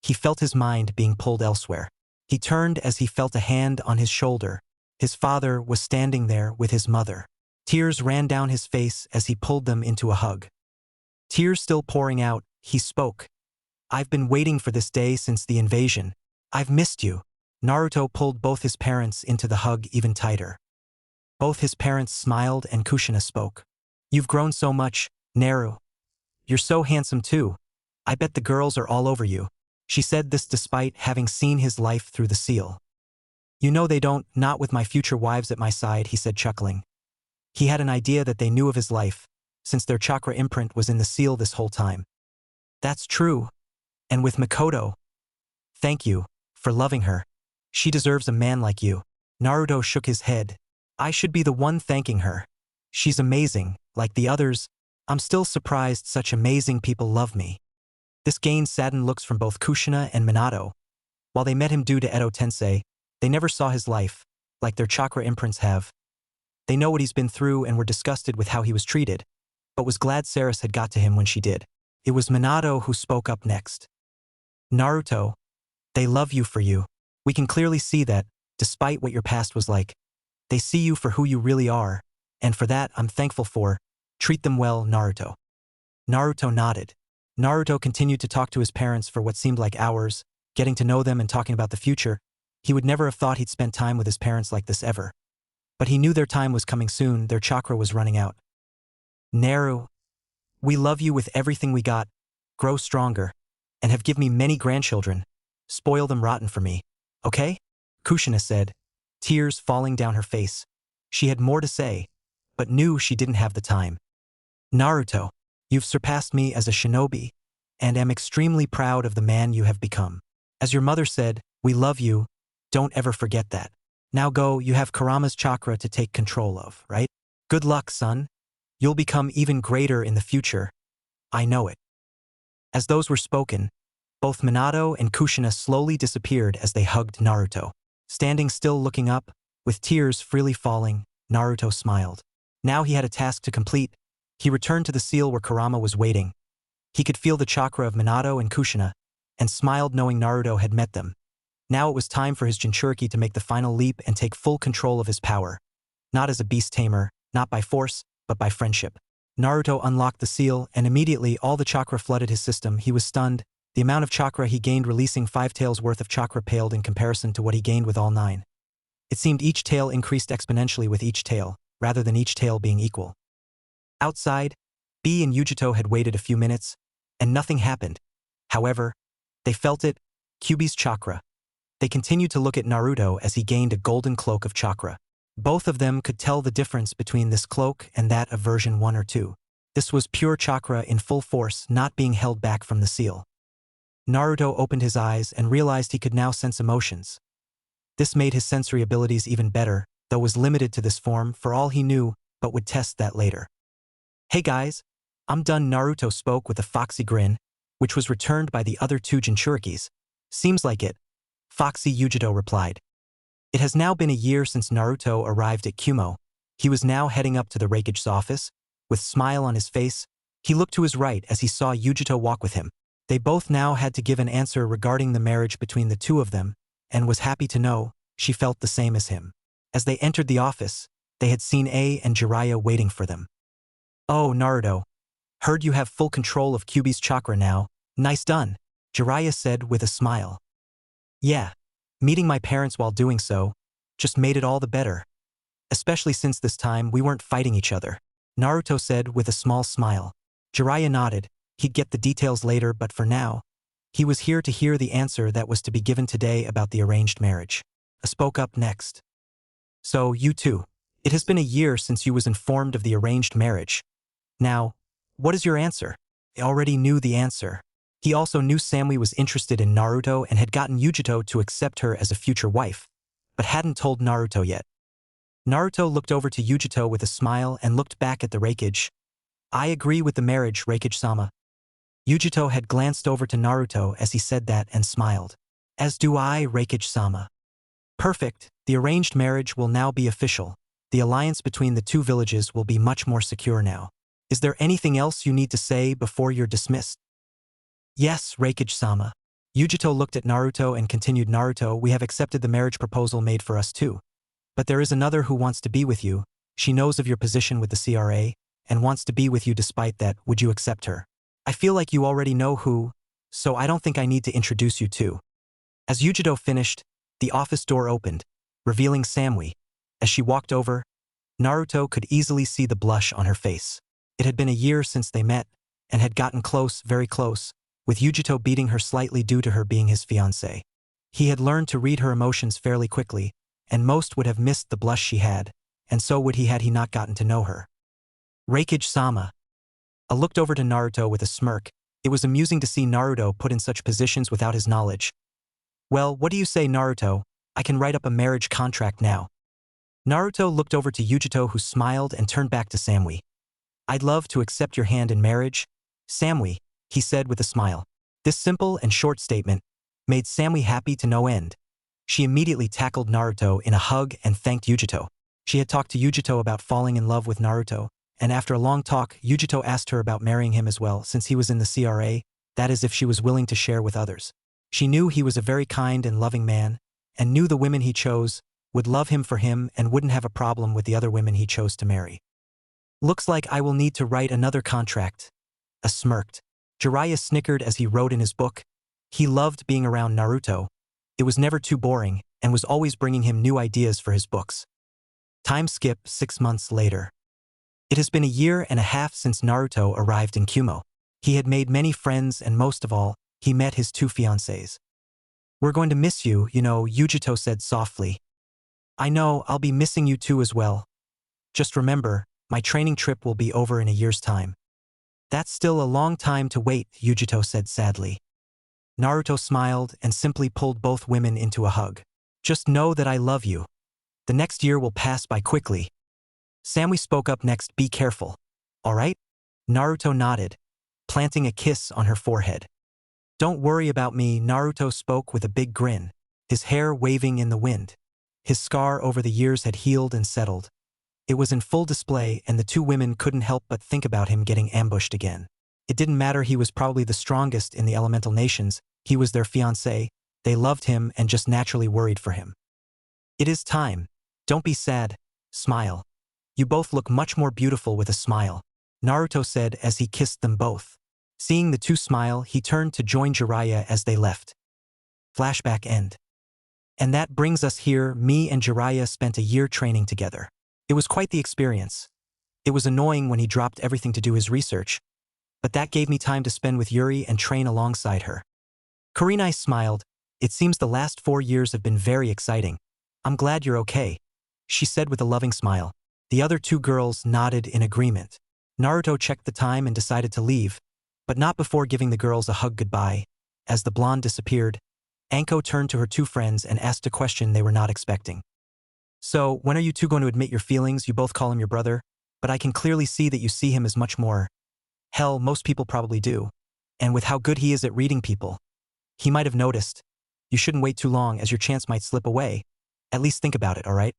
he felt his mind being pulled elsewhere. He turned as he felt a hand on his shoulder. His father was standing there with his mother. Tears ran down his face as he pulled them into a hug. Tears still pouring out, he spoke. I've been waiting for this day since the invasion. I've missed you. Naruto pulled both his parents into the hug even tighter. Both his parents smiled and Kushina spoke. You've grown so much, Naru. You're so handsome too. I bet the girls are all over you. She said this despite having seen his life through the seal. You know they don't, not with my future wives at my side, he said chuckling. He had an idea that they knew of his life, since their chakra imprint was in the seal this whole time. That's true. And with Makoto, thank you for loving her. She deserves a man like you. Naruto shook his head. I should be the one thanking her. She's amazing, like the others. I'm still surprised such amazing people love me. This gained saddened looks from both Kushina and Minato. While they met him due to Edo Tensei, they never saw his life, like their chakra imprints have. They know what he's been through and were disgusted with how he was treated, but was glad Ceres had got to him when she did. It was Minato who spoke up next. Naruto, they love you for you. We can clearly see that, despite what your past was like. They see you for who you really are, and for that I'm thankful for. Treat them well, Naruto. Naruto nodded. Naruto continued to talk to his parents for what seemed like hours, getting to know them and talking about the future. He would never have thought he'd spent time with his parents like this ever. But he knew their time was coming soon, their chakra was running out. Naru, we love you with everything we got. Grow stronger, and have give me many grandchildren. Spoil them rotten for me, okay? Kushina said, tears falling down her face. She had more to say, but knew she didn't have the time. Naruto, you've surpassed me as a shinobi, and am extremely proud of the man you have become. As your mother said, we love you. Don't ever forget that. Now go, you have Kurama's chakra to take control of, right? Good luck, son. You'll become even greater in the future. I know it. As those were spoken, both Minato and Kushina slowly disappeared as they hugged Naruto. Standing still looking up, with tears freely falling, Naruto smiled. Now he had a task to complete. He returned to the seal where Kurama was waiting. He could feel the chakra of Minato and Kushina, and smiled knowing Naruto had met them. Now it was time for his Jinchuriki to make the final leap and take full control of his power. Not as a beast tamer, not by force, but by friendship. Naruto unlocked the seal, and immediately all the chakra flooded his system. He was stunned. The amount of chakra he gained releasing 5 tails worth of chakra paled in comparison to what he gained with all 9. It seemed each tail increased exponentially with each tail, rather than each tail being equal. Outside, B and Yujito had waited a few minutes, and nothing happened. However, they felt it, Kyuubi's chakra. They continued to look at Naruto as he gained a golden cloak of chakra. Both of them could tell the difference between this cloak and that of version 1 or 2. This was pure chakra in full force, not being held back from the seal. Naruto opened his eyes and realized he could now sense emotions. This made his sensory abilities even better, though was limited to this form for all he knew, but would test that later. Hey guys, I'm done, Naruto spoke with a foxy grin, which was returned by the other 2 Jinchurikis. Seems like it. Foxy Yujito replied. It has now been a year since Naruto arrived at Kumo. He was now heading up to the Raikage's office. With smile on his face, he looked to his right as he saw Yujito walk with him. They both now had to give an answer regarding the marriage between the 2 of them, and was happy to know she felt the same as him. As they entered the office, they had seen A and Jiraiya waiting for them. Oh, Naruto. Heard you have full control of Kyuubi's chakra now. Nice done, Jiraiya said with a smile. Yeah, meeting my parents while doing so just made it all the better. Especially since this time we weren't fighting each other, Naruto said with a small smile. Jiraiya nodded. He'd get the details later, but for now, he was here to hear the answer that was to be given today about the arranged marriage. I spoke up next. So, you too. It has been a year since you was informed of the arranged marriage. Now, what is your answer? I already knew the answer. He also knew Samui was interested in Naruto and had gotten Yujito to accept her as a future wife, but hadn't told Naruto yet. Naruto looked over to Yujito with a smile and looked back at the Raikage. I agree with the marriage, Raikage-sama. Yujito had glanced over to Naruto as he said that and smiled. As do I, Raikage-sama. Perfect, the arranged marriage will now be official. The alliance between the 2 villages will be much more secure now. Is there anything else you need to say before you're dismissed? Yes, Raikage-sama. Yujito looked at Naruto and continued, Naruto, we have accepted the marriage proposal made for us too. But there is another who wants to be with you. She knows of your position with the CRA, and wants to be with you despite that. Would you accept her? I feel like you already know who, so I don't think I need to introduce you to. As Yujito finished, the office door opened, revealing Samui. As she walked over, Naruto could easily see the blush on her face. It had been a year since they met, and had gotten close, very close, with Yujito beating her slightly due to her being his fiancé. He had learned to read her emotions fairly quickly, and most would have missed the blush she had, and so would he had he not gotten to know her. Raikage-sama. Looked over to Naruto with a smirk. It was amusing to see Naruto put in such positions without his knowledge. Well, what do you say, Naruto? I can write up a marriage contract now. Naruto looked over to Yujito, who smiled and turned back to Samui. I'd love to accept your hand in marriage, Samui, he said with a smile. This simple and short statement made Samui happy to no end. She immediately tackled Naruto in a hug and thanked Yujito. She had talked to Yujito about falling in love with Naruto, and after a long talk, Yujito asked her about marrying him as well since he was in the CRA, that is if she was willing to share with others. She knew he was a very kind and loving man, and knew the women he chose would love him for him and wouldn't have a problem with the other women he chose to marry. Looks like I will need to write another contract. Smirked. Jiraiya snickered as he wrote in his book. He loved being around Naruto. It was never too boring and was always bringing him new ideas for his books. Time skip 6 months later. It has been a year and a half since Naruto arrived in Kumo. He had made many friends and most of all, he met his 2 fiancées. We're going to miss you, Yujito said softly. I know, I'll be missing you too as well. Just remember, my training trip will be over in a year's time. That's still a long time to wait, Yujito said sadly. Naruto smiled and simply pulled both women into a hug. Just know that I love you. The next year will pass by quickly. Samui spoke up next. Be careful. All right? Naruto nodded, planting a kiss on her forehead. Don't worry about me, Naruto spoke with a big grin, his hair waving in the wind. His scar over the years had healed and settled. It was in full display and the 2 women couldn't help but think about him getting ambushed again. It didn't matter, he was probably the strongest in the elemental nations, he was their fiancé, they loved him and just naturally worried for him. It is time. Don't be sad. Smile. You both look much more beautiful with a smile, Naruto said as he kissed them both. Seeing the 2 smile, he turned to join Jiraiya as they left. Flashback end. And that brings us here. Me and Jiraiya spent a year training together. It was quite the experience. It was annoying when he dropped everything to do his research, but that gave me time to spend with Yuri and train alongside her. Kurenai smiled. It seems the last 4 years have been very exciting. I'm glad you're okay, she said with a loving smile. The other 2 girls nodded in agreement. Naruto checked the time and decided to leave, but not before giving the girls a hug goodbye. As the blonde disappeared, Anko turned to her 2 friends and asked a question they were not expecting. So, when are you 2 going to admit your feelings? You both call him your brother, but I can clearly see that you see him as much more. Hell, most people probably do. And with how good he is at reading people, he might have noticed. You shouldn't wait too long as your chance might slip away. At least think about it, alright?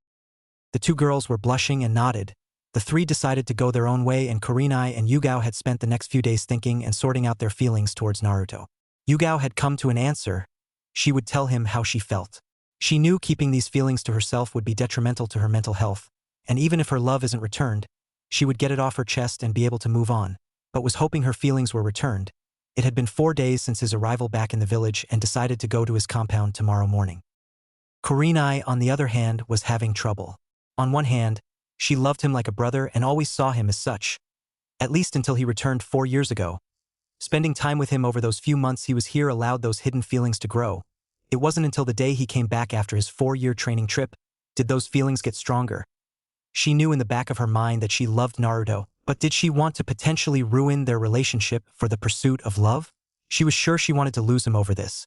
The 2 girls were blushing and nodded. The 3 decided to go their own way and Kurenai and Yugao had spent the next few days thinking and sorting out their feelings towards Naruto. Yugao had come to an answer. She would tell him how she felt. She knew keeping these feelings to herself would be detrimental to her mental health, and even if her love isn't returned, she would get it off her chest and be able to move on, but was hoping her feelings were returned. It had been 4 days since his arrival back in the village and decided to go to his compound tomorrow morning. Kurenai, on the other hand, was having trouble. On one hand, she loved him like a brother and always saw him as such, at least until he returned 4 years ago. Spending time with him over those few months he was here allowed those hidden feelings to grow. It wasn't until the day he came back after his 4-year training trip did those feelings get stronger. She knew in the back of her mind that she loved Naruto, but did she want to potentially ruin their relationship for the pursuit of love? She was sure she wanted to lose him over this.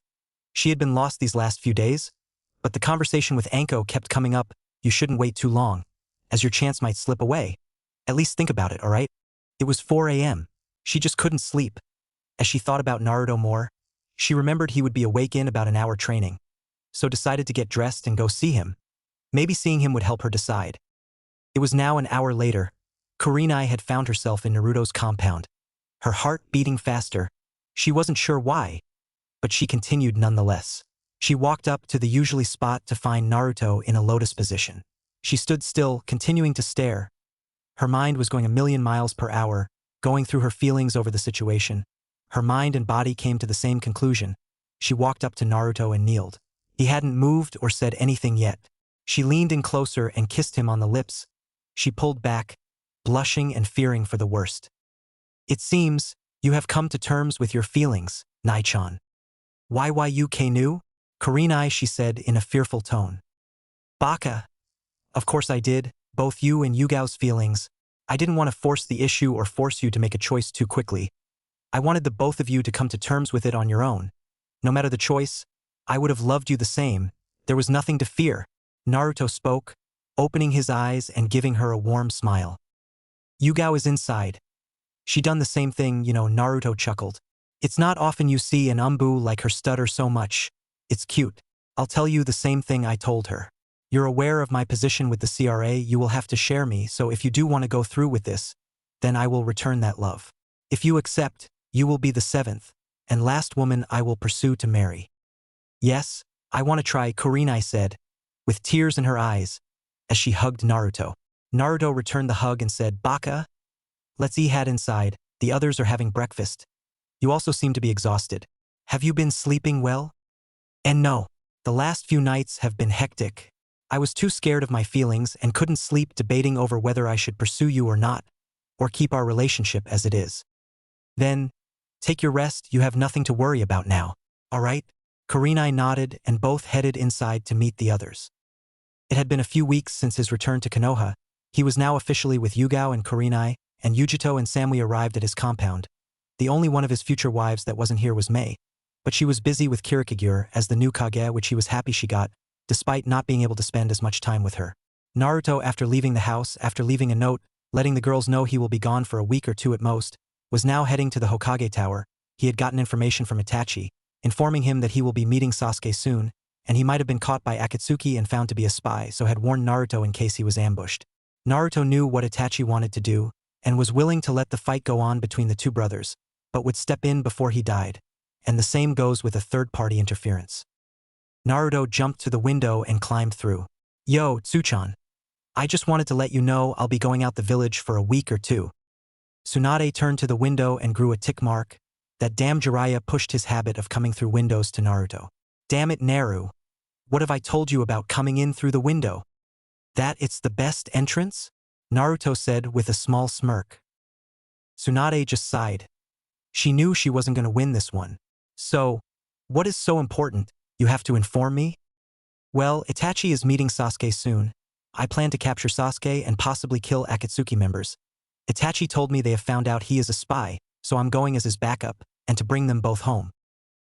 She had been lost these last few days, but the conversation with Anko kept coming up. You shouldn't wait too long, as your chance might slip away. At least think about it, alright? It was 4 a.m. She just couldn't sleep. As she thought about Naruto more, she remembered he would be awake in about an hour training, so decided to get dressed and go see him. Maybe seeing him would help her decide. It was now an hour later. Kurenai had found herself in Naruto's compound, her heart beating faster. She wasn't sure why, but she continued nonetheless. She walked up to the usually spot to find Naruto in a lotus position. She stood still, continuing to stare. Her mind was going a million miles per hour, going through her feelings over the situation. Her mind and body came to the same conclusion. She walked up to Naruto and kneeled. He hadn't moved or said anything yet. She leaned in closer and kissed him on the lips. She pulled back, blushing and fearing for the worst. It seems you have come to terms with your feelings, Nai-chan. Why you knew? Kurenai, she said in a fearful tone. Baka. Of course I did. Both you and Yugao's feelings. I didn't want to force the issue or force you to make a choice too quickly. I wanted the both of you to come to terms with it on your own. No matter the choice, I would have loved you the same. There was nothing to fear. Naruto spoke, opening his eyes and giving her a warm smile. Yugao is inside. She done the same thing, Naruto chuckled. It's not often you see an umbu like her stutter so much. It's cute. I'll tell you the same thing I told her. You're aware of my position with the CRA, you will have to share me, so if you do want to go through with this, then I will return that love. If you accept, you will be the 7th and last woman I will pursue to marry. Yes, I want to try, Kurenai said, with tears in her eyes, as she hugged Naruto. Naruto returned the hug and said, Baka, let's head inside, the others are having breakfast. You also seem to be exhausted. Have you been sleeping well? And no, the last few nights have been hectic. I was too scared of my feelings and couldn't sleep debating over whether I should pursue you or not, or keep our relationship as it is. Then, take your rest, you have nothing to worry about now. All right? Kurenai nodded and both headed inside to meet the others. It had been a few weeks since his return to Konoha. He was now officially with Yugao and Kurenai, and Yujito and Samui arrived at his compound. The only one of his future wives that wasn't here was Mei, but she was busy with Kirikagure as the new Kage, which he was happy she got, despite not being able to spend as much time with her. Naruto, after leaving the house, after leaving a note, letting the girls know he will be gone for a week or two at most, was now heading to the Hokage Tower. He had gotten information from Itachi, informing him that he will be meeting Sasuke soon, and he might have been caught by Akatsuki and found to be a spy, so had warned Naruto in case he was ambushed. Naruto knew what Itachi wanted to do, and was willing to let the fight go on between the two brothers, but would step in before he died, and the same goes with a third-party interference. Naruto jumped to the window and climbed through. Yo, Tsuchan. I just wanted to let you know I'll be going out the village for a week or two. Tsunade turned to the window and grew a tick mark. That damn Jiraiya pushed his habit of coming through windows to Naruto. Damn it, Naru. What have I told you about coming in through the window? That it's the best entrance? Naruto said with a small smirk. Tsunade just sighed. She knew she wasn't going to win this one. So, what is so important? You have to inform me? Well, Itachi is meeting Sasuke soon. I plan to capture Sasuke and possibly kill Akatsuki members. Itachi told me they have found out he is a spy, so I'm going as his backup, and to bring them both home.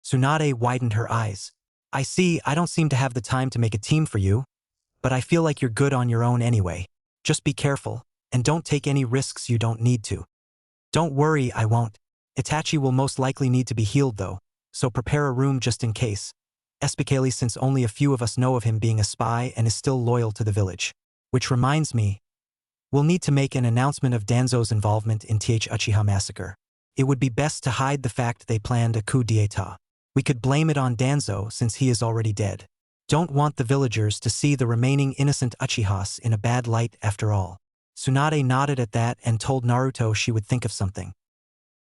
Tsunade widened her eyes. I see, I don't seem to have the time to make a team for you, but I feel like you're good on your own anyway. Just be careful, and don't take any risks you don't need to. Don't worry, I won't. Itachi will most likely need to be healed though, so prepare a room just in case. Especially since only a few of us know of him being a spy and is still loyal to the village. Which reminds me, we'll need to make an announcement of Danzo's involvement in the Uchiha massacre. It would be best to hide the fact they planned a coup d'état. We could blame it on Danzo since he is already dead. Don't want the villagers to see the remaining innocent Uchihas in a bad light after all. Tsunade nodded at that and told Naruto she would think of something.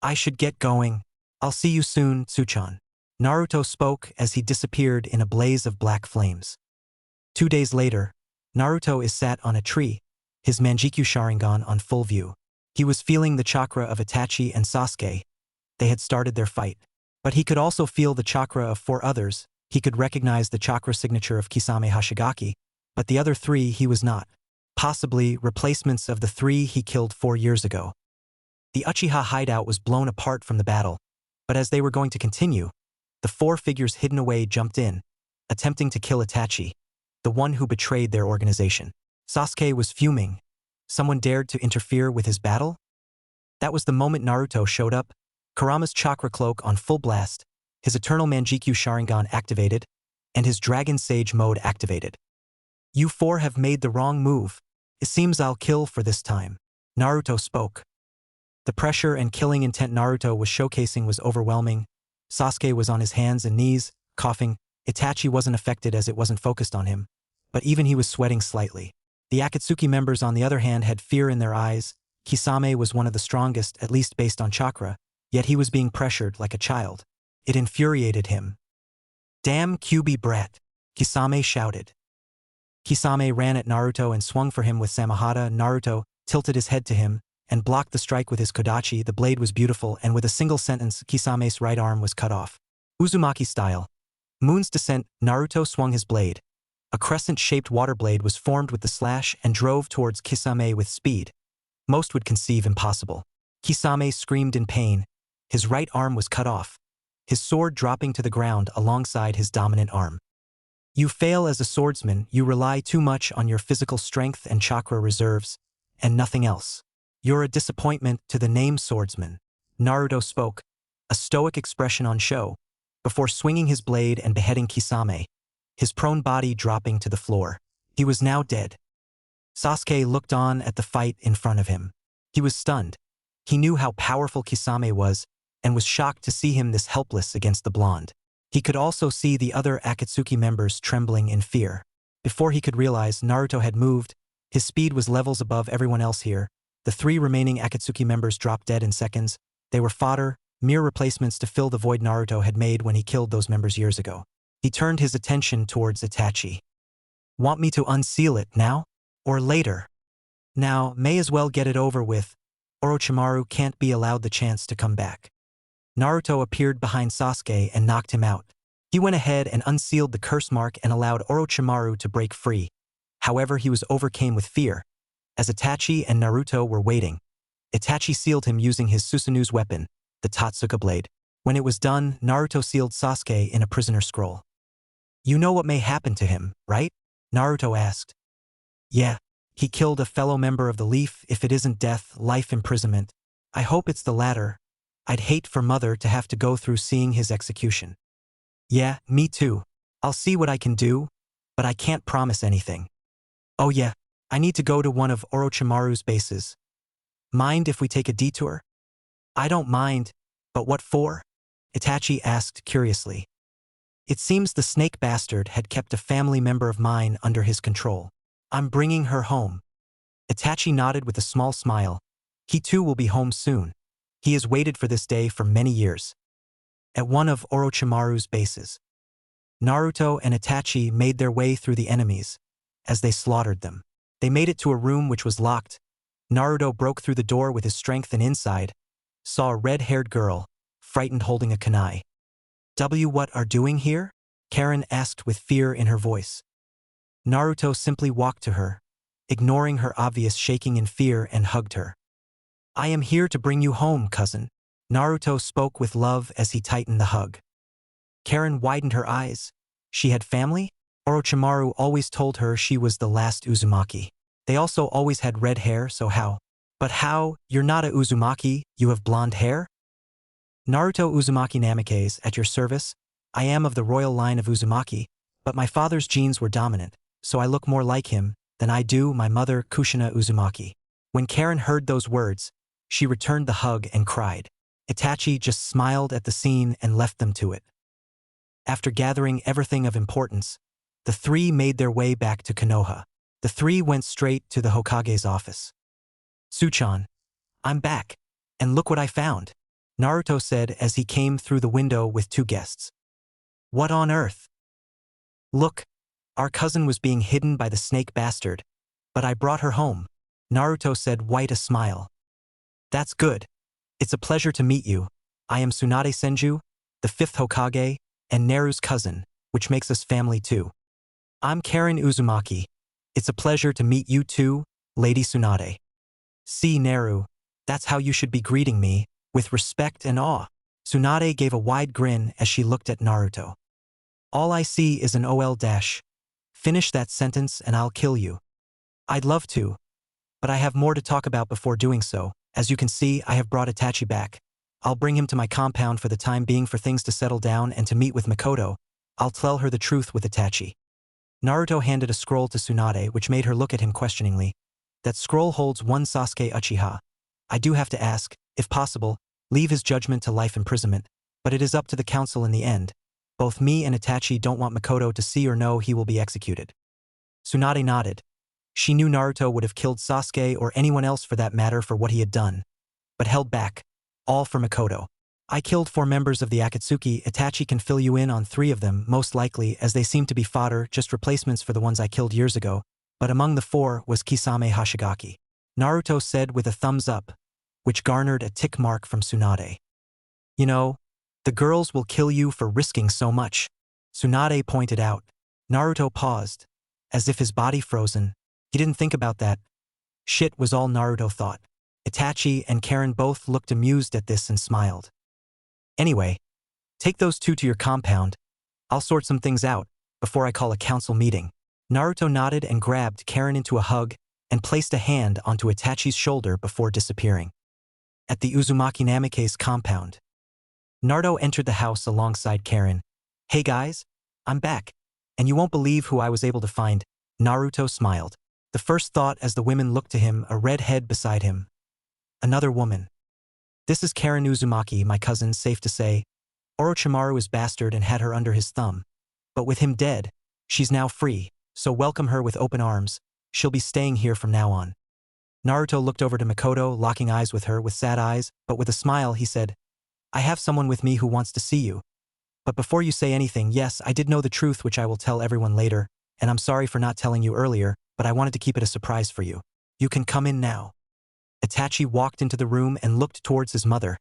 I should get going. I'll see you soon, Tsuchan. Naruto spoke as he disappeared in a blaze of black flames. 2 days later, Naruto is sat on a tree, his Manjikyu Sharingan on full view. He was feeling the chakra of Itachi and Sasuke. They had started their fight. But he could also feel the chakra of 4 others. He could recognize the chakra signature of Kisame Hashigaki, but the other 3 he was not. Possibly replacements of the 3 he killed 4 years ago. The Uchiha hideout was blown apart from the battle, but as they were going to continue, the 4 figures hidden away jumped in, attempting to kill Itachi, the one who betrayed their organization. Sasuke was fuming. Someone dared to interfere with his battle? That was the moment Naruto showed up, Kurama's chakra cloak on full blast, his eternal Manjikyu Sharingan activated, and his Dragon Sage mode activated. You 4 have made the wrong move. It seems I'll kill for this time. Naruto spoke. The pressure and killing intent Naruto was showcasing was overwhelming. Sasuke was on his hands and knees, coughing. Itachi wasn't affected as it wasn't focused on him, but even he was sweating slightly. The Akatsuki members on the other hand had fear in their eyes. Kisame was one of the strongest, at least based on chakra, yet he was being pressured like a child. It infuriated him. Damn QB brat, Kisame shouted. Kisame ran at Naruto and swung for him with Samahata. Naruto tilted his head to him and blocked the strike with his Kodachi. The blade was beautiful, and with a single sentence, Kisame's right arm was cut off. Uzumaki style. Moon's descent, Naruto swung his blade. A crescent-shaped water blade was formed with the slash and drove towards Kisame with speed. most would conceive impossible. Kisame screamed in pain. His right arm was cut off, his sword dropping to the ground alongside his dominant arm. You fail as a swordsman, you rely too much on your physical strength and chakra reserves, and nothing else. You're a disappointment to the name swordsman. Naruto spoke, a stoic expression on show, before swinging his blade and beheading Kisame, his prone body dropping to the floor. He was now dead. Sasuke looked on at the fight in front of him. He was stunned. He knew how powerful Kisame was, and was shocked to see him this helpless against the blonde. He could also see the other Akatsuki members trembling in fear. Before he could realize Naruto had moved, his speed was levels above everyone else here. The 3 remaining Akatsuki members dropped dead in seconds. They were fodder, mere replacements to fill the void Naruto had made when he killed those members years ago. He turned his attention towards Itachi. Want me to unseal it now? Or later? Now, may as well get it over with. Orochimaru can't be allowed the chance to come back. Naruto appeared behind Sasuke and knocked him out. He went ahead and unsealed the curse mark and allowed Orochimaru to break free. However, he was overcome with fear. As Itachi and Naruto were waiting, Itachi sealed him using his Susanu's weapon, the Totsuka blade. When it was done, Naruto sealed Sasuke in a prisoner scroll. You know what may happen to him, right? Naruto asked. Yeah, he killed a fellow member of the Leaf. If it isn't death, life imprisonment. I hope it's the latter. I'd hate for Mother to have to go through seeing his execution. Yeah, me too. I'll see what I can do, but I can't promise anything. Oh yeah, I need to go to one of Orochimaru's bases. Mind if we take a detour? I don't mind, but what for? Itachi asked curiously. It seems the snake bastard had kept a family member of mine under his control. I'm bringing her home. Itachi nodded with a small smile. He too will be home soon. He has waited for this day for many years. At one of Orochimaru's bases, Naruto and Itachi made their way through the enemies as they slaughtered them. They made it to a room which was locked. Naruto broke through the door with his strength and inside saw a red-haired girl, frightened, holding a kunai. What are doing here? Karen asked with fear in her voice. Naruto simply walked to her, ignoring her obvious shaking in fear, and hugged her. I am here to bring you home, cousin. Naruto spoke with love as he tightened the hug. Karen widened her eyes. She had family? Orochimaru always told her she was the last Uzumaki. They also always had red hair, so how? But how? You're not a Uzumaki, you have blonde hair? Naruto Uzumaki Namikaze, at your service. I am of the royal line of Uzumaki, but my father's genes were dominant, so I look more like him than I do my mother Kushina Uzumaki. When Karen heard those words, she returned the hug and cried. Itachi just smiled at the scene and left them to it. After gathering everything of importance, the 3 made their way back to Konoha. The 3 went straight to the Hokage's office. Suchan, I'm back, and look what I found, Naruto said as he came through the window with 2 guests. What on earth? Look, our cousin was being hidden by the snake bastard, but I brought her home, Naruto said, white a smile. That's good. It's a pleasure to meet you. I am Tsunade Senju, the 5th Hokage, and Neru's cousin, which makes us family too. I'm Karen Uzumaki. It's a pleasure to meet you too, Lady Tsunade. See, Neru, that's how you should be greeting me, with respect and awe. Tsunade gave a wide grin as she looked at Naruto. All I see is an OL dash. Finish that sentence and I'll kill you. I'd love to, but I have more to talk about before doing so. As you can see, I have brought Itachi back. I'll bring him to my compound for the time being for things to settle down and to meet with Mikoto. I'll tell her the truth with Itachi. Naruto handed a scroll to Tsunade, which made her look at him questioningly. That scroll holds one Sasuke Uchiha. I do have to ask, if possible, leave his judgment to life imprisonment, but it is up to the council in the end. Both me and Itachi don't want Mikoto to see or know he will be executed. Tsunade nodded. She knew Naruto would have killed Sasuke or anyone else for that matter for what he had done, but held back, all for Mikoto. I killed 4 members of the Akatsuki. Itachi can fill you in on 3 of them, most likely, as they seem to be fodder, just replacements for the ones I killed years ago, but among the 4 was Kisame Hashigaki. Naruto said with a thumbs up, which garnered a tick mark from Tsunade. You know, the girls will kill you for risking so much, Tsunade pointed out. Naruto paused, as if his body frozen. He didn't think about that. Shit was all Naruto thought. Itachi and Karen both looked amused at this and smiled. Anyway, take those two to your compound. I'll sort some things out before I call a council meeting. Naruto nodded and grabbed Karen into a hug and placed a hand onto Itachi's shoulder before disappearing. At the Uzumaki Namikaze's compound, Naruto entered the house alongside Karen. Hey guys, I'm back, and you won't believe who I was able to find. Naruto smiled. The first thought as the women looked to him, a red head beside him. Another woman. This is Karen Uzumaki, my cousin, safe to say. Orochimaru is bastard and had her under his thumb. But with him dead, she's now free, so welcome her with open arms. She'll be staying here from now on. Naruto looked over to Makoto, locking eyes with her with sad eyes, but with a smile he said, I have someone with me who wants to see you. But before you say anything, yes, I did know the truth which I will tell everyone later, and I'm sorry for not telling you earlier, but I wanted to keep it a surprise for you. You can come in now. Itachi walked into the room and looked towards his mother.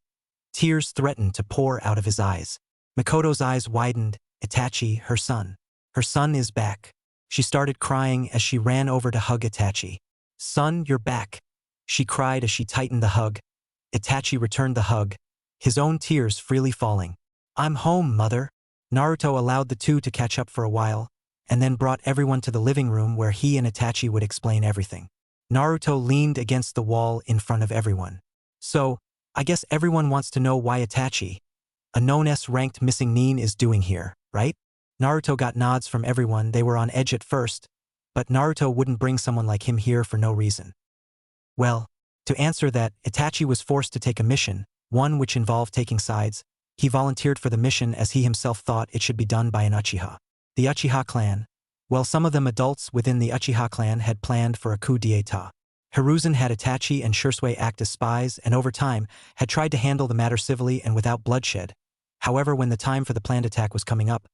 Tears threatened to pour out of his eyes. Makoto's eyes widened. Itachi, her son. Her son is back. She started crying as she ran over to hug Itachi. Son, you're back, she cried as she tightened the hug. Itachi returned the hug, his own tears freely falling. I'm home, mother. Naruto allowed the two to catch up for a while, and then brought everyone to the living room where he and Itachi would explain everything. Naruto leaned against the wall in front of everyone. So, I guess everyone wants to know why Itachi, a known S-ranked missing nin, is doing here, right? Naruto got nods from everyone. They were on edge at first, but Naruto wouldn't bring someone like him here for no reason. Well, to answer that, Itachi was forced to take a mission, one which involved taking sides. He volunteered for the mission as he himself thought it should be done by an Uchiha. The Uchiha clan. Well, some of them adults within the Uchiha clan had planned for a coup d'etat. Hiruzen had Itachi and Shisui act as spies and over time had tried to handle the matter civilly and without bloodshed. However, when the time for the planned attack was coming up,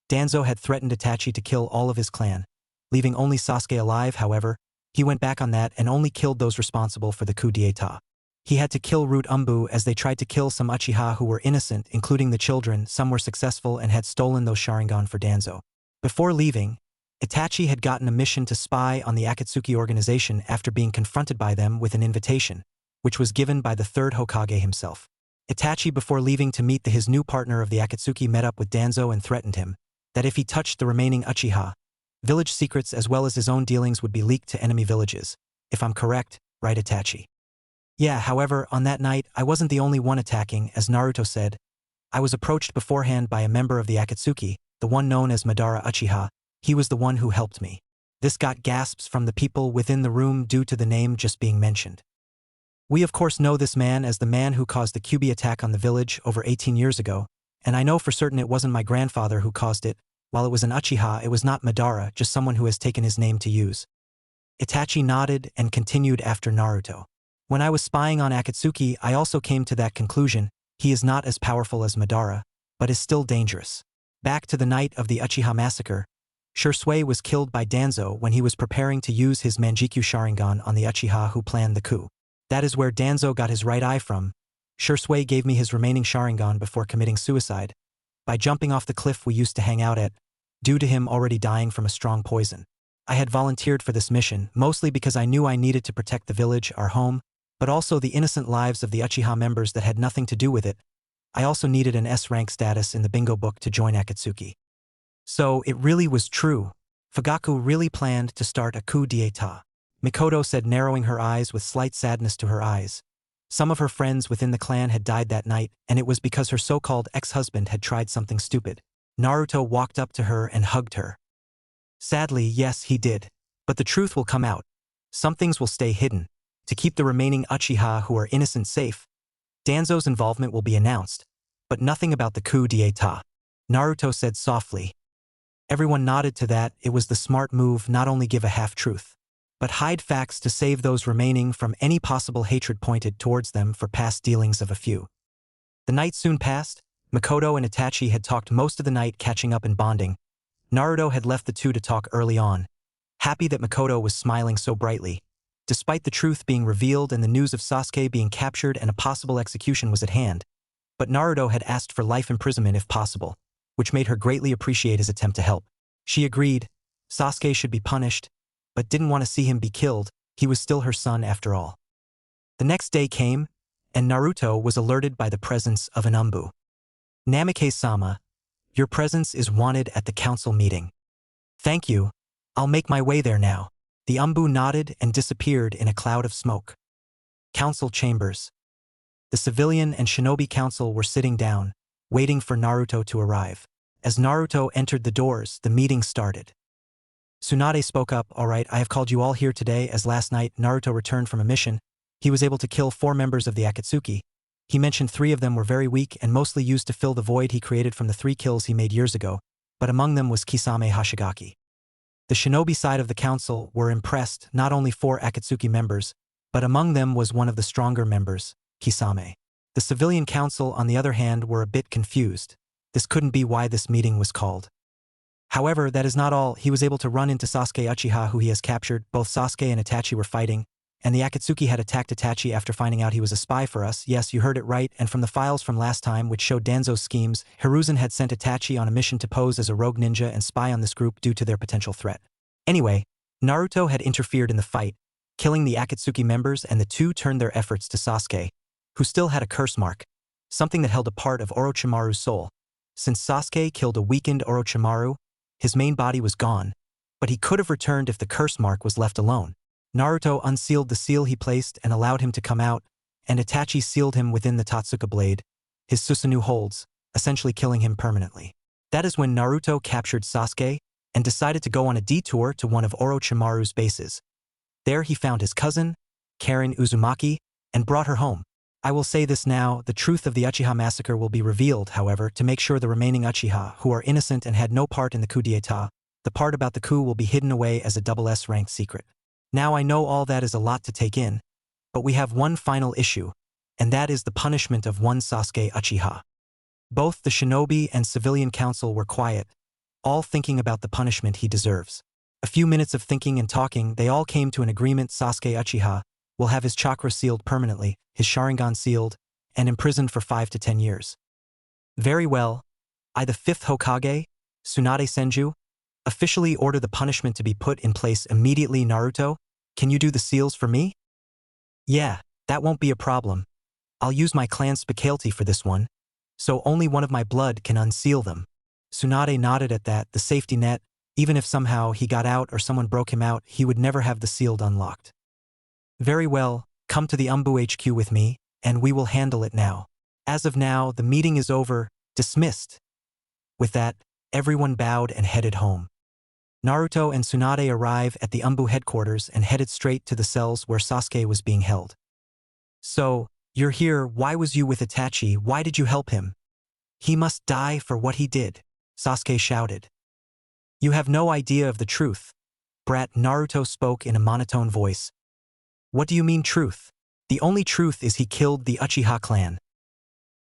Danzo had threatened Itachi to kill all of his clan, leaving only Sasuke alive. However, he went back on that and only killed those responsible for the coup d'etat. He had to kill Root Umbu as they tried to kill some Uchiha who were innocent, including the children. Some were successful and had stolen those Sharingan for Danzo. Before leaving, Itachi had gotten a mission to spy on the Akatsuki organization after being confronted by them with an invitation, which was given by the third Hokage himself. Itachi, before leaving to meet his new partner of the Akatsuki, met up with Danzo and threatened him that if he touched the remaining Uchiha, village secrets as well as his own dealings would be leaked to enemy villages. If I'm correct, right, Itachi? Yeah, however, on that night, I wasn't the only one attacking, as Naruto said. I was approached beforehand by a member of the Akatsuki, the one known as Madara Uchiha. He was the one who helped me. This got gasps from the people within the room due to the name just being mentioned. We of course know this man as the man who caused the Kyuubi attack on the village over 18 years ago, and I know for certain it wasn't my grandfather who caused it. While it was an Uchiha, it was not Madara, just someone who has taken his name to use. Itachi nodded and continued after Naruto. When I was spying on Akatsuki, I also came to that conclusion. He is not as powerful as Madara, but is still dangerous. Back to the night of the Uchiha massacre, Shisui was killed by Danzo when he was preparing to use his Manjikyu Sharingan on the Uchiha who planned the coup. That is where Danzo got his right eye from. Shisui gave me his remaining Sharingan before committing suicide, by jumping off the cliff we used to hang out at, due to him already dying from a strong poison. I had volunteered for this mission, mostly because I knew I needed to protect the village, our home, but also the innocent lives of the Uchiha members that had nothing to do with it. I also needed an S-rank status in the bingo book to join Akatsuki. So, it really was true. Fugaku really planned to start a coup d'etat. Mikoto said, narrowing her eyes with slight sadness to her eyes. Some of her friends within the clan had died that night, and it was because her so-called ex-husband had tried something stupid. Naruto walked up to her and hugged her. Sadly, yes, he did. But the truth will come out. Some things will stay hidden. To keep the remaining Uchiha who are innocent safe, Danzo's involvement will be announced, but nothing about the coup d'etat. Naruto said softly. Everyone nodded to that. It was the smart move, not only give a half-truth, but hide facts to save those remaining from any possible hatred pointed towards them for past dealings of a few. The night soon passed. Makoto and Itachi had talked most of the night, catching up and bonding. Naruto had left the two to talk early on, happy that Makoto was smiling so brightly. Despite the truth being revealed and the news of Sasuke being captured and a possible execution was at hand, but Naruto had asked for life imprisonment if possible, which made her greatly appreciate his attempt to help. She agreed. Sasuke should be punished, but didn't want to see him be killed. He was still her son after all. The next day came, and Naruto was alerted by the presence of an umbu. Namike-sama, your presence is wanted at the council meeting. Thank you, I'll make my way there now. The umbu nodded and disappeared in a cloud of smoke. Council chambers. The civilian and shinobi council were sitting down, waiting for Naruto to arrive. As Naruto entered the doors, the meeting started. Tsunade spoke up, "All right, I have called you all here today as last night Naruto returned from a mission. He was able to kill 4 members of the Akatsuki. He mentioned 3 of them were very weak and mostly used to fill the void he created from the 3 kills he made years ago, but among them was Kisame Hashigaki." The shinobi side of the council were impressed, not only 4 Akatsuki members, but among them was one of the stronger members, Kisame. The civilian council, on the other hand, were a bit confused. This couldn't be why this meeting was called. However, that is not all. He was able to run into Sasuke Uchiha, who he has captured. Both Sasuke and Itachi were fighting, and the Akatsuki had attacked Itachi after finding out he was a spy for us. Yes, you heard it right, and from the files from last time which showed Danzo's schemes, Hiruzen had sent Itachi on a mission to pose as a rogue ninja and spy on this group due to their potential threat. Anyway, Naruto had interfered in the fight, killing the Akatsuki members, and the two turned their efforts to Sasuke, who still had a curse mark, something that held a part of Orochimaru's soul. Since Sasuke killed a weakened Orochimaru, his main body was gone, but he could have returned if the curse mark was left alone. Naruto unsealed the seal he placed and allowed him to come out, and Itachi sealed him within the Totsuka blade, his Susanoo holds, essentially killing him permanently. That is when Naruto captured Sasuke and decided to go on a detour to one of Orochimaru's bases. There he found his cousin, Karen Uzumaki, and brought her home. I will say this now, the truth of the Uchiha massacre will be revealed, however, to make sure the remaining Uchiha, who are innocent and had no part in the coup d'etat, the part about the coup will be hidden away as a SS ranked secret. Now I know all that is a lot to take in, but we have one final issue, and that is the punishment of one Sasuke Uchiha. Both the shinobi and civilian council were quiet, all thinking about the punishment he deserves. A few minutes of thinking and talking, they all came to an agreement. Sasuke Uchiha will have his chakra sealed permanently, his Sharingan sealed, and imprisoned for 5 to 10 years. Very well, I, the 5th Hokage, Tsunade Senju, officially order the punishment to be put in place immediately. Naruto, can you do the seals for me? Yeah, that won't be a problem. I'll use my clan's specialty for this one, so only one of my blood can unseal them. Tsunade nodded at that, the safety net. Even if somehow he got out or someone broke him out, he would never have the sealed unlocked. Very well, come to the Umbu HQ with me, and we will handle it now. As of now, the meeting is over, dismissed. With that, everyone bowed and headed home. Naruto and Tsunade arrive at the Umbu headquarters and headed straight to the cells where Sasuke was being held. So, you're here, why was you with Itachi, why did you help him? He must die for what he did, Sasuke shouted. You have no idea of the truth, brat. Naruto spoke in a monotone voice. What do you mean truth? The only truth is he killed the Uchiha clan.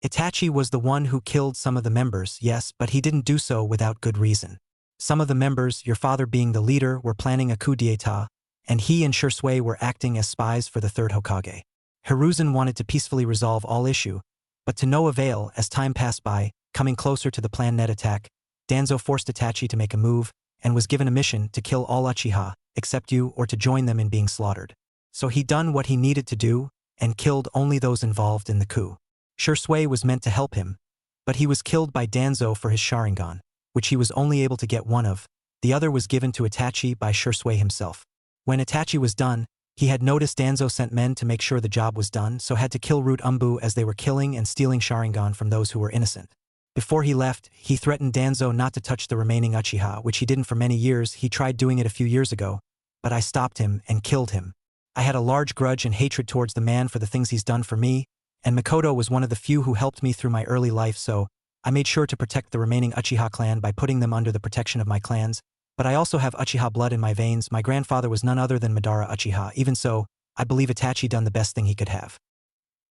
Itachi was the one who killed some of the members, yes, but he didn't do so without good reason. Some of the members, your father being the leader, were planning a coup d'etat, and he and Shisui were acting as spies for the 3rd Hokage. Hiruzen wanted to peacefully resolve all issue, but to no avail. As time passed by, coming closer to the planned net attack, Danzo forced Itachi to make a move and was given a mission to kill all Uchiha, except you, or to join them in being slaughtered. So he done what he needed to do and killed only those involved in the coup. Shisui was meant to help him, but he was killed by Danzo for his Sharingan, which he was only able to get one of. The other was given to Itachi by Shisui himself. When Itachi was done, he had noticed Danzo sent men to make sure the job was done, so had to kill Root Umbu as they were killing and stealing Sharingan from those who were innocent. Before he left, he threatened Danzo not to touch the remaining Uchiha, which he didn't for many years. He tried doing it a few years ago, but I stopped him and killed him. I had a large grudge and hatred towards the man for the things he's done for me, and Makoto was one of the few who helped me through my early life, so I made sure to protect the remaining Uchiha clan by putting them under the protection of my clans, but I also have Uchiha blood in my veins. My grandfather was none other than Madara Uchiha. Even so, I believe Itachi done the best thing he could have.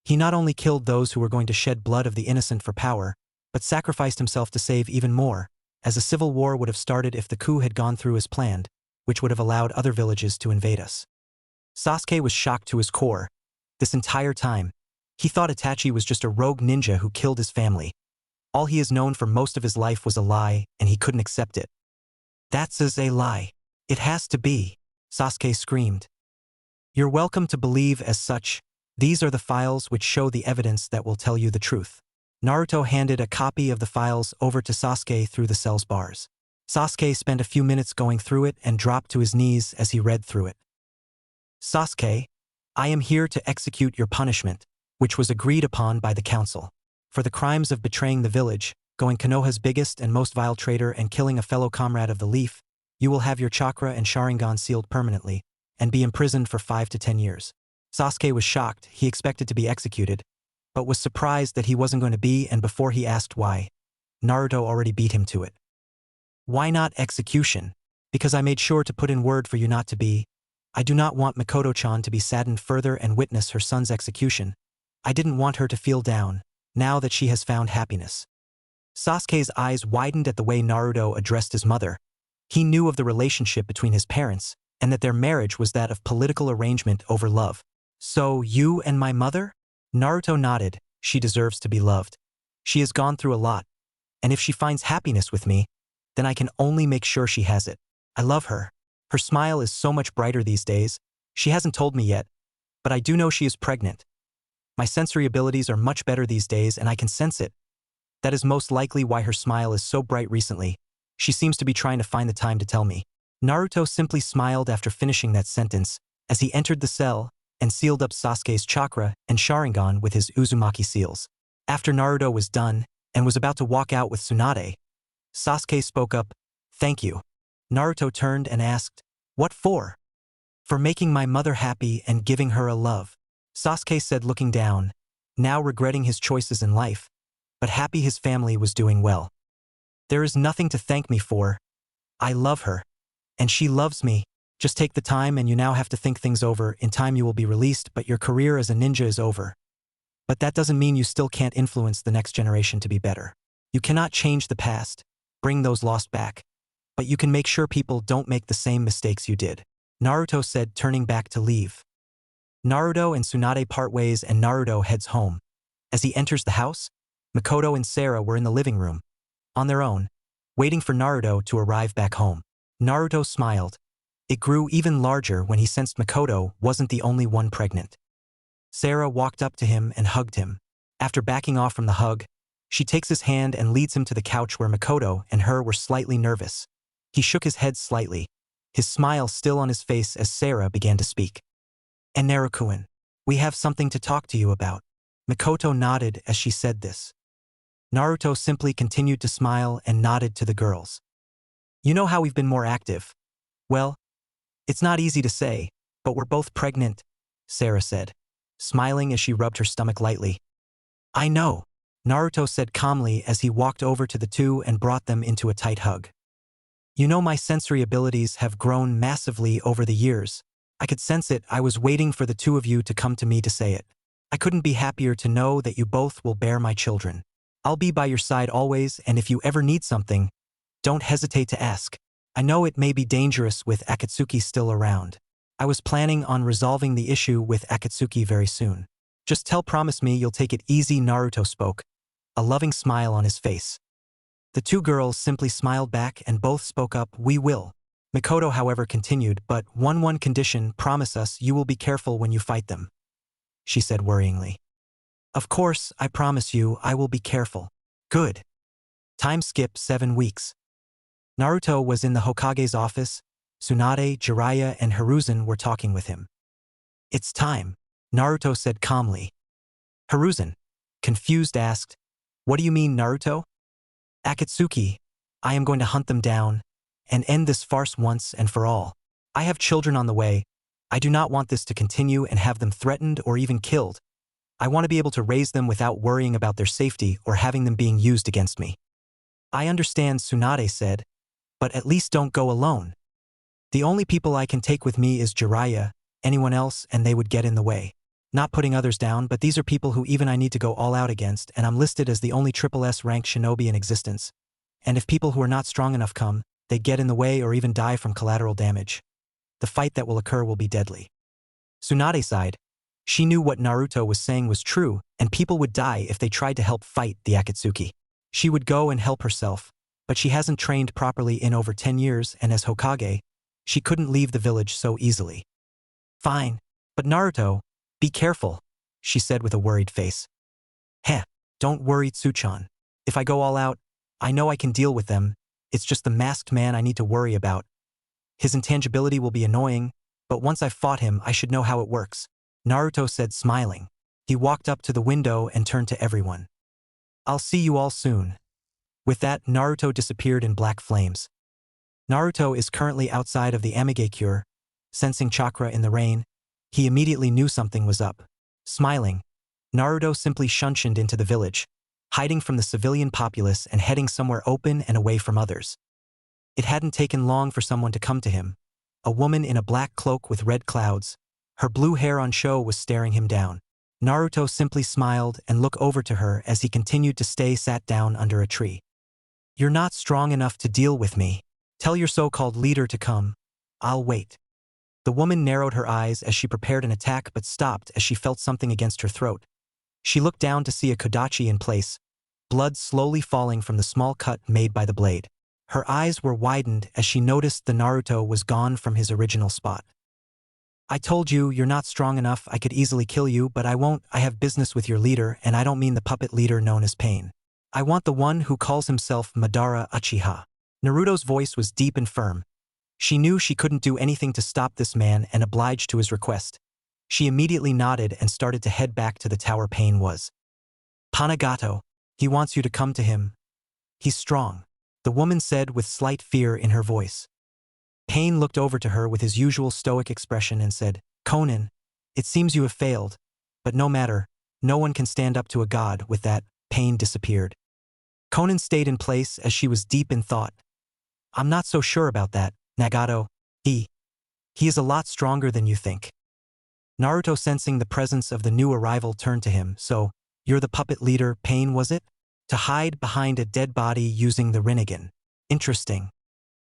He not only killed those who were going to shed blood of the innocent for power, but sacrificed himself to save even more, as a civil war would have started if the coup had gone through as planned, which would have allowed other villages to invade us. Sasuke was shocked to his core. This entire time, he thought Itachi was just a rogue ninja who killed his family. All he has known for most of his life was a lie, and he couldn't accept it. That's a lie. It has to be, Sasuke screamed. You're welcome to believe as such, These are the files which show the evidence that will tell you the truth. Naruto handed a copy of the files over to Sasuke through the cell's bars. Sasuke spent a few minutes going through it and dropped to his knees as he read through it. Sasuke, I am here to execute your punishment, which was agreed upon by the council. For the crimes of betraying the village, going Konoha's biggest and most vile traitor and killing a fellow comrade of the Leaf, you will have your chakra and Sharingan sealed permanently, and be imprisoned for 5 to 10 years. Sasuke was shocked. He expected to be executed, but was surprised that he wasn't going to be, and before he asked why, Naruto already beat him to it. Why not execution? Because I made sure to put in word for you not to be. I do not want Mikoto-chan to be saddened further and witness her son's execution. I didn't want her to feel down, now that she has found happiness. Sasuke's eyes widened at the way Naruto addressed his mother. He knew of the relationship between his parents, and that their marriage was that of political arrangement over love. So, you and my mother? Naruto nodded. She deserves to be loved. She has gone through a lot, and if she finds happiness with me, then I can only make sure she has it. I love her. Her smile is so much brighter these days. She hasn't told me yet, but I do know she is pregnant. My sensory abilities are much better these days and I can sense it. That is most likely why her smile is so bright recently. She seems to be trying to find the time to tell me. Naruto simply smiled after finishing that sentence as he entered the cell and sealed up Sasuke's chakra and Sharingan with his Uzumaki seals. After Naruto was done and was about to walk out with Tsunade, Sasuke spoke up, "Thank you." Naruto turned and asked, "What for?" "For making my mother happy and giving her a love," Sasuke said, looking down, now regretting his choices in life, but happy his family was doing well. "There is nothing to thank me for. I love her, and she loves me. Just take the time and you now have to think things over. In time you will be released, but your career as a ninja is over. But that doesn't mean you still can't influence the next generation to be better. You cannot change the past, bring those lost back, but you can make sure people don't make the same mistakes you did," Naruto said, turning back to leave. Naruto and Tsunade part ways and Naruto heads home. As he enters the house, Mikoto and Sarah were in the living room, on their own, waiting for Naruto to arrive back home. Naruto smiled. It grew even larger when he sensed Mikoto wasn't the only one pregnant. Sarah walked up to him and hugged him. After backing off from the hug, she takes his hand and leads him to the couch where Mikoto and her were slightly nervous. He shook his head slightly, his smile still on his face as Sarah began to speak. "And Naruto-kun, we have something to talk to you about." Mikoto nodded as she said this. Naruto simply continued to smile and nodded to the girls. "You know how we've been more active? Well, it's not easy to say, but we're both pregnant," Sarah said, smiling as she rubbed her stomach lightly. "I know," Naruto said calmly as he walked over to the two and brought them into a tight hug. "You know, my sensory abilities have grown massively over the years. I could sense it. I was waiting for the two of you to come to me to say it. I couldn't be happier to know that you both will bear my children. I'll be by your side always, and if you ever need something, don't hesitate to ask. I know it may be dangerous with Akatsuki still around. I was planning on resolving the issue with Akatsuki very soon. Just promise me you'll take it easy," Naruto spoke, a loving smile on his face. The two girls simply smiled back and both spoke up, "We will." Mikoto, however, continued, "But one condition, promise us you will be careful when you fight them," she said worryingly. "Of course, I promise you I will be careful." "Good." Time skip 7 weeks. Naruto was in the Hokage's office. Tsunade, Jiraiya, and Hiruzen were talking with him. "It's time," Naruto said calmly. Hiruzen, confused, asked, "What do you mean, Naruto?" "Akatsuki, I am going to hunt them down and end this farce once and for all. I have children on the way. I do not want this to continue and have them threatened or even killed. I want to be able to raise them without worrying about their safety or having them being used against me." "I understand," Tsunade said, "but at least don't go alone. The only people I can take with me is Jiraiya, anyone else, and they would get in the way. Not putting others down, but these are people who even I need to go all out against, and I'm listed as the only SSS ranked shinobi in existence. And if people who are not strong enough come, they get in the way or even die from collateral damage. The fight that will occur will be deadly." Tsunade sighed. She knew what Naruto was saying was true, and people would die if they tried to help fight the Akatsuki. She would go and help herself, but she hasn't trained properly in over 10 years, and as Hokage, she couldn't leave the village so easily. "Fine, but Naruto, be careful. she said with a worried face. Heh, don't worry, Tsuchan. If I go all out, I know I can deal with them. It's just the masked man I need to worry about. His intangibility will be annoying, but once I've fought him, I should know how it works, Naruto said, smiling. He walked up to the window and turned to everyone. I'll see you all soon. With that, Naruto disappeared in black flames. Naruto is currently outside of the Amigakure, sensing chakra in the rain. He immediately knew something was up. Smiling, Naruto simply shunshined into the village, hiding from the civilian populace and heading somewhere open and away from others. It hadn't taken long for someone to come to him. A woman in a black cloak with red clouds. Her blue hair on show was staring him down. Naruto simply smiled and looked over to her as he continued to stay sat down under a tree. You're not strong enough to deal with me. Tell your so-called leader to come. I'll wait. The woman narrowed her eyes as she prepared an attack but stopped as she felt something against her throat. She looked down to see a kodachi in place, blood slowly falling from the small cut made by the blade. Her eyes were widened as she noticed the Naruto was gone from his original spot. I told you, you're not strong enough. I could easily kill you, but I won't. I have business with your leader, and I don't mean the puppet leader known as Pain. I want the one who calls himself Madara Uchiha. Naruto's voice was deep and firm. She knew she couldn't do anything to stop this man and obliged to his request. She immediately nodded and started to head back to the tower Pain was. Panagato, he wants you to come to him. He's strong, the woman said with slight fear in her voice. Pain looked over to her with his usual stoic expression and said, Conan, it seems you have failed, but no matter, no one can stand up to a god. With that, Pain disappeared. Conan stayed in place as she was deep in thought. I'm not so sure about that, Nagato. He is a lot stronger than you think. Naruto, sensing the presence of the new arrival, turned to him. So, you're the puppet leader, Pain, was it? To hide behind a dead body using the Rinnegan. Interesting.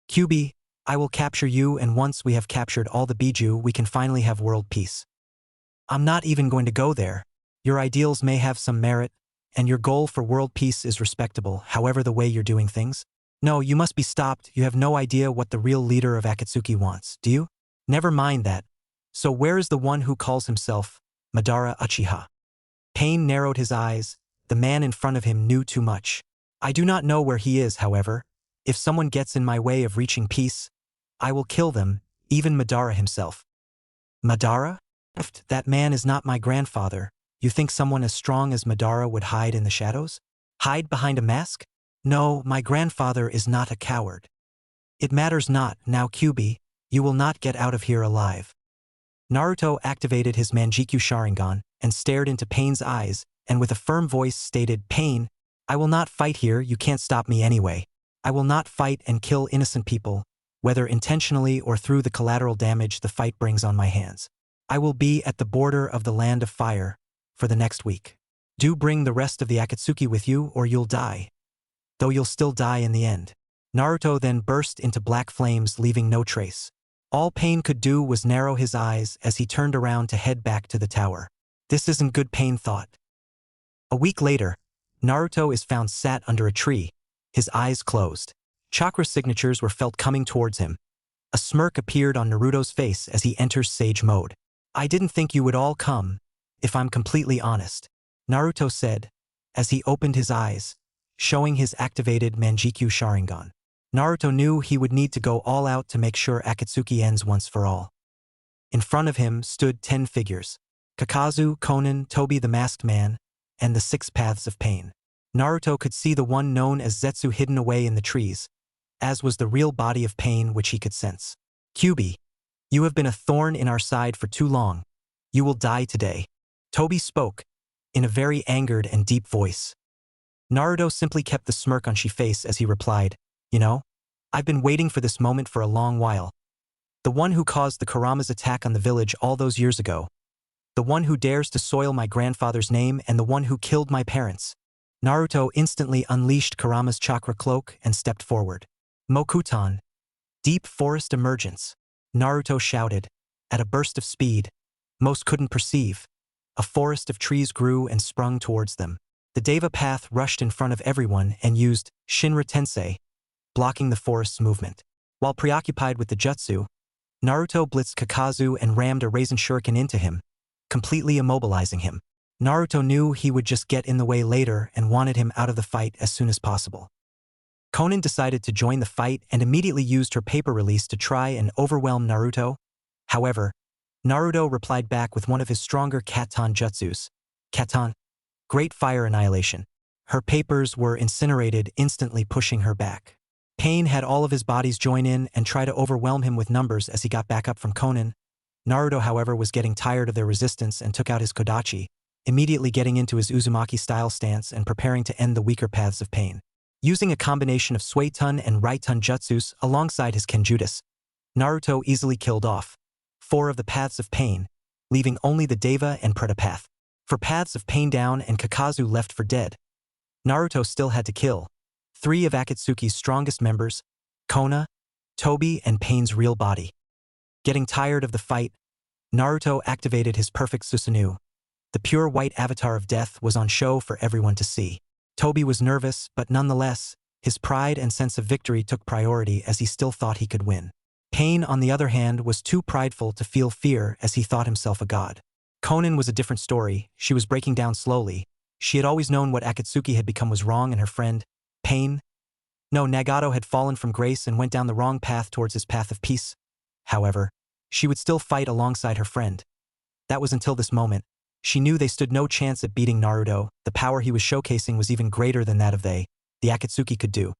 Kyuubi, I will capture you, and once we have captured all the Biju, we can finally have world peace. I'm not even going to go there. Your ideals may have some merit, and your goal for world peace is respectable, however the way you're doing things. No, you must be stopped. You have no idea what the real leader of Akatsuki wants, do you? Never mind that. So where is the one who calls himself Madara Uchiha? Pain narrowed his eyes. The man in front of him knew too much. I do not know where he is, however. If someone gets in my way of reaching peace, I will kill them, even Madara himself. Madara? That man is not my grandfather. You think someone as strong as Madara would hide in the shadows? Hide behind a mask? No, my grandfather is not a coward. It matters not. Now, Kyuubi, you will not get out of here alive. Naruto activated his Manjikyu Sharingan and stared into Pain's eyes, and with a firm voice stated, Pain, I will not fight here. You can't stop me anyway. I will not fight and kill innocent people, whether intentionally or through the collateral damage the fight brings on my hands. I will be at the border of the land of fire for the next week. Do bring the rest of the Akatsuki with you or you'll die. Though you'll still die in the end. Naruto then burst into black flames, leaving no trace. All Pain could do was narrow his eyes as he turned around to head back to the tower. This isn't good, Pain thought. A week later, Naruto is found sat under a tree, his eyes closed. Chakra signatures were felt coming towards him. A smirk appeared on Naruto's face as he enters sage mode. I didn't think you would all come, if I'm completely honest, Naruto said, as he opened his eyes, showing his activated Manjikyu Sharingan. Naruto knew he would need to go all out to make sure Akatsuki ends once for all. In front of him stood 10 figures. Kakazu, Conan, Tobi the Masked Man, and the 6 Paths of Pain. Naruto could see the one known as Zetsu hidden away in the trees, as was the real body of Pain which he could sense. Kyuubi, you have been a thorn in our side for too long. You will die today. Tobi spoke, in a very angered and deep voice. Naruto simply kept the smirk on his face as he replied, You know, I've been waiting for this moment for a long while. The one who caused the Kurama's attack on the village all those years ago. The one who dares to soil my grandfather's name and the one who killed my parents. Naruto instantly unleashed Kurama's chakra cloak and stepped forward. Mokutan. Deep forest emergence. Naruto shouted. At a burst of speed, most couldn't perceive. A forest of trees grew and sprung towards them. The Deva path rushed in front of everyone and used Shinra Tensei, blocking the forest's movement. While preoccupied with the jutsu, Naruto blitzed Kakazu and rammed a Rasen Shuriken into him, completely immobilizing him. Naruto knew he would just get in the way later and wanted him out of the fight as soon as possible. Konan decided to join the fight and immediately used her paper release to try and overwhelm Naruto. However, Naruto replied back with one of his stronger Katon jutsus. Katon, Great Fire Annihilation. Her papers were incinerated, instantly pushing her back. Pain had all of his bodies join in and try to overwhelm him with numbers as he got back up from Konan. Naruto, however, was getting tired of their resistance and took out his Kodachi, immediately getting into his Uzumaki-style stance and preparing to end the weaker paths of pain. Using a combination of Suetun and Raitun jutsus alongside his Kenjutsu, Naruto easily killed off 4 of the paths of pain, leaving only the Deva and Preta path. For paths of pain down and Kakazu left for dead, Naruto still had to kill 3 of Akatsuki's strongest members, Kona, Tobi, and Pain's real body. Getting tired of the fight, Naruto activated his perfect Susanoo. The pure white avatar of death was on show for everyone to see. Tobi was nervous, but nonetheless, his pride and sense of victory took priority as he still thought he could win. Pain, on the other hand, was too prideful to feel fear as he thought himself a god. Konan was a different story. She was breaking down slowly. She had always known what Akatsuki had become was wrong, and her friend, Pain, no, Nagato, had fallen from grace and went down the wrong path towards his path of peace. However, she would still fight alongside her friend. That was until this moment. She knew they stood no chance at beating Naruto. The power he was showcasing was even greater than that of the Akatsuki could do.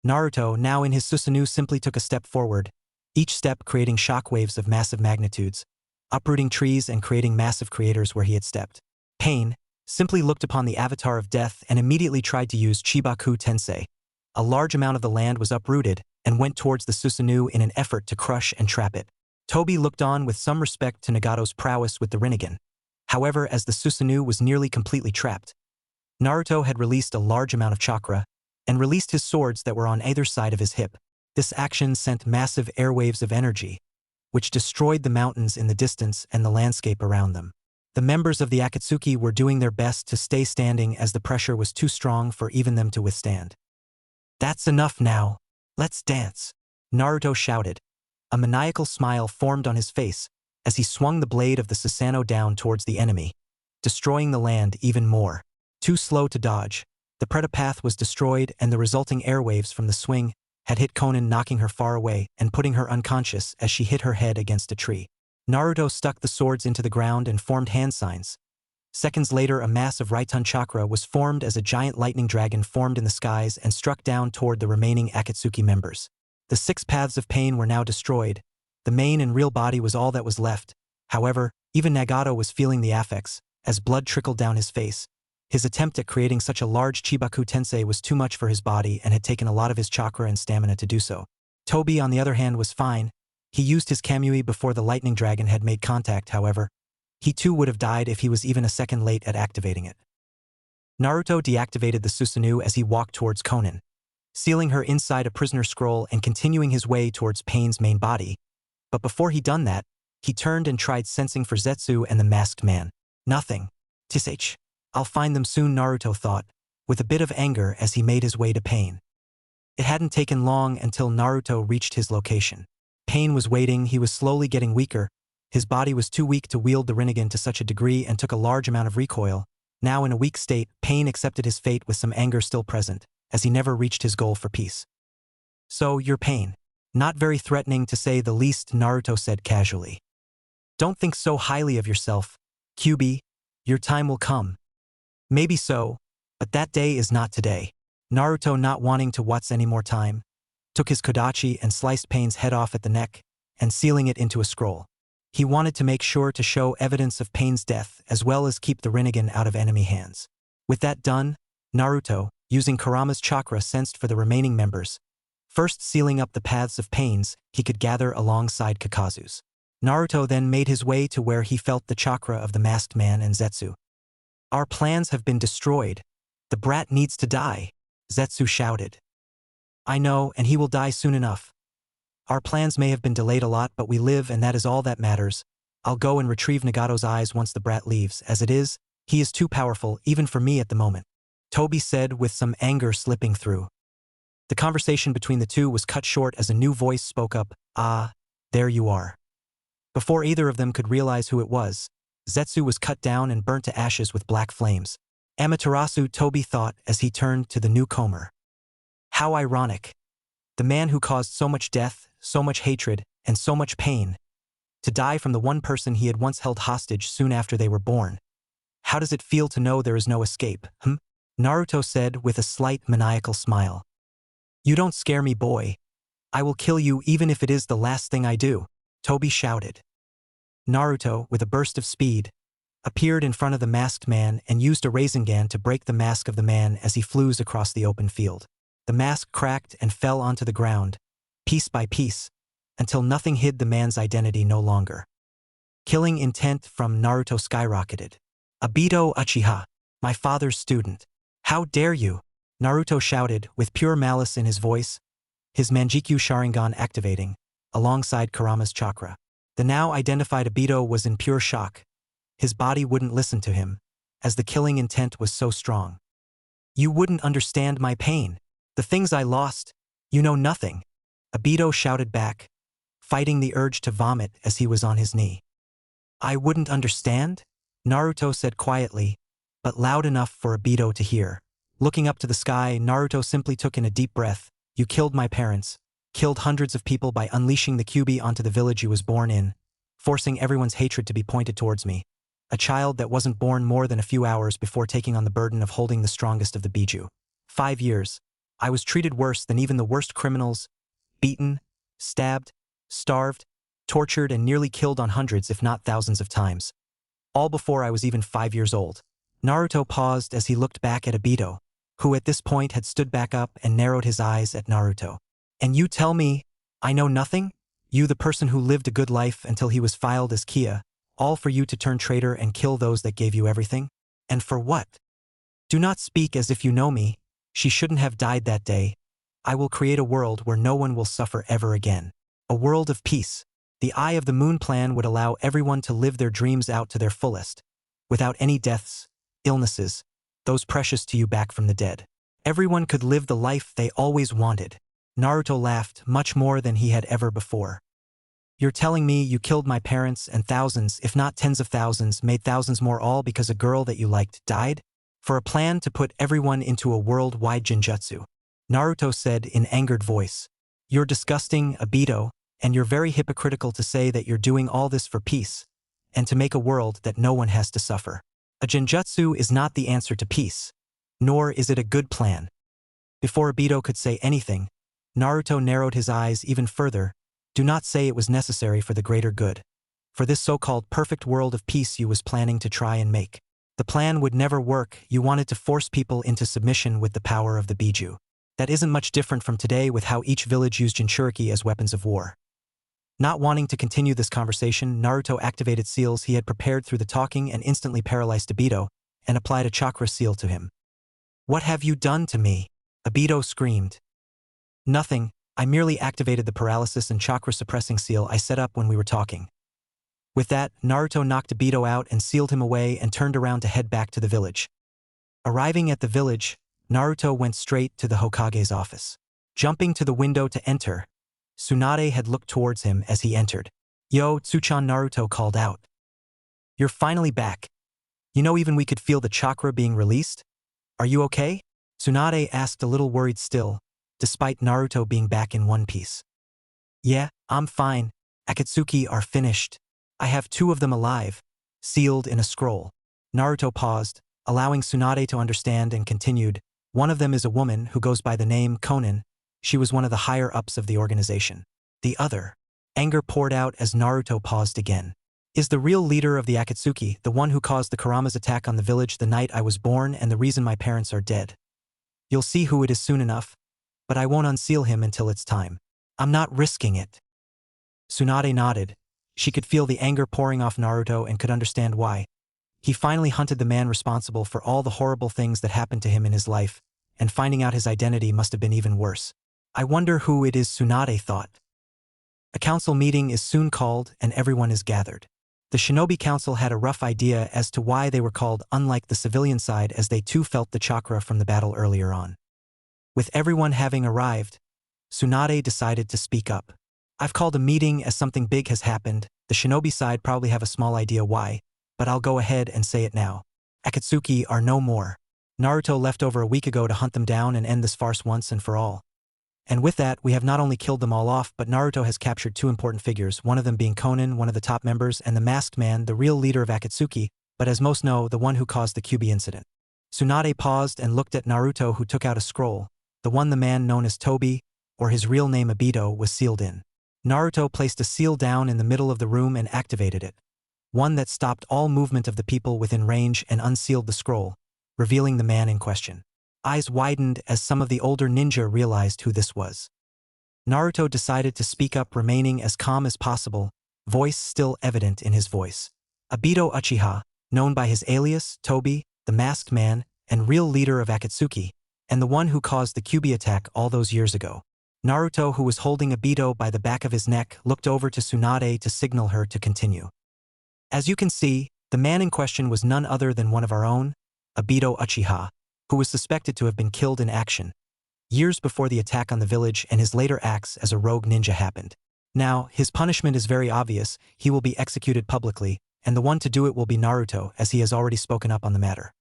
Naruto, now in his Susanoo, simply took a step forward, each step creating shockwaves of massive magnitudes, uprooting trees and creating massive craters where he had stepped. Pain simply looked upon the avatar of death and immediately tried to use Chibaku Tensei. A large amount of the land was uprooted and went towards the Susanoo in an effort to crush and trap it. Tobi looked on with some respect to Nagato's prowess with the Rinnegan. However, as the Susanoo was nearly completely trapped, Naruto had released a large amount of chakra and released his swords that were on either side of his hip. This action sent massive airwaves of energy, which destroyed the mountains in the distance and the landscape around them. The members of the Akatsuki were doing their best to stay standing as the pressure was too strong for even them to withstand. "That's enough now. Let's dance," Naruto shouted. A maniacal smile formed on his face as he swung the blade of the Susanoo down towards the enemy, destroying the land even more. Too slow to dodge, the Preta path was destroyed and the resulting airwaves from the swing had hit Konan, knocking her far away and putting her unconscious as she hit her head against a tree. Naruto stuck the swords into the ground and formed hand signs. Seconds later, a mass of Raitun chakra was formed as a giant lightning dragon formed in the skies and struck down toward the remaining Akatsuki members. The 6 paths of pain were now destroyed. The main and real body was all that was left. However, even Nagato was feeling the effects, as blood trickled down his face. His attempt at creating such a large Chibaku Tensei was too much for his body and had taken a lot of his chakra and stamina to do so. Tobi, on the other hand, was fine. He used his Kamui before the lightning dragon had made contact. However, he too would have died if he was even a second late at activating it. Naruto deactivated the Susanoo as he walked towards Konan, sealing her inside a prisoner scroll and continuing his way towards Pain's main body. But before he done that, he turned and tried sensing for Zetsu and the masked man. Nothing. Tsh. I'll find them soon, Naruto thought, with a bit of anger as he made his way to Pain. It hadn't taken long until Naruto reached his location. Pain was waiting. He was slowly getting weaker. His body was too weak to wield the Rinnegan to such a degree and took a large amount of recoil. Now in a weak state, Pain accepted his fate with some anger still present, as he never reached his goal for peace. "So, you're Pain. Not very threatening to say the least," Naruto said casually. "Don't think so highly of yourself, Kyuubi. Your time will come." "Maybe so, but that day is not today." Naruto, not wanting to waste any more time, took his Kodachi and sliced Pain's head off at the neck and sealing it into a scroll. He wanted to make sure to show evidence of Pain's death as well as keep the Rinnegan out of enemy hands. With that done, Naruto, using Kurama's chakra, sensed for the remaining members, first sealing up the paths of Pain's he could gather alongside Kakazu's. Naruto then made his way to where he felt the chakra of the masked man and Zetsu. "Our plans have been destroyed. The brat needs to die," Zetsu shouted. "I know, and he will die soon enough. Our plans may have been delayed a lot, but we live and that is all that matters. I'll go and retrieve Nagato's eyes once the brat leaves. As it is, he is too powerful, even for me at the moment," Tobi said with some anger slipping through. The conversation between the two was cut short as a new voice spoke up. "Ah, there you are." Before either of them could realize who it was, Zetsu was cut down and burnt to ashes with black flames. Amaterasu, Toby thought as he turned to the newcomer. How ironic. The man who caused so much death, so much hatred, and so much pain, to die from the one person he had once held hostage soon after they were born. How does it feel to know there is no escape, Naruto said with a slight maniacal smile. You don't scare me, boy. I will kill you even if it is the last thing I do, Toby shouted. Naruto, with a burst of speed, appeared in front of the masked man and used a Rasengan to break the mask of the man as he flew across the open field. The mask cracked and fell onto the ground, piece by piece, until nothing hid the man's identity no longer. Killing intent from Naruto skyrocketed. Obito Uchiha, my father's student. How dare you? Naruto shouted with pure malice in his voice, his Manjikyu Sharingan activating, alongside Kurama's chakra. The now identified Obito was in pure shock. His body wouldn't listen to him, as the killing intent was so strong. You wouldn't understand my pain. The things I lost, you know nothing. Obito shouted back, fighting the urge to vomit as he was on his knee. I wouldn't understand? Naruto said quietly, but loud enough for Obito to hear. Looking up to the sky, Naruto simply took in a deep breath. You killed my parents, killed hundreds of people by unleashing the Kyuubi onto the village you was born in, forcing everyone's hatred to be pointed towards me. A child that wasn't born more than a few hours before taking on the burden of holding the strongest of the Biju. 5 years. I was treated worse than even the worst criminals, beaten, stabbed, starved, tortured, and nearly killed on hundreds if not thousands of times. All before I was even 5 years old. Naruto paused as he looked back at Obito, who at this point had stood back up and narrowed his eyes at Naruto. And you tell me, I know nothing? You, the person who lived a good life until he was filed as Kia, all for you to turn traitor and kill those that gave you everything? And for what? Do not speak as if you know me. She shouldn't have died that day. I will create a world where no one will suffer ever again. A world of peace. The Eye of the Moon plan would allow everyone to live their dreams out to their fullest, without any deaths, illnesses, those precious to you back from the dead. Everyone could live the life they always wanted. Naruto laughed much more than he had ever before. You're telling me you killed my parents and thousands, if not tens of thousands, made thousands more, all because a girl that you liked died? For a plan to put everyone into a worldwide genjutsu. Naruto said in angered voice. You're disgusting, Obito, and you're very hypocritical to say that you're doing all this for peace, and to make a world that no one has to suffer. A genjutsu is not the answer to peace, nor is it a good plan. Before Obito could say anything, Naruto narrowed his eyes even further. Do not say it was necessary for the greater good. For this so-called perfect world of peace you was planning to try and make. The plan would never work. You wanted to force people into submission with the power of the Biju. That isn't much different from today with how each village used Jinchuriki as weapons of war. Not wanting to continue this conversation, Naruto activated seals he had prepared through the talking and instantly paralyzed Obito, and applied a chakra seal to him. What have you done to me? Obito screamed. Nothing, I merely activated the paralysis and chakra suppressing seal I set up when we were talking. With that, Naruto knocked Obito out and sealed him away and turned around to head back to the village. Arriving at the village, Naruto went straight to the Hokage's office. Jumping to the window to enter, Tsunade had looked towards him as he entered. Yo, Tsuchan, Naruto called out. You're finally back. You know, even we could feel the chakra being released? Are you okay? Tsunade asked, a little worried still, despite Naruto being back in one piece. Yeah, I'm fine. Akatsuki are finished. I have 2 of them alive, sealed in a scroll. Naruto paused, allowing Tsunade to understand, and continued. One of them is a woman who goes by the name Konan. She was one of the higher-ups of the organization. The other. Anger poured out as Naruto paused again. Is the real leader of the Akatsuki, the one who caused the Kurama's attack on the village the night I was born and the reason my parents are dead. You'll see who it is soon enough, but I won't unseal him until it's time. I'm not risking it. Tsunade nodded. She could feel the anger pouring off Naruto and could understand why. He finally hunted the man responsible for all the horrible things that happened to him in his life, and finding out his identity must have been even worse. I wonder who it is, Tsunade thought. A council meeting is soon called and everyone is gathered. The Shinobi Council had a rough idea as to why they were called, unlike the civilian side, as they too felt the chakra from the battle earlier on. With everyone having arrived, Tsunade decided to speak up. I've called a meeting as something big has happened. The Shinobi side probably have a small idea why, but I'll go ahead and say it now. Akatsuki are no more. Naruto left over a week ago to hunt them down and end this farce once and for all. And with that, we have not only killed them all off, but Naruto has captured two important figures, one of them being Konan, one of the top members, and the masked man, the real leader of Akatsuki, but as most know, the one who caused the Kyuubi incident. Tsunade paused and looked at Naruto, who took out a scroll, the one the man known as Tobi, or his real name Obito, was sealed in. Naruto placed a seal down in the middle of the room and activated it, one that stopped all movement of the people within range, and unsealed the scroll, revealing the man in question. Eyes widened as some of the older ninja realized who this was. Naruto decided to speak up, remaining as calm as possible, voice still evident in his voice. Obito Uchiha, known by his alias, Tobi, the masked man, and real leader of Akatsuki, and the one who caused the Kyuubi attack all those years ago. Naruto, who was holding Obito by the back of his neck, looked over to Tsunade to signal her to continue. As you can see, the man in question was none other than one of our own, Obito Uchiha, who was suspected to have been killed in action, years before the attack on the village and his later acts as a rogue ninja happened. Now, his punishment is very obvious. He will be executed publicly, and the one to do it will be Naruto, as he has already spoken up on the matter.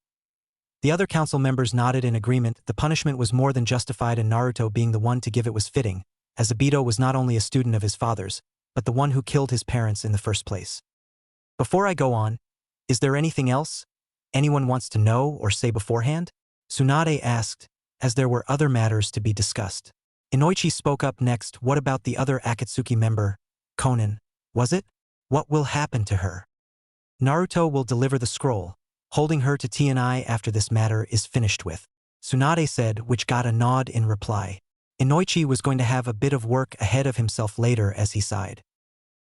The other council members nodded in agreement. The punishment was more than justified, and Naruto being the one to give it was fitting, as Obito was not only a student of his father's, but the one who killed his parents in the first place. Before I go on, is there anything else anyone wants to know or say beforehand? Tsunade asked, as there were other matters to be discussed. Inoichi spoke up next. What about the other Akatsuki member, Konan? Was it? What will happen to her? Naruto will deliver the scroll, holding her to T&I after this matter is finished with, Tsunade said, which got a nod in reply. Inoichi was going to have a bit of work ahead of himself later, as he sighed.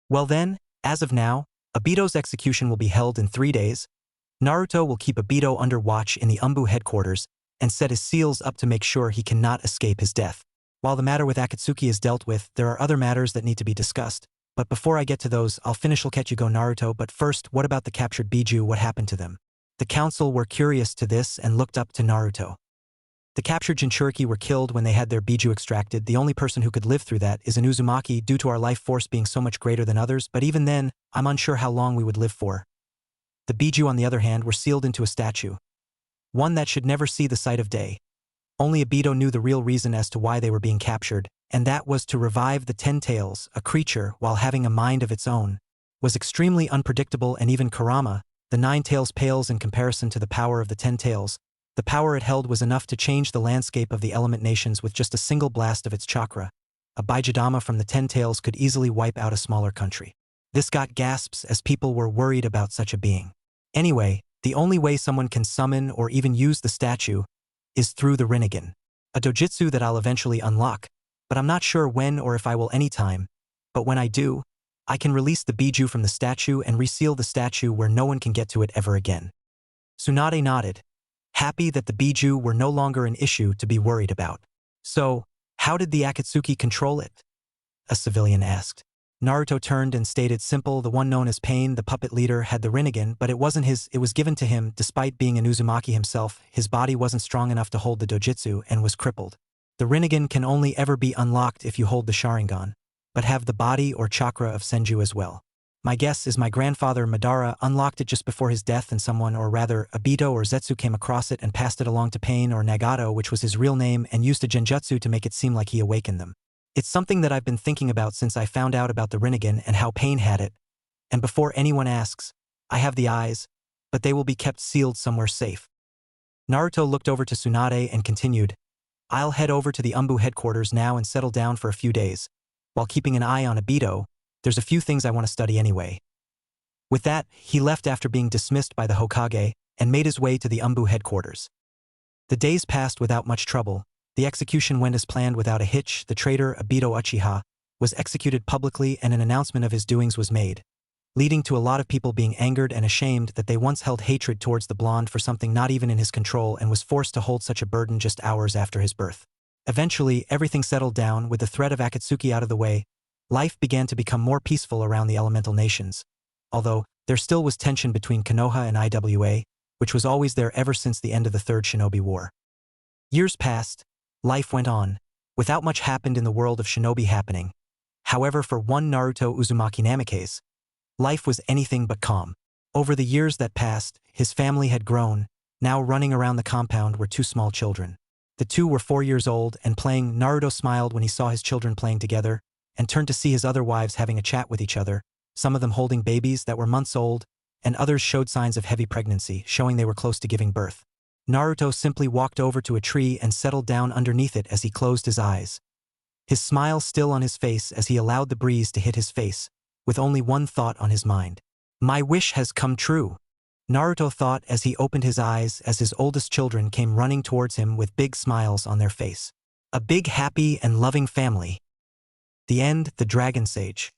Well then, as of now, Obito's execution will be held in 3 days. Naruto will keep Obito under watch in the Umbu headquarters and set his seals up to make sure he cannot escape his death. While the matter with Akatsuki is dealt with, there are other matters that need to be discussed. But before I get to those, I'll finish. I'll catch you go, Naruto. But first, what about the captured Biju? What happened to them? The council were curious to this and looked up to Naruto. The captured Jinchuriki were killed when they had their Biju extracted. The only person who could live through that is an Uzumaki, due to our life force being so much greater than others, but even then, I'm unsure how long we would live for. The Biju, on the other hand, were sealed into a statue, one that should never see the sight of day. Only Obito knew the real reason as to why they were being captured, and that was to revive the Ten Tails. A creature, while having a mind of its own, was extremely unpredictable, and even Kurama, the Nine Tails, pales in comparison to the power of the Ten Tails. The power it held was enough to change the landscape of the element nations with just a single blast of its chakra. A Baijidama from the Ten Tails could easily wipe out a smaller country. This got gasps as people were worried about such a being. Anyway, the only way someone can summon or even use the statue is through the Rinnegan, a dojutsu that I'll eventually unlock, but I'm not sure when or if I will anytime. But when I do, I can release the Biju from the statue and reseal the statue where no one can get to it ever again. Tsunade nodded, happy that the Biju were no longer an issue to be worried about. So, how did the Akatsuki control it? A civilian asked. Naruto turned and stated simple. The one known as Pain, the puppet leader, had the Rinnegan, but it wasn't his, it was given to him. Despite being an Uzumaki himself, his body wasn't strong enough to hold the dojutsu and was crippled. The Rinnegan can only ever be unlocked if you hold the Sharingan, but have the body or chakra of Senju as well. My guess is my grandfather Madara unlocked it just before his death, and someone, or rather Obito or Zetsu, came across it and passed it along to Pain, or Nagato, which was his real name, and used a genjutsu to make it seem like he awakened them. It's something that I've been thinking about since I found out about the Rinnegan and how Pain had it. And before anyone asks, I have the eyes, but they will be kept sealed somewhere safe. Naruto looked over to Tsunade and continued, I'll head over to the Umbu headquarters now and settle down for a few days. While keeping an eye on Obito, there's a few things I want to study anyway. With that, he left after being dismissed by the Hokage and made his way to the Umbu headquarters. The days passed without much trouble. The execution went as planned without a hitch. The traitor Obito Uchiha was executed publicly, and an announcement of his doings was made, leading to a lot of people being angered and ashamed that they once held hatred towards the blonde for something not even in his control and was forced to hold such a burden just hours after his birth. Eventually, everything settled down. With the threat of Akatsuki out of the way, life began to become more peaceful around the elemental nations, although there still was tension between Konoha and IWA, which was always there ever since the end of the Third Shinobi War. Years passed. Life went on, without much happened in the world of shinobi happening. However, for one Naruto Uzumaki Namikaze, life was anything but calm. Over the years that passed, his family had grown. Now running around the compound were two small children. The two were 4 years old and playing. Naruto smiled when he saw his children playing together, and turned to see his other wives having a chat with each other, some of them holding babies that were months old, and others showed signs of heavy pregnancy, showing they were close to giving birth. Naruto simply walked over to a tree and settled down underneath it as he closed his eyes. His smile still on his face as he allowed the breeze to hit his face, with only one thought on his mind. My wish has come true, Naruto thought as he opened his eyes as his oldest children came running towards him with big smiles on their face. A big, happy, and loving family. The end, the Dragon Sage.